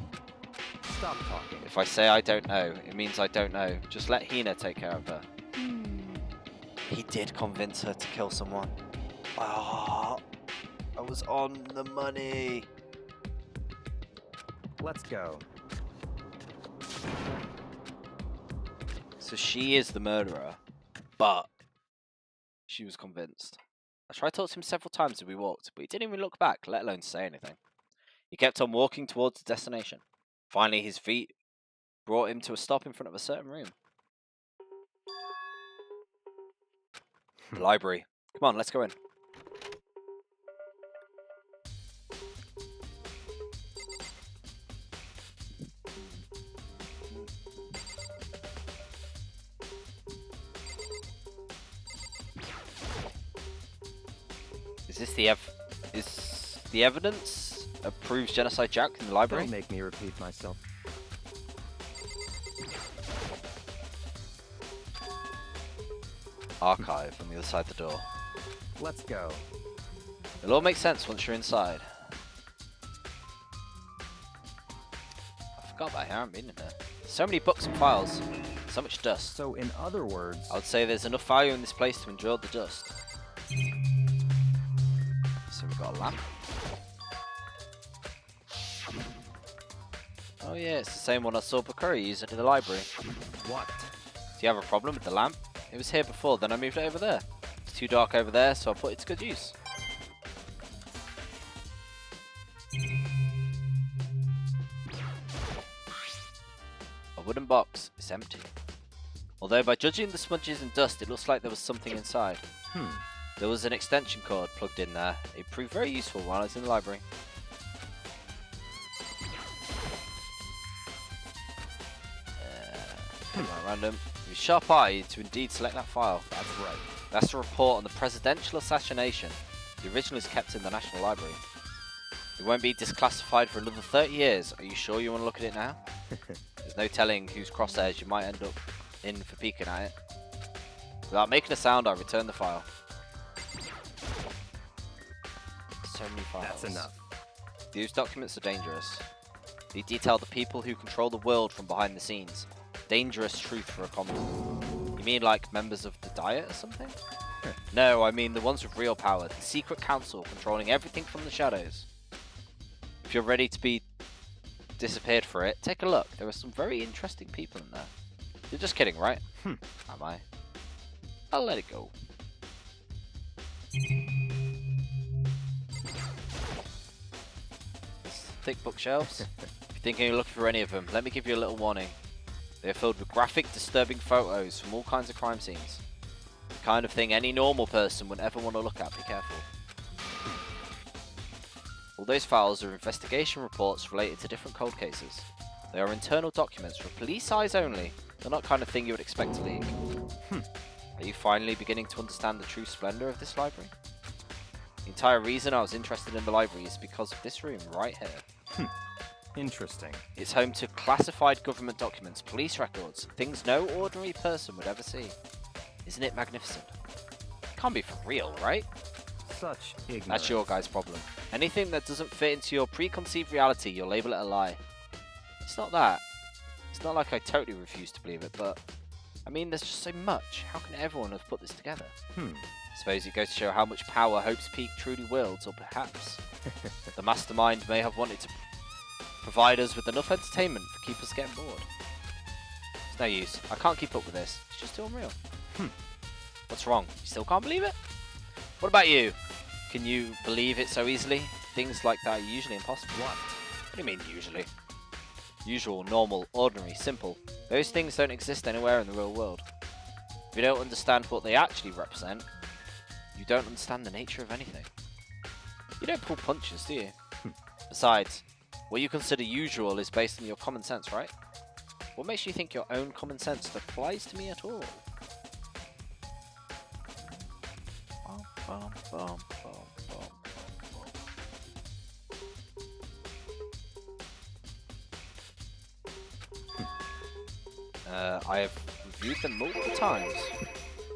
Stop talking. If I say I don't know, it means I don't know. Just let Hina take care of her. He did convince her to kill someone. Oh, I was on the money. Let's go. So she is the murderer, but she was convinced. I tried to talk to him several times as we walked, but he didn't even look back, let alone say anything. He kept on walking towards the destination. Finally, his feet brought him to a stop in front of a certain room. The library. Come on, let's go in. Is this the evidence that proves Genocide Jack in the library? Don't make me repeat myself. Archive on the other side of the door. Let's go. It'll all make sense once you're inside. I forgot about here, I haven't been in there. So many books and files. So much dust. So in other words... I would say there's enough value in this place to enjoy the dust. So we've got a lamp. Oh yeah, it's the same one I saw Bakura use in the library. What? Do you have a problem with the lamp? It was here before, then I moved it over there. It's too dark over there, so I put it to good use. A wooden box. It's empty. Although by judging the smudges and dust, it looks like there was something inside. There was an extension cord plugged in there. It proved very useful while I was in the library. Random. Use sharp eye to indeed select that file. That's right. That's a report on the presidential assassination. The original is kept in the National Library. It won't be disclassified for another 30 years. Are you sure you want to look at it now? There's no telling whose crosshairs you might end up in for peeking at it. Without making a sound, I return the file. So many files. That's enough. These documents are dangerous. They detail the people who control the world from behind the scenes. Dangerous truth for a common. You mean like members of the Diet or something? No, I mean the ones with real power. The secret council controlling everything from the shadows. If you're ready to be disappeared for it, take a look. There are some very interesting people in there. You're just kidding, right? Am I? I'll let it go. Thick bookshelves. If you're thinking you're looking for any of them, let me give you a little warning. They are filled with graphic, disturbing photos from all kinds of crime scenes. The kind of thing any normal person would ever want to look at. Be careful. All those files are investigation reports related to different cold cases. They are internal documents for police eyes only. They're not the kind of thing you would expect to leak. Are you finally beginning to understand the true splendor of this library? The entire reason I was interested in the library is because of this room right here. Interesting. It's home to classified government documents, police records, things no ordinary person would ever see. Isn't it magnificent? Can't be for real, right? Such ignorance. That's your guy's problem. Anything that doesn't fit into your preconceived reality, you'll label it a lie. It's not that. It's not like I totally refuse to believe it, but I mean, there's just so much. How can everyone have put this together? Suppose it goes to show how much power Hope's Peak truly wields, or perhaps the mastermind may have wanted to provide us with enough entertainment to keep us getting bored. It's no use. I can't keep up with this. It's just too unreal. What's wrong? You still can't believe it? What about you? Can you believe it so easily? Things like that are usually impossible. What do you mean usually? Usual, normal, ordinary, simple. Those things don't exist anywhere in the real world. If you don't understand what they actually represent, you don't understand the nature of anything. You don't pull punches, do you? Besides, what you consider usual is based on your common sense, right? What makes you think your own common sense applies to me at all? I have reviewed them multiple times.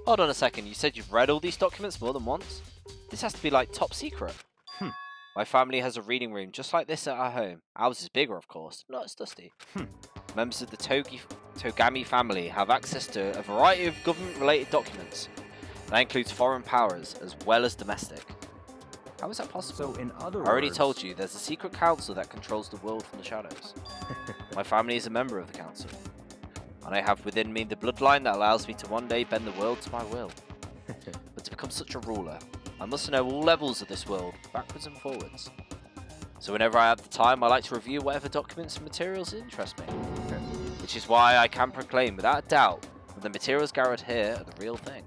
Hold on a second, you said you've read all these documents more than once? This has to be like top secret. My family has a reading room just like this at our home. Ours is bigger, of course, not as dusty. Members of the Togami family have access to a variety of government-related documents. That includes foreign powers as well as domestic. How is that possible? So, in other words... I already told you, there's a secret council that controls the world from the shadows. My family is a member of the council. And I have within me the bloodline that allows me to one day bend the world to my will. But to become such a ruler, I must know all levels of this world, backwards and forwards. So whenever I have the time, I like to review whatever documents and materials interest me. Which is why I can proclaim without a doubt that the materials gathered here are the real thing.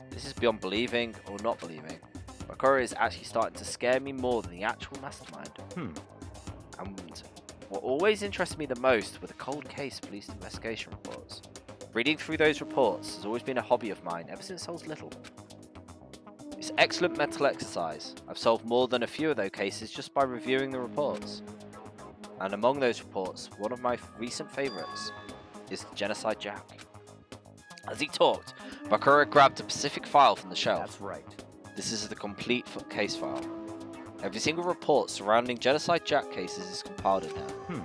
This is beyond believing or not believing. Bakura is actually starting to scare me more than the actual mastermind. And what always interested me the most were the cold case police investigation reports. Reading through those reports has always been a hobby of mine ever since I was little. It's excellent mental exercise. I've solved more than a few of those cases just by reviewing the reports. And among those reports, one of my recent favourites is the Genocide Jack. As he talked, Bakura grabbed a specific file from the shelf. That's right. This is the complete case file. Every single report surrounding Genocide Jack cases is compiled in here.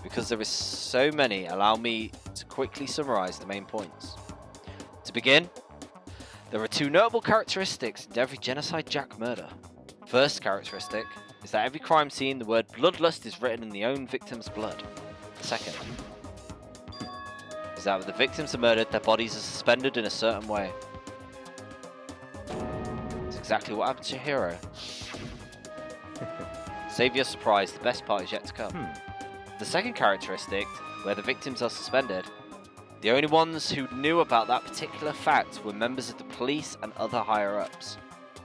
Because there is so many, allow me to quickly summarise the main points. To begin, there are two notable characteristics in every Genocide Jack murder. First characteristic is that every crime scene the word bloodlust is written in the own victim's blood. The second is that when the victims are murdered, their bodies are suspended in a certain way. It's exactly what happened to your hero. Save your surprise, the best part is yet to come. The second characteristic, where the victims are suspended, the only ones who knew about that particular fact were members of the police and other higher-ups.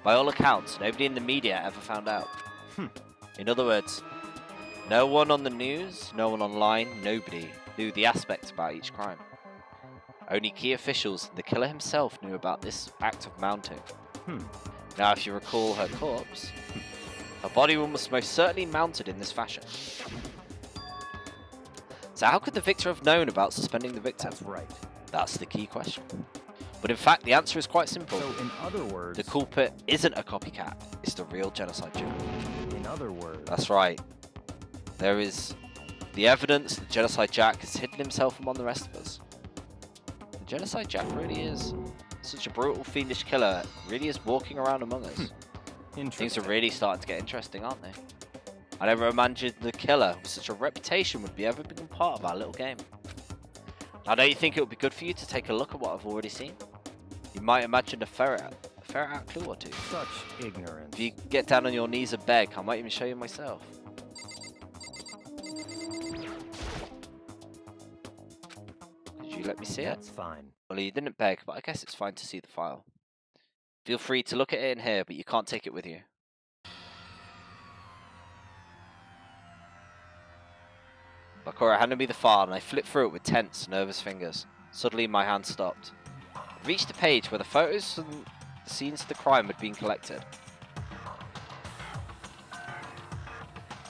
By all accounts, nobody in the media ever found out. In other words, no one on the news, no one online, nobody knew the aspect about each crime. Only key officials and the killer himself knew about this act of mounting. Now, if you recall her corpse, her body was most certainly mounted in this fashion. So how could the victor have known about suspending the victim? That's right. That's the key question. But in fact, the answer is quite simple. So, in other words... The culprit isn't a copycat, it's the real Genocide Jack. In other words... That's right. There is the evidence that Genocide Jack has hidden himself among the rest of us. The Genocide Jack really is such a brutal, fiendish killer. Really is walking around among us. Things are really starting to get interesting, aren't they? I never imagined the killer with such a reputation would be ever become part of our little game. Now, don't you think it would be good for you to take a look at what I've already seen? You might imagine a ferret out clue or two. Such ignorance. If you get down on your knees and beg, I might even show you myself. Could you let me see it? That's fine. Well, you didn't beg, but I guess it's fine to see the file. Feel free to look at it in here, but you can't take it with you. Bakura handed me the file and I flipped through it with tense, nervous fingers. Suddenly my hand stopped. I reached a page where the photos and the scenes of the crime had been collected.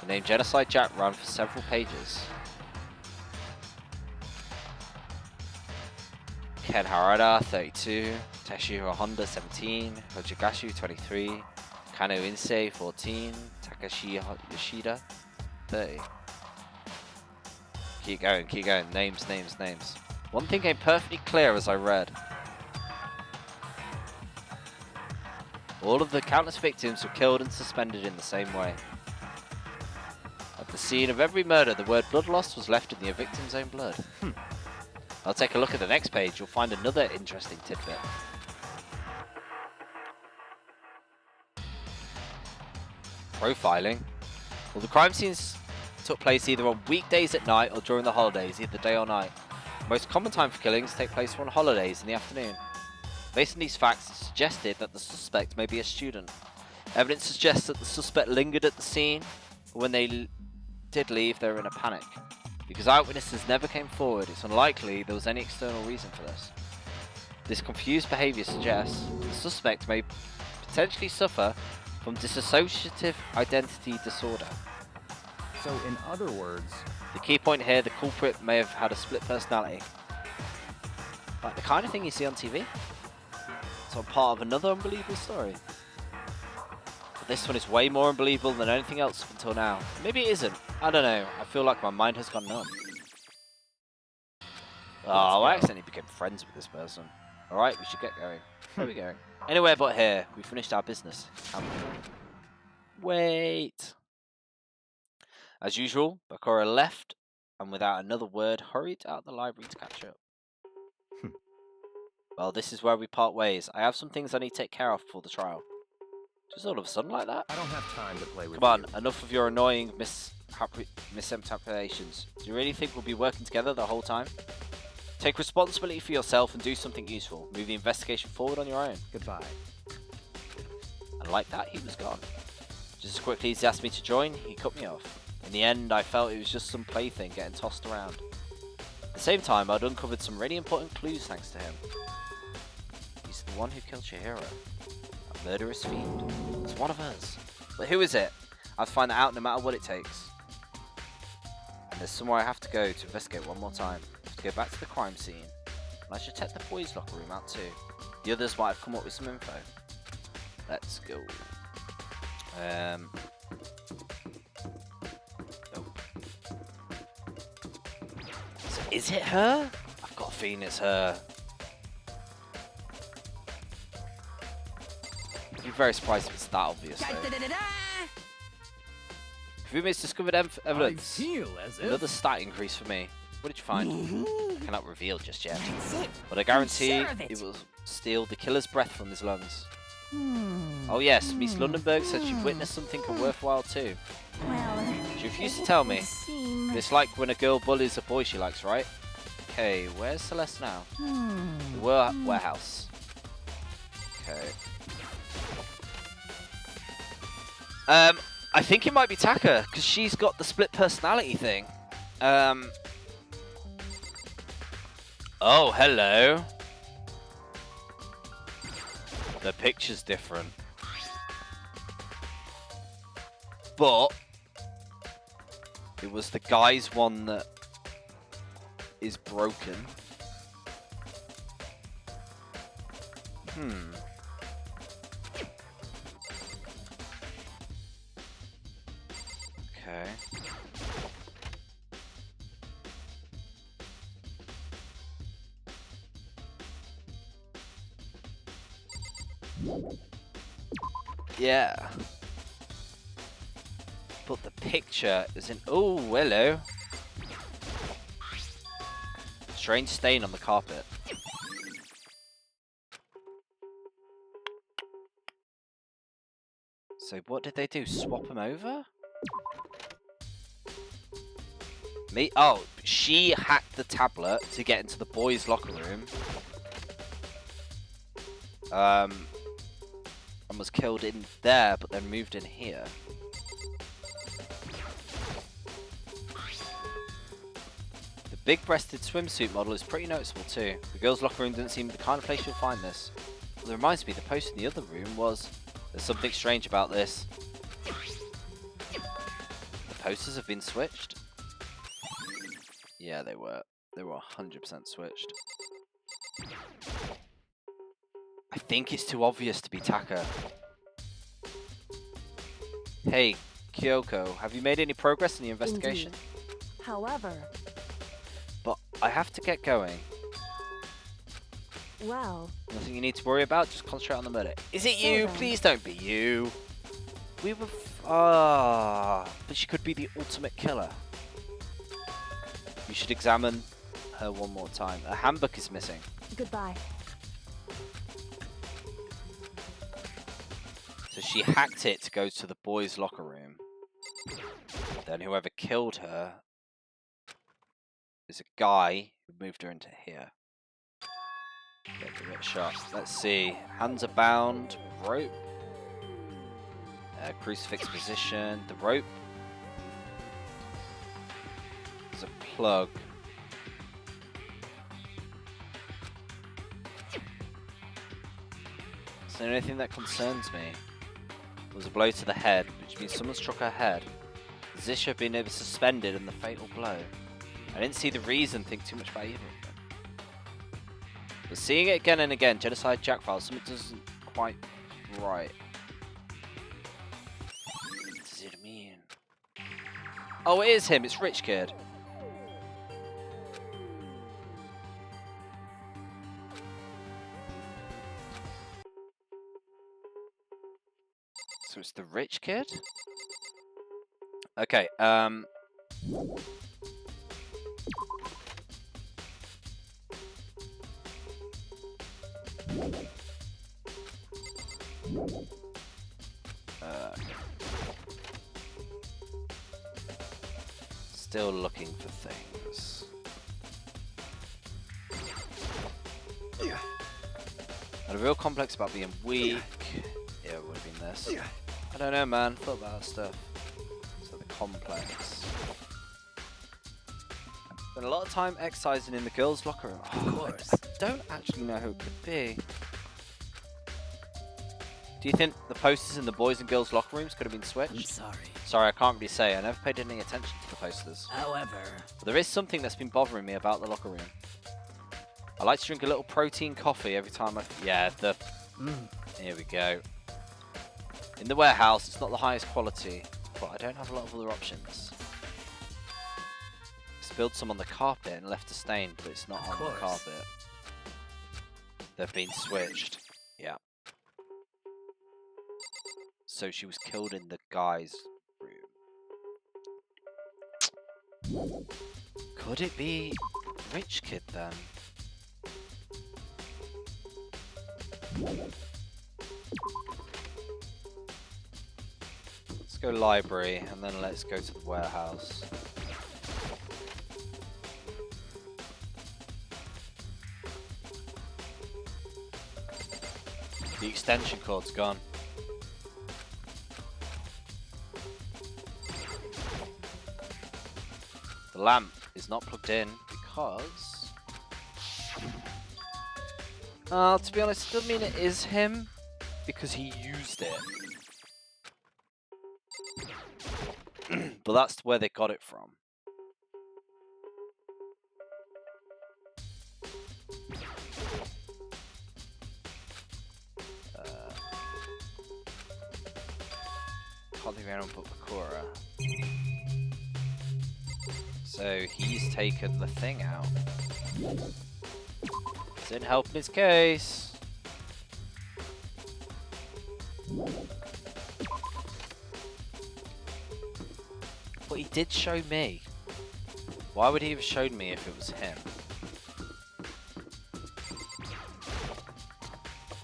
The name Genocide Jack ran for several pages. Ken Harada, 32, Teshiro Honda, 17, Hojigashu, 23, Kano Insei, 14, Takashi Yoshida, 30. Keep going, keep going. Names, names, names. One thing came perfectly clear as I read. All of the countless victims were killed and suspended in the same way. At the scene of every murder, the word blood loss was left in the victim's own blood. I'll take a look at the next page. You'll find another interesting tidbit. Profiling. Well, the crime scenes took place either on weekdays at night or during the holidays, either day or night. The most common time for killings take place on holidays in the afternoon. Based on these facts, it suggested that the suspect may be a student. Evidence suggests that the suspect lingered at the scene, but when they did leave, they were in a panic. Because eyewitnesses never came forward, it's unlikely there was any external reason for this. This confused behaviour suggests the suspect may potentially suffer from dissociative identity disorder. So, in other words... The key point here, the culprit may have had a split personality. Like the kind of thing you see on TV. So part of another unbelievable story. But this one is way more unbelievable than anything else up until now. Maybe it isn't. I don't know. I feel like my mind has gone numb. Oh, I accidentally became friends with this person. Alright, we should get going. Where are we going? Anywhere but here. We finished our business. Wait. As usual, Bakura left and without another word hurried out of the library to catch up. Well, this is where we part ways. I have some things I need to take care of before the trial. Just all of a sudden like that? I don't have time to play with Come on, enough of your annoying misinterpretations. Do you really think we'll be working together the whole time? Take responsibility for yourself and do something useful. Move the investigation forward on your own. Goodbye. And like that, he was gone. Just as quickly as he asked me to join, he cut me off. In the end, I felt it was just some plaything getting tossed around. At the same time, I'd uncovered some really important clues thanks to him. He's the one who killed Chihiro. A murderous fiend. It's one of us. But who is it? I have to find that out no matter what it takes. And there's somewhere I have to go to investigate one more time. I have to go back to the crime scene. And I should check the boys' locker room out too. The others might have come up with some info. Let's go. So is it her? I've got a feeling it's her. I'd be very surprised if it's that obvious though. Fumi's discovered evidence. Another stat increase for me. What did you find? I cannot reveal just yet. But I guarantee it will steal the killer's breath from his lungs. Oh yes, Miss Lundenberg said she witnessed something worthwhile too. Well, She refused to tell me. It's like when a girl bullies a boy she likes, right? Okay, where's Celeste now? The warehouse. Okay. I think it might be Taka, because she's got the split personality thing. Oh, hello. The picture's different. But it was the guy's one that is broken. Okay. Yeah. But the picture isn't. Oh, hello. Strange stain on the carpet. So what did they do? Swap them over? Me? Oh, she hacked the tablet to get into the boys' locker room. And was killed in there, but then moved in here. The big-breasted swimsuit model is pretty noticeable too. The girls' locker room didn't seem the kind of place you'll find this. Well, it reminds me, the post in the other room was... There's something strange about this. The posters have been switched? Yeah, they were. They were 100% switched. I think it's too obvious to be Taka. Hey, Kyoko, have you made any progress in the investigation? Indeed. However... But I have to get going. Well... Nothing you need to worry about, just concentrate on the murder. Is it So you? then. Please don't be you. We were... but she could be the ultimate killer. You should examine her one more time. A handbook is missing. Goodbye. So she hacked it to go to the boys' locker room. Then whoever killed her is a guy who moved her into here. Give it a shot. Let's see. Hands are bound. Rope. Crucifix position. The rope. There's a plug. Is there anything that concerns me? There was a blow to the head, which means someone struck her head. Zisha being suspended and the fatal blow. I didn't see the reason, think too much about either of them. But seeing it again and again, genocide Jack files, something doesn't quite right. What does it mean? Oh, it is him, it's Rich Kid. So it's the Rich Kid? Okay, still looking for things. Had a real complex about being weak. Yeah, it would have been this. I don't know, man. Thought about stuff. So the complex. Spent a lot of time exercising in the girls' locker room. Oh, of course. I don't actually know who it could be. Do you think the posters in the boys' and girls' locker rooms could have been switched? I'm sorry. Sorry, I can't really say. I never paid any attention to the posters. However... But there is something that's been bothering me about the locker room. I like to drink a little protein coffee every time I... Yeah, the... Here we go. In the warehouse, it's not the highest quality, but I don't have a lot of other options. Spilled some on the carpet and left a stain, but it's not on the carpet. They've been switched. Yeah. So she was killed in the guy's room. Could it be Rich Kid then? Let's go library and then let's go to the warehouse. The extension cord's gone. The lamp is not plugged in because To be honest, it doesn't mean it is him, because he used it. But that's where they got it from. Can't think of anyone but Bakura. So he's taken the thing out. It's in helping his case. But he did show me. Why would he have showed me if it was him?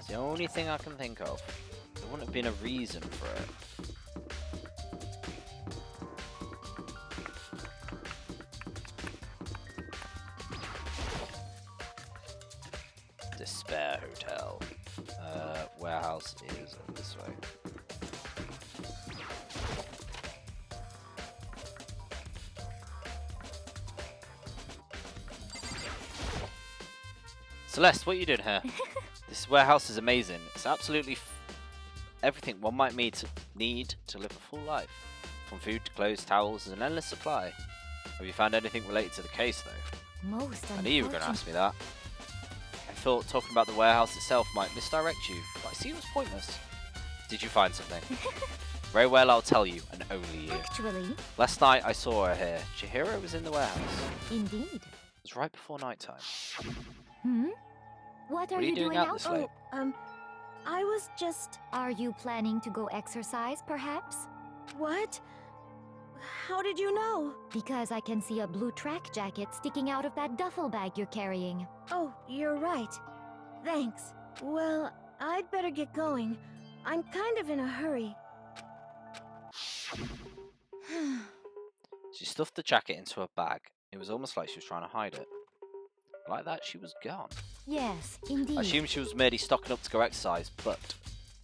It's the only thing I can think of. There wouldn't have been a reason for it. Despair Hotel. Warehouse is this way. Celeste, what are you doing here? This warehouse is amazing. It's absolutely everything one might need to live a full life. From food to clothes, towels, and an endless supply. Have you found anything related to the case, though? Most I knew you were going to ask me that. I thought talking about the warehouse itself might misdirect you, but I see it was pointless. Did you find something? Very well, I'll tell you, and only you. Actually. Last night I saw her here. Chihiro was in the warehouse. Indeed. It was right before nighttime. Hmm? What are you doing out this late? I was just... Are you planning to go exercise, perhaps? What? How did you know? Because I can see a blue track jacket sticking out of that duffel bag you're carrying. Oh, you're right. Thanks. Well, I'd better get going. I'm kind of in a hurry. She stuffed the jacket into her bag. It was almost like she was trying to hide it. Like that, she was gone. Yes, indeed. I assumed she was merely stocking up to go exercise, but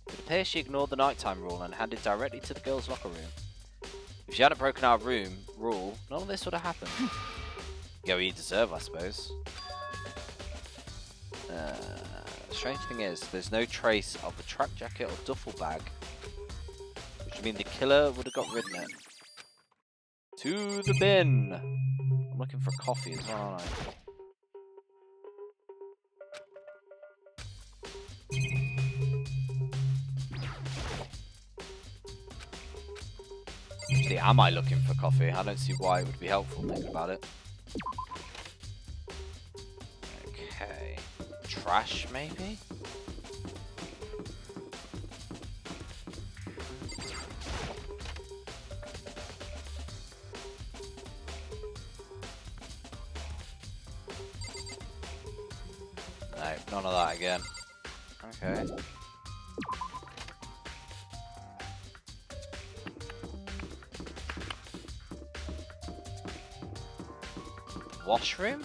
it appears she ignored the nighttime rule and headed directly to the girls' locker room. If she hadn't broken our rule, none of this would have happened. Go you deserve, I suppose. The strange thing is, there's no trace of a track jacket or duffel bag, which would mean the killer would have got rid of it. To the bin! I'm looking for coffee as well, aren't I? Actually, am I looking for coffee? I don't see why it would be helpful thinking about it. Okay. Trash, maybe? No, none of that again. Okay. Washroom?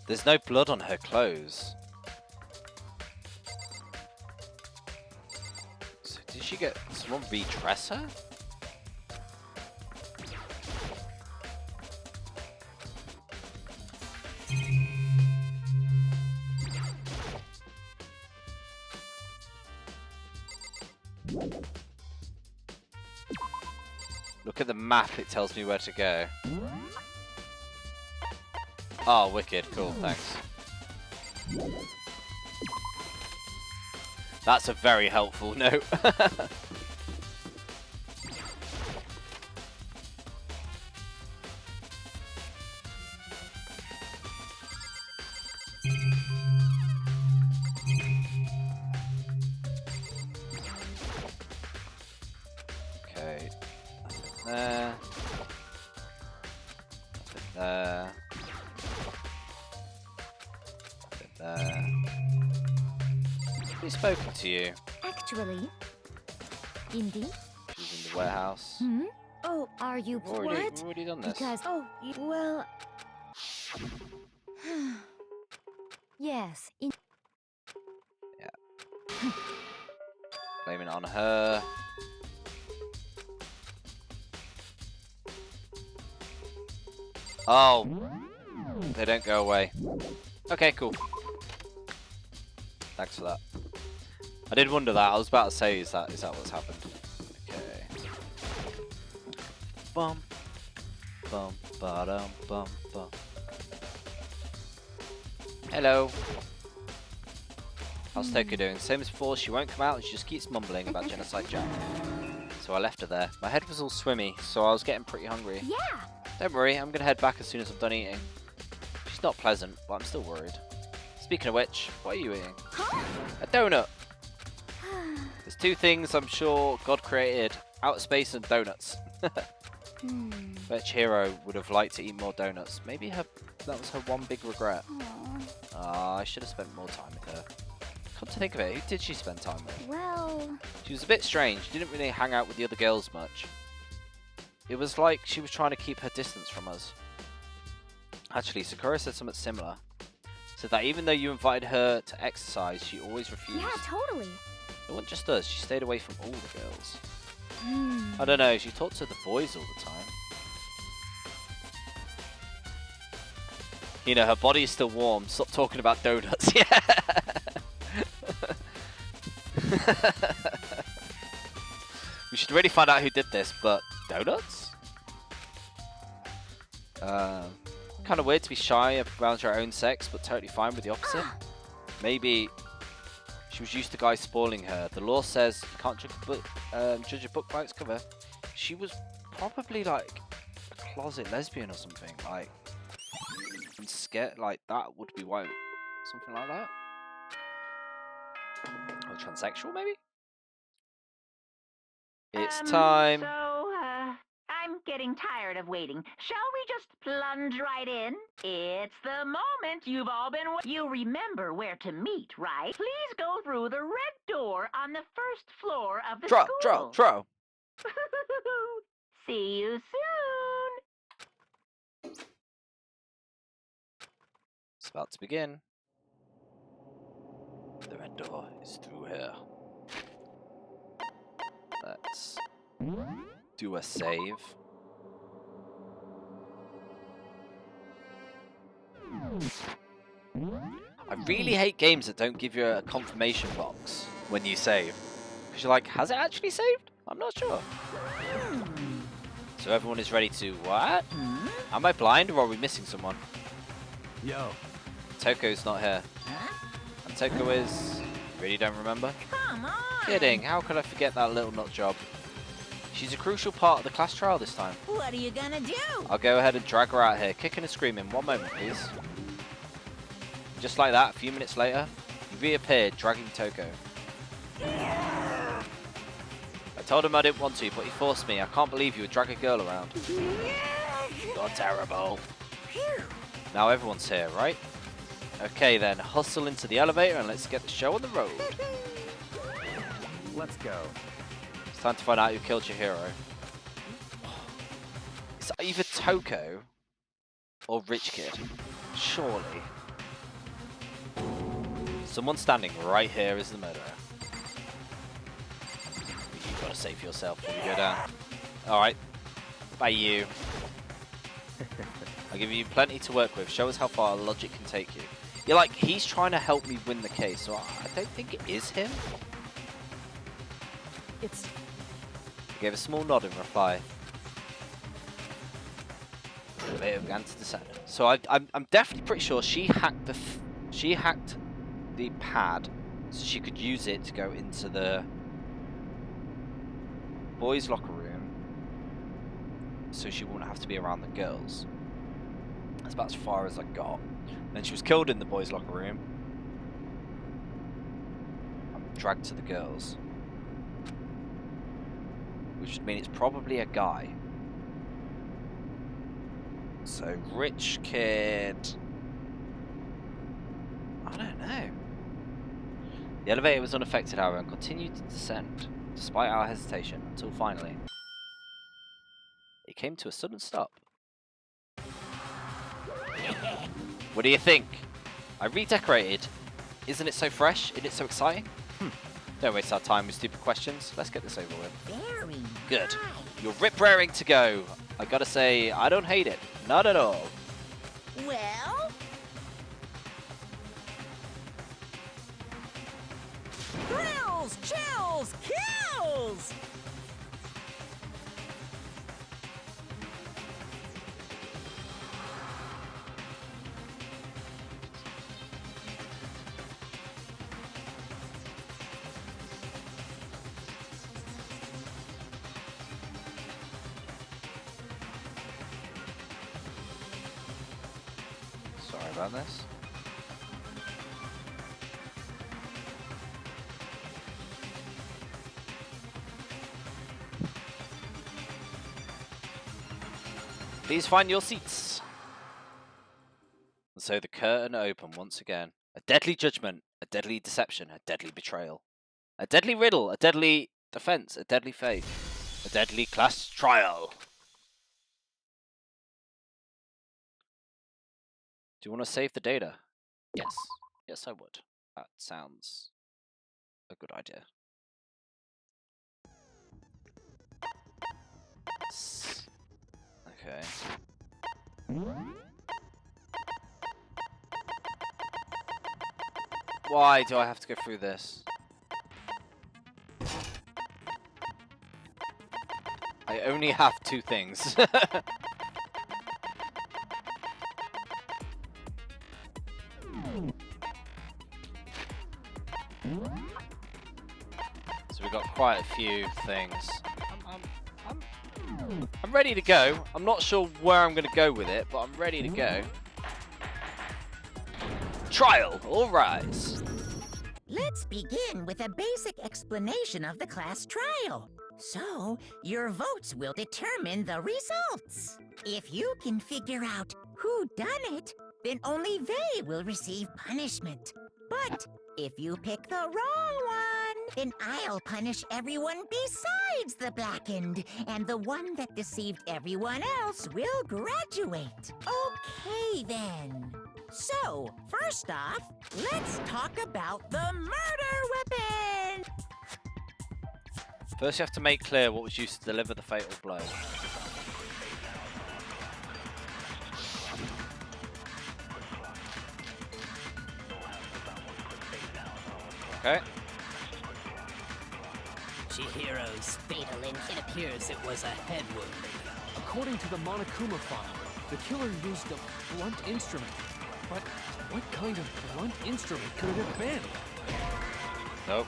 There's no blood on her clothes. So did she get someone redress her? Look at the map, it tells me where to go. Oh, wicked. Cool, thanks. That's a very helpful note. Okay. There. There. There. Who's spoken to you? Actually, indeed. She's in the warehouse. Hmm? Oh, are you We've already done this. Because well, yes. Yeah. Blame it on her. Oh. They don't go away. Okay, cool. Thanks for that. I did wonder that. I was about to say, is that what's happened? Okay. Bum, bum, ba-dum, bum, bum. Hello. How's Toko doing? Same as before. She won't come out and she just keeps mumbling about Genocide Jack. So I left her there. My head was all swimmy, so I was getting pretty hungry. Yeah. Don't worry, I'm gonna head back as soon as I'm done eating. She's not pleasant, but I'm still worried. Speaking of which, what are you eating? Huh? A donut! There's two things I'm sure God created. Outer space and donuts. Bet Chihiro would have liked to eat more donuts. Maybe that was her one big regret. I should have spent more time with her. Come to think of it, who did she spend time with? Well... She was a bit strange. She didn't really hang out with the other girls much. It was like she was trying to keep her distance from us. Actually, Sakura said something similar. Said that even though you invited her to exercise, she always refused. Yeah, totally. It wasn't just us, she stayed away from all the girls. I don't know, she talked to the boys all the time. You know, her body is still warm. Stop talking about donuts. Yeah. We should really find out who did this, but donuts? Kind of weird to be shy around your own sex, but totally fine with the opposite. Maybe she was used to guys spoiling her. The law says you can't judge a book by its cover. She was probably like a closet lesbian or something. Like, and scared, like that would be why. Something like that. Or transsexual, maybe? It's time. So, I'm getting tired of waiting. Shall we just plunge right in? It's the moment you've all been You remember where to meet, right? Please go through the red door on the first floor of the school. Draw. See you soon. It's about to begin. The red door is through here. Let's do a save. I really hate games that don't give you a confirmation box when you save. Because you're like, has it actually saved? I'm not sure. So everyone is ready to what? Am I blind or are we missing someone? Yo. Toko's not here. And Toko is... Really don't remember? Come on! Kidding, how could I forget that little nut job? She's a crucial part of the class trial this time. What are you gonna do? I'll go ahead and drag her out here, kicking and screaming. One moment, please. Just like that, a few minutes later, he reappeared, dragging Toko. I told him I didn't want to, but he forced me. I can't believe you would drag a girl around. You're terrible. Now everyone's here, right? Okay then, hustle into the elevator and let's get the show on the road. Let's go. It's time to find out who killed your hero. It's either Toko or Rich Kid. Surely. Someone standing right here is the murderer. You've got to save yourself before you go down. Alright. Bye you. I'll give you plenty to work with. Show us how far logic can take you. You're like, he's trying to help me win the case, so I don't think it is him. It's... He gave a small nod in reply. The elevator began to descend. So I'm definitely pretty sure she hacked the pad so she could use it to go into the boys' locker room so she wouldn't have to be around the girls. That's about as far as I got. Then she was killed in the boys' locker room. I'm dragged to the girls. Which would mean it's probably a guy. So, Rich Kid... I don't know. The elevator was unaffected, however, and continued to descend, despite our hesitation, until finally... it came to a sudden stop. What do you think? I redecorated. Isn't it so fresh? Isn't it so exciting? Don't waste our time with stupid questions. Let's get this over with. Very Good. nice. You're rip-raring to go. I gotta say, I don't hate it. Not at all. Well, thrills, chills, kills! Sorry about this. Please find your seats. And so the curtain opened once again. A deadly judgment, a deadly deception, a deadly betrayal. A deadly riddle, a deadly defense, a deadly faith. A deadly class trial. Do you want to save the data? Yes. Yes, I would. That sounds a good idea. Okay. Why do I have to go through this? I only have 2 things. So we got quite a few things. I'm ready to go. I'm not sure where I'm going to go with it, but I'm ready to go. Trial, all rise. Let's begin with a basic explanation of the class trial. So, your votes will determine the results. If you can figure out who done it, then only they will receive punishment. But if you pick the wrong one, then I'll punish everyone besides the blackened, and the one that deceived everyone else will graduate. Okay, then. So, first off, let's talk about the murder weapon! First you have to make clear what was used to deliver the fatal blow. Okay. Chihiro's fatal injury. It appears it was a head wound. According to the Monokuma file, the killer used a blunt instrument. But what kind of blunt instrument could it have been? Nope.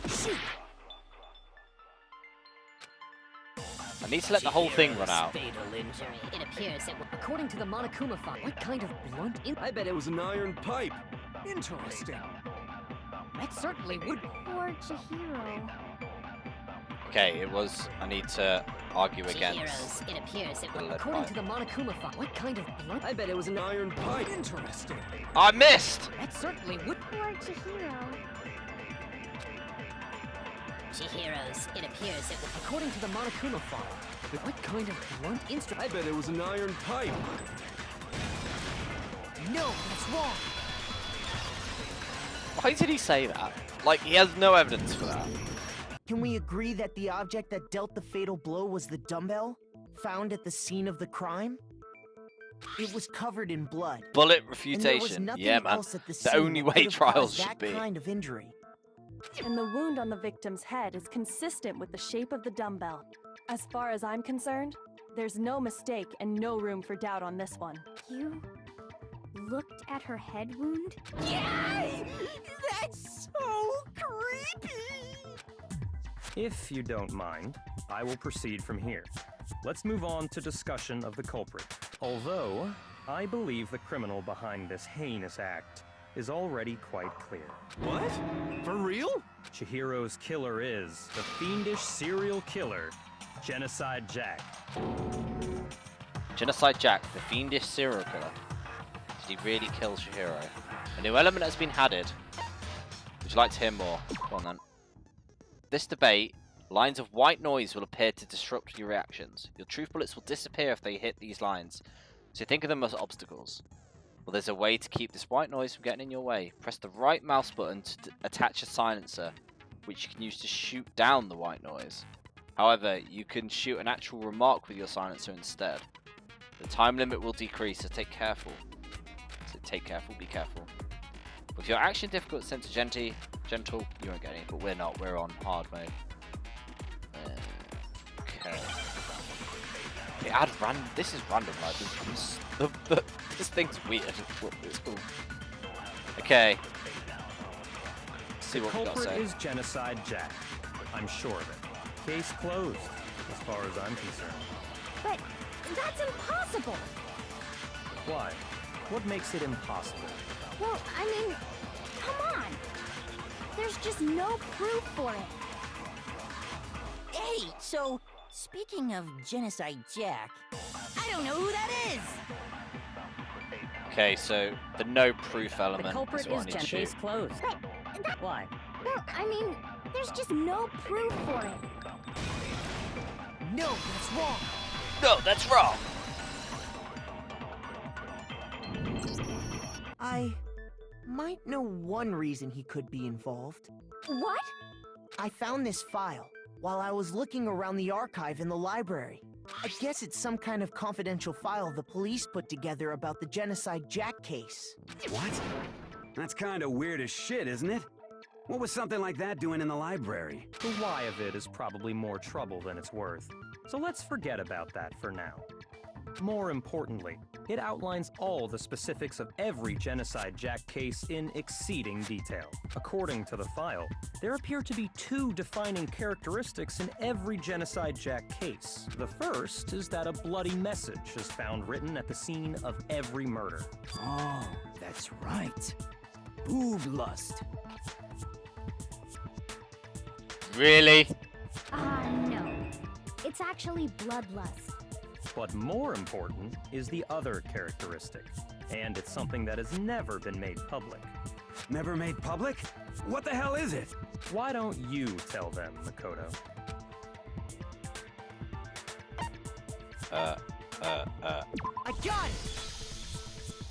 Shoot! I need to let the whole thing run out. Fatal injury. It appears it was. According to the Monokuma file, what kind of blunt I bet it was an iron pipe. Interesting. That certainly would. Poor Chihiro. Okay, it was. I need to argue against. Chihiro's. It appears it the was. lead According pipe. to the Monokuma file, what kind of blunt? I bet it was an iron pipe. Interesting. I missed! That certainly would. Poor Chihiro. Chihiro's. It appears it was. According to the Monokuma file, what kind of blunt instrument? I bet it was an iron pipe. No, that's wrong. Why did he say that? Like, he has no evidence for that. Can we agree that the object that dealt the fatal blow was the dumbbell found at the scene of the crime? It was covered in blood. Bullet And there was refutation. nothing Yeah, man. else at the The scene only that way could have trials caused should that be. kind of injury. And the wound on the victim's head is consistent with the shape of the dumbbell. As far as I'm concerned, there's no mistake and no room for doubt on this one. You looked at her head wound? Yay! That's so creepy! If you don't mind, I will proceed from here. Let's move on to discussion of the culprit. Although, I believe the criminal behind this heinous act is already quite clear. What? For real? Chihiro's killer is the fiendish serial killer, Genocide Jack. Genocide Jack, the fiendish serial killer. Did he really kill Chihiro? A new element has been added. Would you like to hear more? Go on then. This debate, lines of white noise will appear to disrupt your reactions. Your truth bullets will disappear if they hit these lines, so think of them as obstacles. Well, there's a way to keep this white noise from getting in your way. Press the right mouse button to attach a silencer, which you can use to shoot down the white noise. However, you can shoot an actual remark with your silencer instead. The time limit will decrease, so take careful. Be careful. With your action difficult set to gentle, you won't get any, but we're not. We're on hard mode. Okay. They add random. This is random, like this thing's weird. It's cool. Okay. Let's see what we got to Culprit say. is Genocide Jack. I'm sure of it. Case closed, as far as I'm concerned. But that's impossible! Why? What makes it impossible? Well, I mean, come on! There's just no proof for it. Hey, so, speaking of Genocide Jack, I don't know who that is! Okay, so the no proof The element culprit is what I is need to case shoot. closed. But Why? well, I mean, there's just no proof for it. No, that's wrong. No, that's wrong. I might know one reason he could be involved. What? I found this file while I was looking around the archive in the library. I guess it's some kind of confidential file the police put together about the Genocide Jack case. What? That's kind of weird as shit, isn't it? What was something like that doing in the library? The why of it is probably more trouble than it's worth. So let's forget about that for now. More importantly, it outlines all the specifics of every Genocide Jack case in exceeding detail. According to the file, there appear to be two defining characteristics in every Genocide Jack case. The first is that a bloody message is found written at the scene of every murder. Oh, that's right. Boob lust. Really? No. It's actually bloodlust. But more important is the other characteristic, and it's something that has never been made public. Never made public? What the hell is it? Why don't you tell them, Makoto? I got it!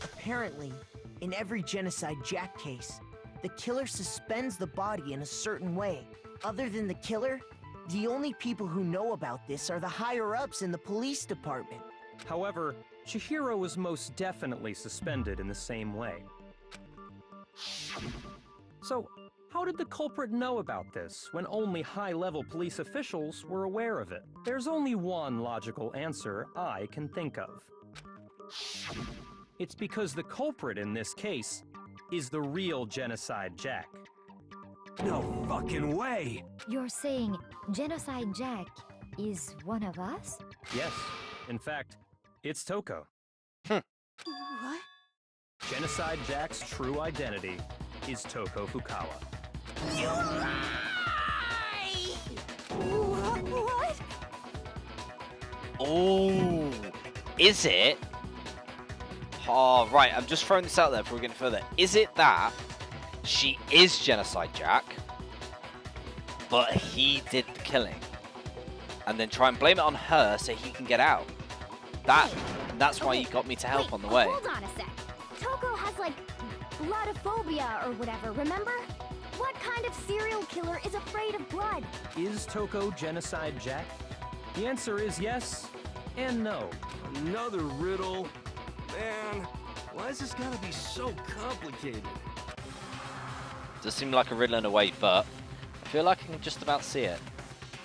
Apparently, in every Genocide Jack case, the killer suspends the body in a certain way. Other than the killer, the only people who know about this are the higher-ups in the police department. However, Chihiro was most definitely suspended in the same way. So, how did the culprit know about this when only high-level police officials were aware of it? There's only one logical answer I can think of. It's because the culprit in this case is the real Genocide Jack. No fucking way! You're saying Genocide Jack is one of us? Yes, in fact, it's Toko. What? Genocide Jack's true identity is Toko Fukawa. You lie! What? Oh, is it? Oh, right. I'm just throwing this out there before we get further. Is it that she is Genocide Jack, but he did the killing, and then try and blame it on her so he can get out? That's why you got me to help on the way. Hold on a sec. Toko has like bloodophobia or whatever, remember? What kind of serial killer is afraid of blood? Is Toko Genocide Jack? The answer is yes and no. Another riddle? Man, why's this gotta be so complicated? Does seem like a riddle in a way, but I feel like I can just about see it.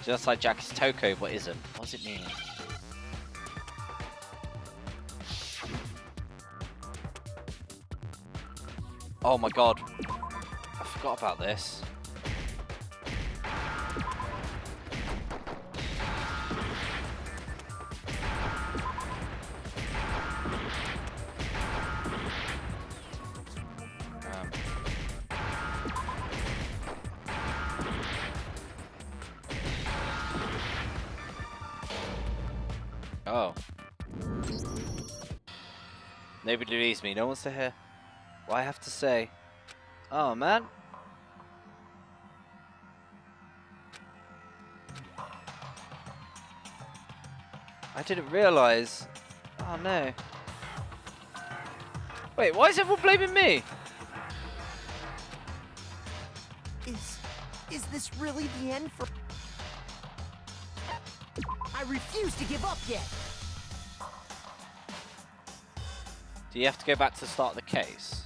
Genocide Jack is Toko, but isn't. What does it mean? Oh my god. I forgot about this. Oh. Nobody believes me. No one's to hear what I have to say. Oh, man. I didn't realize. Oh, no. Wait, why is everyone blaming me? Is this really the end for... I refuse to give up yet! Do you have to go back to the start of the case?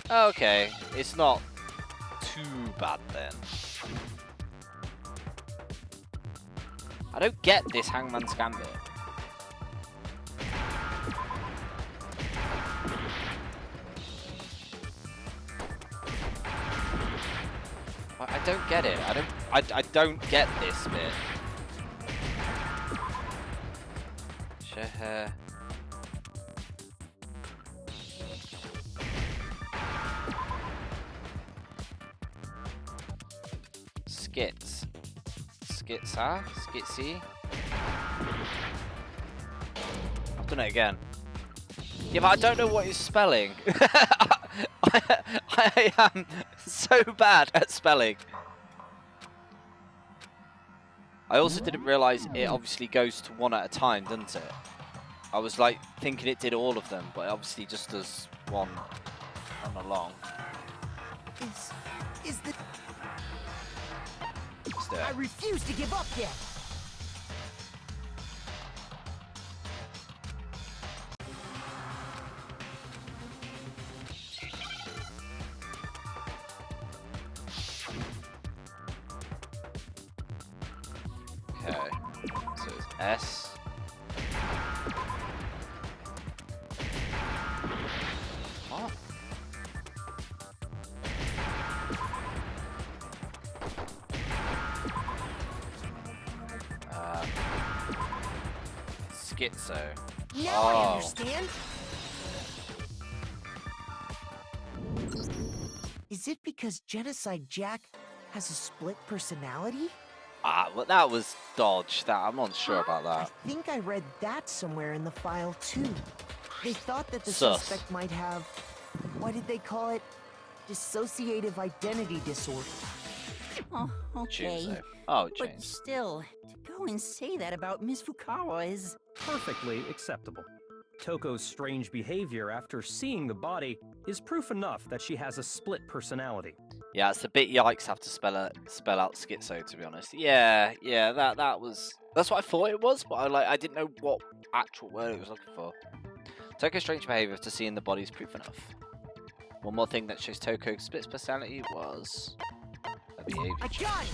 Okay, it's not too bad then. I don't get this Hangman's Gambit. I don't get it. I don't get this bit. Sheher. Skits. Skitsa? Skitsy? I've done it again. Yeah, but I don't know what he's spelling. I am so bad at spelling. I also didn't realise it obviously goes to one at a time, doesn't it? I was like thinking it did all of them, but it obviously just does one on along. Is the... Still. I refuse to give up yet. Okay, so it's S. What? Schizo. Now I understand. Is it because Genocide Jack has a split personality? Ah, well, that was dodge. That I'm not sure about that. I think I read that somewhere in the file too. They thought that the Sus. suspect might have, what did they call it? Dissociative identity disorder. Oh, okay. Tuesday. Oh, But James. still, to go and say that about Miss Fukawa is... Perfectly acceptable. Toko's strange behavior after seeing the body is proof enough that she has a split personality. Yeah, it's a bit yikes have to spell out schizo, to be honest. Yeah, that was... That's what I thought it was, but I didn't know what actual word it was looking for. Toko's strange behavior after seeing the body is proof enough. One more thing that shows Toko's split personality was... her behavior. I got it!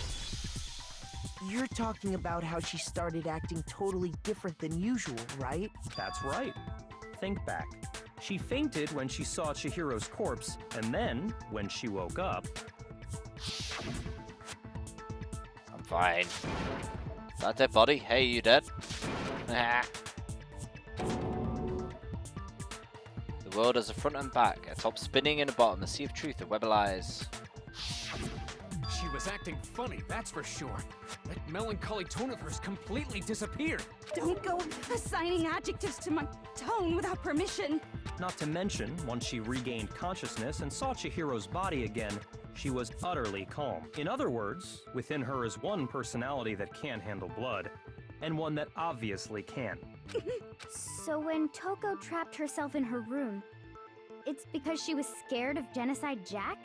You're talking about how she started acting totally different than usual, right? That's right. Think back. She fainted when she saw Chihiro's corpse, and then, when she woke up... I'm fine. That dead body? Hey, you dead? Nah. The world has a front and back, a top spinning and a bottom, a sea of truth, a web of lies. She was acting funny, that's for sure. That melancholy tone of hers completely disappeared. Don't go assigning adjectives to my tone without permission. Not to mention, once she regained consciousness and saw Chihiro's body again, she was utterly calm. In other words, within her is one personality that can't handle blood, and one that obviously can. So when Toko trapped herself in her room, it's because she was scared of Genocide Jack?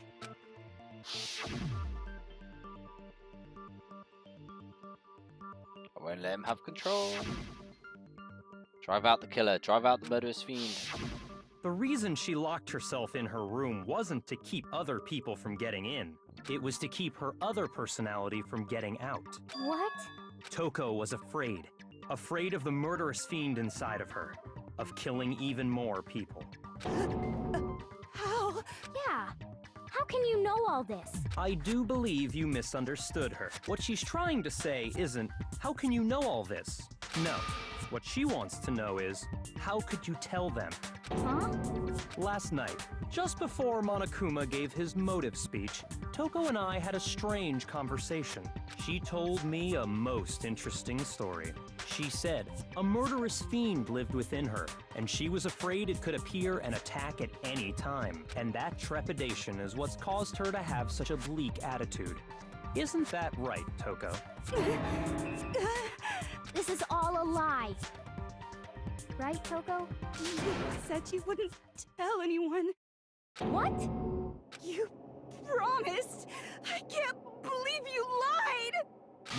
I won't let him have control. Drive out the killer, drive out the murderous fiend. The reason she locked herself in her room wasn't to keep other people from getting in. It was to keep her other personality from getting out. What? Toko was afraid. Afraid of the murderous fiend inside of her. Of killing even more people. How? Yeah. How can you know all this? I do believe you misunderstood her. What she's trying to say isn't, how can you know all this? No. What she wants to know is, how could you tell them? Huh? Last night, just before Monokuma gave his motive speech, Toko and I had a strange conversation. She told me a most interesting story. She said a murderous fiend lived within her, and she was afraid it could appear and attack at any time. And that trepidation is what's caused her to have such a bleak attitude. Isn't that right, Toko? This is all a lie. Right, Toko? You said you wouldn't tell anyone. What? You promised. I can't believe you lied.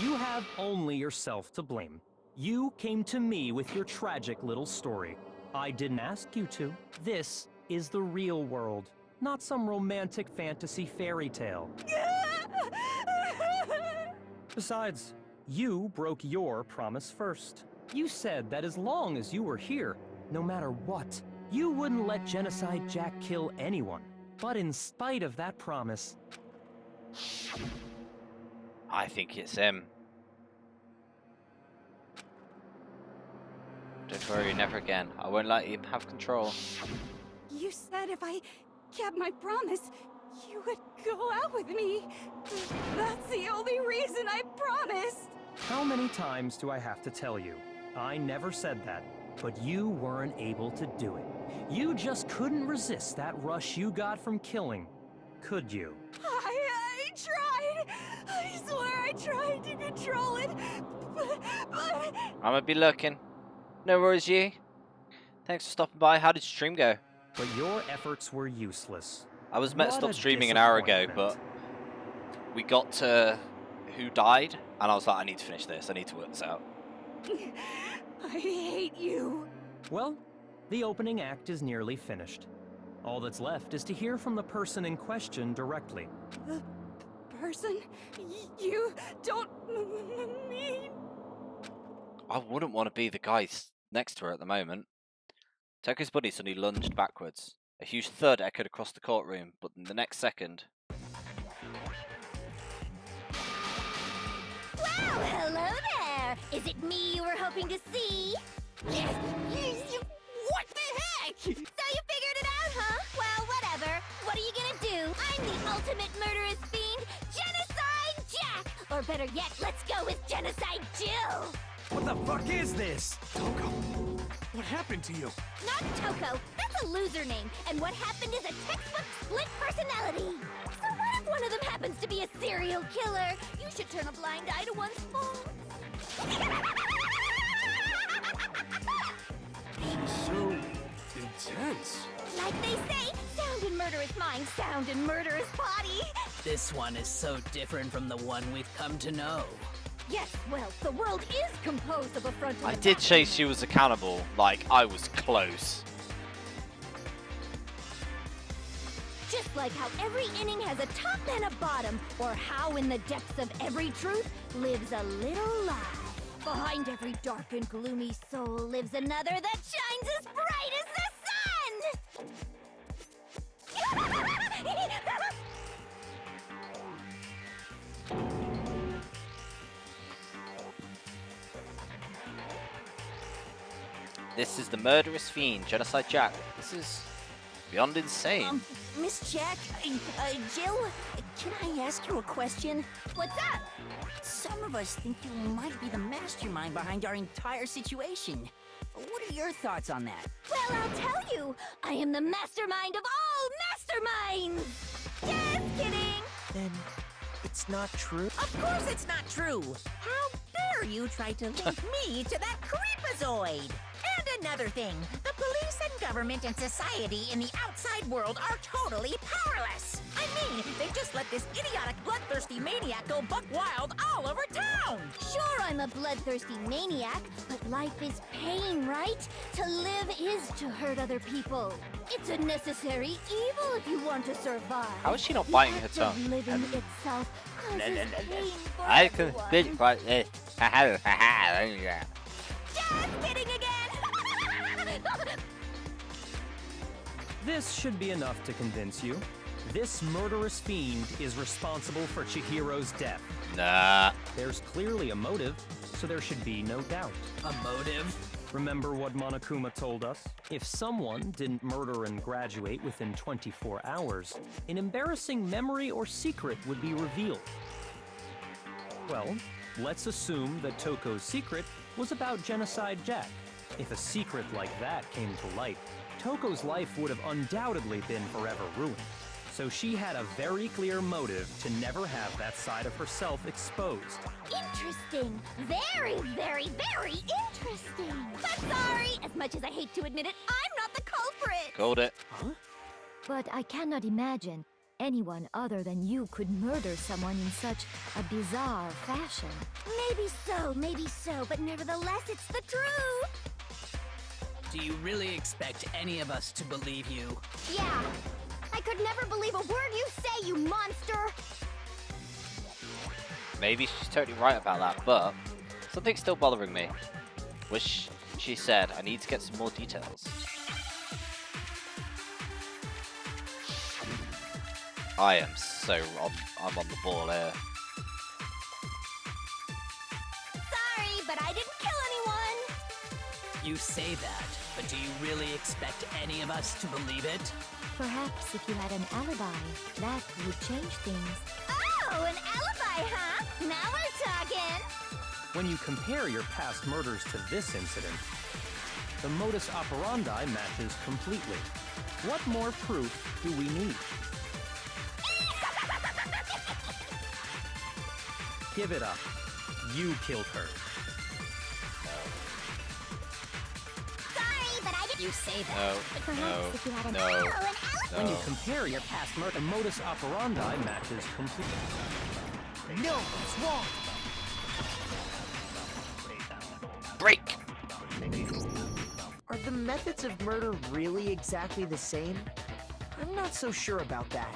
You have only yourself to blame. You came to me with your tragic little story. I didn't ask you to. This is the real world. not some romantic fantasy fairy tale. Besides, you broke your promise first. You said that as long as you were here, no matter what, you wouldn't let Genocide Jack kill anyone. But in spite of that promise... I think it's him. Don't worry, never again. I won't let him have control. You said if I kept my promise, you would go out with me. That's the only reason I promised. How many times do I have to tell you? I never said that, but you weren't able to do it. You just couldn't resist that rush you got from killing, could you? I tried. I swear I tried to control it, but... I'm gonna be looking. No worries, Yi. Thanks for stopping by. How did stream go? But your efforts were useless. I was meant to What stop a streaming an hour ago, but disappointment. we got to who died, and I was like, I need to finish this. I need to work this out. I hate you. Well, the opening act is nearly finished. All that's left is to hear from the person in question directly. The person you don't mean... I wouldn't want to be the guy next to her at the moment. Toko's buddy suddenly lunged backwards. A huge thud echoed across the courtroom, but in the next second... Well, hello there! Is it me you were hoping to see? Yes! What the heck? So you figured it out, huh? Well, whatever. What are you gonna do? I'm the ultimate murderous fiend, Genocide Jack! Or better yet, let's go with Genocide Jill! What the fuck is this? Toko, what happened to you? Not Toko. That's a loser name. And what happened is a textbook split personality. So what if one of them happens to be a serial killer? You should turn a blind eye to one's faults. So intense. Like they say, sound in murderous mind, sound in murderous body. This one is so different from the one we've come to know. Yes, well, the world is composed of a frontal... I did say she was accountable, like I was close. Just like how every inning has a top and a bottom, or how in the depths of every truth lives a little lie. Behind every dark and gloomy soul lives another that shines as bright as the sun! This is the murderous fiend, Genocide Jack. This is beyond insane. Miss Jack, Jill, can I ask you a question? What's up? Some of us think you might be the mastermind behind our entire situation. What are your thoughts on that? Well, I'll tell you. I am the mastermind of all masterminds! Just kidding! Then it's not true? Of course it's not true! How dare you try to link me to that creepazoid? And another thing, the police and government and society in the outside world are totally powerless! I mean, they just let this idiotic, bloodthirsty maniac go buck wild all over town! Sure, I'm a bloodthirsty maniac, but life is pain, right? To live is to hurt other people. It's a necessary evil if you want to survive. How is she not biting her The act tongue? of living itself causes pain for I can everyone. spit right there. Just kidding again! This should be enough to convince you. This murderous fiend is responsible for Chihiro's death. Nah. There's clearly a motive, so there should be no doubt. A motive? Remember what Monokuma told us? If someone didn't murder and graduate within 24 hours, an embarrassing memory or secret would be revealed. Well, let's assume that Toko's secret was about Genocide Jack. If a secret like that came to light, Toko's life would have undoubtedly been forever ruined. So she had a very clear motive to never have that side of herself exposed. Interesting. Very, very, very interesting. But sorry, as much as I hate to admit it, I'm not the culprit. Called it. But I cannot imagine anyone other than you could murder someone in such a bizarre fashion. Maybe so, but nevertheless, it's the truth. Do you really expect any of us to believe you? Yeah, I I could never believe a word you say, you monster! Maybe she's totally right about that, but something's still bothering me. Which she said, I need to get some more details. I am I'm on the ball here. Sorry, but I didn't kill anyone! You say that, but do you really expect any of us to believe it? Perhaps if you had an alibi, that would change things. Oh, an alibi, huh? Now we're talking! When you compare your past murders to this incident, the modus operandi matches completely. What more proof do we need? Give it up. You killed her. Sorry, but I didn't. You say that. But perhaps if you had an no. Oh, an alibi. When you compare your past murder, the modus operandi matches completely. No, it's wrong. Break! Are the methods of murder really exactly the same? I'm not so sure about that.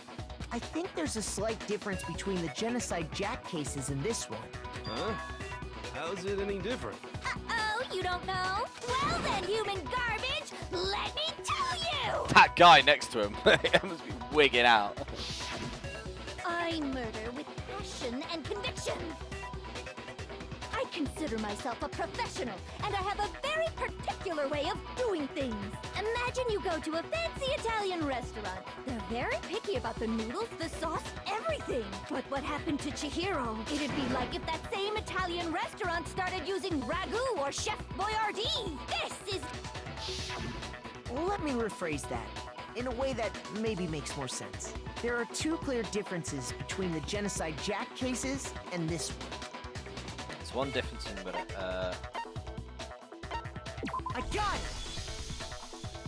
I think there's a slight difference between the Genocide Jack cases and this one. Huh? How's it any different? Uh-oh, you don't know? Well then, human garbage, let me tell you! That guy next to him must be wigging out. I murder with passion and conviction. I consider myself a professional, and I have a very particular way of doing things. Imagine you go to a fancy Italian restaurant. They're very picky about the noodles, the sauce, everything. But what happened to Chihiro? It'd be like if that same Italian restaurant started using ragu or Chef Boyardee. This is... Let me rephrase that in a way that maybe makes more sense. There are two clear differences between the Genocide Jack cases and this one. There's one difference in the I got it!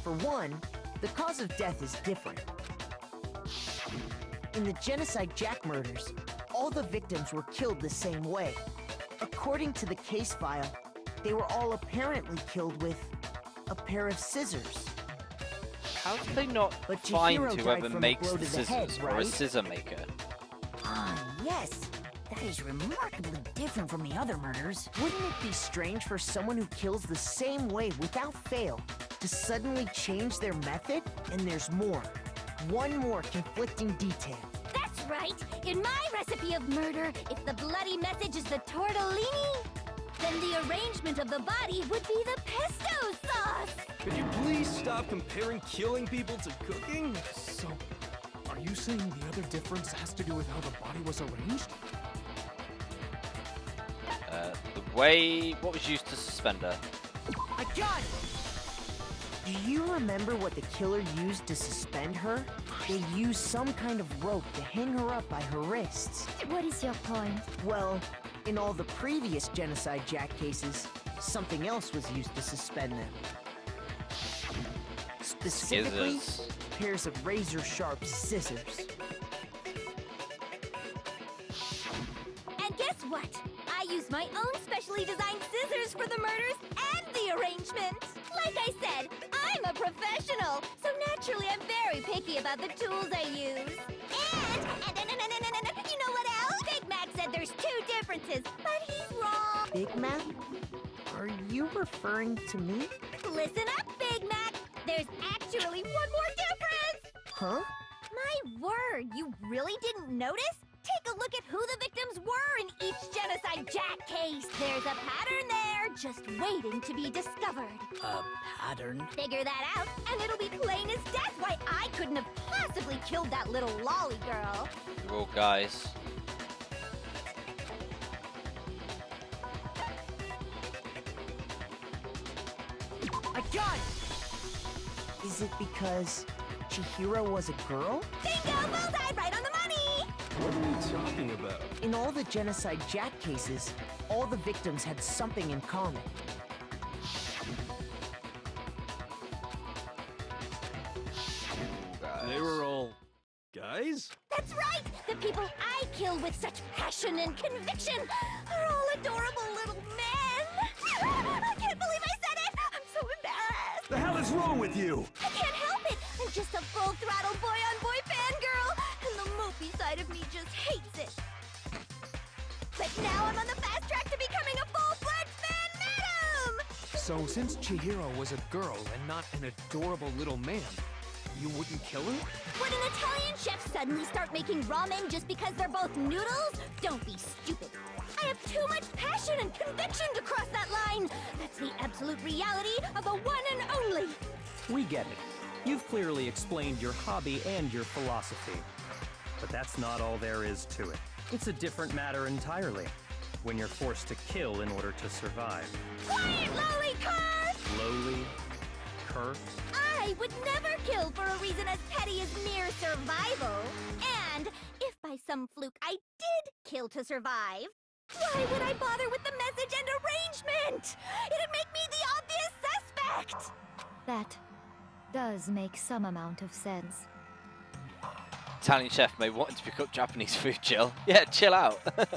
For one, the cause of death is different. In the Genocide Jack murders, all the victims were killed the same way. According to the case file, they were all apparently killed with a pair of scissors. How did they not But find Chihiro died whoever from a makes blow the to the head, scissors or a right? scissor maker? Ah, yes. That is remarkably different from the other murders. Wouldn't it be strange for someone who kills the same way without fail to suddenly change their method? And there's more. One more conflicting detail. That's right! In my recipe of murder, if the bloody message is the tortellini, then the arrangement of the body would be the pesto sauce! Could you please stop comparing killing people to cooking? So, are you saying the other difference has to do with how the body was arranged? The way... What was used to suspend her? I got it! Do you remember what the killer used to suspend her? They used some kind of rope to hang her up by her wrists. What is your point? Well, in all the previous Genocide Jack cases, something else was used to suspend them. Specifically, Scissors. pairs of razor-sharp scissors. And guess what? I use my own specially designed scissors for the murders and the arrangement. Like I said, I'm a professional, so naturally I'm very picky about the tools I use. And you know what else? Big Mac said there's two differences, but he's wrong. Big Mac? Are you referring to me? Listen up, Big Mac. There's actually one more difference. Huh? My word, you really didn't notice? Take a look at who the victims were in each Genocide Jack case. There's a pattern there, just waiting to be discovered. A pattern? Figure that out, and it'll be plain as death why I couldn't have possibly killed that little lolly girl. You're all guys. I got it! Is it because Chihiro was a girl? Bingo! Bullseye! Right on the money! What are you talking about? In all the Genocide Jack cases, all the victims had something in common. They were all guys? That's right! The people I kill with such passion and conviction are all adorable little men! I can't believe I said it! I'm so embarrassed! The hell is wrong with you? I can't help it! I'm just a full-throttle boy-on-boy So, since Chihiro was a girl and not an adorable little man, you wouldn't kill her? Would an Italian chef suddenly start making ramen just because they're both noodles? Don't be stupid. I have too much passion and conviction to cross that line. That's the absolute reality of the one and only. We get it. You've clearly explained your hobby and your philosophy. But that's not all there is to it. It's a different matter entirely. When you're forced to kill in order to survive. Quiet, lowly cur! Lowly? Cur? I would never kill for a reason as petty as mere survival. And if by some fluke I did kill to survive, why would I bother with the message and arrangement? It'd make me the obvious suspect! That does make some amount of sense. Italian chef may want to pick up Japanese food, Jill. Yeah, chill out. Plus,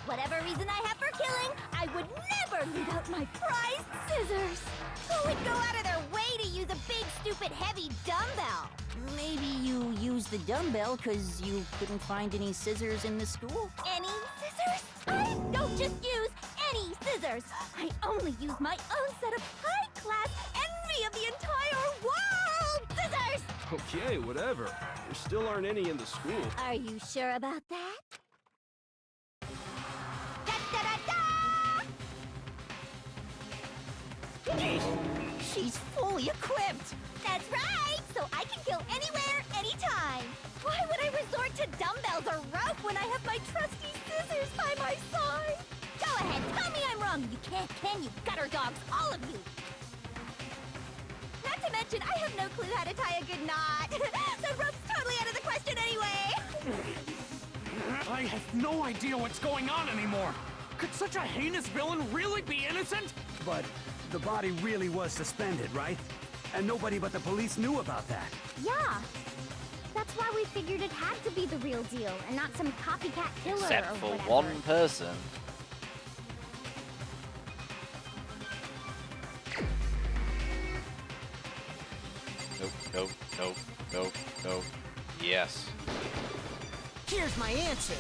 whatever reason I have for killing, I would never leave out my prized scissors. Who would go out of their way to use a big, stupid, heavy dumbbell? Maybe you used the dumbbell because you couldn't find any scissors in the school? Any scissors? I don't just use any scissors. I only use my own set of high-class envy of the entire world scissors! Okay, whatever. There still aren't any in the school. Are you sure about that? She's fully equipped! That's right! So I can kill anywhere, anytime! Why would I resort to dumbbells or rope when I have my trusty scissors by my side? Go ahead, tell me I'm wrong! You can't, can you, gutter dogs, all of you! Not to mention, I have no clue how to tie a good knot! So rope's totally out of the question anyway! I have no idea what's going on anymore. Could such a heinous villain really be innocent? But the body really was suspended, right? And nobody but the police knew about that. Yeah! That's why we figured it had to be the real deal, and not some copycat killer Except or for whatever. one person. Nope, nope, nope, nope, nope. Yes. Here's my answer.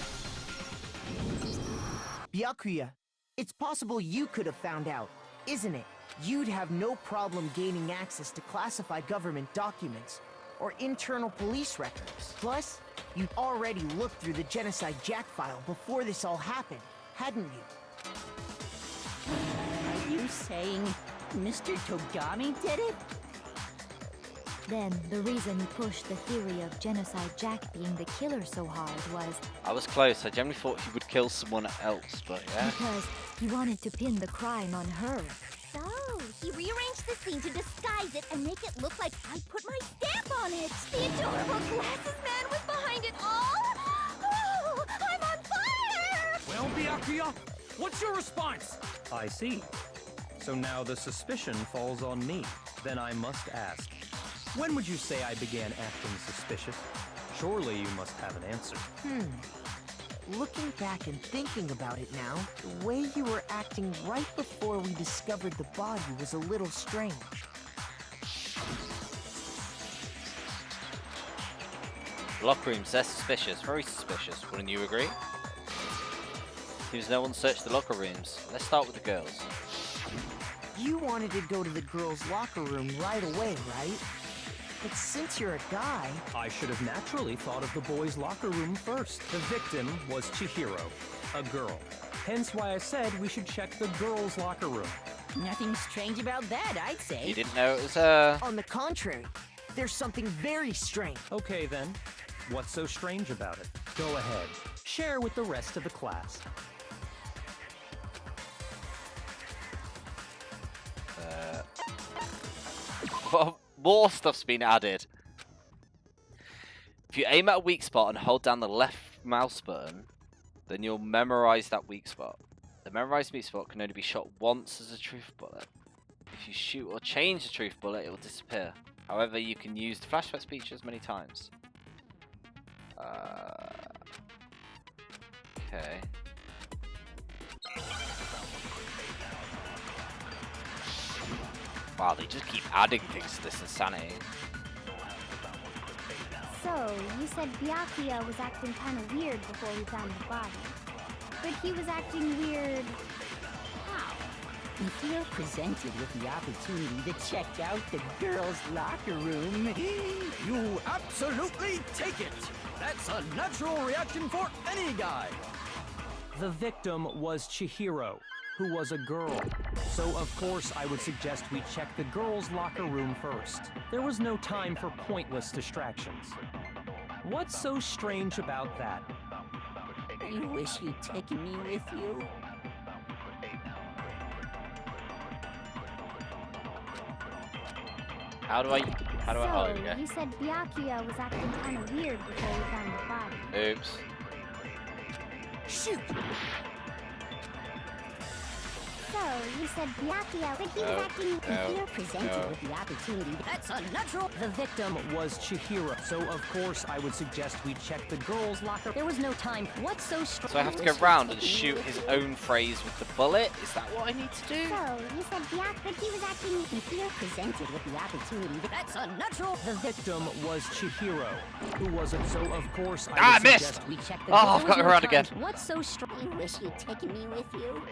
Byakuya, it's possible you could have found out, isn't it? You'd have no problem gaining access to classified government documents or internal police records. Plus, you'd already looked through the Genocide Jack file before this all happened, hadn't you? Are you saying Mr. Togami did it? Then, the reason he pushed the theory of Genocide Jack being the killer so hard was I was close. I generally thought he would kill someone else, but yeah. because he wanted to pin the crime on her. So, he rearranged the scene to disguise it and make it look like I put my stamp on it. The adorable glasses man was behind it all. Oh, I'm on fire! Well, Byakuya, what's your response? I see. So now the suspicion falls on me. Then I must ask, when would you say I began acting suspicious? Surely you must have an answer. Looking back and thinking about it now, the way you were acting right before we discovered the body was a little strange. Locker rooms, they're suspicious, very suspicious, wouldn't you agree? Seems no one searched the locker rooms. Let's start with the girls. You wanted to go to the girls' locker room right away, right? But since you're a guy... I should have naturally thought of the boys' locker room first. The victim was Chihiro, a girl. Hence why I said we should check the girls' locker room. Nothing strange about that, I'd say. You didn't know it was her? On the contrary, there's something very strange. Okay then, what's so strange about it? Go ahead, share with the rest of the class. Well, more stuff's been added. If you aim at a weak spot and hold down the left mouse button, then you'll memorize that weak spot. The memorized weak spot can only be shot once as a truth bullet. If you shoot or change the truth bullet, it will disappear. However, you can use the flashback speech as many times. Okay. Wow, they just keep adding things to this insanity. So, you said Byakuya was acting kind of weird before we found the body. But he was acting weird... how? If you're presented with the opportunity to check out the girls' locker room, You absolutely take it! That's a natural reaction for any guy! The victim was Chihiro, who was a girl. So of course I would suggest we check the girls' locker room first. There was no time for pointless distractions. What's so strange about that? I wish you'd taken me with you. How do I? Oh, there we go. You said Byakuya was acting kind of weird before we found the body. Oops. Shoot! So, you said Byakuya, but he was acting... If you're presented with the opportunity, that's unnatural. The victim was Chihiro, so of course I would suggest we check the girls' locker. There was no time. What's so strange? So I have to go round and shoot his own phrase with the bullet? Is that what I need to do? So, you said Byakuya, but he was acting... If you're presented with the opportunity, that's unnatural. The victim was Chihiro, who was a... So of course I I would missed! suggest we check the... Oh, I've got her around again. What's so strange? I wish you'd taken me with you.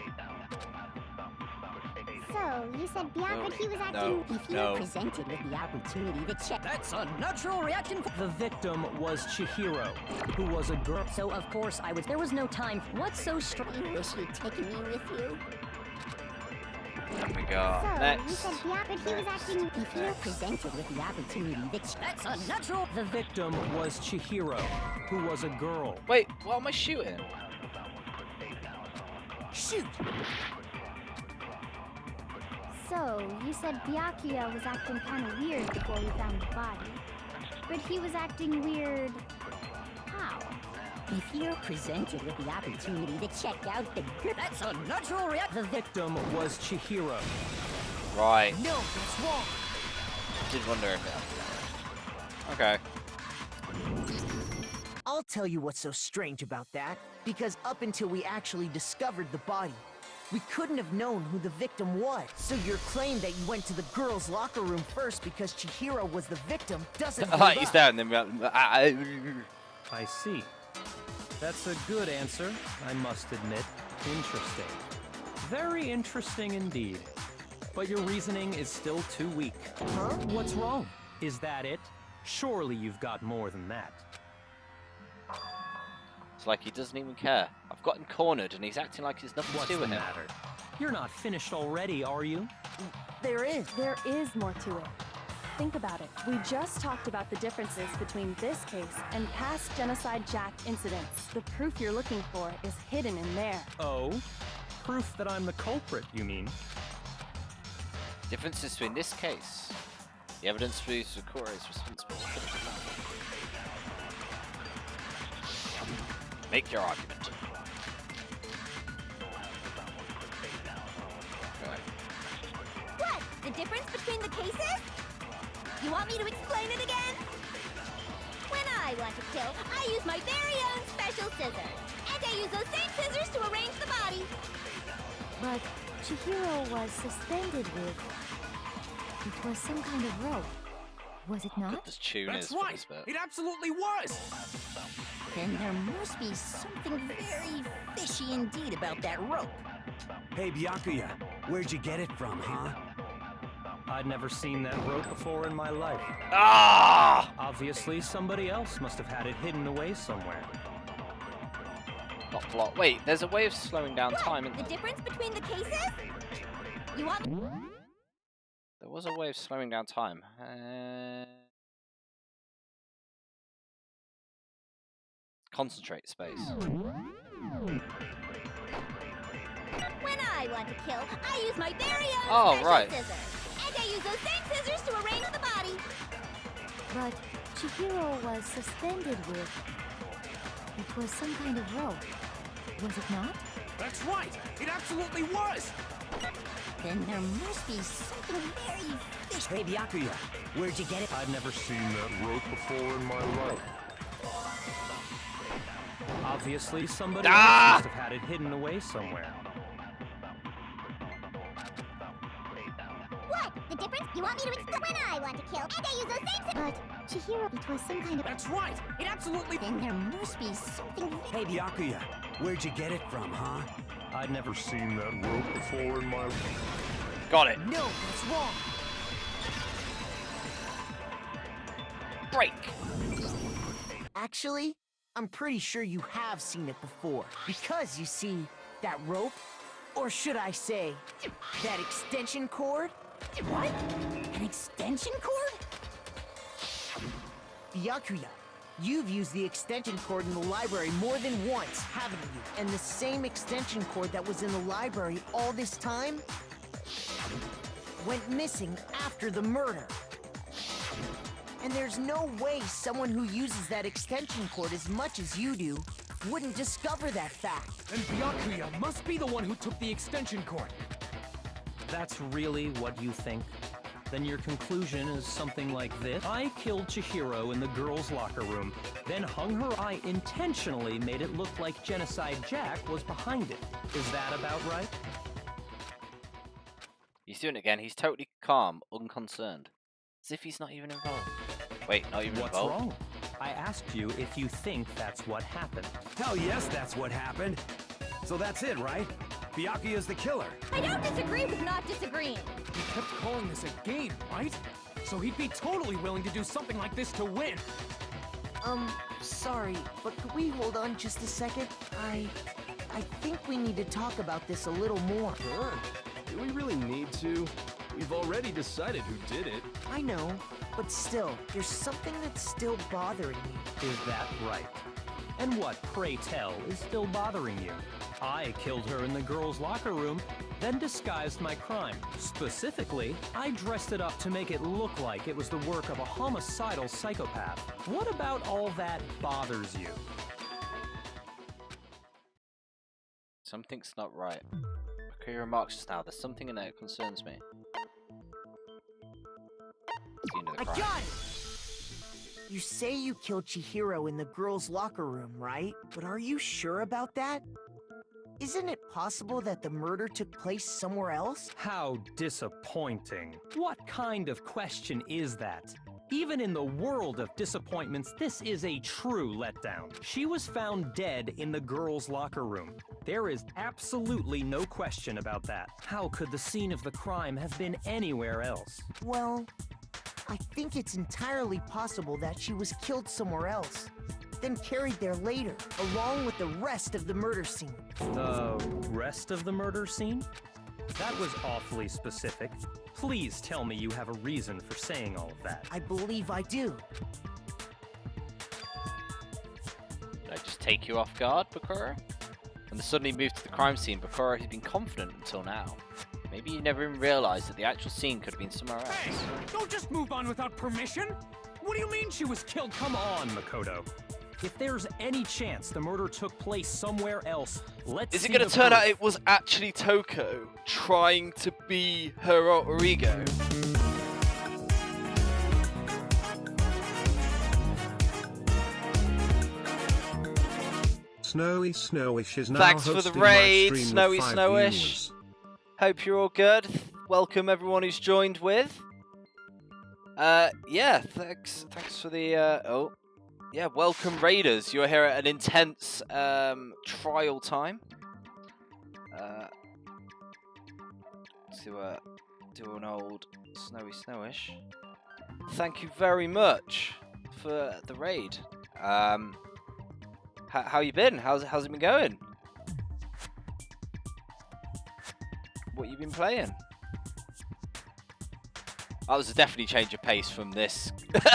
So, you said Byakuya, but he was acting... If you're presented with the opportunity to check... That's a natural reaction for... The victim was Chihiro, who was a girl. So of course I would... There was no time. What's so strange? I wish you'd taken me with you. There we go. So, Next. you said Byakuya, but he was acting... If you're presented with the opportunity to check... That's unnatural! The victim was Chihiro, who was a girl. Wait, what am I shooting? Shoot! So, you said Byakuya was acting kind of weird before we found the body. But he was acting weird... how? If you're presented with the opportunity to check out the... That's a natural reaction! The victim was Chihiro. Right. No, that's wrong. Did wonder if it... Okay. I'll tell you what's so strange about that. Because up until we actually discovered the body, we couldn't have known who the victim was. So your claim that you went to the girls' locker room first because Chihiro was the victim doesn't hold He's up. there and then... I see. That's a good answer, I must admit. Interesting. Very interesting indeed. But your reasoning is still too weak. Huh? What's wrong? Is that it? Surely you've got more than that. It's like he doesn't even care. I've got him cornered and he's acting like there's nothing What's to do the with him. matter? You're not finished already, are you? There is. There is more to it. Think about it. We just talked about the differences between this case and past Genocide Jack incidents. The proof you're looking for is hidden in there. Oh? Proof that I'm the culprit, you mean? Differences between this case. The evidence proves Sakura is responsible for the kidnapping. Make your argument. Okay. What? The difference between the cases? You want me to explain it again? When I want to kill, I use my very own special scissors. And I use those same scissors to arrange the body. But Chihiro was suspended with... It was some kind of rope. Was it not? What this tune That's is for right! this bit. It absolutely was! Then there must be something very fishy indeed about that rope. Hey, Byakuya, where'd you get it from, huh? I'd never seen that rope before in my life. Ah! Obviously, somebody else must have had it hidden away somewhere. Not block. Wait, there's a way of slowing down What? time. The difference between the cases? You want me... There was a way of slowing down time. Concentrate space. When I want to kill, I use my very own special Right. scissors. And I use those same scissors to arrange the body. But Chihiro was suspended with... It was some kind of rope. Was it not? That's right! It absolutely was! Then there must be something very fishy. Hey, Byakuya, where'd you get it? I've never seen that rope before in my life. Obviously, somebody else must have had it hidden away somewhere. What? The difference? You want me to explain? When I want to kill, and I use those same scissors. But Chihiro, it was some kind of... That's right! It absolutely... Then there must be something... Hey, Byakuya, where'd you get it from, huh? I'd never seen that rope before in my life. Got it. No, that's wrong. Break. Actually, I'm pretty sure you have seen it before. Because you see, that rope, or should I say, that extension cord? What? An extension cord? Byakuya, you've used the extension cord in the library more than once, haven't you? And the same extension cord that was in the library all this time went missing after the murder. And there's no way someone who uses that extension cord as much as you do wouldn't discover that fact. And Byakuya must be the one who took the extension cord. That's really what you think? Then your conclusion is something like this. I killed Chihiro in the girls' locker room, then hung her. I intentionally made it look like Genocide Jack was behind it. Is that about right? He's doing it again. He's totally calm, unconcerned. As if he's not even involved. Wait, not even What's involved? wrong? I asked you if you think that's what happened. Hell yes, that's what happened. So that's it, right? Byakuya's the killer. I don't disagree with not disagreeing. He kept calling this a game, right? So he'd be totally willing to do something like this to win. Sorry, but could we hold on just a second? I think we need to talk about this a little more. Sure. Do we really need to? We've already decided who did it. I know, but still, there's something that's still bothering me. Is that right? And what, pray tell, is still bothering you? I killed her in the girls' locker room, then disguised my crime. Specifically, I dressed it up to make it look like it was the work of a homicidal psychopath. What about all that bothers you? Something's not right. Okay, your remarks just now. There's something in there that concerns me. It's the end of the I crime. got it! You say you killed Chihiro in the girls' locker room, right? But are you sure about that? Isn't it possible that the murder took place somewhere else? How disappointing. What kind of question is that? Even in the world of disappointments, this is a true letdown. She was found dead in the girls' locker room. There is absolutely no question about that. How could the scene of the crime have been anywhere else? Well, I think it's entirely possible that she was killed somewhere else, then carried there later, along with the rest of the murder scene. The rest of the murder scene? That was awfully specific. Please tell me you have a reason for saying all of that. I believe I do. Did I just take you off guard, Bakura? When they suddenly moved to the crime scene, Bakura has been confident until now. Maybe you never even realized that the actual scene could have been somewhere else. Hey, don't just move on without permission. What do you mean she was killed? Come on, Makoto. If there's any chance the murder took place somewhere else, let's Is it see going to the turn proof. out it was actually Toko trying to be her alter ego? Snowy Snowish is now Thanks for the hosting my raid, stream with Snowy 5 Snowish. viewers. Hope you're all good. Welcome everyone who's joined with. Yeah, thanks for the yeah, welcome raiders. You're here at an intense trial time. Do an old Snowy Snowish. Thank you very much for the raid. How you been? How's it been going? What you been playing? That was definitely change of pace from this,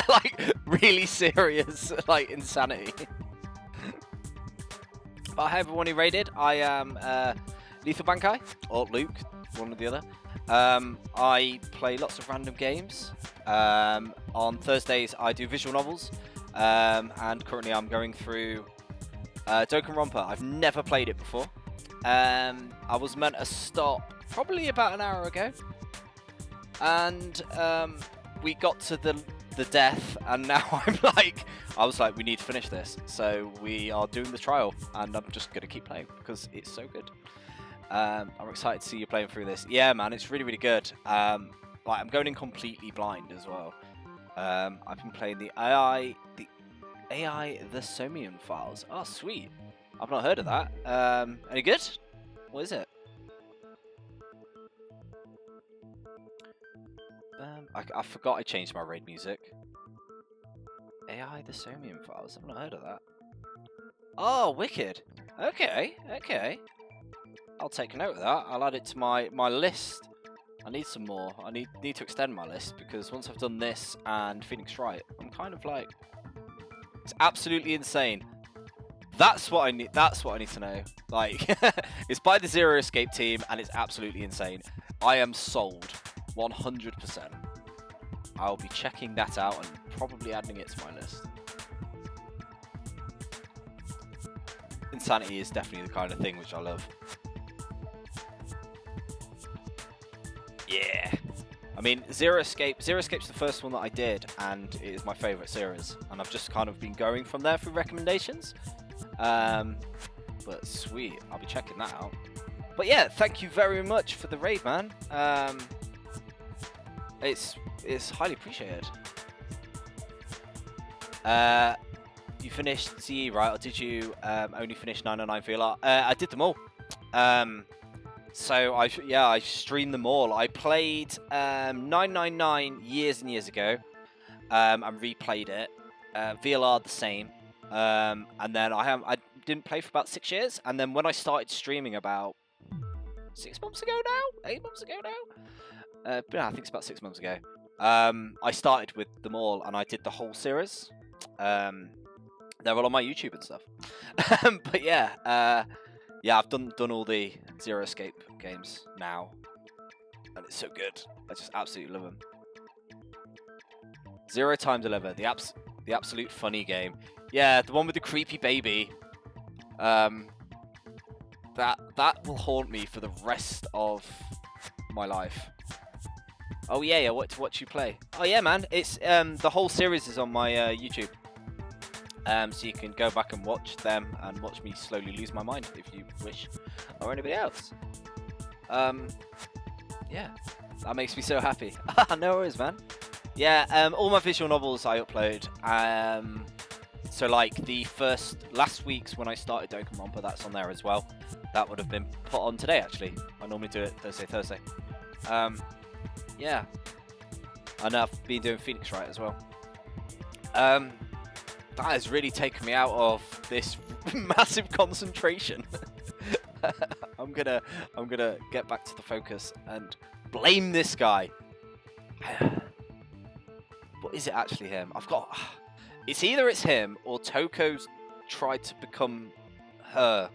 like really serious, like insanity. But hi everyone who raided. I am Lethalbankai or Luke, one or the other. I play lots of random games. On Thursdays I do visual novels, and currently I'm going through Danganronpa. I've never played it before. I was meant to stop probably about an hour ago, and we got to the death, and now I was like, we need to finish this, so we are doing the trial, and I'm just gonna keep playing because it's so good. I'm excited to see you playing through this. Yeah, man, it's really good. I'm going in completely blind as well. I've been playing the AI the Somium Files. Oh, sweet. I've not heard of that. Any good? What is it? I forgot I changed my raid music. AI the Somium Files. I've not heard of that. Oh, wicked. Okay, okay. I'll take note of that. I'll add it to my list. I need some more. I need to extend my list because once I've done this and Phoenix Wright, I'm kind of like, it's absolutely insane. That's what I need. That's what I need to know. Like, it's by the Zero Escape team, and it's absolutely insane. I am sold, 100%. I'll be checking that out and probably adding it to my list. Insanity is definitely the kind of thing which I love. Yeah. I mean, Zero Escape's the first one that I did, and it is my favourite series. And I've just kind of been going from there through recommendations. But sweet, I'll be checking that out. But yeah, thank you very much for the raid, man. It's highly appreciated. You finished CE, right? Or did you only finish 909 VLR? I did them all. So I streamed them all. I played 999 years and years ago, and replayed it. VLR the same, and then I didn't play for about 6 years. And then when I started streaming about 6 months ago now, 8 months ago now, but I think it's about 6 months ago. I started with them all, and I did the whole series. They're all on my YouTube and stuff. But yeah. Yeah, I've done all the Zero Escape games now, and it's so good. I just absolutely love them. 0 Time Deliver, the absolute funny game. Yeah, the one with the creepy baby. That will haunt me for the rest of my life. Oh yeah, what you play? Oh yeah, man, it's the whole series is on my YouTube. So you can go back and watch them and watch me slowly lose my mind if you wish, or anybody else. Yeah, that makes me so happy. No worries, man. Yeah, all my visual novels I upload. So like the last week's when I started Danganronpa, that's on there as well. That would have been put on today actually. I normally do it Thursday. Yeah, and I've been doing Phoenix Wright as well. That has really taken me out of this massive concentration. I'm gonna get back to the focus and blame this guy. But is it actually him? It's either it's him or Toko's tried to become her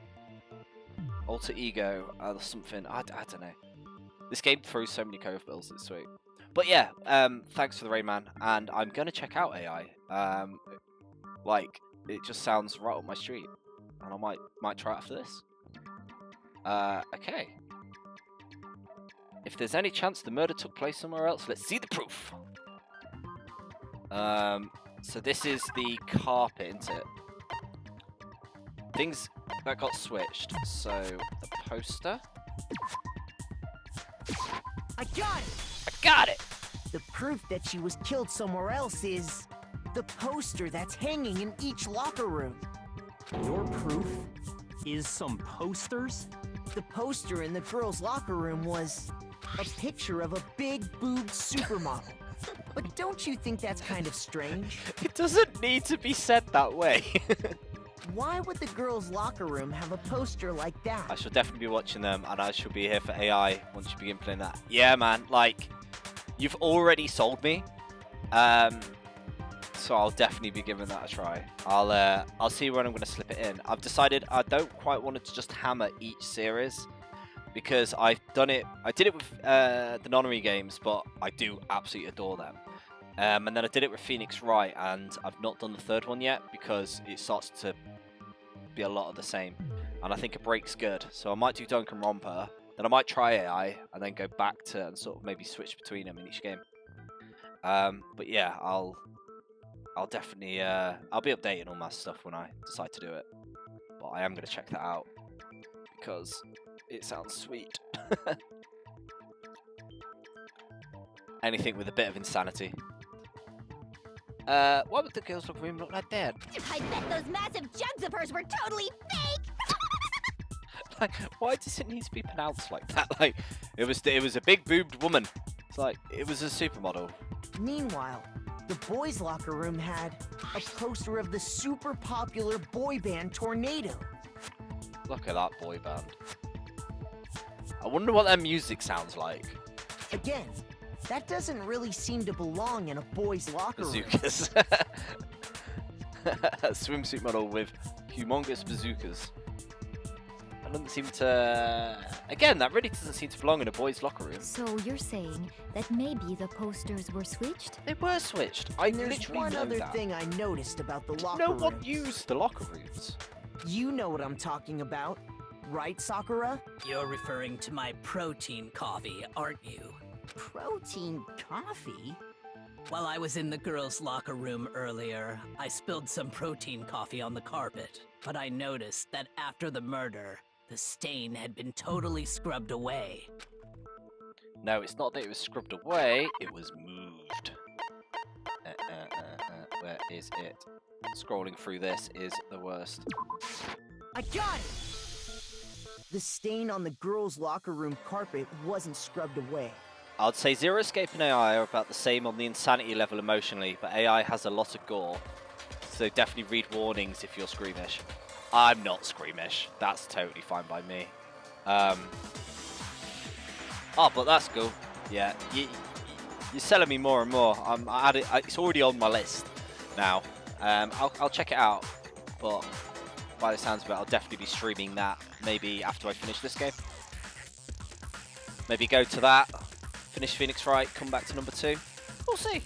alter ego or something. I don't know. This game throws so many curveballs. It's sweet. But yeah, thanks for the raid, man. And I'm gonna check out AI. Like, it just sounds right up my street, and I might try it after this. Okay. If there's any chance the murder took place somewhere else, let's see the proof. So this is the carpet, isn't it? Things that got switched. So the poster. I got it! I got it! The proof that she was killed somewhere else is the poster that's hanging in each locker room. Your proof is some posters? The poster in the girls' locker room was a picture of a big-boobed supermodel. But don't you think that's kind of strange? It doesn't need to be said that way. Why would the girls' locker room have a poster like that? I shall definitely be watching them, and I shall be here for AI once you begin playing that. Yeah, man, like, you've already sold me. So I'll definitely be giving that a try. I'll see when I'm going to slip it in. I've decided I don't quite want to just hammer each series, because I did it with the Nonary games, but I do absolutely adore them. And then I did it with Phoenix Wright, and I've not done the third one yet because it starts to be a lot of the same. And I think a break's good, so I might do Danganronpa, then I might try AI, and then go back to and sort of maybe switch between them in each game. But yeah, I'll definitely I'll be updating all my stuff when I decide to do it. But I am going to check that out because it sounds sweet. Anything with a bit of insanity. Why would the girls' locker room look like that? I bet those massive jugs of hers were totally fake! Like, why does it need to be pronounced like that? Like, it was a big boobed woman. It's like, it was a supermodel. Meanwhile, the boys' locker room had a poster of the super popular boy band Tornado. Look at that boy band. I wonder what their music sounds like. Again, that doesn't really seem to belong in a boys' locker room. Bazookas. A swimsuit model with humongous bazookas. That doesn't seem to... Again, that really doesn't seem to belong in a boys' locker room. So you're saying that maybe the posters were switched? They were switched. I There's literally one know other that. thing I noticed about the locker No room. one used the locker rooms. You know what I'm talking about, right, Sakura? You're referring to my protein coffee, aren't you? Protein coffee? While I was in the girls' locker room earlier, I spilled some protein coffee on the carpet. But I noticed that after the murder, the stain had been totally scrubbed away. No, it's not that it was scrubbed away, it was moved. Where is it? Scrolling through this is the worst. I got it! The stain on the girls' locker room carpet wasn't scrubbed away. I'd say Zero Escape and AI are about the same on the insanity level emotionally, but AI has a lot of gore. So definitely read warnings if you're squeamish. I'm not squeamish. That's totally fine by me. Oh, but that's cool. Yeah, you're selling me more and more. It's already on my list now. I'll check it out, but by the sounds of it, I'll definitely be streaming that maybe after I finish this game. Maybe go to that, finish Phoenix Wright, come back to number 2. We'll see.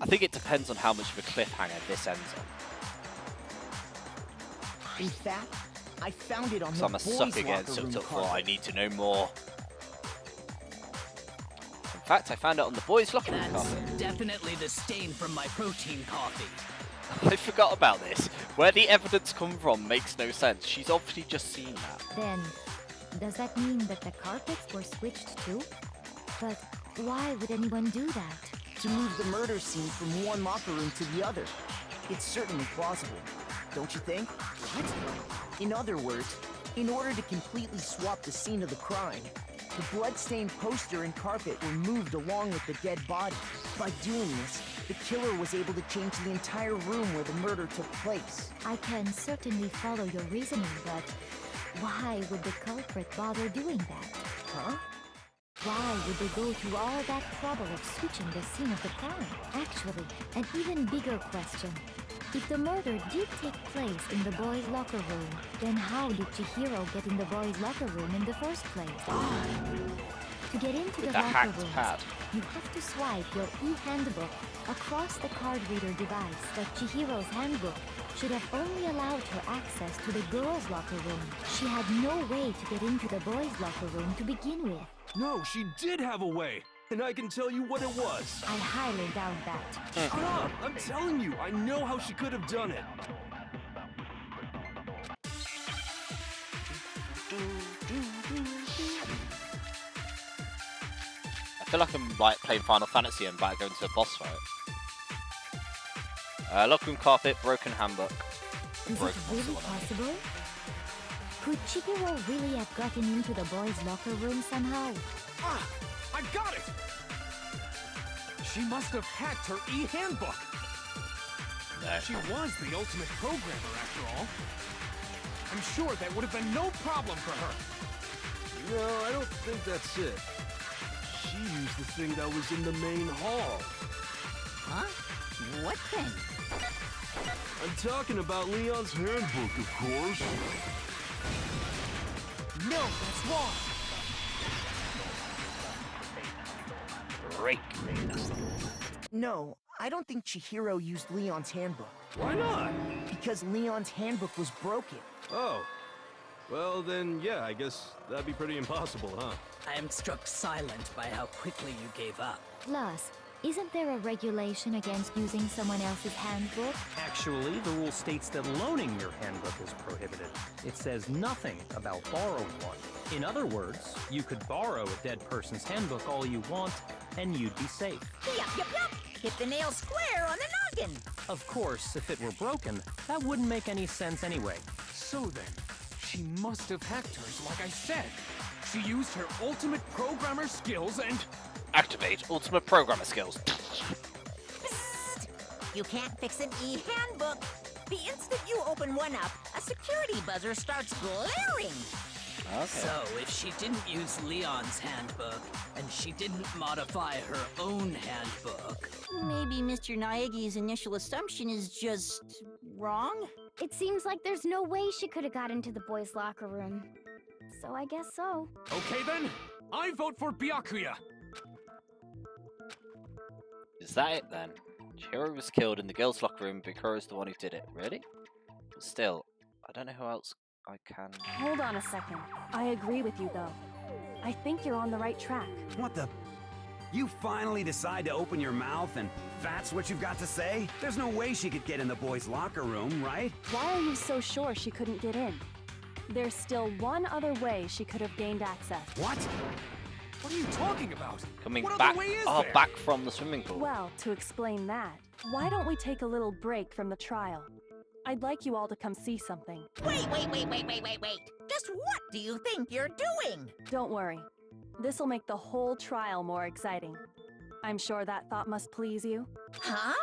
I think it depends on how much of a cliffhanger this ends on. In fact, I found it on Because the I'm a boys' sucker getting locker room sucked up for. carpet. I need to know more. In fact, I found it on the boys' locker room That's carpet. definitely the stain from my protein coffee. I forgot about this. Where the evidence come from makes no sense. She's obviously just seen that. Then, does that mean that the carpets were switched too? But why would anyone do that? To move the murder scene from one locker room to the other. It's certainly plausible, don't you think? What? In other words, in order to completely swap the scene of the crime, the bloodstained poster and carpet were moved along with the dead body. By doing this, the killer was able to change the entire room where the murder took place. I can certainly follow your reasoning, but why would the culprit bother doing that? Huh? Why would they go through all that trouble of switching the scene of the crime? Actually, an even bigger question. If the murder did take place in the boys' locker room, then how did Chihiro get in the boys' locker room in the first place? To get into With the the locker hacked rooms, pad. you have to swipe your e-handbook across the card reader device that Chihiro's handbook should have only allowed her access to the girls' locker room. She had no way to get into the boys' locker room to begin with. No, she did have a way, and I can tell you what it was. I highly doubt that. Shut up! I'm telling you, I know how she could have done it. I feel like I'm like playing Final Fantasy and about to go into a boss fight. Locker room carpet, broken handbook. Is it really possible? Could Chihiro really have gotten into the boys' locker room somehow? Ah! I got it! She must have hacked her e-handbook. No. She was the ultimate programmer, after all. I'm sure that would have been no problem for her. No, I don't think that's it. She used the thing that was in the main hall. Huh? What thing? I'm talking about Leon's handbook, of course. No, that's wrong. Break. No, I don't think Chihiro used Leon's handbook. Why not? Because Leon's handbook was broken. Oh. Well, then, yeah, I guess that'd be pretty impossible, huh? I am struck silent by how quickly you gave up. Plus, isn't there a regulation against using someone else's handbook? Actually, the rule states that loaning your handbook is prohibited. It says nothing about borrowing one. In other words, you could borrow a dead person's handbook all you want, and you'd be safe. Yup, yup, yup! Hit the nail square on the noggin! Of course, if it were broken, that wouldn't make any sense anyway. So then, she must have hacked hers like I said. She used her ultimate programmer skills and... Activate ultimate programmer skills. Psst! You can't fix an e-handbook. The instant you open one up, a security buzzer starts blaring. Okay. So, if she didn't use Leon's handbook, and she didn't modify her own handbook... Maybe Mr. Naegi's initial assumption is just... wrong? It seems like there's no way she could have got into the boys' locker room. So I guess so. Okay then, I vote for Byakuya. Is that it then? Chihiro was killed in the girls' locker room. Bikura's the one who did it. Really? But still, I don't know who else I can... Hold on a second. I agree with you, though. I think you're on the right track. What the... You finally decide to open your mouth and that's what you've got to say? There's no way she could get in the boys' locker room, right? Why are you so sure she couldn't get in? There's still one other way she could have gained access. What? What are you talking about? Coming what back, other way is there? back from the swimming pool. Well, to explain that, why don't we take a little break from the trial? I'd like you all to come see something. Wait! Just what do you think you're doing? Don't worry. This'll make the whole trial more exciting. I'm sure that thought must please you. Huh?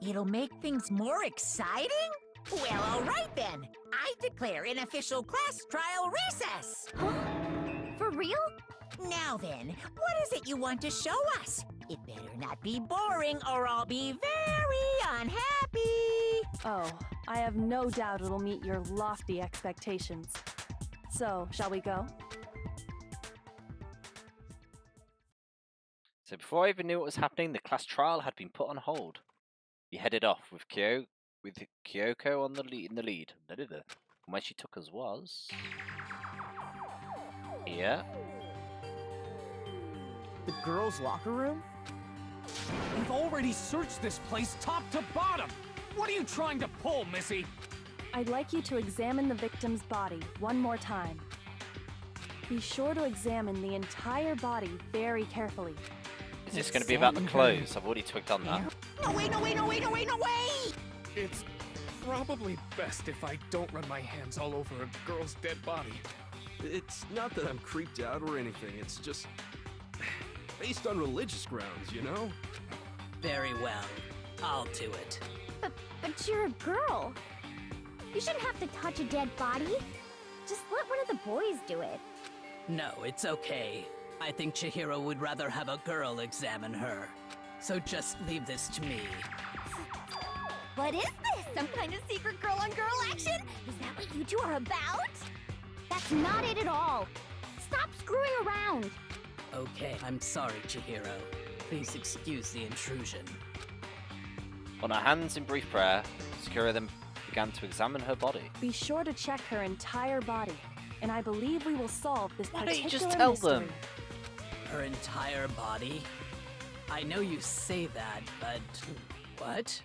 It'll make things more exciting? Well, all right then. I declare an official class trial recess. Huh? For real? Now then, what is it you want to show us? It better not be boring or I'll be very unhappy. Oh, I have no doubt it'll meet your lofty expectations. So, shall we go? So before I even knew what was happening, the class trial had been put on hold. We headed off with Kyoko on the lead, in the lead. And where she took us was here. The girls' locker room? We've already searched this place top to bottom. What are you trying to pull, Missy? I'd like you to examine the victim's body one more time. Be sure to examine the entire body very carefully. Is this going to be about the clothes? I've already twigged on that. No, wait! It's probably best if I don't run my hands all over a girl's dead body. It's not that I'm creeped out or anything, it's just... based on religious grounds, you know? Very well. I'll do it. But you're a girl. You shouldn't have to touch a dead body. Just let one of the boys do it. No, it's okay. I think Chihiro would rather have a girl examine her. So just leave this to me. What is this? Some kind of secret girl-on-girl action? Is that what you two are about? That's not it at all. Stop screwing around. Okay, I'm sorry, Chihiro. Please excuse the intrusion. On her hands in brief prayer, Sakura then began to examine her body. Be sure to check her entire body, and I believe we will solve this Why particular don't you just tell mystery. them? Her entire body? I know you say that, but... What?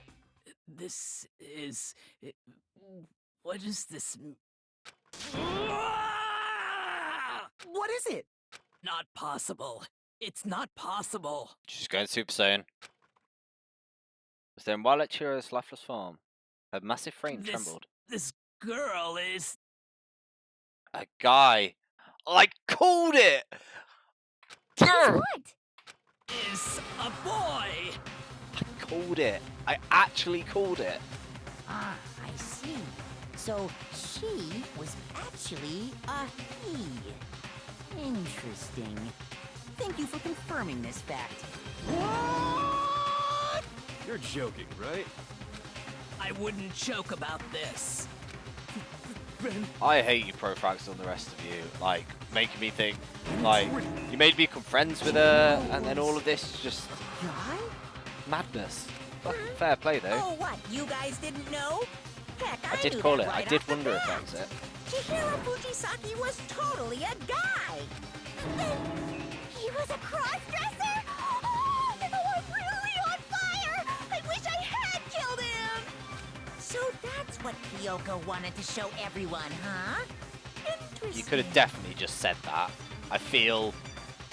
This is... What is this... What is it? Not possible. It's not possible. She's going Super Saiyan. Was then while at Chihiro's lifeless form, her massive frame trembled. This girl is... A guy. I called it! What? Is a boy! I called it. I actually called it. Ah, I see. So she was actually a he. Interesting. Thank you for confirming this fact. What? You're joking, right? I wouldn't joke about this. Ben, I hate you, Profrax, and the rest of you. Like, making me think, like, you made me become friends with her, and then all of this just... Guy? madness. Fucking fair play, though. Oh, what? You guys didn't know? Heck, I did knew call that it. I right did off the wonder if bat. that was it. Chihiro Fujisaki was totally a guy. He was a cross-dresser? Oh, I'm really on fire! I wish I had killed him! So that's what Kyoko wanted to show everyone, huh? Interesting. You could have definitely just said that. I feel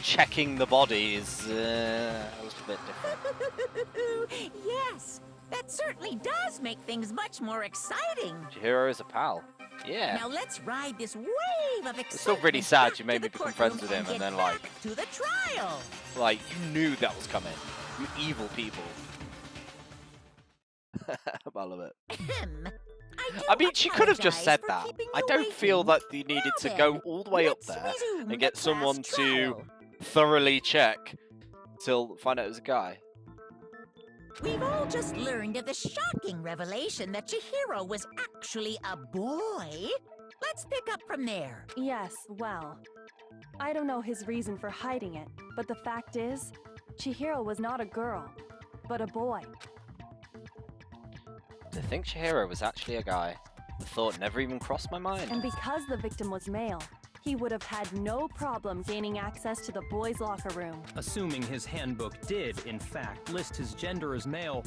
checking the body is a little bit different. Yes, that certainly does make things much more exciting. Chihiro is a pal. Yeah. Now let's ride this wave of excitement. It's still pretty sad back you to made me the become courtroom friends with him and get then, back like... to the trial. Like, you knew that was coming. You evil people. I love it. I mean, she could have just said that. I don't feel that you needed to go all the way up there and get someone to thoroughly check till find out it was a guy. We've all just learned of the shocking revelation that Chihiro was actually a boy. Let's pick up from there. Yes, well, I don't know his reason for hiding it, but the fact is, Chihiro was not a girl, but a boy. To think Chihiro was actually a guy, the thought never even crossed my mind. And because the victim was male, he would have had no problem gaining access to the boys' locker room. Assuming his handbook did, in fact, list his gender as male,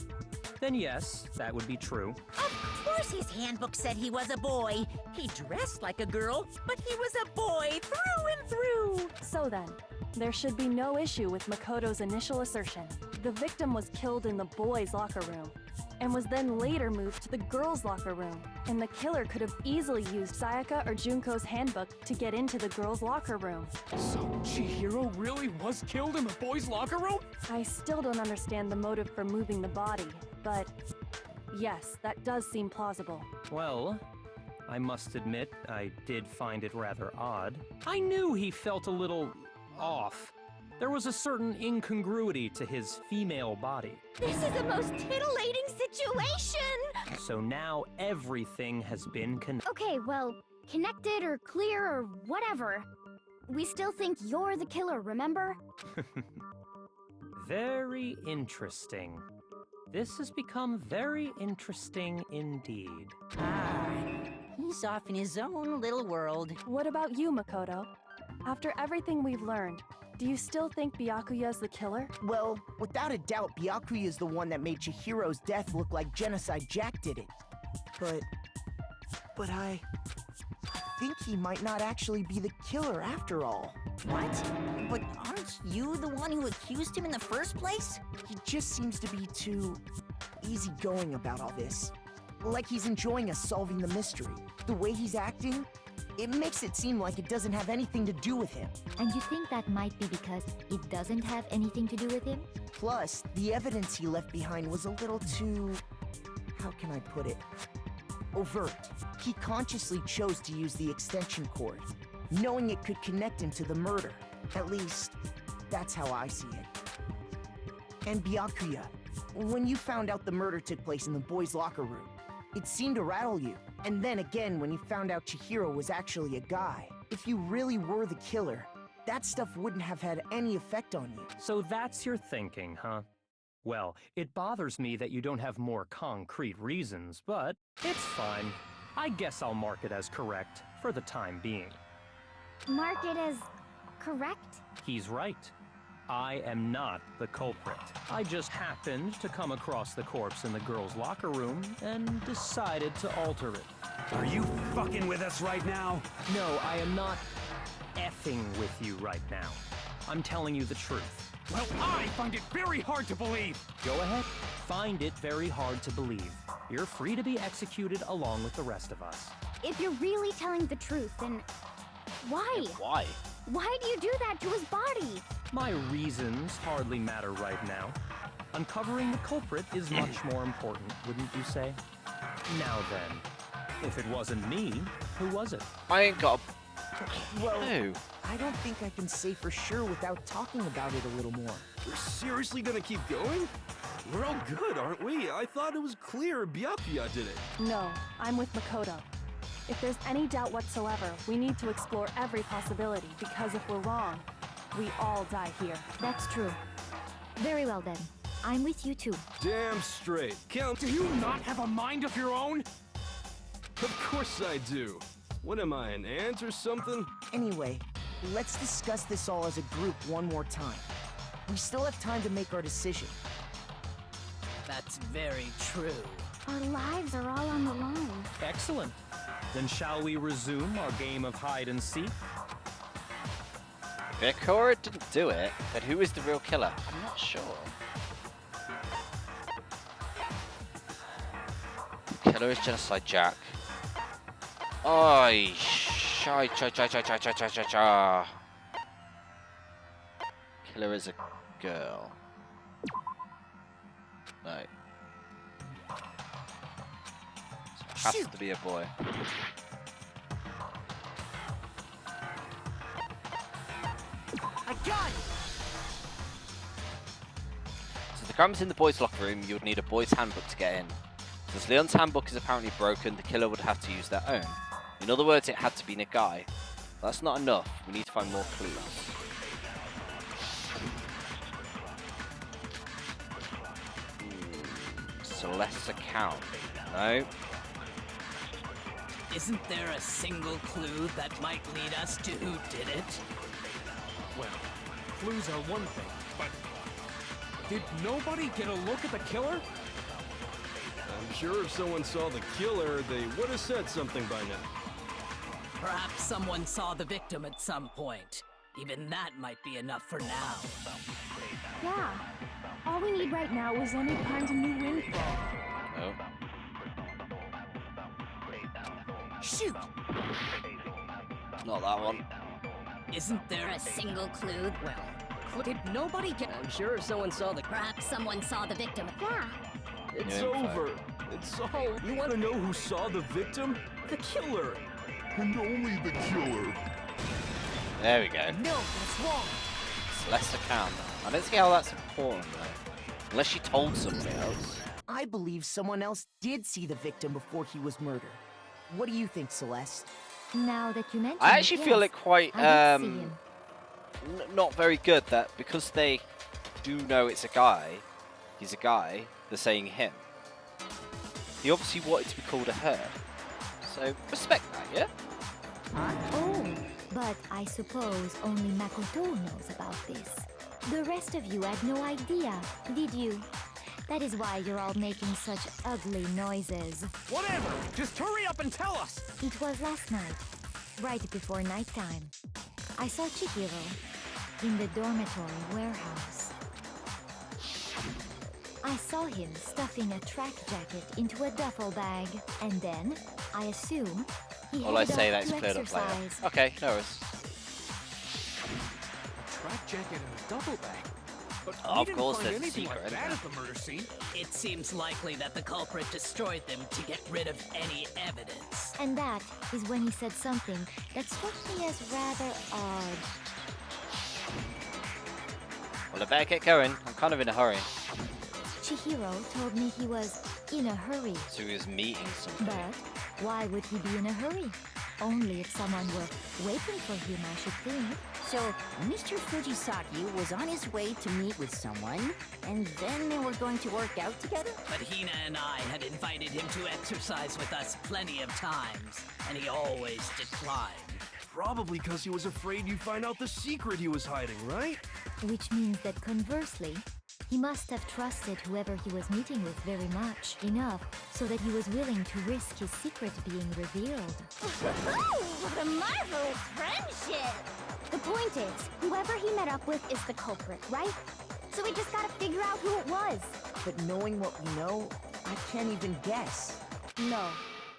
then yes, that would be true. Of course his handbook said he was a boy. He dressed like a girl, but he was a boy through and through. So then, there should be no issue with Makoto's initial assertion. The victim was killed in the boys' locker room, and was then later moved to the girls' locker room. And the killer could have easily used Sayaka or Junko's handbook to get into the girls' locker room. So Chihiro really was killed in the boys' locker room? I still don't understand the motive for moving the body, but yes, that does seem plausible. Well, I must admit, I did find it rather odd. I knew he felt a little off. There was a certain incongruity to his female body. This is the most titillating situation! So now everything has been connected. Okay, well, connected or clear or whatever. We still think you're the killer, remember? Very interesting. This has become very interesting indeed. He's off in his own little world. What about you, Makoto? After everything we've learned, do you still think Byakuya's the killer? Well, without a doubt, Byakuya is the one that made Chihiro's death look like Genocide Jack did it. But I think he might not actually be the killer after all. What? But aren't you the one who accused him in the first place? He just seems to be too easygoing about all this. Like he's enjoying us solving the mystery. The way he's acting, it makes it seem like it doesn't have anything to do with him. And you think that might be because it doesn't have anything to do with him? Plus, the evidence he left behind was a little too... how can I put it? Overt. He consciously chose to use the extension cord, knowing it could connect him to the murder. At least, that's how I see it. And Byakuya, when you found out the murder took place in the boys' locker room, it seemed to rattle you. And then again, when you found out Chihiro was actually a guy. If you really were the killer, that stuff wouldn't have had any effect on you. So that's your thinking, huh? Well, it bothers me that you don't have more concrete reasons, but it's fine. I guess I'll mark it as correct for the time being. Mark it as correct? He's right. I am not the culprit. I just happened to come across the corpse in the girls' locker room and decided to alter it. Are you fucking with us right now? No, I am not effing with you right now. I'm telling you the truth. Well, I find it very hard to believe. Go ahead. Find it very hard to believe. You're free to be executed along with the rest of us. If you're really telling the truth, then why? Why? Why do you do that to his body? My reasons hardly matter right now. Uncovering the culprit is much more important, wouldn't you say? Now then, if it wasn't me, who was it? I ain't got Well, No. I don't think I can say for sure without talking about it a little more. We're seriously gonna keep going? We're all good, aren't we? I thought it was clear Byakuya did it. No, I'm with Makoto. If there's any doubt whatsoever, we need to explore every possibility, because if we're wrong, we all die here. That's true. Very well then. I'm with you too. Damn straight. Count. Do you not have a mind of your own? Of course I do. What am I, an ant or something? Anyway, let's discuss this all as a group one more time. We still have time to make our decision. That's very true. Our lives are all on the line. Excellent. Then shall we resume our game of hide and seek? If Ikora didn't do it, then who is the real killer? I'm not sure. Killer is Genocide Jack. Oi, shy. Killer is a girl. No. So it has to be a boy. I got it! So the crime is in the boys' locker room. You would need a boys' handbook to get in. Since Leon's handbook is apparently broken, the killer would have to use their own. In other words, it had to be Nagai. That's not enough. We need to find more clues. Celeste's account. No. Isn't there a single clue that might lead us to who did it? Well, clues are one thing, but did nobody get a look at the killer? I'm sure if someone saw the killer, they would have said something by now. Perhaps someone saw the victim at some point. Even that might be enough for now. Yeah. All we need right now is only to find a new windfall. No. Shoot! Not that one. Isn't there a single clue? Well, did nobody get... I'm sure if someone saw the... Perhaps someone saw the victim. Yeah. It's Yeah, over. It's all... You want to know who saw the victim? The killer. And only the killer. There we go. No, that's wrong. Celeste's account. I don't see how that's important though. Unless she told somebody else. I believe someone else did see the victim before he was murdered. What do you think, Celeste? Now that you mention I actually it, feel yes, it quite I did see him. not very good that because they do know it's a guy, he's a guy, they're saying him. He obviously wanted to be called a her. So respect that, yeah? Oh, but I suppose only Makoto knows about this. The rest of you had no idea, did you? That is why you're all making such ugly noises. Whatever! Just hurry up and tell us! It was last night, right before nighttime. I saw Chihiro in the dormitory warehouse. I saw him stuffing a track jacket into a duffel bag, and then, I assume, he All I headed say off that's to cleared up later. exercise. Okay, no worries. A track jacket and a duffel bag. But Of we didn't course find there's a anything secret, like isn't that there? at the murder scene. It seems likely that the culprit destroyed them to get rid of any evidence. And that is when he said something that struck me as rather odd. Well, I better get going. I'm kind of in a hurry. Chihiro told me he was in a hurry. So he was meeting somebody. But why would he be in a hurry? Only if someone were waiting for him, I should think. So, Mr. Fujisaki was on his way to meet with someone, and then they were going to work out together? But Hina and I had invited him to exercise with us plenty of times, and he always declined. Probably because he was afraid you'd find out the secret he was hiding, right? Which means that conversely, he must have trusted whoever he was meeting with very much, enough so that he was willing to risk his secret being revealed. What a marvelous friendship! The point is, whoever he met up with is the culprit, right? So we just gotta figure out who it was. But knowing what we know, I can't even guess. No.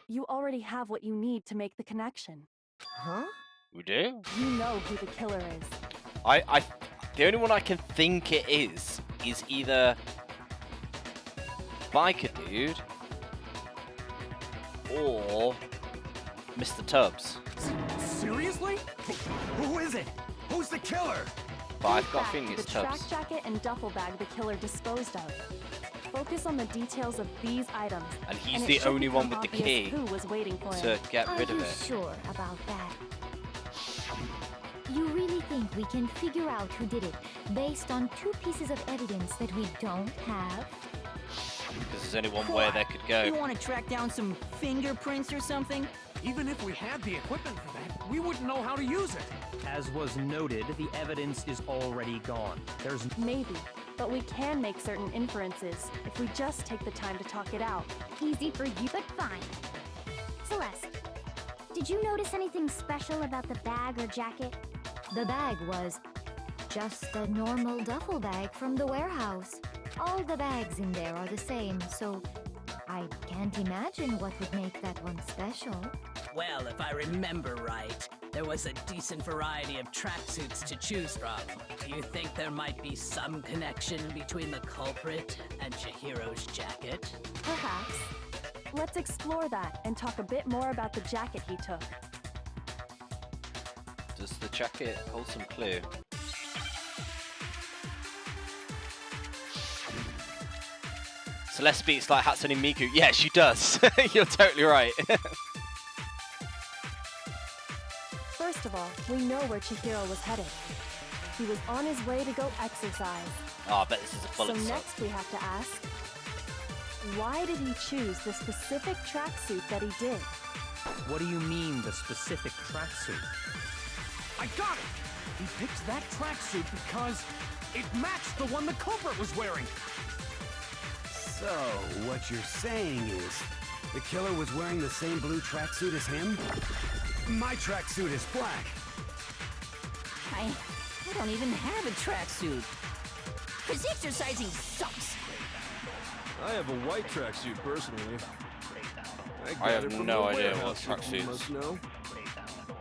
You already have what you need to make the connection. Huh? We do? You know who the killer is. The only one I can think it is either Biker Dude or Mr. Tubbs. Seriously? Who is it? Who's the killer? But I've Think got a back feeling to it's the track Tubbs. jacket and duffel bag the killer disposed of. Focus on the details of these items. And he's it the should only one become with the obvious key who was waiting for to him. get rid Are of you it. sure about that? You really think we can figure out who did it based on two pieces of evidence that we don't have? Because there's only one way they could go. You want to track down some fingerprints or something? Even if we had the equipment for that, we wouldn't know how to use it. As was noted, the evidence is already gone. There's Maybe, but we can make certain inferences if we just take the time to talk it out. Easy for you, but fine. Celeste, did you notice anything special about the bag or jacket? The bag was just a normal duffel bag from the warehouse. All the bags in there are the same, so I can't imagine what would make that one special. Well, if I remember right, There was a decent variety of tracksuits to choose from. Do you think there might be some connection between the culprit and Chihiro's jacket? Perhaps. Let's explore that and talk a bit more about the jacket he took. Does the jacket hold some clue? Celeste beats like Hatsune Miku. Yeah, she does. You're totally right. First of all, we know where Chihiro was headed. He was on his way to go exercise. Oh, I bet this is a bullet So sock. next we have to ask, why did he choose the specific tracksuit that he did? What do you mean, the specific tracksuit? I got it! He picked that tracksuit because it matched the one the culprit was wearing. So, what you're saying is, the killer was wearing the same blue tracksuit as him? My tracksuit is black. I don't even have a tracksuit. Cause exercising sucks. I have a white tracksuit personally. I got have it from no the idea what warehouse, you tracksuits. must know.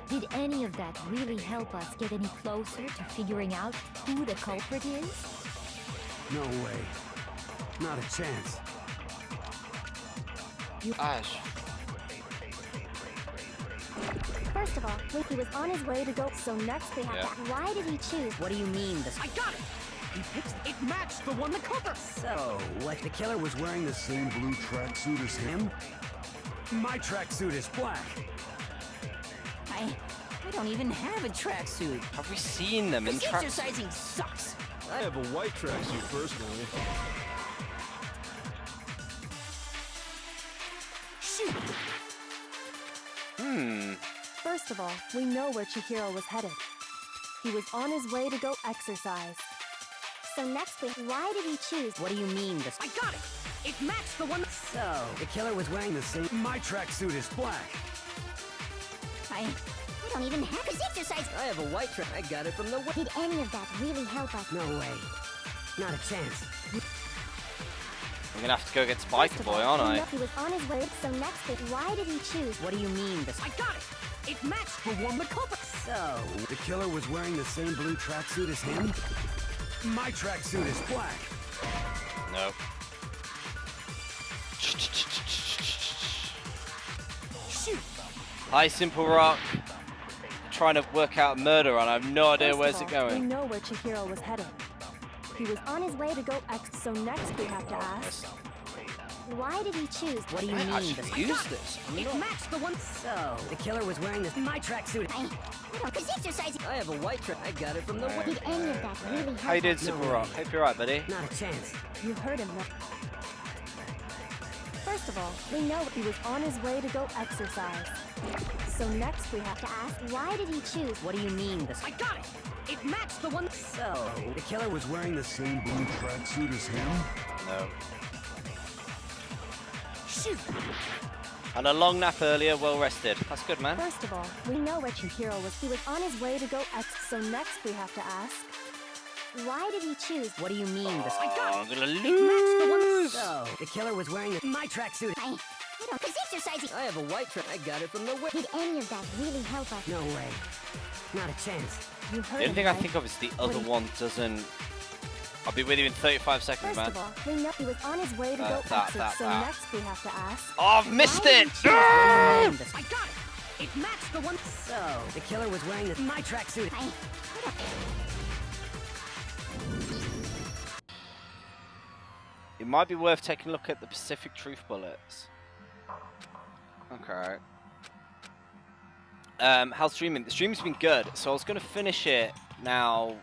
Did any of that really help us get any closer to figuring out who the culprit is? No way. Not a chance. Ash. First of all, he was on his way to go. So next we have Yeah. to. Why did he choose? What do you mean this? I got it! He picked it matched the one the culprit. So, what, the killer was wearing the same blue tracksuit as him? My tracksuit is black. I don't even have a tracksuit. Have we seen them in Cause track? exercising sucks. I have a white tracksuit personally. Shoot! First of all, we know where Chihiro was headed. He was on his way to go exercise. So next we. Why did he choose? What do you mean this? I got it! It matched the one. So, The killer was wearing the same. My tracksuit is black. I don't even have. Cause exercise. I have a white track. I got it from the. Did any of that really help us? No way. Not a chance. I'm gonna have to go get Spiker Boy, aren't I? He was on his way. So next we. Why did he choose? What do you mean this? I got it! It matched the one the culprit. So, The killer was wearing the same blue tracksuit as him? My tracksuit is black. No. shoot! Hi, Simple Rock. Trying to work out a murder and I have no idea First where's of it all, going. We know where Chihiro was headed. He was on his way to go so next we have to ask, Why did he choose? What do you I mean? actually use this. It matched the one. So, the killer was wearing this. My tracksuit. Cause exercising. I have a white track. I got it from the. Did any of that really help? How you doing, us? Simple Rock? Hope you're right, buddy. Not a chance. you heard him. First of all, we know he was on his way to go exercise. So next we have to ask, Why did he choose? What do you mean this? I got it! It matched the one. So, The killer was wearing the same blue tracksuit as him? No. shoot! And a long nap earlier, well rested. That's good, man. First of all, we know where Chihiro was. He was on his way to go so next we have to ask, Why did he choose? What do you mean this? I got I'm gonna it! It matched the one. lose. So, the killer was wearing this. My tracksuit. I don't. Cause exercising. I have a white track. I got it from the. Did any of that really help us? No way. Not a chance. you The heard only him, thing I right? think of is the other one doesn't. I'll be with you in 35 seconds, First man. of all, we know he was on his way to go that. so next we have to ask, Oh, I've missed Why it! did he choose? Ah! I got it! It matched the one. So, the killer was wearing this. My tracksuit. I don't. It might be worth taking a look at the Pacific Truth bullets. Okay. How's streaming? The stream's been good, so I was going to finish it now,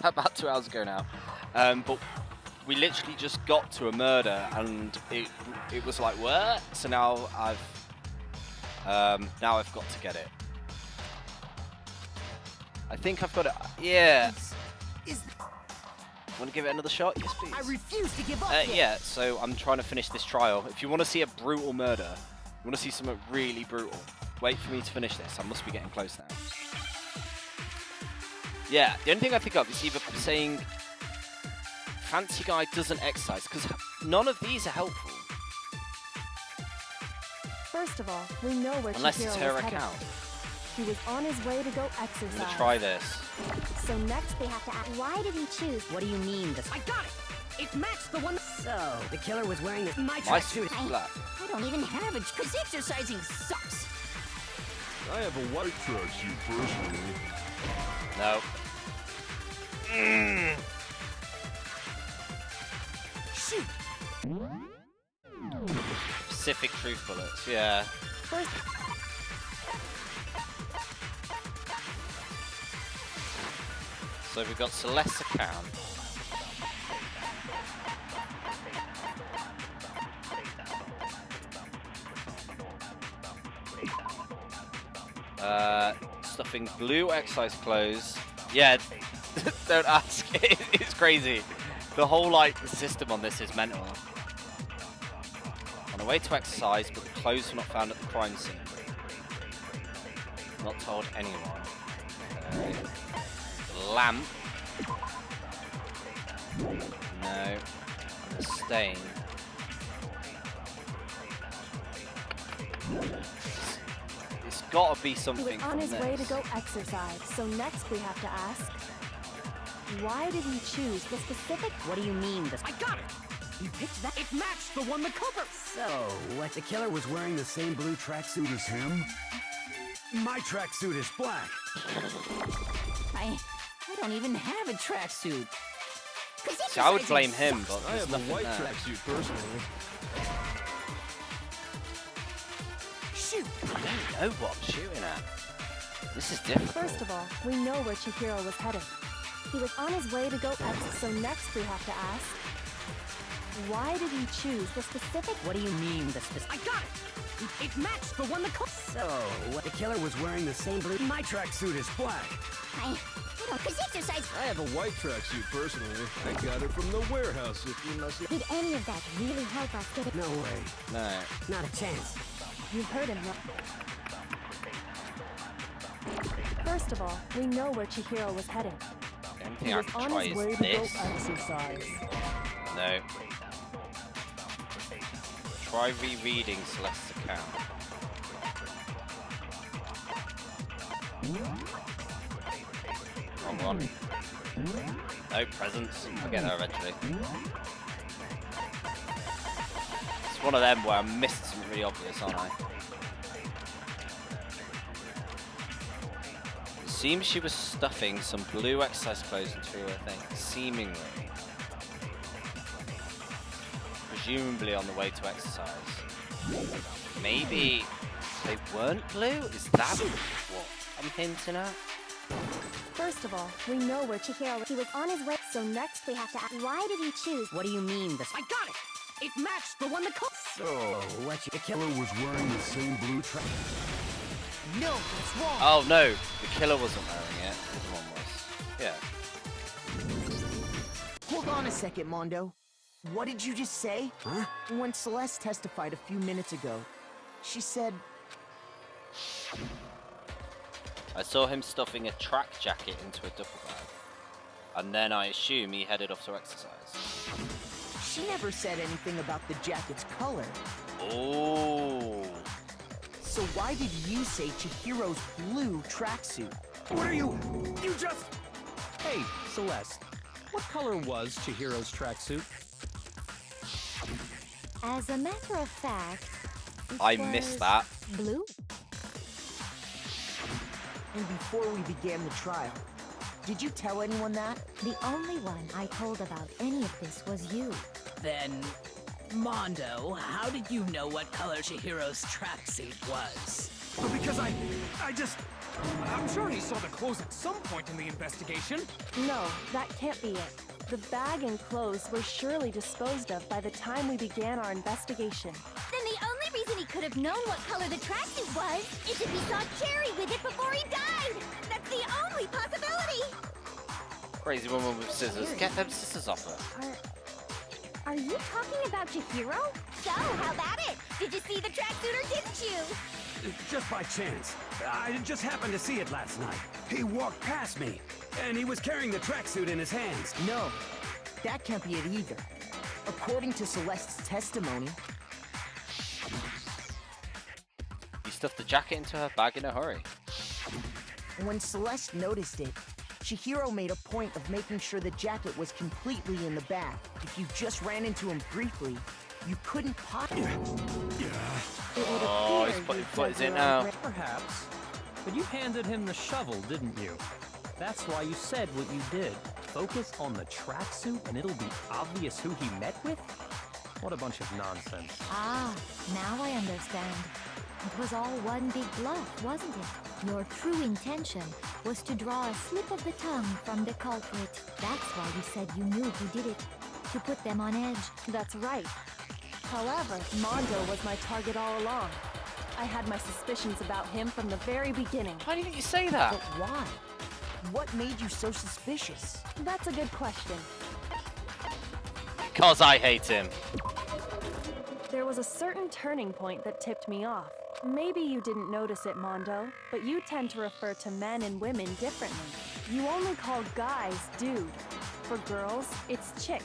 about 2 hours ago now. But we literally just got to a murder, and it was like, what? So now I've got to get it. I think I've got it. Yeah. Want to give it another shot? Yes, please. I refuse to give up. Yeah, so I'm trying to finish this trial. If you want to see a brutal murder, you want to see something really brutal, wait for me to finish this. I must be getting close now. Yeah, the only thing I think of is either saying fancy guy doesn't exercise, because none of these are helpful. first of all, we know where Unless Chihiro it's her was headed. account. He was on his way to go I'm exercise. gonna try this. So next we have to ask, why did he choose? What do you mean this? I got it! It matched the one. So, the killer was wearing this. My suit is black. I don't even have it, because exercising sucks. I have a white tracksuit personally. No. Shoot! Pacific Truth bullets, yeah. First, So we've got Celeste's account. Stuffing blue exercise clothes. Yeah, don't ask. It's crazy. The whole like system on this is mental. On the way to exercise, but the clothes were not found at the crime scene. Not told anyone. Lamp. No. And the stain. It's got to be he something was on from his this. way to go exercise. So next we have to ask, why did he choose the specific? What do you mean this? I got it! You picked that. It matched the one the cover. So, what? The killer was wearing the same blue tracksuit as him? My tracksuit is black. I don't even have a tracksuit. See, I would blame him, but I there's have a nothing white there. tracksuit personally. Shoot! I don't know what I'm shooting at. This is difficult. First of all, we know where Chihiro was headed. He was on his way to go exercise. So next we have to ask, why did he choose the specific? What do you mean the specific? I got it! It matched the one the cover. So, what? The killer was wearing the same blue. My tracksuit is black. I don't, because exercise. I have a white tracksuit personally. I got it from the warehouse, if you must know. Did any of that really help us get it? No way. No. Not a chance. You heard him right. First of all, we know where Chihiro was headed. The only He thing I was can on try his is way to go this. exercise. No. Try rereading Celeste's account. Wrong one. No, presents. I'll get there eventually. It's one of them where I missed something really obvious, aren't I? It seems she was stuffing some blue exercise clothes into her thing, seemingly. Presumably on the way to exercise. Maybe they weren't blue? Is that what I'm hinting at? First of all, we know where Chihiro. He was on his way. So next we have to ask, why did he choose? What do you mean this? I got it! It matched the one the cover. So, what? The killer was wearing the same blue track. No, that's wrong. Oh no, the killer wasn't wearing it. The other one was. Yeah. Hold on a second, Mondo. What did you just say? Huh? When Celeste testified a few minutes ago, she said... I saw him stuffing a track jacket into a duffel bag. And then I assume he headed off to exercise. She never said anything about the jacket's color. Oh. So why did you say Chihiro's blue tracksuit? What are you? You just... Hey, Celeste. What color was Chihiro's tracksuit? As a matter of fact, it I missed was that. Blue? And before we began the trial, did you tell anyone that? The only one I told about any of this was you. Then, Mondo, how did you know what color Chihiro's tracksuit was? Well, because I'm sure he saw the clothes at some point in the investigation. No, that can't be it. The bag and clothes were surely disposed of by the time we began our investigation. Then the only reason he could have known what color the tracksuit was is if he saw Cherry with it before he died. That's the only possibility. Crazy woman with scissors. Get them scissors off her. Are you talking about Chihiro? So, how about it? Did you see the tracksuit or didn't you? Just by chance. I just happened to see it last night. He walked past me, and he was carrying the tracksuit in his hands. No, that can't be it either. According to Celeste's testimony, He stuffed the jacket into her bag in a hurry. When Celeste noticed it, Chihiro made a point of making sure the jacket was completely in the back. If you just ran into him briefly, you couldn't possibly... Oh, he's putting foot in now. Perhaps. But you handed him the shovel, didn't you? That's why you said what you did. Focus on the tracksuit and it'll be obvious who he met with? What a bunch of nonsense. Ah, now I understand. It was all one big bluff, wasn't it? Your true intention was to draw a slip of the tongue from the culprit. That's why you said you knew who did it. To put them on edge. That's right. However, Mondo was my target all along. I had my suspicions about him from the very beginning. Why didn't you say that? But why? What made you so suspicious? That's a good question. Because I hate him. There was a certain turning point that tipped me off. Maybe you didn't notice it, Mondo, but you tend to refer to men and women differently. You only call guys dude. For girls, it's chick.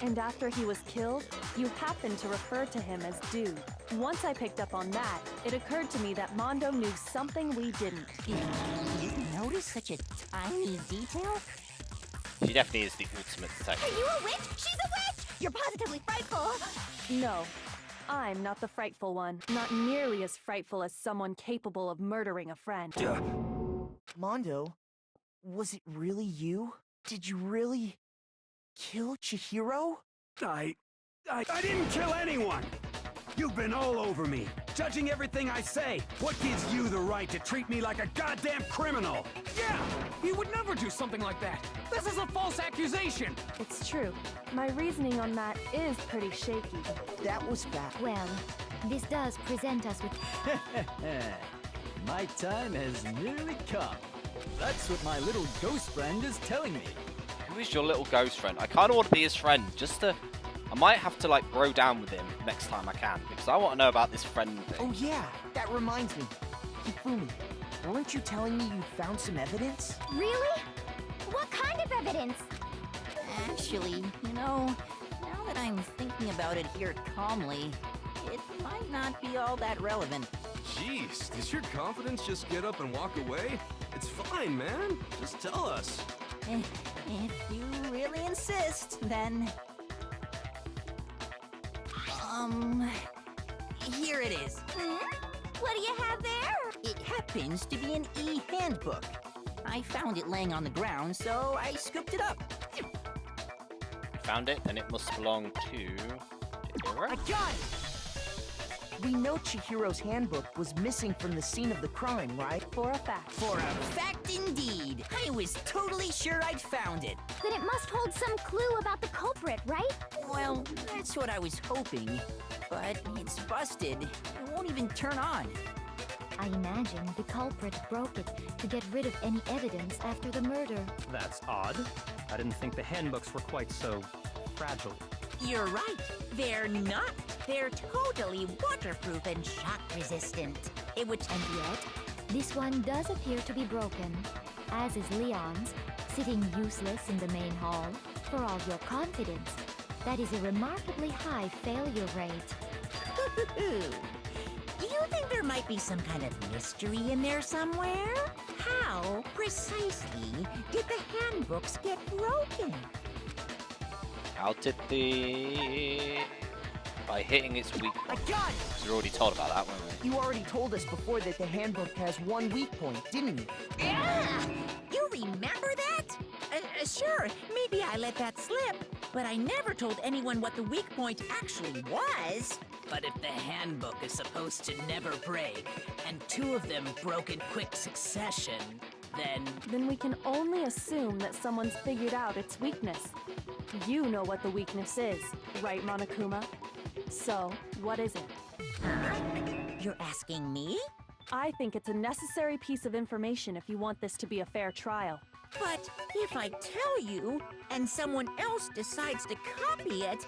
And after he was killed, you happened to refer to him as dude. Once I picked up on that, it occurred to me that Mondo knew something we didn't. You didn't notice such a tiny detail? She definitely is the ultimate detective. Are you a witch? She's a witch! You're positively frightful! No, I'm not the frightful one. Not nearly as frightful as someone capable of murdering a friend. Mondo, was it really you? Did you really kill Chihiro? I didn't kill anyone! You've been all over me, judging everything I say. What gives you the right to treat me like a goddamn criminal? Yeah! He would never do something like that! This is a false accusation! It's true. My reasoning on that is pretty shaky. That was bad. Well, this does present us with... My time has nearly come. That's what my little ghost friend is telling me. Who is your little ghost friend? I kind of want to be his friend, just to... I might have to, like, bro down with him next time I can, because I want to know about this friend thing. Oh yeah, that reminds me. Hifumi, weren't you telling me you found some evidence? Really? What kind of evidence? Actually, you know, now that I'm thinking about it here calmly, it might not be all that relevant. Jeez, does your confidence just get up and walk away? It's fine, man. Just tell us. If you really insist, then... Here it is. What do you have there? It happens to be an e-handbook. I found it laying on the ground, so I scooped it up. You found it, then it must belong to... Chihiro? I got it! We know Chihiro's handbook was missing from the scene of the crime, right? For a fact. For a fact indeed. I was totally sure I'd found it. Then it must hold some clue about the culprit, right? Well, that's what I was hoping. But it's busted. It won't even turn on. I imagine the culprit broke it to get rid of any evidence after the murder. That's odd. I didn't think the handbooks were quite so fragile. You're right. They're not. They're totally waterproof and shock resistant. And yet, this one does appear to be broken, as is Leon's, sitting useless in the main hall. For all your confidence, that is a remarkably high failure rate. Do you think there might be some kind of mystery in there somewhere? How precisely did the handbooks get broken? How did the... By hitting its weak I point. got it! We already told about that, weren't we? You already told us before that the handbook has one weak point, didn't you? Yeah! You remember that? Sure, maybe I let that slip, but I never told anyone what the weak point actually was. But if the handbook is supposed to never break, and two of them broke in quick succession, Then we can only assume that someone's figured out its weakness. You know what the weakness is, right, Monokuma? So, what is it? You're asking me? I think it's a necessary piece of information if you want this to be a fair trial. But if I tell you, and someone else decides to copy it,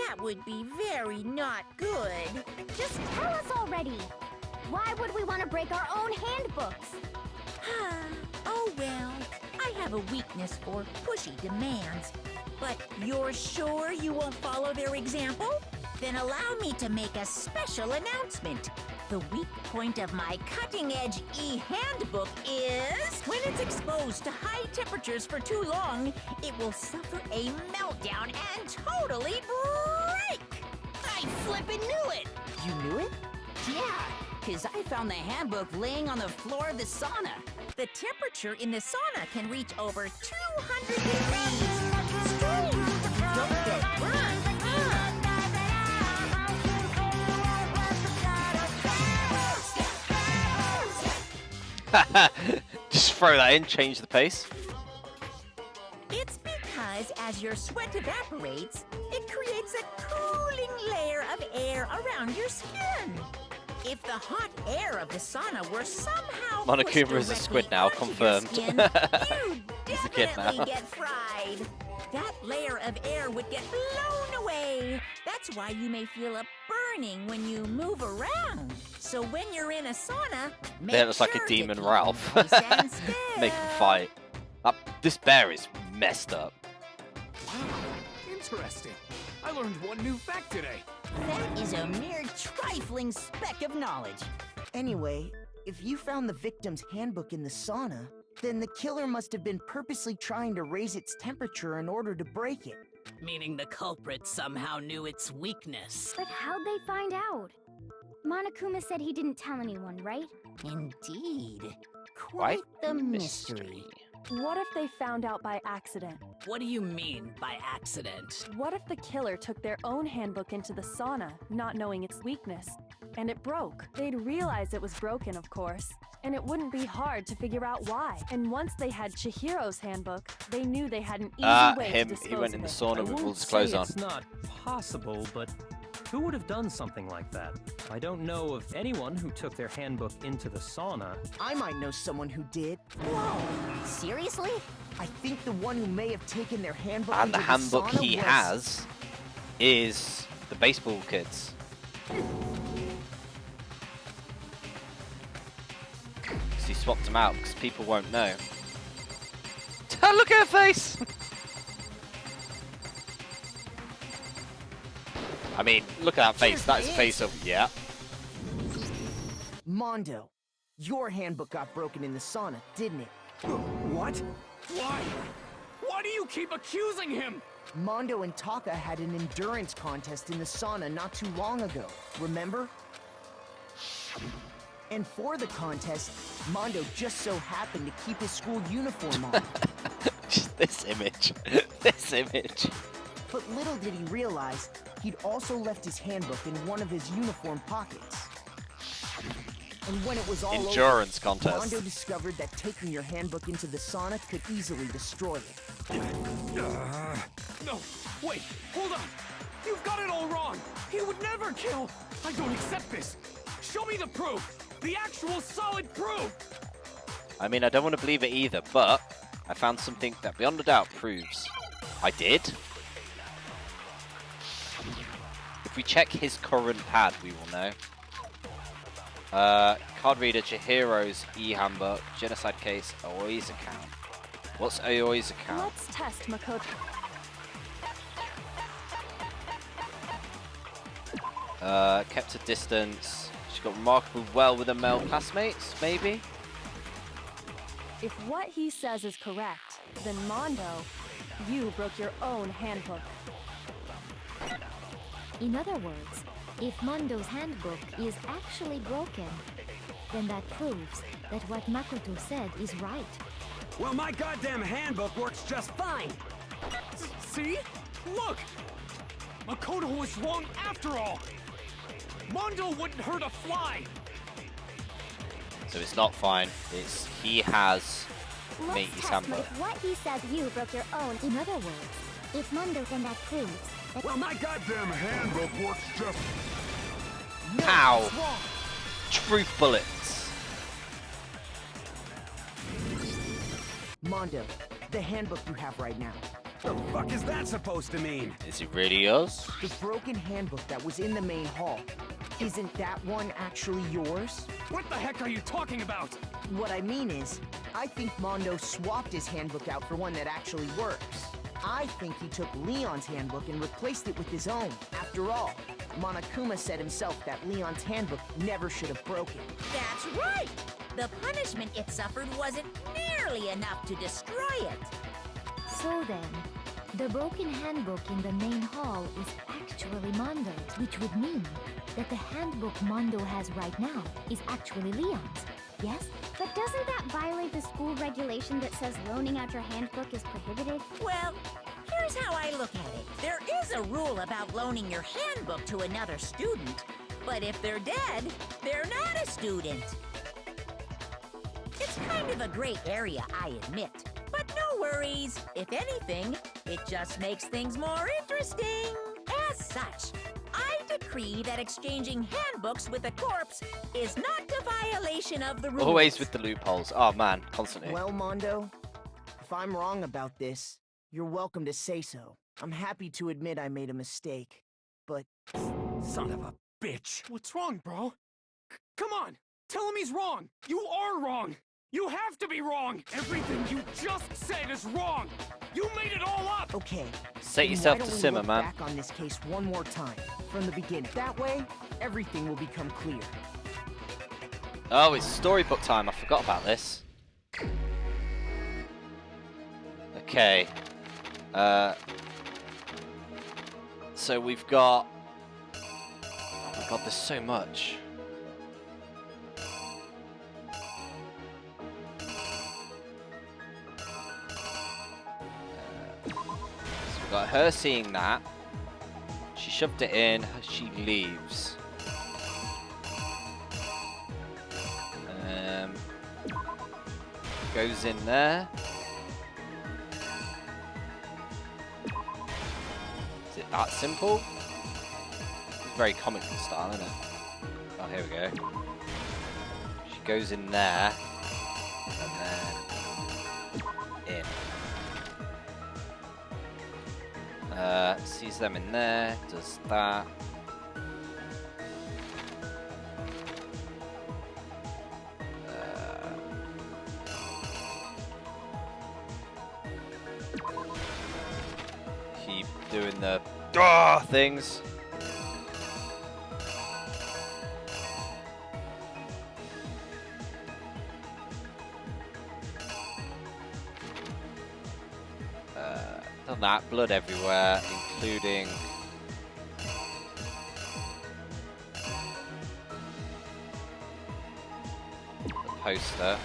that would be very not good. Just tell us already. Why would we want to break our own handbooks? Oh well, I have a weakness for pushy demands. But you're sure you won't follow their example? Then allow me to make a special announcement. The weak point of my cutting-edge e-handbook is when it's exposed to high temperatures for too long, it will suffer a meltdown and totally break! I flippin' knew it! You knew it? Yeah, because I found the handbook laying on the floor of the sauna. The temperature in the sauna can reach over 200 degrees. Strange. Don't get burned. Just throw that in, change the pace. It's because as your sweat evaporates, it creates a cooling layer of air around your skin. If the hot air of the sauna were somehow Monokuma is a squid now, confirmed. Skin, you'd He's a kid definitely now. get fried. That layer of air would get blown away. That's why you may feel a burning when you move around. So when you're in a sauna, make That looks sure like a to demon keep Ralph. nice and Make him fight. This bear is messed up. Wow, interesting. I learned one new fact today. That is a mere trifling speck of knowledge. Anyway, if you found the victim's handbook in the sauna, then the killer must have been purposely trying to raise its temperature in order to break it. Meaning the culprit somehow knew its weakness. But how'd they find out? Monokuma said he didn't tell anyone, right? Indeed. Quite the mystery. What if they found out by accident? What do you mean by accident? What if the killer took their own handbook into the sauna, not knowing its weakness, and it broke? They'd realize it was broken, of course, and it wouldn't be hard to figure out why. And once they had Chihiro's handbook, they knew they had an easy way to dispose he went in of the it. sauna I with all won't his clothes say on. it's not possible, but who would have done something like that? I don't know of anyone who took their handbook into the sauna. I might know someone who did. Whoa, seriously? I think the one who may have taken their handbook And the into handbook sauna he was... has is the baseball kids. Because he swapped them out because people won't know. Look at her face! I mean, look at that face. That is a face of, yeah. Mondo, your handbook got broken in the sauna, didn't it? What? Why? Why do you keep accusing him? Mondo and Taka had an endurance contest in the sauna not too long ago, remember? And for the contest, Mondo just so happened to keep his school uniform on. Just this image. This image. But little did he realize, he'd also left his handbook in one of his uniform pockets. And when it was all Endurance over, contest. Mondo discovered that taking your handbook into the sauna could easily destroy it. No, wait, hold on. You've got it all wrong. He would never kill. I don't accept this. Show me the proof. The actual solid proof. I mean, I don't want to believe it either, but I found something that beyond a doubt proves I did. If we check his current pad, we will know. Card reader, Chihiro's e-handbook, genocide case, Aoi's account. What's Aoi's account? Let's test Makoto. Kept a distance. She got remarkably well with her male classmates, maybe? If what he says is correct, then Mondo, you broke your own handbook. In other words, if Mondo's handbook is actually broken, then that proves that what Makoto said is right. Well, my goddamn handbook works just fine. See? Look! Makoto was wrong after all. Mondo wouldn't hurt a fly. So it's not fine. It's he has Let's Matey's test handbook. if what he says you broke your own. In other words, if Mondo, then that proves that... Well, my goddamn handbook works just... Pow! Truth bullets. Mondo, the handbook you have right now. The fuck is that supposed to mean? Is it really yours? The broken handbook that was in the main hall. Isn't that one actually yours? What the heck are you talking about? What I mean is, I think Mondo swapped his handbook out for one that actually works. I think he took Leon's handbook and replaced it with his own. After all, Monokuma said himself that Leon's handbook never should have broken. That's right! The punishment it suffered wasn't nearly enough to destroy it. So then, the broken handbook in the main hall is actually Mondo's, which would mean that the handbook Mondo has right now is actually Leon's, yes? But doesn't that violate the school regulation that says loaning out your handbook is prohibited? Well, here's how I look at it. There is a rule about loaning your handbook to another student, but if they're dead, they're not a student. It's kind of a gray area, I admit. But no worries. If anything, it just makes things more interesting. As such, I decree that exchanging handbooks with a corpse is not a violation of the rules. Always with the loopholes. Oh man, constantly. Well, Mondo, if I'm wrong about this, you're welcome to say so. I'm happy to admit I made a mistake, but... Son of a bitch! What's wrong, bro? Come on! Tell him he's wrong! You are wrong! You have to be wrong! Everything you just said is wrong! You made it all up! Okay. Set then yourself why to don't we simmer, look man. back on this case one more time, from the beginning. That way, everything will become clear. Oh, it's storybook time. I forgot about this. Okay. So we've got... Oh my god, there's so much. So we've got her seeing that. She shoved it in. She leaves. Goes in there. Is it that simple? It's very comic style, isn't it? Oh, here we go. She goes in there. And then in. Sees them in there. Does that. Doing the things. Done that. Blood everywhere, including the poster.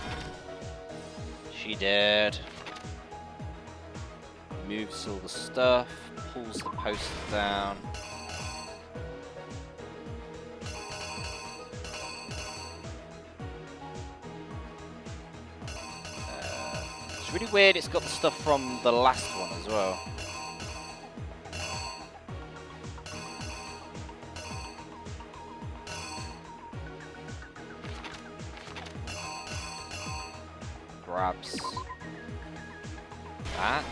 She did. Moves all the stuff. Pulls the poster down. It's really weird, it's got the stuff from the last one as well. Grabs that.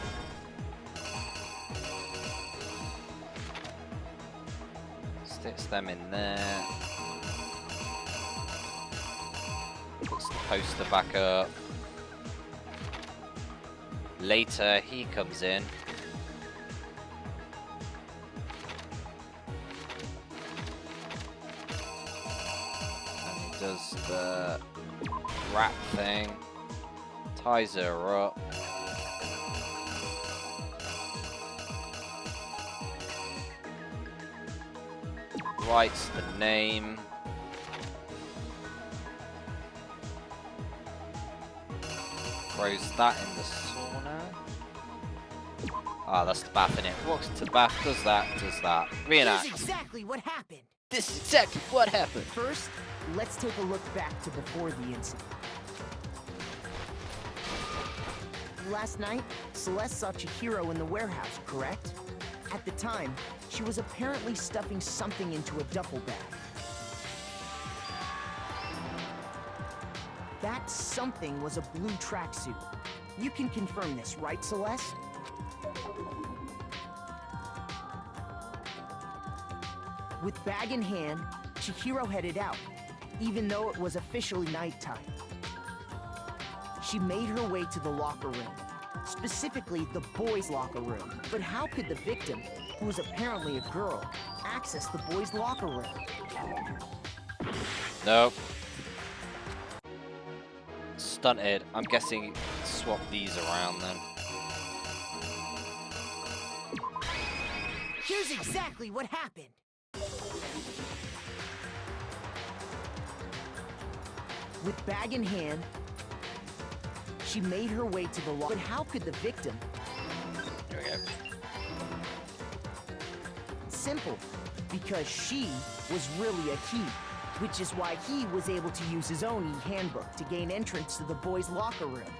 Sticks them in there. Puts the poster back up. Later, he comes in. And he does the wrap thing. Ties her up. Writes the name. Throws that in the sauna. Ah, that's the bath in it. Walks into the bath, does that. Reenact. Here's exactly what happened. This is exactly what happened. First, let's take a look back to before the incident. Last night, Celeste saw Chihiro in the warehouse, correct? At the time, she was apparently stuffing something into a duffel bag. That something was a blue tracksuit. You can confirm this, right, Celeste? With bag in hand, Chihiro headed out, even though it was officially nighttime. She made her way to the locker room, specifically the boys' locker room. But how could the victim, who was apparently a girl, access the boys' locker room. Nope. Stunted. I'm guessing swap these around then. Here's exactly what happened. With bag in hand, she made her way to the locker. But how could the victim? Here we go. Simple, because she was really a he, which is why he was able to use his own e-handbook to gain entrance to the boys' locker room.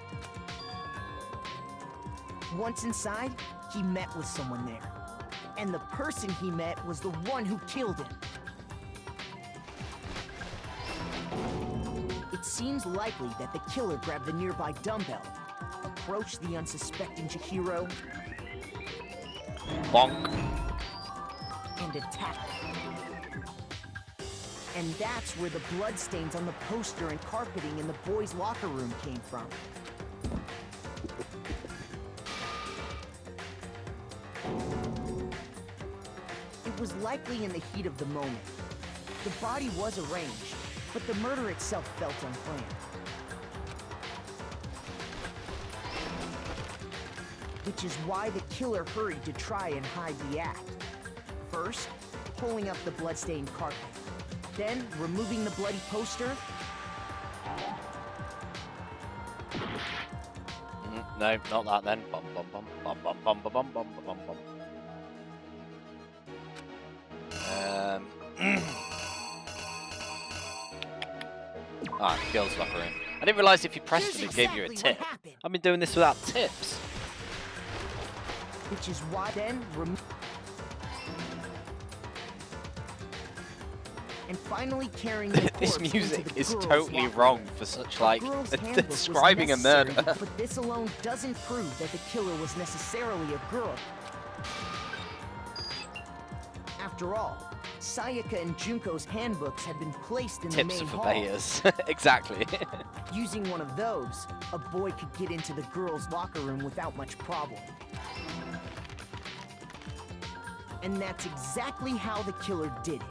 Once inside, he met with someone there. And the person he met was the one who killed him. It seems likely that the killer grabbed the nearby dumbbell, approached the unsuspecting Chihiro, bonk, and attacked him. And that's where the bloodstains on the poster and carpeting in the boys' locker room came from. It was likely in the heat of the moment. The body was arranged, but the murder itself felt unplanned. Which is why the killer hurried to try and hide the act. First, pulling up the bloodstained carpet. Then, removing the bloody poster. No, not that then. Bum bum bum bum bum bum bum bum bum bum bum. Girls' locker room. I didn't realise if you pressed it, it gave you a tip. I've been doing this without tips. Which is why then and finally carrying the this corpse music into the is girls' totally locker wrong room. for such like Girls' handbook was describing a necessary, murder. But this alone doesn't prove that the killer was necessarily a girl. After all, Sayaka and Junko's handbooks had been placed in the Tips main for hall. payers. Exactly. Using one of those, a boy could get into the girls' locker room without much problem. And that's exactly how the killer did it.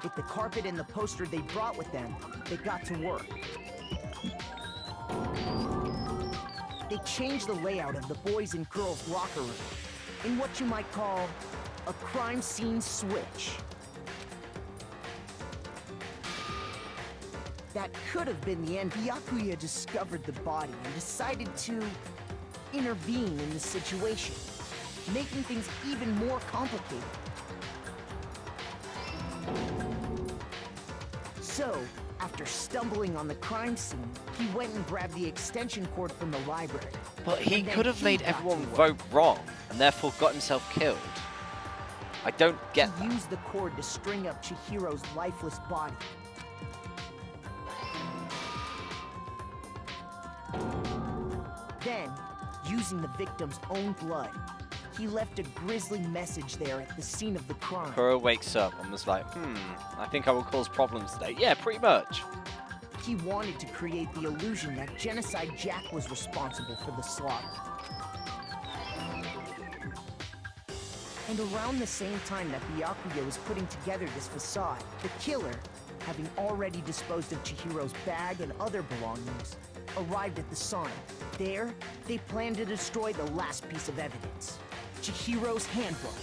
With the carpet and the poster they brought with them, they got to work. They changed the layout of the boys' and girls' locker room in what you might call a crime scene switch. That could have been the end. Byakuya discovered the body and decided to intervene in the situation, making things even more complicated. So, after stumbling on the crime scene, he went and grabbed the extension cord from the library. But he And then could have made got to everyone work. vote wrong and therefore got himself killed. I don't get He used the cord to string up Chihiro's lifeless body. Then, using the victim's own blood, he left a grisly message there at the scene of the crime. Kuro wakes up and was like, I think I will cause problems today. Yeah, pretty much. He wanted to create the illusion that Genocide Jack was responsible for the slaughter. And around the same time that Byakuya was putting together this facade, the killer, having already disposed of Chihiro's bag and other belongings, arrived at the sauna. There, they planned to destroy the last piece of evidence, Chihiro's handbook.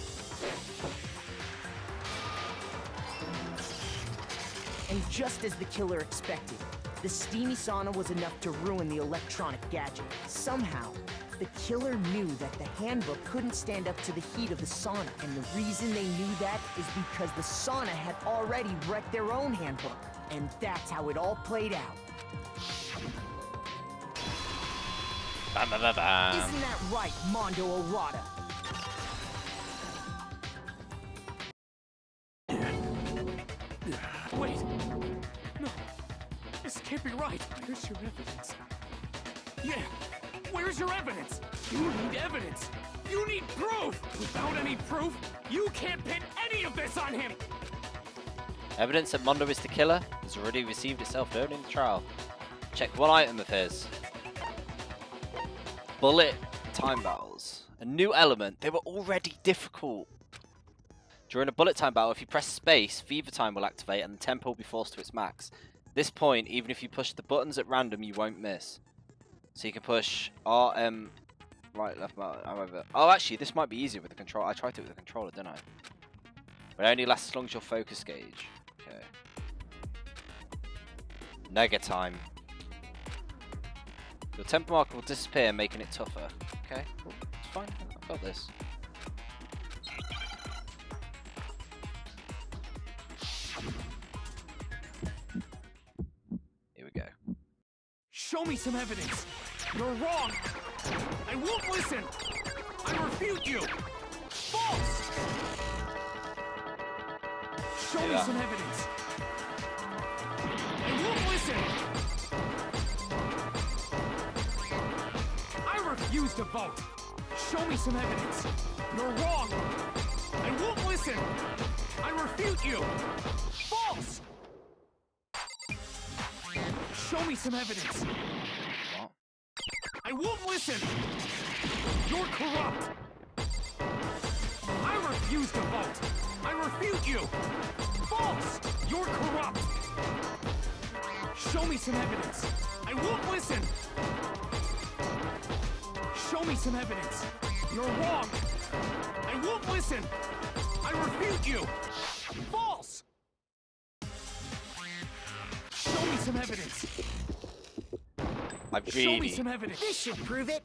And just as the killer expected, the steamy sauna was enough to ruin the electronic gadget. Somehow, the killer knew that the handbook couldn't stand up to the heat of the sauna, and the reason they knew that is because the sauna had already wrecked their own handbook. And that's how it all played out. Bam, bam, bam, bam. Isn't that right, Mondo Arata? Wait. No. This can't be right. Where's your evidence? Yeah. Where's your evidence? You need evidence. You need proof. Without any proof, you can't pin any of this on him. Evidence that Mondo is the killer has already received itself known in the trial. Check one item of his. Bullet time battles. A new element. They were already difficult. During a bullet time battle, if you press space, fever time will activate and the tempo will be forced to its max. At this point, even if you push the buttons at random, you won't miss. So you can push R, M, right, left, however. Oh, actually, this might be easier with the controller. I tried it with the controller, didn't I? But it only lasts as long as your focus gauge. Okay. Nega time. Your tempo marker will disappear, making it tougher. Okay, cool. It's fine. I've got this. Here we go. Show me some evidence. You're wrong. I won't listen. I refute you. False. Show me some evidence. I won't listen. I refuse to vote. Show me some evidence. You're wrong. I won't listen. I refute you. False. Show me some evidence. What? I won't listen. You're corrupt. I refuse to vote. I refute you. False. You're corrupt. Show me some evidence. I won't listen. Show me some evidence. You're wrong. I won't listen. I refute you. False. Show me some evidence. Show me some evidence. This should prove it.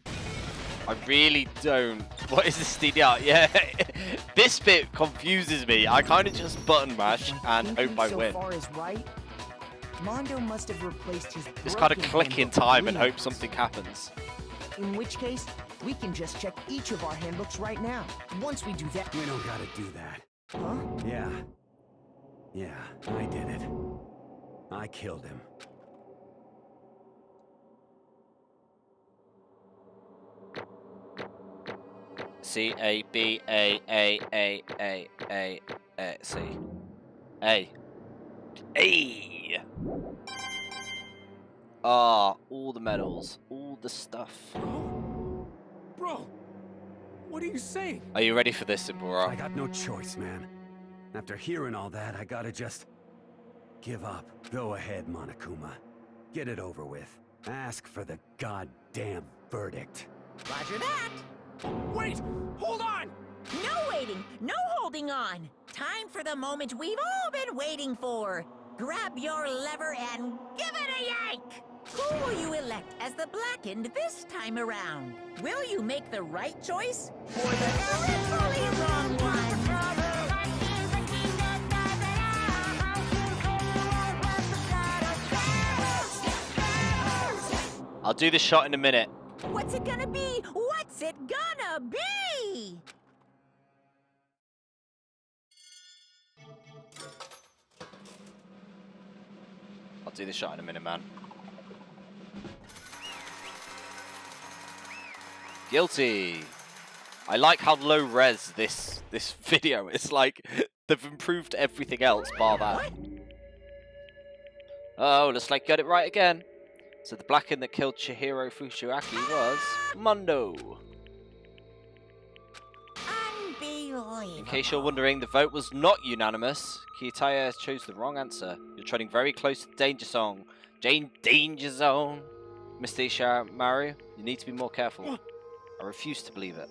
I really don't. What is this DDR? Yeah, this bit confuses me. I kind of just button mash and hope I win. So far is right. Mondo must have replaced his. Just kind of click in time and hope handbooks. something happens. In which case, we can just check each of our handbooks right now. Once we do that, We don't gotta do that. huh? Yeah. Yeah, I did it. I killed him. C A B A A A A C A A. Ah, all the medals, all the stuff. Bro, what are you saying? Are you ready for this, Ibora? I got no choice, man. After hearing all that, I gotta just give up. Go ahead, Monokuma. Get it over with. Ask for the goddamn verdict. Roger that. Wait, hold on. No waiting, no holding on. Time for the moment we've all been waiting for. Grab your lever and give it a yank. Who will you elect as the Blackened this time around? Will you make the right choice or the dreadfully wrong one? I'll do the shot in a minute. What's it gonna be? What's it gonna be? I'll do the shot in a minute, man. Guilty. I like how low res this video is. Like they've improved everything else bar that. Oh, looks like got it right again. So the Blackened that killed Chihiro Fushiaki was Mondo. In case you're wondering, the vote was not unanimous. Kiyotaya chose the wrong answer. You're treading very close to the danger zone. Danger zone. Mr. Ishamaru, you need to be more careful. I refuse to believe it.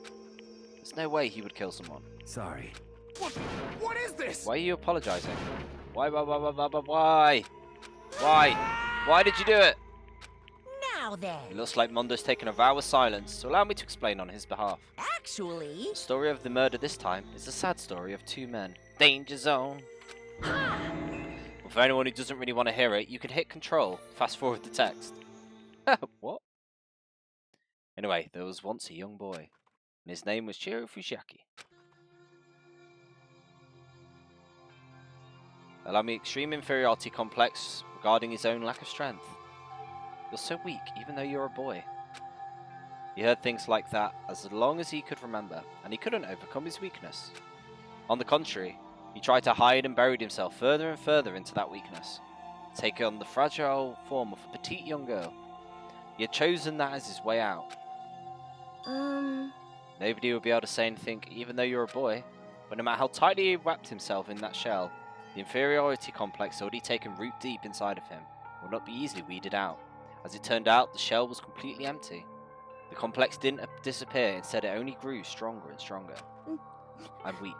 There's no way he would kill someone. Sorry. What is this? Why are you apologizing? Why? Why did you do it? Now then. It looks like Mondo's taken a vow of silence, so allow me to explain on his behalf. Actually, The story of the murder this time is a sad story of two men. Danger zone. Well, for anyone who doesn't really want to hear it, you can hit control, fast forward the text. What? Anyway, there was once a young boy, and his name was Chihiro Fushiaki. Allow me extreme inferiority complex regarding his own lack of strength. You're so weak, even though you're a boy. He heard things like that as long as he could remember, and he couldn't overcome his weakness. On the contrary, he tried to hide and buried himself further and further into that weakness, taking on the fragile form of a petite young girl. He had chosen that as his way out. Nobody would be able to say anything, even though you're a boy. But no matter how tightly he wrapped himself in that shell, the inferiority complex already taken root deep inside of him would not be easily weeded out. As it turned out, the shell was completely empty. The complex didn't disappear, instead it only grew stronger and stronger. I'm weak.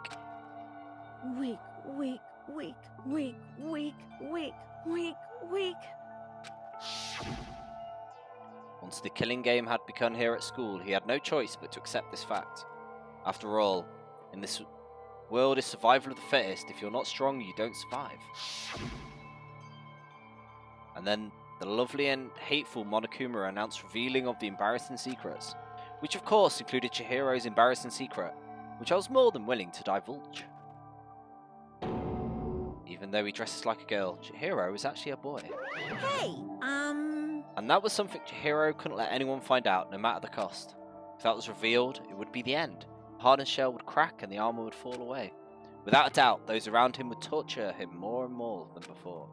Weak, weak, weak, weak, weak, weak, weak, weak. Once the killing game had begun here at school, he had no choice but to accept this fact. After all, in this world is survival of the fittest. If you're not strong, you don't survive. And then the lovely and hateful Monokuma announced revealing of the embarrassing secrets, which of course included Chihiro's embarrassing secret, which I was more than willing to divulge. Even though he dresses like a girl, Chihiro is actually a boy. Hey, And that was something Chihiro couldn't let anyone find out, no matter the cost. If that was revealed, it would be the end. The hardened shell would crack and the armor would fall away. Without a doubt, those around him would torture him more and more than before.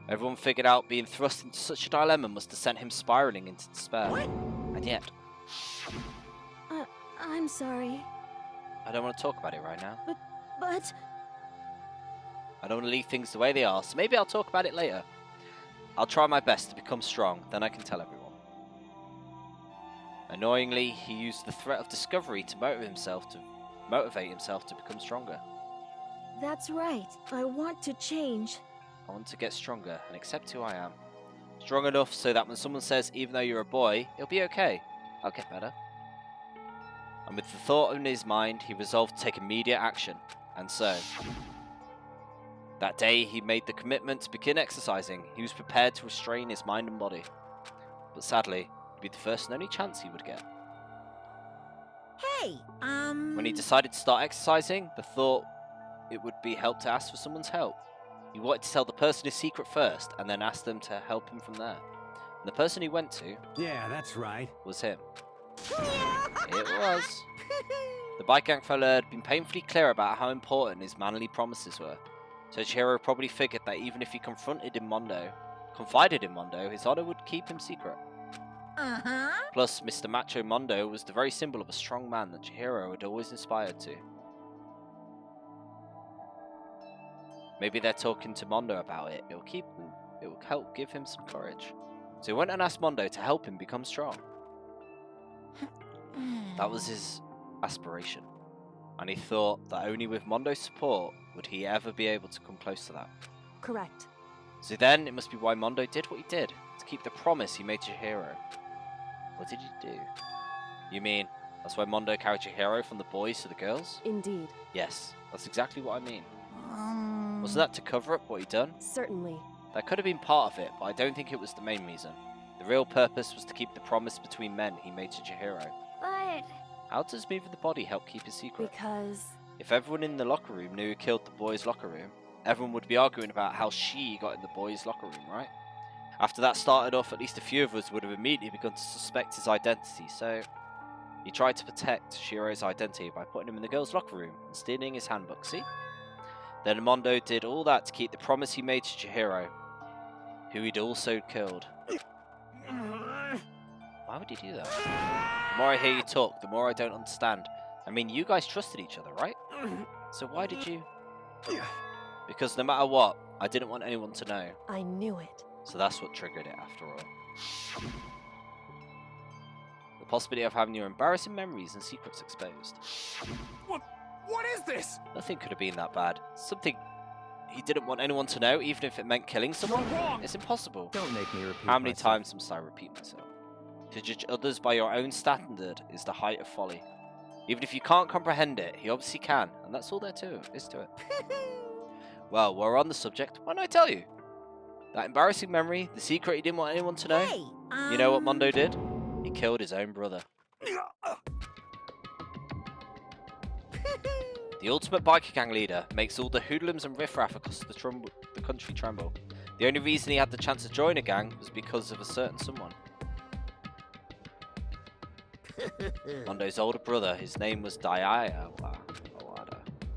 Everyone figured out being thrust into such a dilemma must have sent him spiraling into despair. What? And yet, I'm sorry. I don't want to talk about it right now. But... I don't want to leave things the way they are, so maybe I'll talk about it later. I'll try my best to become strong, then I can tell everyone. Annoyingly, he used the threat of discovery to motivate himself to become stronger. That's right. I want to change. I want to get stronger and accept who I am. Strong enough so that when someone says, even though you're a boy, it'll be okay. I'll get better. And with the thought in his mind, he resolved to take immediate action. And so, that day he made the commitment to begin exercising. He was prepared to restrain his mind and body. But sadly, it would be the first and only chance he would get. hey, When he decided to start exercising, the thought it would be help to ask for someone's help. He wanted to tell the person his secret first, and then ask them to help him from there. And the person he went to... Yeah, that's right. ...was him. It was. The bike gang fellow had been painfully clear about how important his manly promises were. So Chihiro probably figured that even if he confided in Mondo, his honor would keep him secret. Plus, Mr. Macho Mondo was the very symbol of a strong man that Chihiro had always inspired to. Maybe they're talking to Mondo about it. It will help give him some courage. So he went and asked Mondo to help him become strong. That was his aspiration. And he thought that only with Mondo's support would he ever be able to come close to that. Correct. So then, it must be why Mondo did what he did, to keep the promise he made to Chihiro. What did he do? You mean, that's why Mondo carried Chihiro from the boys to the girls? Indeed. Yes, that's exactly what I mean. Wasn't that to cover up what he'd done? Certainly. That could have been part of it, but I don't think it was the main reason. The real purpose was to keep the promise between men he made to Chihiro. But... How does moving the body help keep his secret? Because... If everyone in the locker room knew who killed the boys' locker room, everyone would be arguing about how she got in the boys' locker room, right? After that started off, at least a few of us would have immediately begun to suspect his identity, so... He tried to protect Shiro's identity by putting him in the girls' locker room and stealing his handbook, see? Then Mondo did all that to keep the promise he made to Chihiro, who he'd also killed. Why would he do that? The more I hear you talk, the more I don't understand. I mean, you guys trusted each other, right? So why did you... Because no matter what, I didn't want anyone to know. I knew it. So that's what triggered it after all. The possibility of having your embarrassing memories and secrets exposed. What is this? Nothing could have been that bad. Something he didn't want anyone to know, even if it meant killing someone. You're wrong. It's impossible. Don't make me repeat How many myself. times must I repeat myself? To judge others by your own standard is the height of folly. Even if you can't comprehend it, he obviously can, and that's all there is to it. Well, we're on the subject. Why don't I tell you? That embarrassing memory, the secret he didn't want anyone to know. Hey, You know what Mondo did? He killed his own brother. The ultimate biker gang leader makes all the hoodlums and riffraff across the country tremble. The only reason he had the chance to join a gang was because of a certain someone. Mondo's older brother, his name was Daiya.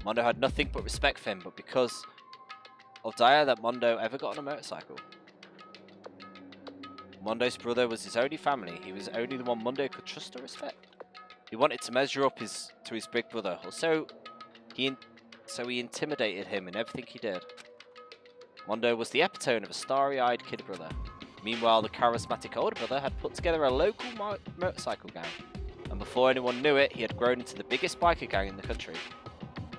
Mondo had nothing but respect for him, but because of Daiya that Mondo ever got on a motorcycle. Mondo's brother was his only family. He was only the one Mondo could trust or respect. He wanted to measure up to his big brother, or so So he intimidated him in everything he did. Mondo was the epitome of a starry-eyed kid brother. Meanwhile, the charismatic older brother had put together a local motorcycle gang, and before anyone knew it, he had grown into the biggest biker gang in the country.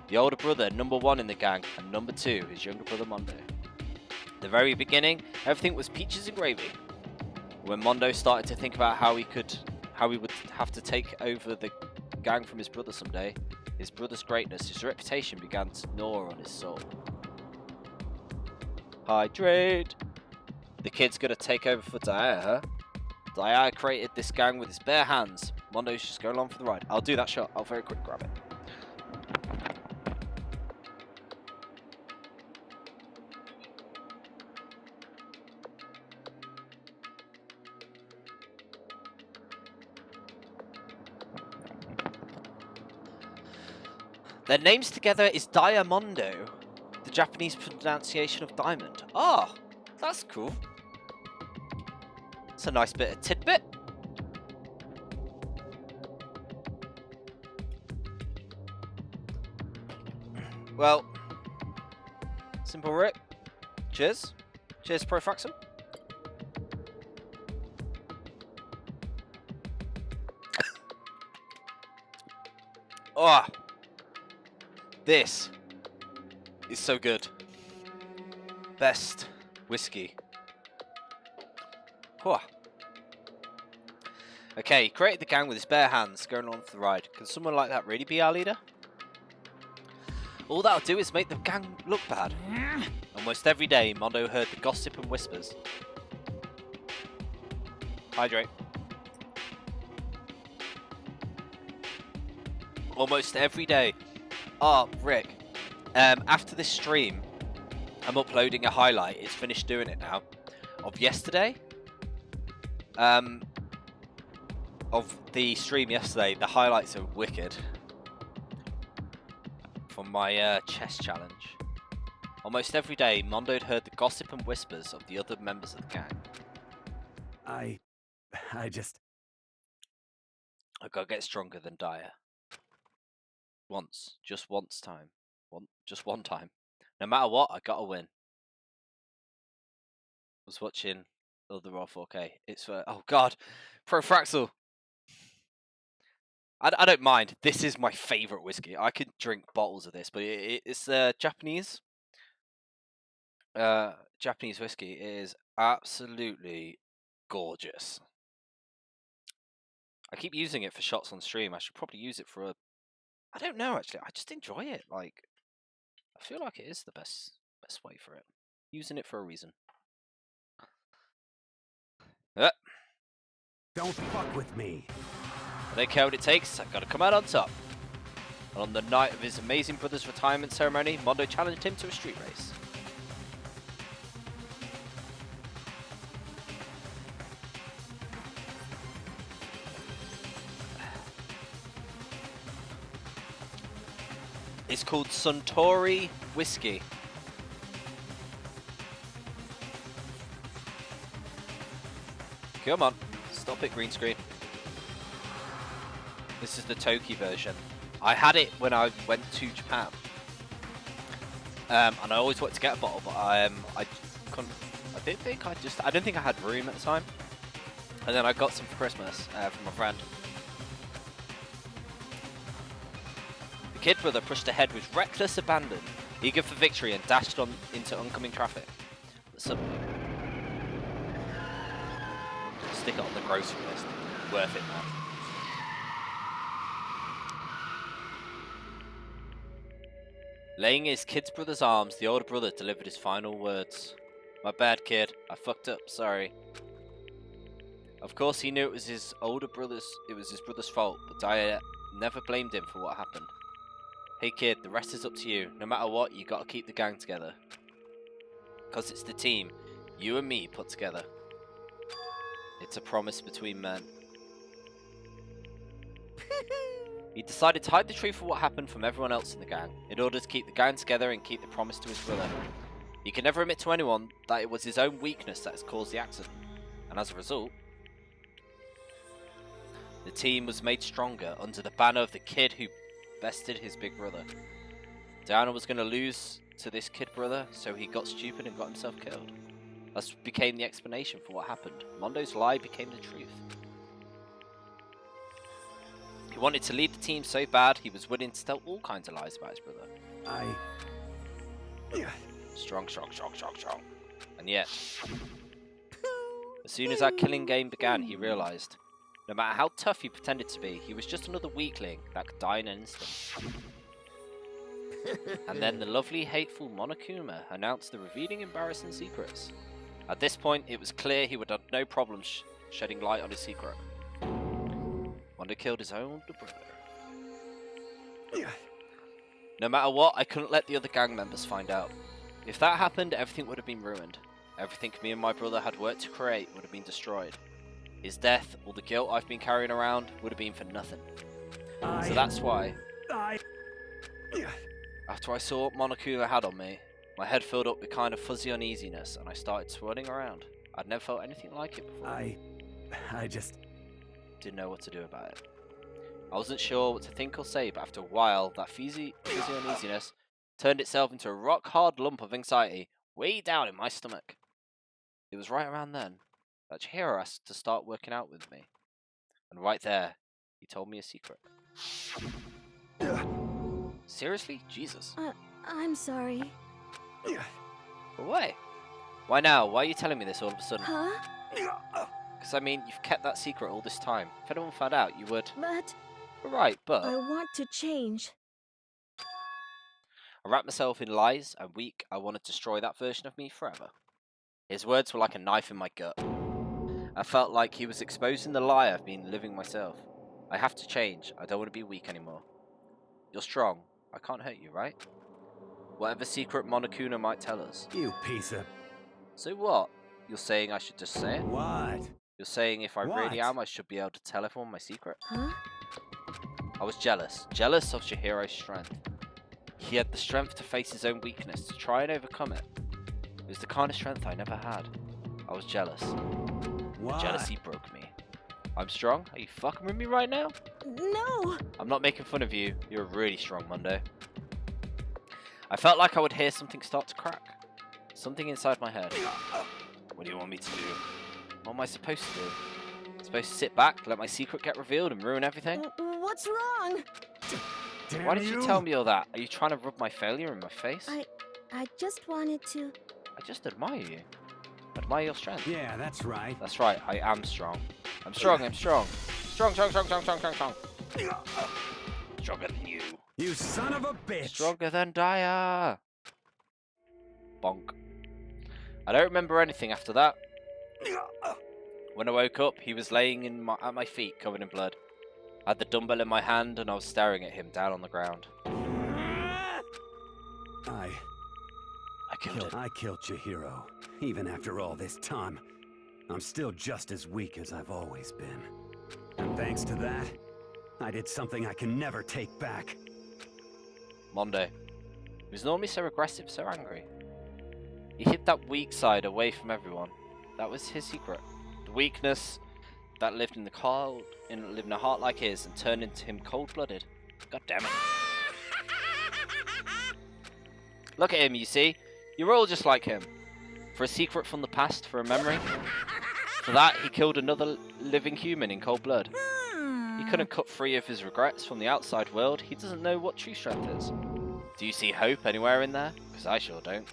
The older brother, number 1 in the gang, and number 2, his younger brother Mondo. At the very beginning, everything was peaches and gravy. When Mondo started to think about how he would have to take over the gang from his brother someday, his brother's greatness, his reputation began to gnaw on his soul. Hydrate! The kid's gonna take over for Daya, huh? Daya created this gang with his bare hands. Mondo's just going along for the ride. I'll do that shot. I'll very quick grab it. Their names together is Diamondo, the Japanese pronunciation of diamond. Ah, that's cool. It's a nice bit of tidbit. Well, simple Rick. Cheers. Cheers, Profraxel. Oh, this is so good. Best whiskey. Whew. Okay, he created the gang with his bare hands, going on for the ride. Can someone like that really be our leader? All that'll do is make the gang look bad. Almost every day, Mondo heard the gossip and whispers. Hydrate. Almost every day. Oh, Rick. After this stream, I'm uploading a highlight. It's finished doing it now. Of yesterday. Of the stream yesterday. The highlights are wicked. From my chess challenge. Almost every day, Mondo had heard the gossip and whispers of the other members of the gang. I gotta get stronger than Dyer. Once. Just once time. Just one time. No matter what, I gotta win. I was watching the Raw 4K. It's for... Oh god! Profraxel! I don't mind. This is my favourite whiskey. I could drink bottles of this, but it's Japanese. Japanese whiskey. It is absolutely gorgeous. I keep using it for shots on stream. I should probably use it for a... I don't know, actually. I just enjoy it. Like, I feel like it is the best way for it. Using it for a reason. Don't fuck with me. I don't care what it takes, I've got to come out on top. And on the night of his amazing brother's retirement ceremony, Mondo challenged him to a street race. It's called Suntory Whiskey. Come on, stop it, green screen. This is the Toki version. I had it when I went to Japan, and I always wanted to get a bottle, but I couldn't. I don't think I had room at the time. And then I got some for Christmas from a friend. The kid brother pushed ahead with reckless abandon, eager for victory, and dashed on into oncoming traffic. Suddenly, stick it on the grocery list. Worth it, man. Laying in his kid's brother's arms, the older brother delivered his final words. My bad, kid. I fucked up. Sorry. Of course, he knew it was his brother's fault, but Dyer never blamed him for what happened. Hey, kid, the rest is up to you. No matter what, you gotta keep the gang together. Because it's the team, you and me, put together. It's a promise between men. He decided to hide the truth of what happened from everyone else in the gang, in order to keep the gang together and keep the promise to his brother. He could never admit to anyone that it was his own weakness that has caused the accident, and as a result, the team was made stronger under the banner of the kid who bested his big brother. Diana was going to lose to this kid brother, so he got stupid and got himself killed. That became the explanation for what happened. Mondo's lie became the truth. He wanted to lead the team so bad, he was willing to tell all kinds of lies about his brother. Strong. And yet, as soon as that killing game began, he realized, no matter how tough he pretended to be, he was just another weakling that could die in an instant. And then the lovely, hateful Monokuma announced the revealing embarrassing secrets. At this point, it was clear he would have no problem shedding light on his secret. Mondo killed his own brother. No matter what, I couldn't let the other gang members find out. If that happened, everything would have been ruined. Everything me and my brother had worked to create would have been destroyed. His death, all the guilt I've been carrying around, would have been for nothing. So that's why, after I saw what Monokuma had on me, my head filled up with kind of fuzzy uneasiness and I started swirling around. I'd never felt anything like it before. I just didn't know what to do about it. I wasn't sure what to think or say, but after a while, that fuzzy uneasiness turned itself into a rock-hard lump of anxiety way down in my stomach. It was right around then that Chihiro asked to start working out with me. And right there, he told me a secret. Seriously? Jesus. I'm sorry. But why? Why now? Why are you telling me this all of a sudden? Huh? Because, I mean, you've kept that secret all this time. If anyone found out, you would... But... Right, but... I want to change. I wrapped myself in lies, and weak, I wanted to destroy that version of me forever. His words were like a knife in my gut. I felt like he was exposing the lie I've been living myself. I have to change. I don't want to be weak anymore. You're strong. I can't hurt you, right? Whatever secret Monokuma might tell us. You piece of... So what? You're saying I should just say it? What? You're saying if I really am, I should be able to tell everyone my secret? Huh? I was jealous. Jealous of Chihiro's strength. He had the strength to face his own weakness, to try and overcome it. It was the kind of strength I never had. I was jealous. What? The jealousy broke me. I'm strong? Are you fucking with me right now? No! I'm not making fun of you. You're really strong, Mondo. I felt like I would hear something start to crack. Something inside my head. What do you want me to do? What am I supposed to do? Supposed to sit back, let my secret get revealed and ruin everything? What's wrong? Why did you tell me all that? Are you trying to rub my failure in my face? I just wanted to... I just admire you. Admire your strength. Yeah, that's right. That's right, I am strong. I'm strong. Strong. Stronger than you. You son of a bitch! Stronger than Daya. Bonk. I don't remember anything after that. When I woke up, he was laying at my feet, covered in blood. I had the dumbbell in my hand, and I was staring at him down on the ground. I killed him. I killed Chihiro. Even after all this time, I'm still just as weak as I've always been. And thanks to that, I did something I can never take back. Mondo. He was normally so aggressive, so angry. He hid that weak side away from everyone. That was his secret. The weakness that lived in lived in a heart like his and turned into him cold-blooded. God damn it. Look at him, you see? You're all just like him. For a secret from the past, for a memory. For that, he killed another living human in cold blood. He couldn't cut free of his regrets from the outside world. He doesn't know what true strength is. Do you see hope anywhere in there? Because I sure don't.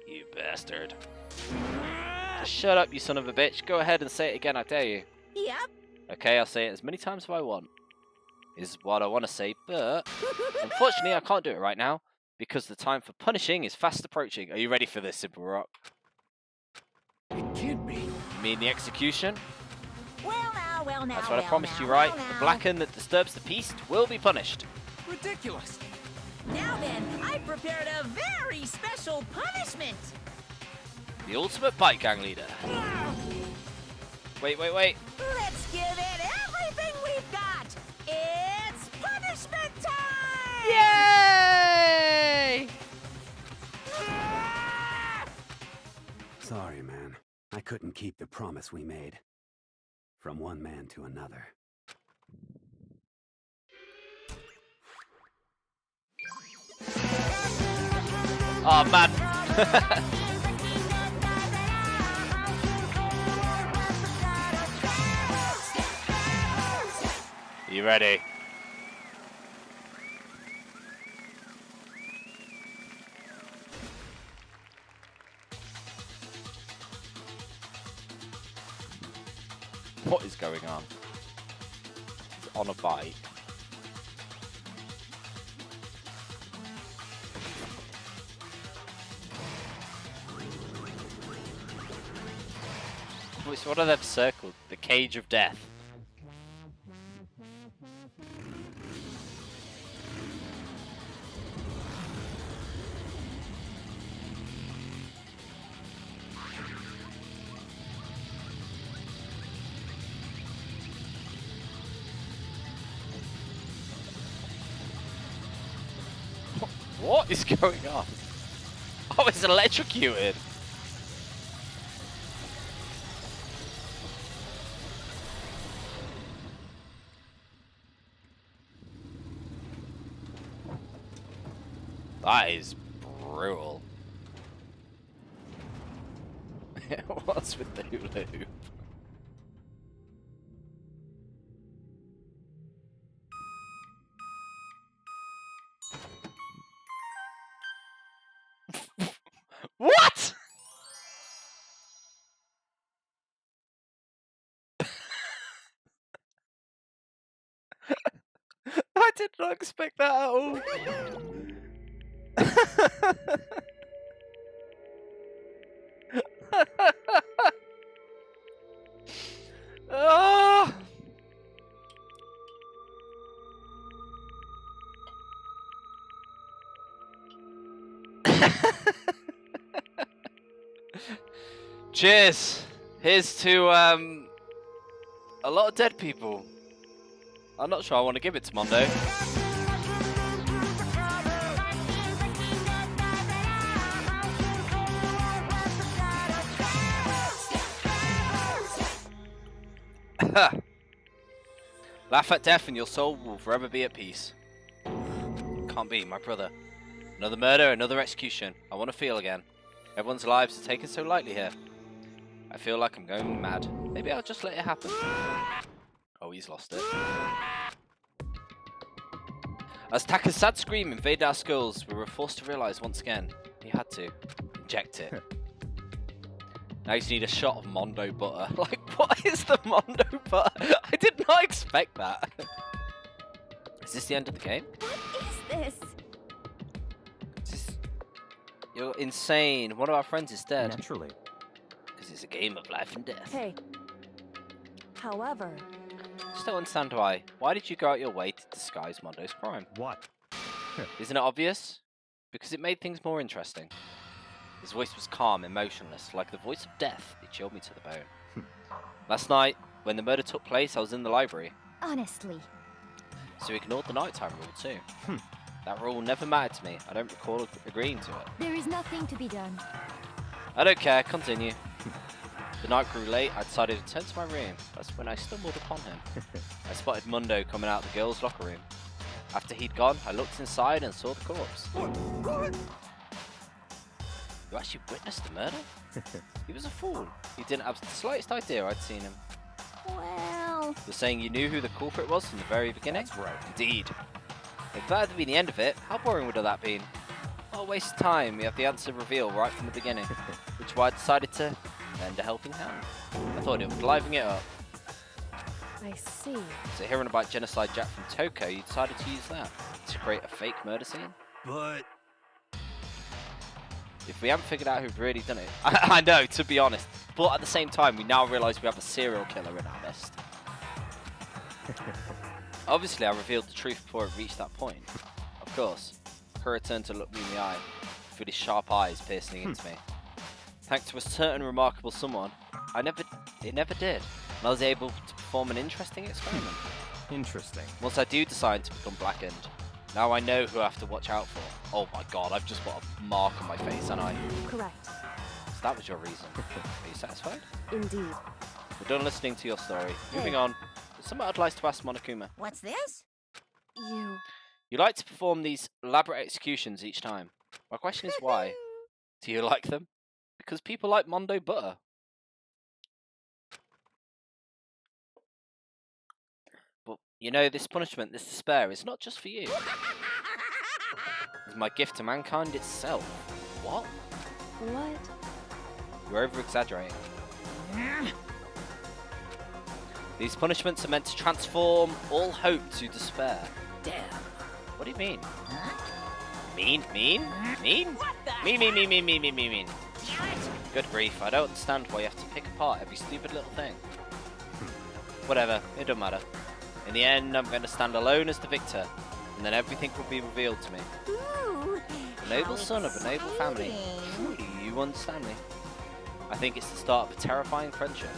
You bastard. Just shut up, you son of a bitch. Go ahead and say it again, I dare you. Yep. Okay, I'll say it as many times as I want. Is what I want to say, but unfortunately I can't do it right now. Because the time for punishing is fast approaching. Are you ready for this, Simple Rock? It can't be. You mean the execution? Well now. That's what I promised you, right? The Blacken that disturbs the peace will be punished. Ridiculous. Now then, I prepared a very special punishment. The ultimate bike gang leader. Wait. Let's give it everything we've got. It's punishment time! Yay! Sorry, man. I couldn't keep the promise we made. From one man to another. Oh man. You ready? What is going on? He's on a bike. What are them circled? The cage of death. What is going on? Oh, it's electrocuted. That is brutal. What's with the hula hoop? What? I did not expect that at all. Oh. Cheers. Here's to a lot of dead people. I'm not sure I want to give it to Mondo. Laugh at death and your soul will forever be at peace. Can't be, my brother. Another murder, another execution. I want to feel again. Everyone's lives are taken so lightly here. I feel like I'm going mad. Maybe I'll just let it happen. Oh, he's lost it. As Taka's sad scream invaded our skulls, we were forced to realize once again, he had to inject it. Now you just need a shot of Mondo butter. Like, what is the Mondo butter? I did not expect that. Is this the end of the game? What is this? You're insane. One of our friends is dead. Naturally. Because it's a game of life and death. Hey. However... Just don't understand why. Why did you go out your way to disguise Mondo's crime? What? Isn't it obvious? Because it made things more interesting. His voice was calm, emotionless, like the voice of death. It chilled me to the bone. Last night, when the murder took place, I was in the library. Honestly. So we ignored the nighttime rule too. That rule never mattered to me. I don't recall agreeing to it. There is nothing to be done. I don't care, continue. The night grew late, I decided to turn to my room. That's when I stumbled upon him. I spotted Mondo coming out of the girls' locker room. After he'd gone, I looked inside and saw the corpse. You actually witnessed the murder? He was a fool. He didn't have the slightest idea I'd seen him. Well... You're saying you knew who the culprit was from the very beginning? That's right. Indeed. If that had been the end of it, how boring would have that been? What a waste of time. We have the answer revealed right from the beginning. Which is why I decided to lend a helping hand. I thought it would liven it up. I see. So hearing about Genocide Jack from Toko, you decided to use that to create a fake murder scene? But... If we haven't figured out who'd really done it... I know, to be honest. But at the same time, we now realise we have a serial killer in our midst. Obviously, I revealed the truth before it reached that point. Of course. Kura turned to look me in the eye, with his sharp eyes piercing into me. Thanks to a certain remarkable someone, it never did. And I was able to perform an interesting experiment. Interesting. Once I do decide to become blackened, now I know who I have to watch out for. Oh my god, I've just got a mark on my face, haven't I? Correct. So that was your reason. Are you satisfied? Indeed. We're done listening to your story. Hey. Moving on. There's something I'd like to ask Monokuma. What's this? You... You like to perform these elaborate executions each time. My question is why? Do you like them? Because people like Mondo butter. But, you know, this punishment, this despair, is not just for you. It's my gift to mankind itself. What? What? You're over-exaggerating. These punishments are meant to transform all hope to despair. Damn. What do you mean? Huh? Mean? Mean? Mean? Mean. Good grief, I don't understand why you have to pick apart every stupid little thing. Whatever, it don't matter. In the end, I'm going to stand alone as the victor, and then everything will be revealed to me. Ooh, A noble son of a noble family. exciting. Do you understand me? I think it's the start of a terrifying friendship.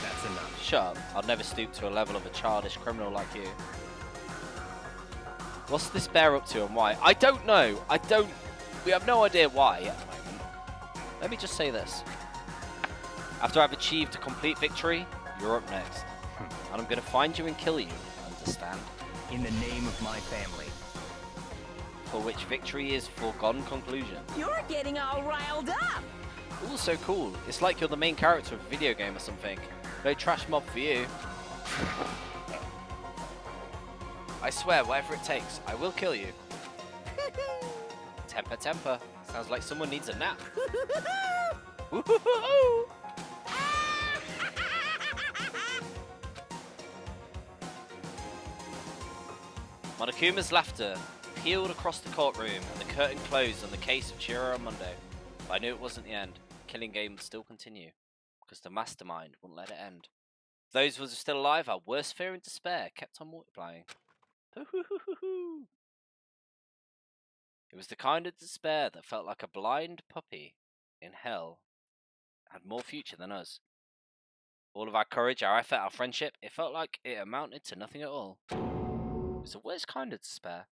That's enough. Shut up, I'd never stoop to a level of a childish criminal like you. What's this bear up to and why? I don't know. We have no idea why at the moment. Let me just say this. After I've achieved a complete victory, you're up next. And I'm going to find you and kill you, understand? In the name of my family. For which victory is foregone conclusion. You're getting all riled up. Ooh, so cool. It's like you're the main character of a video game or something. No trash mob for you. I swear, whatever it takes, I will kill you. Temper, temper. Sounds like someone needs a nap. Woo-hoo-hoo-hoo. Monokuma's laughter pealed across the courtroom and the curtain closed on the case of Chiro and Mundo. But I knew it wasn't the end. The killing game would still continue, because the mastermind wouldn't let it end. Those of us who were still alive, our worst fear and despair kept on multiplying. It was the kind of despair that felt like a blind puppy in hell had more future than us. All of our courage, our effort, our friendship, it felt like it amounted to nothing at all. It was the worst kind of despair.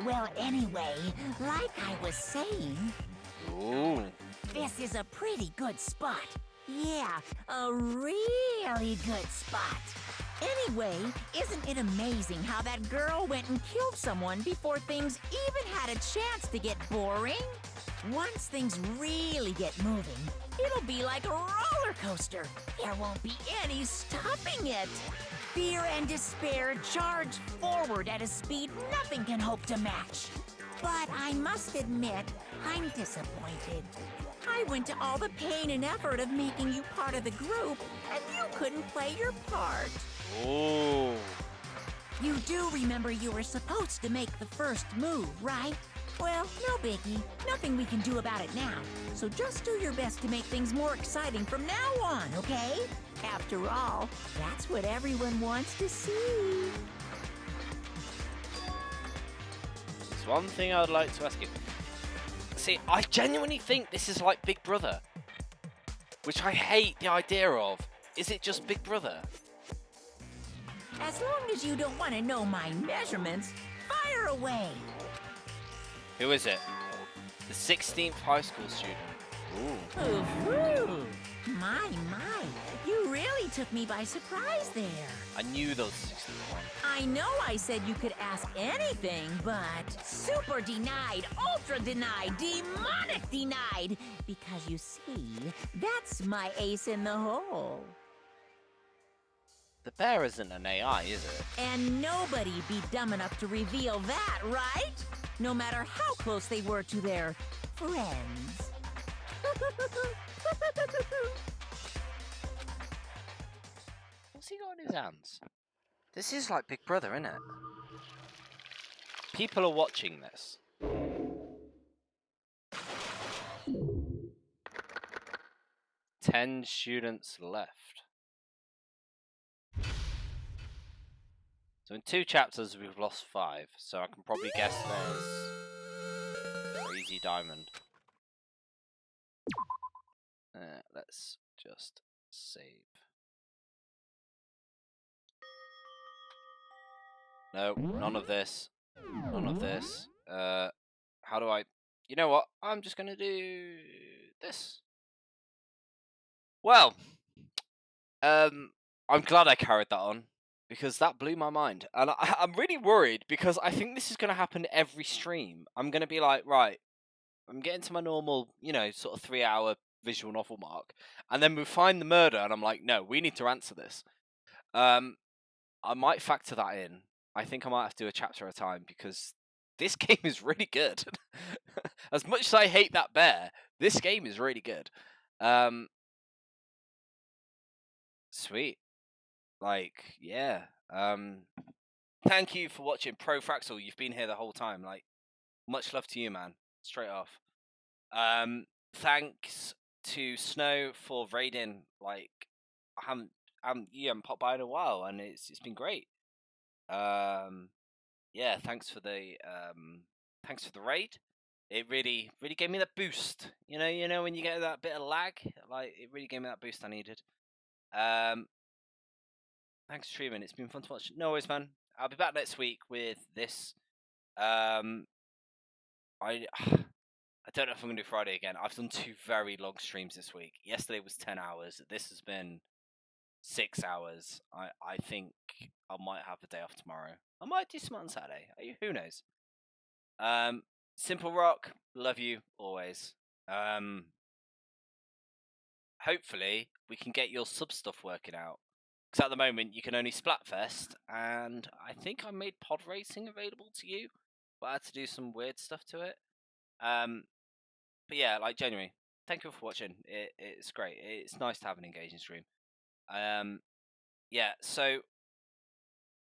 Well, anyway, like I was saying, Ooh. this is a pretty good spot. Yeah, a really good spot. Anyway, isn't it amazing how that girl went and killed someone before things even had a chance to get boring? Once things really get moving, it'll be like a roller coaster. There won't be any stopping it. Fear and despair charge forward at a speed nothing can hope to match. But I must admit, I'm disappointed. I went to all the pain and effort of making you part of the group, and you couldn't play your part. Ooh. You do remember you were supposed to make the first move, right? Well, no biggie. Nothing we can do about it now. So just do your best to make things more exciting from now on, okay? After all, that's what everyone wants to see. There's one thing I would like to ask you. See, I genuinely think this is like Big Brother, which I hate the idea of. Is it just Big Brother? As long as you don't want to know my measurements, fire away. Who is it? The 16th high school student. Ooh. Ooh, my, you really took me by surprise there. I knew there was a 16th one. I know I said you could ask anything, but super denied, ultra denied, demonic denied. Because you see, that's my ace in the hole. The bear isn't an AI, is it? And nobody be dumb enough to reveal that, right? No matter how close they were to their friends. What's he got in his hands? This is like Big Brother, isn't it? People are watching this. Ten students left. So in 2 chapters we've lost 5, so I can probably guess there's Crazy Diamond. Let's just save. No, none of this. None of this. How do I... You know what? I'm just going to do this. Well, I'm glad I carried that on. because that blew my mind. And I'm really worried because I think this is going to happen every stream. I'm going to be like, right, I'm getting to my normal, you know, sort of 3-hour visual novel mark. And then we find the murder and I'm like, no, we need to answer this. I might factor that in. I think I might have to do a chapter at a time because this game is really good. As much as I hate that bear, this game is really good. Sweet. Like, yeah. Thank you for watching Profraxel. You've been here the whole time. Like, much love to you, man. Straight off. Thanks to Snow for raiding. Like, you haven't popped by in a while, and it's been great. Yeah, thanks for the raid. It really gave me that boost. You know when you get that bit of lag, like it really gave me that boost I needed. Thanks for streaming. It's been fun to watch. No worries, man. I'll be back next week with this. I don't know if I'm gonna do Friday again. I've done 2 very long streams this week. Yesterday was 10 hours. This has been 6 hours. I think I might have a day off tomorrow. I might do some on Saturday. Who knows? Simple Rock, love you always. Hopefully we can get your sub stuff working out. Because at the moment you can only Splatfest, and I think I made pod racing available to you, but I had to do some weird stuff to it. But yeah, like genuinely, thank you for watching. It's great. It's nice to have an engaging stream. Yeah, so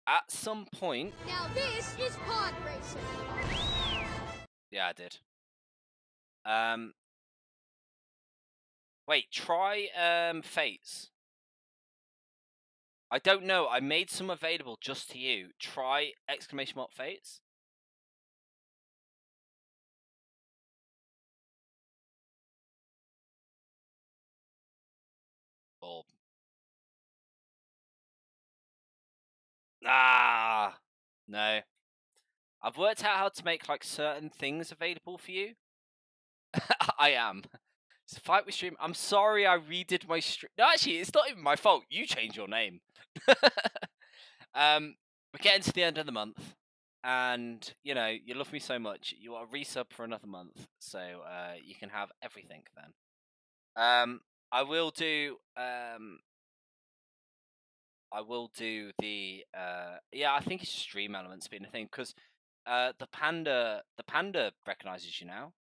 at some point. Now this is pod racing. Yeah, I did. Wait, try Fates. I don't know. I made some available just to you. Try exclamation mark Fates. Bulb. Ah, no. I've worked out how to make like certain things available for you. I am. It's a fight with stream. I'm sorry I redid my stream. No, actually, it's not even my fault. You changed your name. We're getting to the end of the month. And, you know, you love me so much. You want a resub for another month. So you can have everything then. I will do the yeah, I think it's stream elements being a thing because the panda recognizes you now,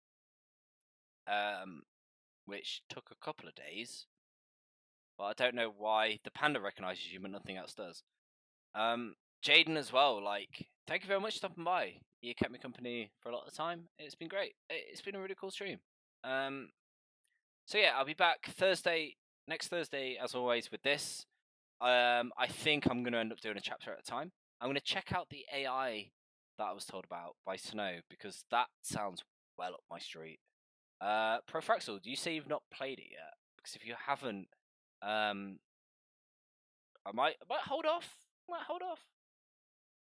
which took a couple of days, but I don't know why the panda recognizes you but nothing else does. Jaden as well, like, thank you very much for stopping by. You kept me company for a lot of time. It's been great. It's been a really cool stream. So yeah, I'll be back next Thursday as always with this. I think I'm going to end up doing a chapter at a time. I'm going to check out the AI that I was told about by Snow, because that sounds well up my street. Profraxel, do you say you've not played it yet? Because if you haven't, I might hold off.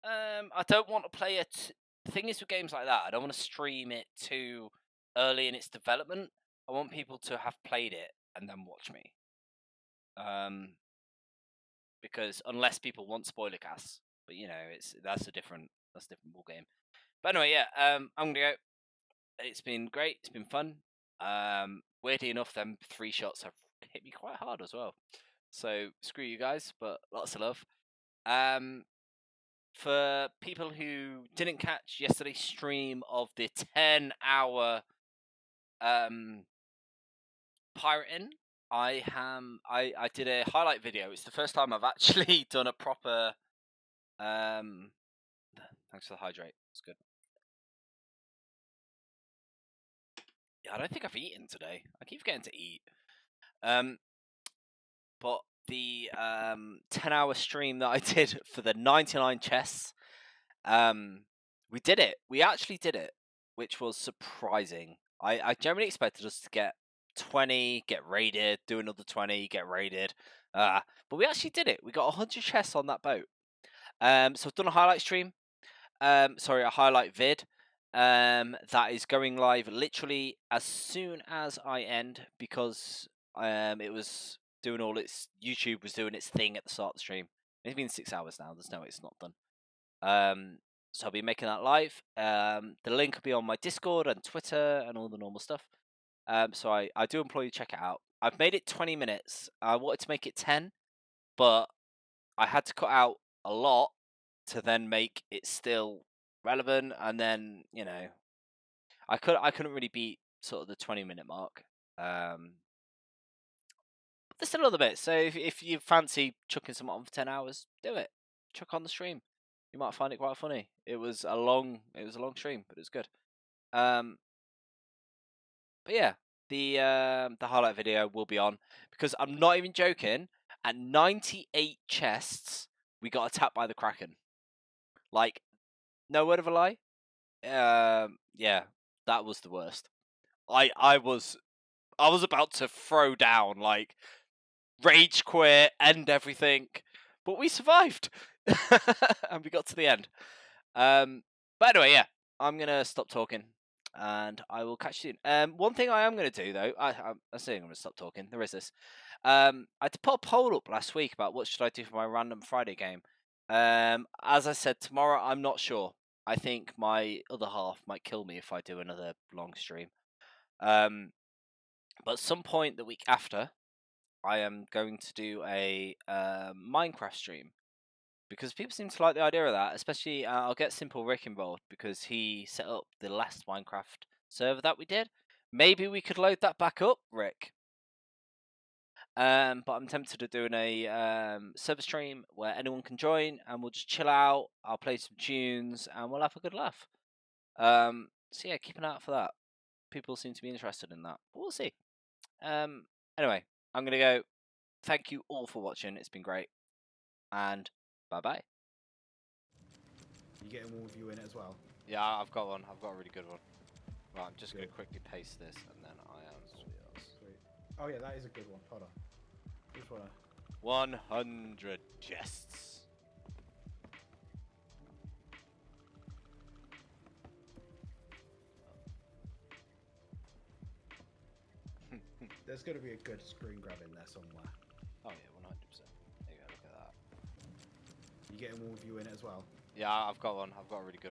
I don't want to play it. The thing is with games like that, I don't want to stream it too early in its development. I want people to have played it and then watch me. Because unless people want spoiler casts, but you know, that's a different ball game. But anyway, yeah, I'm gonna go. It's been great. It's been fun. Weirdly enough, them 3 shots have hit me quite hard as well. So screw you guys, but lots of love. For people who didn't catch yesterday's stream of the 10-hour pirating, I did a highlight video. It's the first time I've actually done a proper thanks for the hydrate. It's good. Yeah, I don't think I've eaten today. I keep forgetting to eat. But the 10-hour stream that I did for the 99 chests, we did it. We actually did it, which was surprising. I generally expected us to get 20, get raided, do another 20, get raided. But we actually did it. We got 100 chests on that boat. So I've done a highlight stream. Sorry, a highlight vid. That is going live literally as soon as I end, because it was doing all its YouTube was doing its thing at the start of the stream. It's been 6 hours now. There's no way it's not done. So I'll be making that live. The link will be on my Discord and Twitter and all the normal stuff. So I do implore you to check it out. I've made it 20 minutes. I wanted to make it 10, but I had to cut out a lot to then make it still relevant. And then, you know, I couldn't really beat sort of the 20-minute mark. But there's still other bits. So if you fancy chucking something on for 10 hours, do it. Chuck on the stream. You might find it quite funny. It was a long stream, but it was good. But yeah, the highlight video will be on, because I'm not even joking. At 98 chests, we got attacked by the Kraken. Like, no word of a lie. Yeah, that was the worst. I was about to throw down, like, rage quit, end everything, but we survived, and we got to the end. But anyway, yeah, I'm gonna stop talking, and I will catch you soon. One thing I am gonna do though, I'm saying I'm gonna stop talking. There is this. I had to put a poll up last week about what should I do for my random Friday game. As I said, tomorrow I'm not sure. I think my other half might kill me if I do another long stream. But at some point the week after, I am going to do a Minecraft stream, because people seem to like the idea of that. Especially, I'll get Simple Rick involved, because he set up the last Minecraft server that we did. Maybe we could load that back up, Rick. But I'm tempted to do a server stream where anyone can join, and we'll just chill out. I'll play some tunes, and we'll have a good laugh. So yeah, keep an eye out for that. People seem to be interested in that. But we'll see. Anyway, I'm gonna go. Thank you all for watching. It's been great, and bye-bye. You getting one with you in it as well? Yeah, I've got one. I've got a really good one. Right, I'm just going to quickly paste this, and then I am Sweet. Oh yeah, that is a good one. Hold on. Just wanna... 100 chests. There's going to be a good screen grab in there somewhere. Oh yeah, 100%. There you go, look at that. You getting one with you in it as well? Yeah, I've got one. I've got a really good